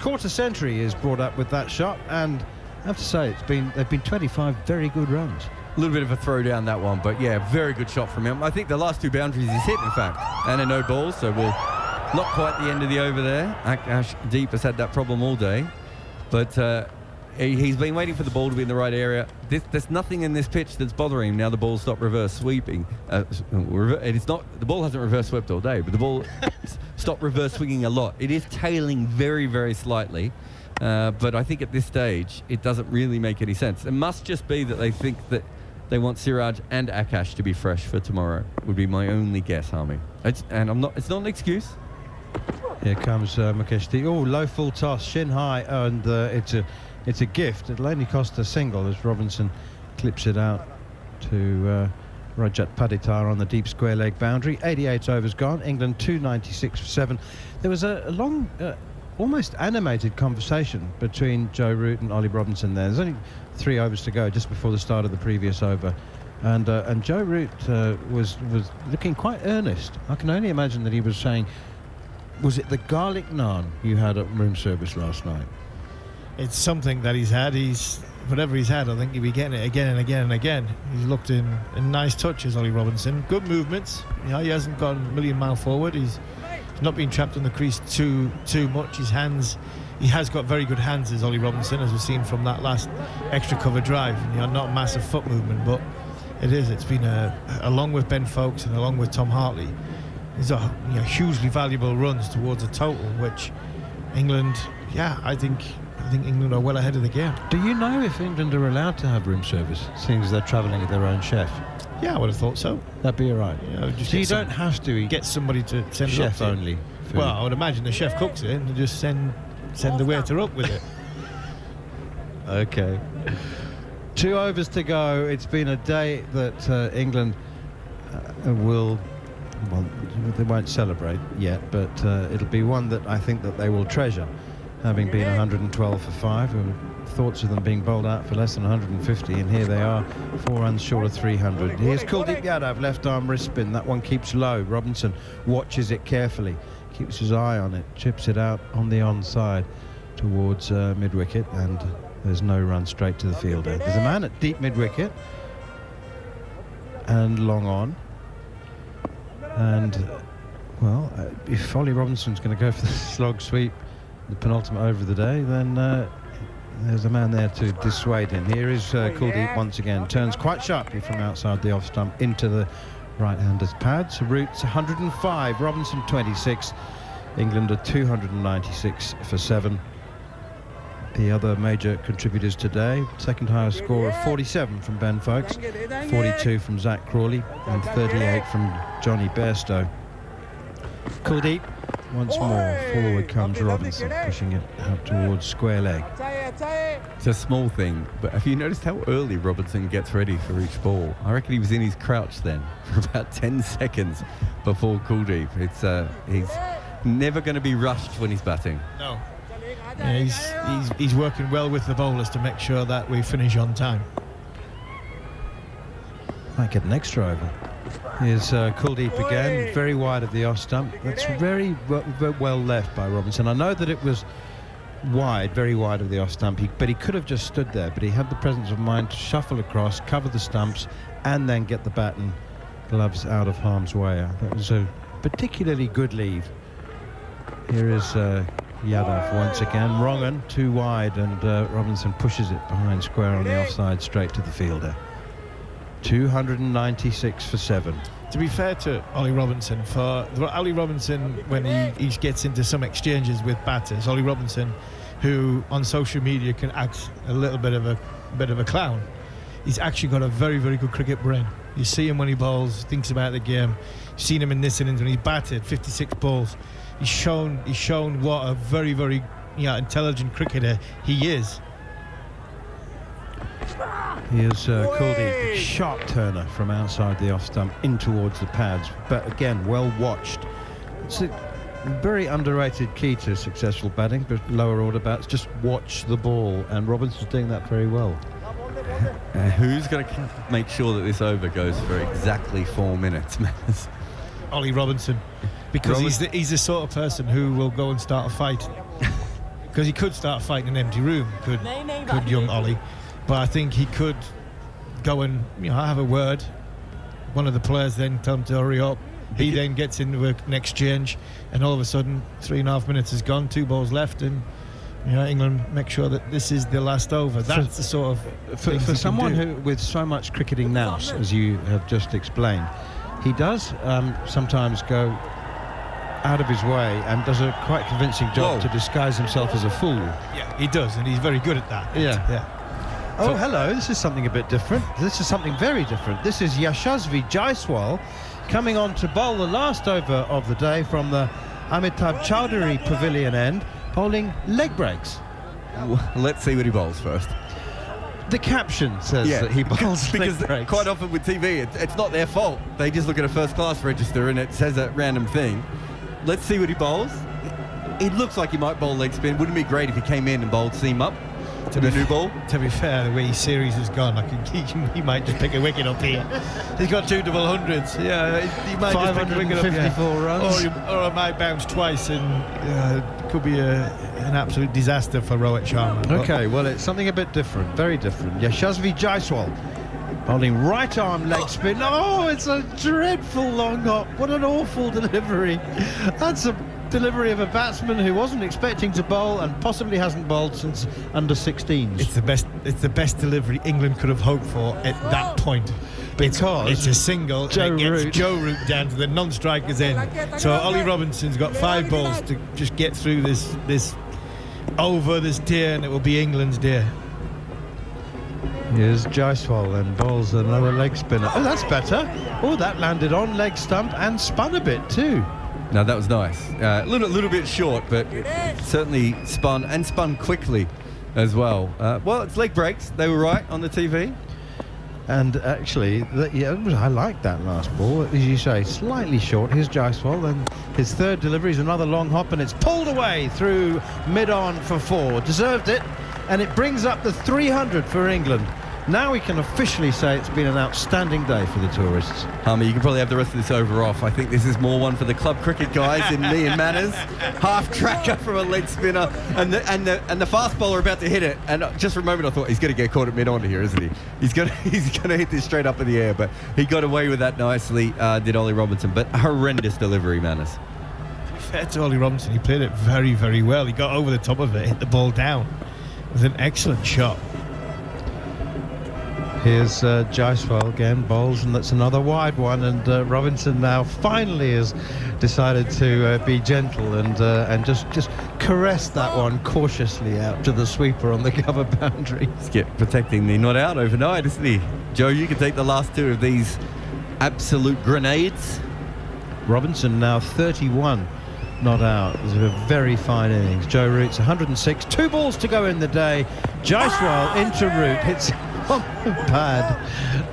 quarter century is brought up with that shot, and I have to say, they've been 25 very good runs. A little bit of a throw down that one, but yeah, very good shot from him. I think the last 2 boundaries he's hit, in fact, and a no ball, so we'll not quite the end of the over there. Akash Deep has had that problem all day, but he's been waiting for the ball to be in the right area. There's nothing in this pitch that's bothering him now. The ball's stopped reverse sweeping. It's not. The ball hasn't reverse swept all day, but the ball stopped reverse swinging a lot. It is tailing very, very slightly. But I think at this stage, it doesn't really make any sense. It must just be that they think that they want Siraj and Akash to be fresh for tomorrow, would be my only guess, Harmy. It's not an excuse. Here comes Mukesh Deep. Oh, low full toss, shin high, and it's a gift. It'll only cost a single as Robinson clips it out to Rajat Padikar on the deep square leg boundary. 88 overs gone. England 296 for 7. There was a long... almost animated conversation between Joe Root and Ollie Robinson there. There's only 3 overs to go just before the start of the previous over, and Joe Root was looking quite earnest. I can only imagine that he was saying, was it the garlic naan you had at room service last night? It's something that he's had. Whatever he's had, I think he'll be getting it again and again and again. He's looked in nice touches, Ollie Robinson. Good movements. You know, he hasn't gone a million mile forward. He's not been trapped on the crease too much. His hands, he has got very good hands, as Ollie Robinson, as we've seen from that last extra cover drive. You know, not massive foot movement, but it's been along with Ben Foakes and along with Tom Hartley, these are hugely valuable runs towards a total, which England, I think I think England are well ahead of the game. Do you know if England are allowed to have room service, seeing as they're travelling with their own chef? Yeah, I would have thought so. That'd be all right. Just so you don't have to eat get somebody to send chef it up to only. Food. Well, I would imagine the chef cooks it and just send the waiter up with it. Okay. 2 overs to go. It's been a day that England will. Well, they won't celebrate yet, but it'll be one that I think that they will treasure, having been 112 for 5. Thoughts of them being bowled out for less than 150, and here they are, 4 runs short of 300. Here's Kuldeep Yadav, left arm wrist spin. That one keeps low. Robinson watches it carefully, keeps his eye on it, chips it out on the onside towards mid-wicket, and there's no run straight to the fielder. There's a man at deep mid-wicket and long on. And, well, if Ollie Robinson's going to go for the slog sweep, the penultimate over of the day, then there's a man there to dissuade him. Here is Kuldeep once again. Turns quite sharply from outside the off stump into the right-hander's pads. Routes 105, Robinson 26. England are 296 for 7. The other major contributors today, second highest score of 47 from Ben Foakes, 42 from Zach Crawley, and 38 from Johnny Bairstow. Kuldeep, once more, forward comes Robinson, pushing it out towards square leg. It's a small thing, but have you noticed how early Robinson gets ready for each ball? I reckon he was in his crouch then for about 10 seconds before Kuldeep. He's never going to be rushed when he's batting. No. Yeah, he's working well with the bowlers to make sure that we finish on time. Might get an extra over. Here's Kuldeep again, very wide of the off stump. That's very well left by Robinson. I know that it was wide, very wide of the off stump, but he could have just stood there, but he had the presence of mind to shuffle across, cover the stumps, and then get the bat and gloves out of harm's way. That was a particularly good leave. Here is Yadav once again. Wrongan too wide, and Robinson pushes it behind square on the offside straight to the fielder. 296 for 7. To be fair to Ollie Robinson, when he gets into some exchanges with batters, Ollie Robinson, who on social media can act a little bit of a clown, he's actually got a very, very good cricket brain. You see him when he bowls, thinks about the game. You've seen him in this innings when he batted 56 balls. He's shown what a very, very intelligent cricketer he is. Here's Kuldeep, sharp turner from outside the off stump in towards the pads, but again well watched. It's a very underrated key to successful batting, but lower order bats just watch the ball, and Robinson's doing that very well. Who's going to make sure that this over goes for exactly 4 minutes? Ollie Robinson, because he's the sort of person who will go and start a fight. Because he could start a fight in an empty room, could young Ollie. But I think he could go and have a word. One of the players then tell him to hurry up. He then gets into an exchange, and all of a sudden 3.5 minutes is gone, 2 balls left, and England make sure that this is the last over. That's the sort of for someone who with so much cricketing nous, as you have just explained, he does sometimes go out of his way and does a quite convincing job to disguise himself as a fool. Yeah, he does, and he's very good at that. Yeah. Oh, hello, this is something a bit different. This is something very different. This is Yashasvi Jaiswal coming on to bowl the last over of the day from the Amitabh Chowdhury Pavilion end, bowling leg breaks. Let's see what he bowls first. The caption says that he bowls because leg breaks. Quite often with TV, it's not their fault. They just look at a first-class register and it says a random thing. Let's see what he bowls. It looks like he might bowl leg spin. Wouldn't it be great if he came in and bowled seam up? To the new ball. To be fair, the way his series has gone, he might just pick a wicket up here. He's got 2 double hundreds. Yeah, he might just pick a wicket up here. 554 runs. Or it might bounce twice, and it could be an absolute disaster for Rohit Sharma. Okay, well, it's something a bit different, very different. Yashasvi Jaiswal bowling right arm leg spin. Oh, it's a dreadful long hop. What an awful delivery. That's a delivery of a batsman who wasn't expecting to bowl and possibly hasn't bowled since under 16s. It's the best delivery England could have hoped for at that point, because it's a single. Joe Root down to the non-strikers end. So Ollie Robinson's got 5 balls to just get through this over this deer, and it will be England's deer. Here's Jaiswal and bowls another leg spinner. Oh, that's better. Oh, that landed on leg stump and spun a bit too. No, that was nice. A little bit short, but certainly spun quickly as well. Well, it's leg breaks. They were right on the TV. And actually, I like that last ball. As you say, slightly short. Here's Jaiswal, and his third delivery is another long hop, and it's pulled away through mid-on for 4. Deserved it, and it brings up the 300 for England. Now we can officially say it's been an outstanding day for the tourists. Harmy, you can probably have the rest of this over off. I think this is more one for the club cricket guys in me and Manners. Half tracker from a leg spinner, and the fast bowler about to hit it. And just for a moment, I thought he's going to get caught at mid-on here, isn't he? He's going to hit this straight up in the air, but he got away with that nicely. Did Ollie Robinson, but horrendous delivery, Manners. Fair to Ollie Robinson, he played it very, very well. He got over the top of it, hit the ball down. It was an excellent shot. Here's Jaiswal again, bowls, and that's another wide one. And Robinson now finally has decided to be gentle and just caress that one cautiously out to the sweeper on the cover boundary. Skip protecting the not out overnight, isn't he? Joe, you can take the last 2 of these absolute grenades. Robinson now 31 not out. It was a very fine innings. Joe Root's 106. 2 balls to go in the day. Jaiswal into Root, hits on the pad,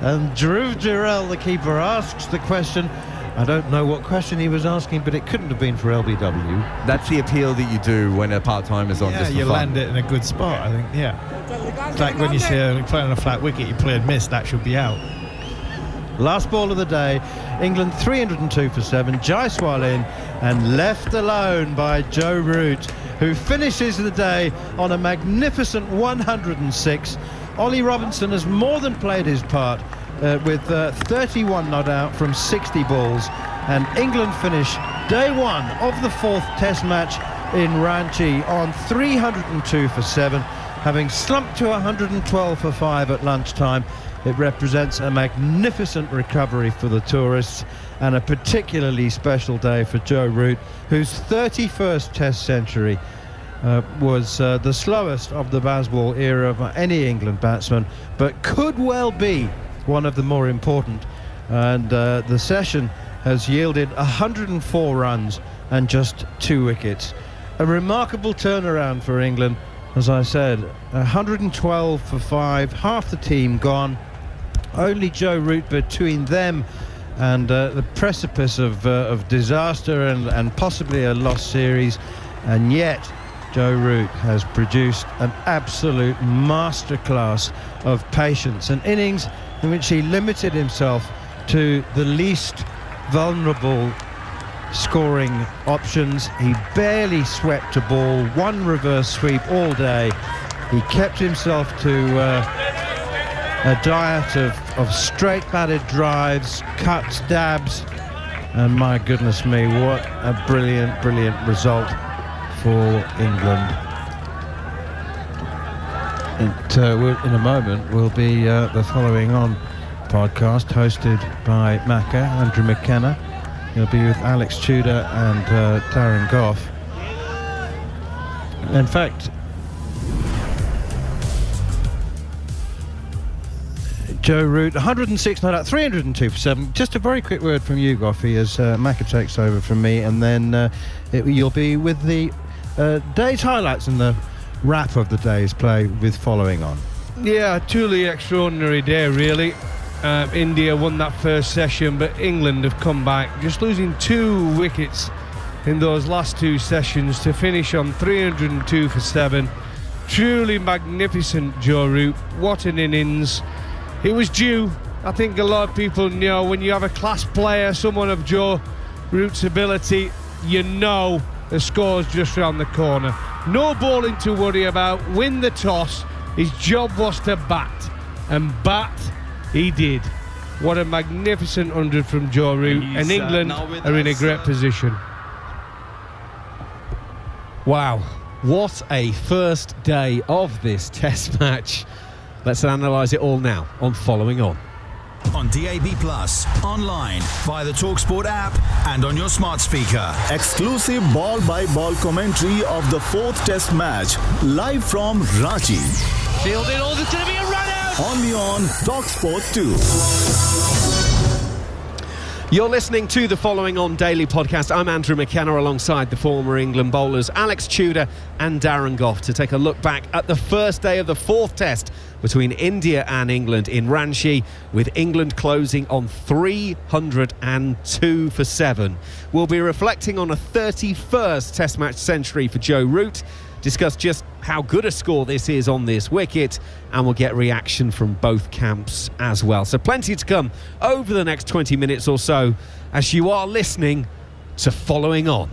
and Dhruv Jurel, the keeper, asks the question. I don't know what question he was asking, but it couldn't have been for LBW. That's the appeal that you do when a part-time is on. Yeah, just for you fun. land it in a good spot, I think. Yeah, it's like when you say you play on a flat wicket, you play and miss, that should be out. Last ball of the day, England 302 for 7. Jaiswal in and left alone by Joe Root, who finishes the day on a magnificent 106. Ollie Robinson has more than played his part with 31 not out from 60 balls, and England finish day 1 of the 4th Test match in Ranchi on 302 for 7, having slumped to 112 for 5 at lunchtime. It represents a magnificent recovery for the tourists and a particularly special day for Joe Root, whose 31st Test century was the slowest of the Bazball era of any England batsman, but could well be one of the more important. And the session has yielded 104 runs and just 2 wickets. A remarkable turnaround for England. As I said, 112 for 5, half the team gone. Only Joe Root between them and the precipice of disaster and possibly a lost series, and yet Joe Root has produced an absolute masterclass of patience, an innings in which he limited himself to the least vulnerable scoring options. He barely swept a ball, 1 reverse sweep all day. He kept himself to a diet of straight batted drives, cuts, dabs, and my goodness me, what a brilliant result for England. In a moment will be the Following On podcast, hosted by Macca, Andrew McKenna. He'll be with Alex Tudor and Darren Goff. In fact, Joe Root, 106 not out, 302 for 7. Just a very quick word from you, Goffy, as Macca takes over from me, and then you'll be with the day's highlights and the wrap of the day's play with Following On. Yeah, truly extraordinary day, really. India won that first session, but England have come back, just losing 2 wickets in those last 2 sessions to finish on 302 for 7. Truly magnificent, Joe Root. What an innings. It was due. I think a lot of people know when you have a class player, someone of Joe Root's ability, you know the score's just round the corner. No bowling to worry about. Win the toss. His job was to bat, and bat he did. What a magnificent 100 from Joe Root, and England are in a great position. Wow, what a first day of this Test match. Let's analyse it all now on Following On. on DAB+, online, via the TalkSport app and on your smart speaker. Exclusive ball-by-ball commentary of the 4th Test match, live from Ranchi. Fielded, oh, there's going to be a run out! Only on TalkSport 2. You're listening to the Following On Daily podcast. I'm Andrew McKenna alongside the former England bowlers Alex Tudor and Darren Gough to take a look back at the first day of the 4th Test between India and England in Ranchi, with England closing on 302 for 7. We'll be reflecting on a 31st Test match century for Joe Root, discuss just how good a score this is on this wicket, and we'll get reaction from both camps as well. So plenty to come over the next 20 minutes or so as you are listening to Following On.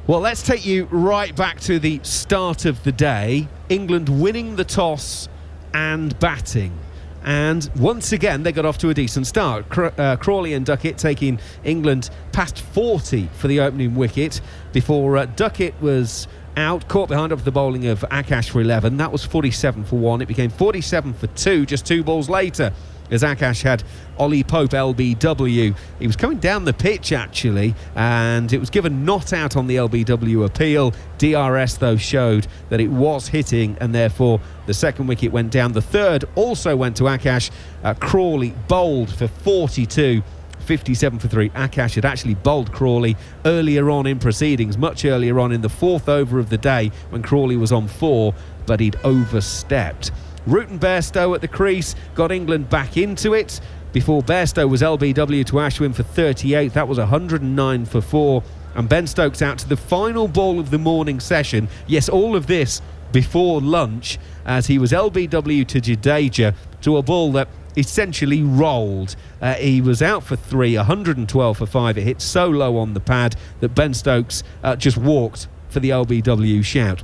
Well, let's take you right back to the start of the day. England winning the toss and batting. And once again, they got off to a decent start. Crawley and Duckett taking England past 40 for the opening wicket before Duckett was out, caught behind off the bowling of Akash for 11. That was 47 for 1. It became 47 for 2 just 2 balls later, as Akash had Ollie Pope LBW. He was coming down the pitch actually, and it was given not out on the LBW appeal. DRS though showed that it was hitting, and therefore the second wicket went down. The third also went to Akash. Crawley bowled for 42. 57 for 3. Akash had actually bowled Crawley earlier on in proceedings, much earlier on in the 4th over of the day when Crawley was on 4, but he'd overstepped. Root and Bairstow at the crease got England back into it before Bairstow was LBW to Ashwin for 38. That was 109 for 4. And Ben Stokes out to the final ball of the morning session. Yes, all of this before lunch, as he was LBW to Jadeja to a ball that essentially rolled. He was out for 3, 112 for 5. It hit so low on the pad that Ben Stokes just walked for the LBW shout,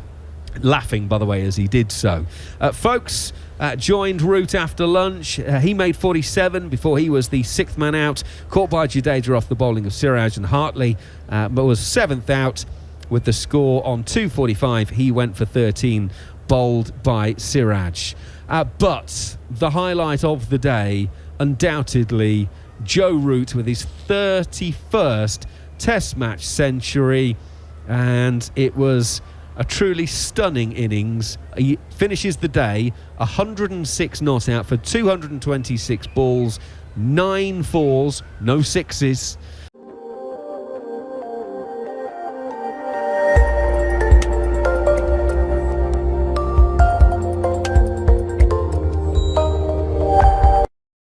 laughing, by the way, as he did so. Folks joined Root after lunch. He made 47 before he was the 6th man out, caught by Jadeja off the bowling of Siraj and Hartley, but was 7th out with the score on 245. He went for 13, bowled by Siraj. But the highlight of the day, undoubtedly, Joe Root with his 31st Test match century, and it was a truly stunning innings. He finishes the day 106 not out for 226 balls, 9 fours, no sixes,